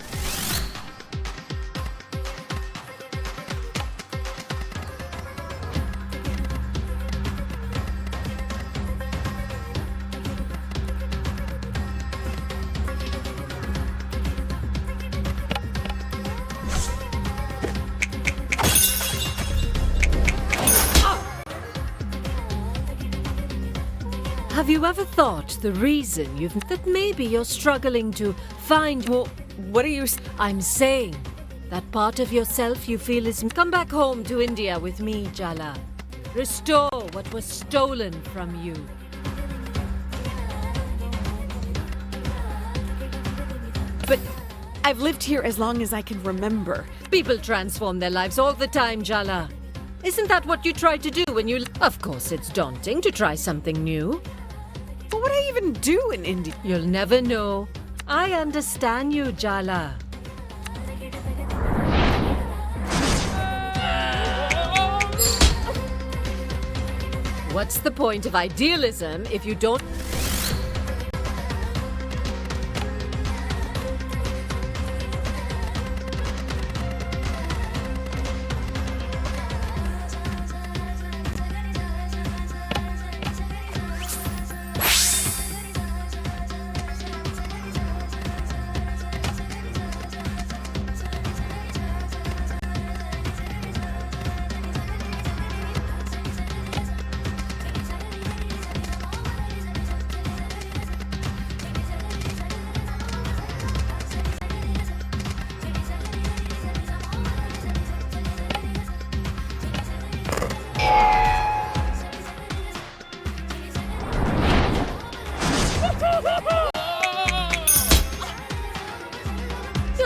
Have you ever thought the reason that maybe you're struggling to find more... What are you... I'm saying that part of yourself you feel is... Come back home to India with me, Jala. Restore what was stolen from you. But I've lived here as long as I can remember. People transform their lives all the time, Jala. Isn't that what you try to do when you... Of course, it's daunting to try something new. What would I even do in India? You'll never know. I understand you, Jala. What's the point of idealism if you don't...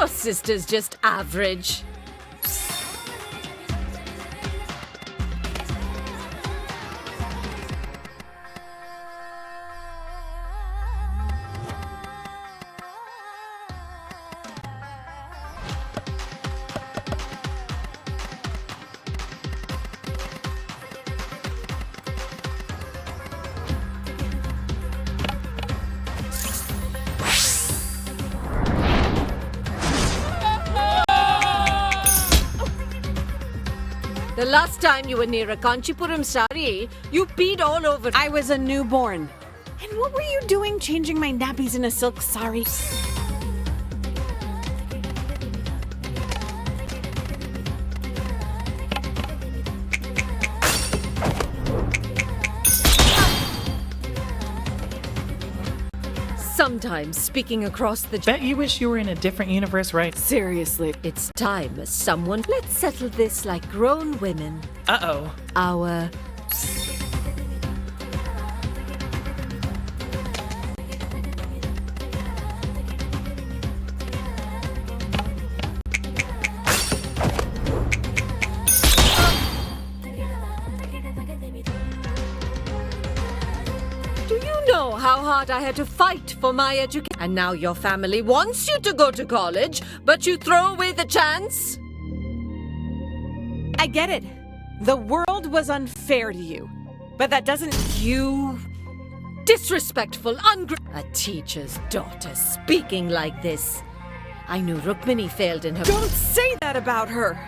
Your sister's just average. The last time you were near a Kanchipuram sari, you peed all over. I was a newborn. And what were you doing changing my nappies in a silk sari? Sometimes speaking across the... Bet you wish you were in a different universe, right? Seriously, it's time someone... Let's settle this like grown women. Uh-oh. Our... how hard I had to fight for my education. And now your family wants you to go to college, but you throw away the chance? I get it. The world was unfair to you. But that doesn't... You... disrespectful, A teacher's daughter speaking like this. I knew Rukmini failed in her... Don't say that about her!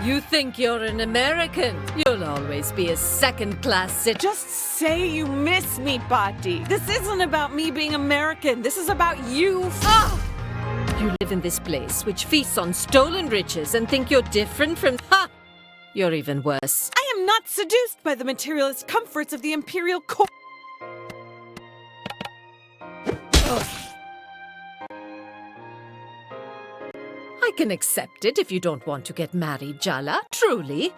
You think you're an American? You'll always be a second-class citizen. Just say you miss me, Bati. This isn't about me being American. This is about you. You live in this place which feasts on stolen riches and think you're different from... Ha! You're even worse. I am not seduced by the materialist comforts of the imperial court. I can accept it if you don't want to get married, Jala, truly.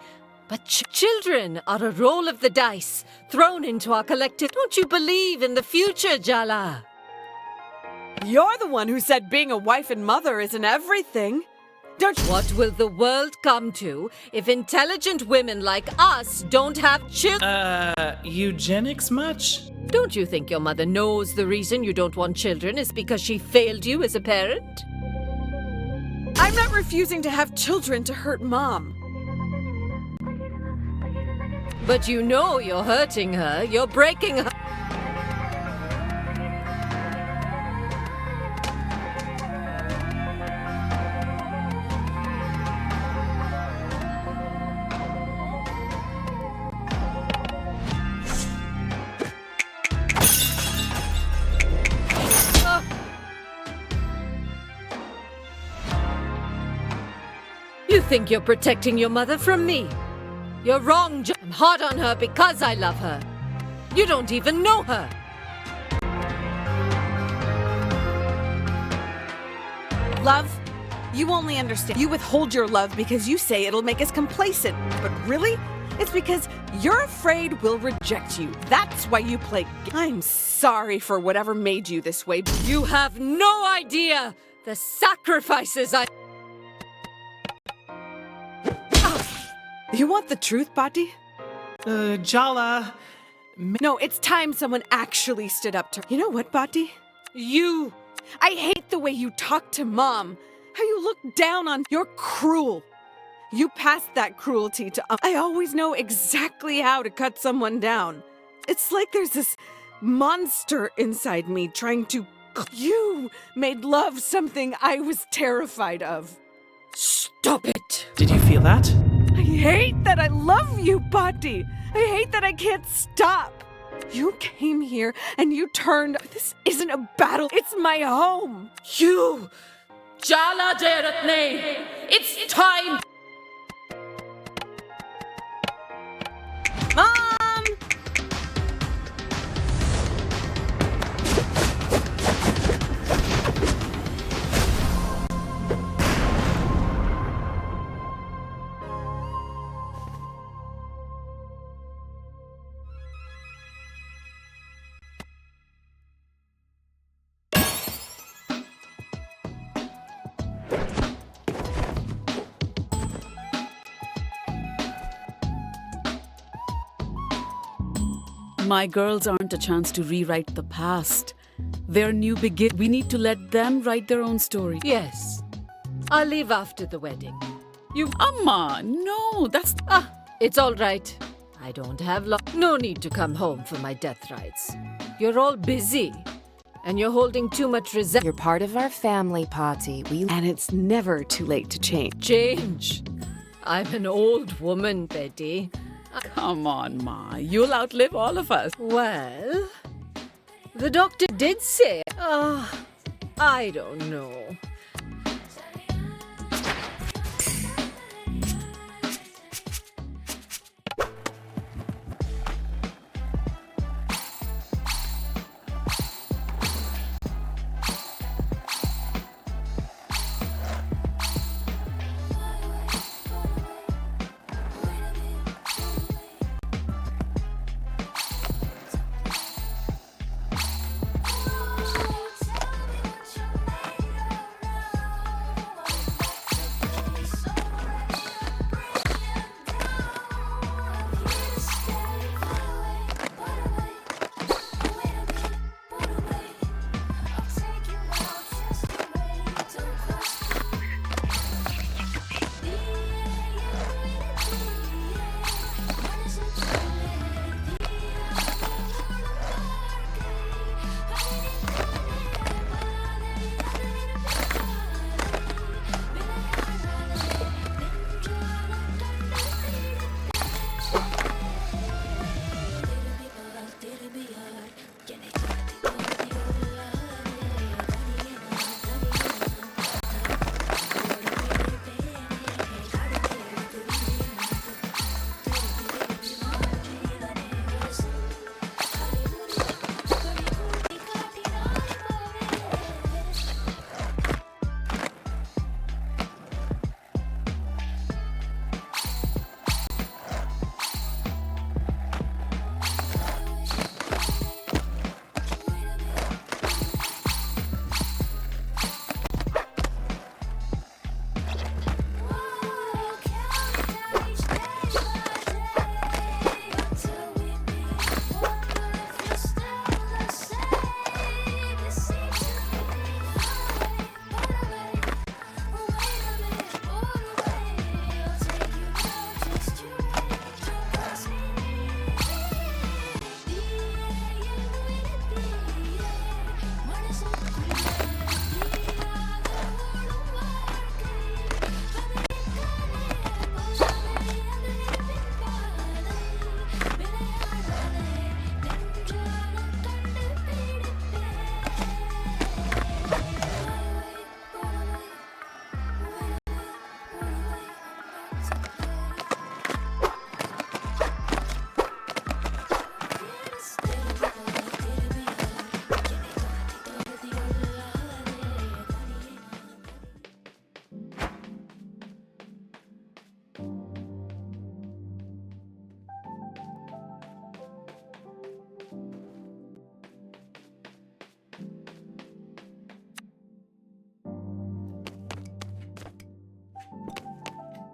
But children are a roll of the dice, thrown into our collective... Don't you believe in the future, Jala? You're the one who said being a wife and mother isn't everything. What will the world come to if intelligent women like us don't have children? Eugenics much? Don't you think your mother knows the reason you don't want children is because she failed you as a parent? I'm not refusing to have children to hurt Mom. But you know you're hurting her. You're breaking her. You think you're protecting your mother from me? You're wrong, I'm hard on her because I love her. You don't even know her. Love? You only understand. You withhold your love because you say it'll make us complacent. But really? It's because you're afraid we'll reject you. That's why you play. I'm sorry for whatever made you this way. You have no idea the sacrifices I... You want the truth, Bati? Jala... No, it's time someone actually stood up to... You know what, Bati? You... I hate the way you talk to Mom. How you look down on... You're cruel. You passed that cruelty to... I always know exactly how to cut someone down. It's like there's this monster inside me trying to... You made love something I was terrified of. Stop it! Did you feel that? I hate that I love you, Bati. I hate that I can't stop. You came here and you turned... This isn't a battle. It's my home. You... Jala Jaratne! It's time... My girls aren't a chance to rewrite the past. They're new begin. We need to let them write their own story. Yes. I'll leave after the wedding. Amma, no, that's... It's all right. I don't have no need to come home for my death rites. You're all busy. And you're holding too much resentment. You're part of our family, Patty. And it's never too late to change. Change? I'm an old woman, Betty. Come on, Ma. You'll outlive all of us. Well, the doctor did say... I don't know.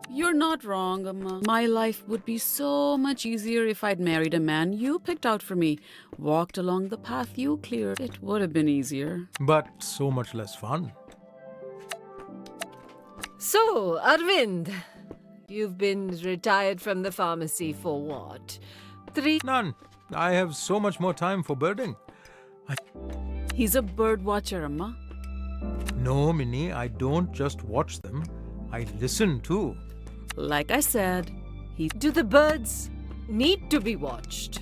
You're not wrong, Amma. My life would be so much easier if I'd married a man you picked out for me, walked along the path you cleared. It would have been easier. But so much less fun. So, Arvind, you've been retired from the pharmacy for what? None. I have so much more time for birding. He's a bird watcher, Amma. No, Minnie, I don't just watch them. I listen too. Like I said, Do the birds need to be watched?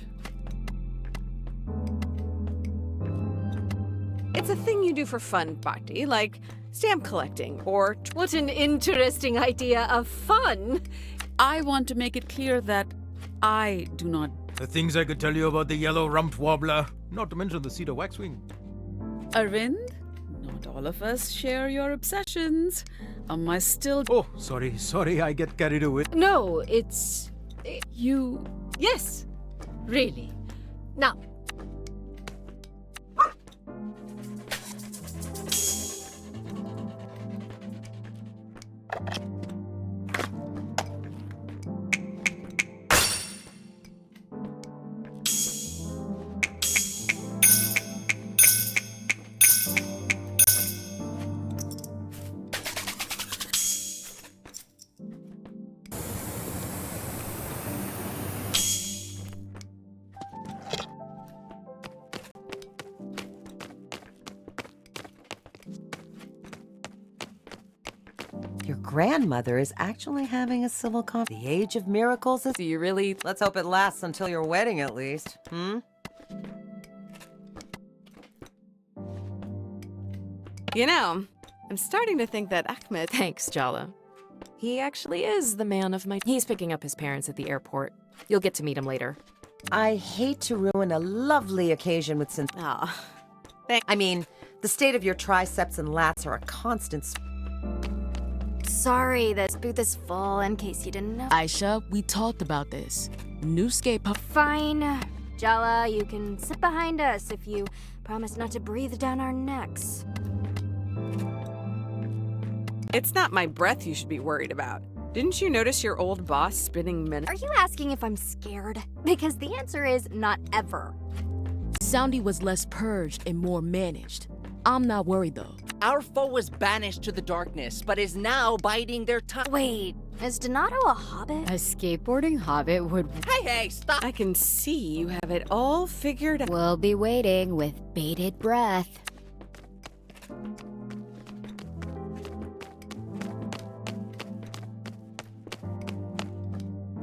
It's a thing you do for fun, Bhakti, like stamp collecting or... What an interesting idea of fun! I want to make it clear that I do not... The things I could tell you about the yellow-rumped warbler, not to mention the cedar waxwing. Arvind, not all of us share your obsessions. I still... Oh, sorry, I get carried away. No, it's... You... Yes, really. Now... grandmother is actually having a civil conference. The age of miracles is... Do you really? Let's hope it lasts until your wedding, at least. You know, I'm starting to think that Ahmed... Thanks, Jala. He actually is the man of my... He's picking up his parents at the airport. You'll get to meet him later. I hate to ruin a lovely occasion with I mean, the state of your triceps and lats are a constant... Sorry, this booth is full, in case you didn't know. Aisha, we talked about this. New skate pop. Fine. Jala, you can sit behind us if you promise not to breathe down our necks. It's not my breath you should be worried about. Didn't you notice your old boss spinning men? Are you asking if I'm scared? Because the answer is not ever. Soundy was less purged and more managed. I'm not worried though. Our foe was banished to the darkness, but is now biding their time. Wait, is Donato a hobbit? A skateboarding hobbit would... Hey, stop! I can see you have it all figured out. We'll be waiting with bated breath.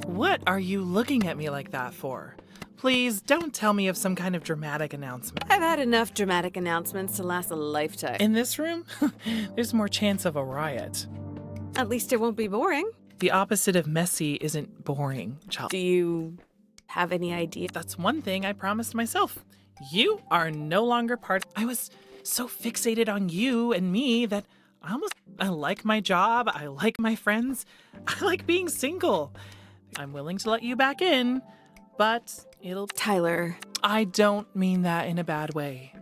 What are you looking at me like that for? Please don't tell me of some kind of dramatic announcement. I've had enough dramatic announcements to last a lifetime. In this room, there's more chance of a riot. At least it won't be boring. The opposite of messy isn't boring, Jala. Do you have any idea? That's one thing I promised myself. You are no longer part. I was so fixated on you and me that I like my job, I like my friends, I like being single. I'm willing to let you back in, but it'll... Tyler. I don't mean that in a bad way.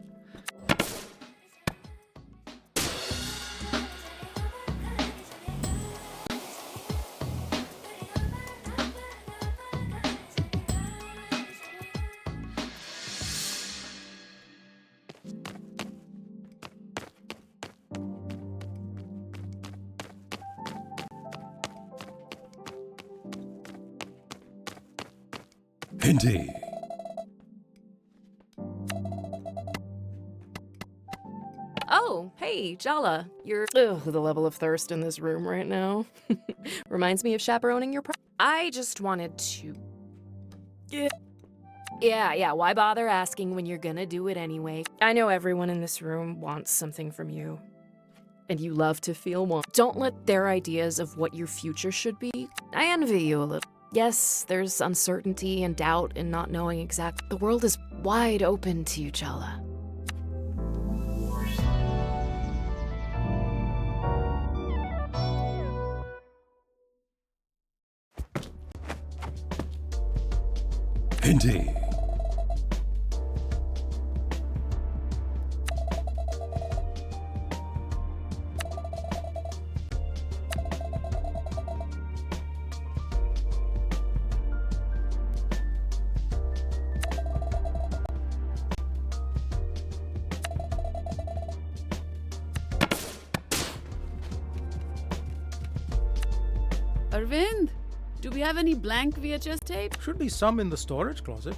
Indeed. Oh, hey, Jala. You're... Ugh, the level of thirst in this room right now. Reminds me of chaperoning your... I just wanted to... Yeah, why bother asking when you're gonna do it anyway? I know everyone in this room wants something from you. And you love to feel one. Don't let their ideas of what your future should be. I envy you a little. Yes, there's uncertainty and doubt in not knowing exactly. The world is wide open to you, Jala. Indeed. Arvind, do we have any blank VHS tape? Should be some in the storage closet.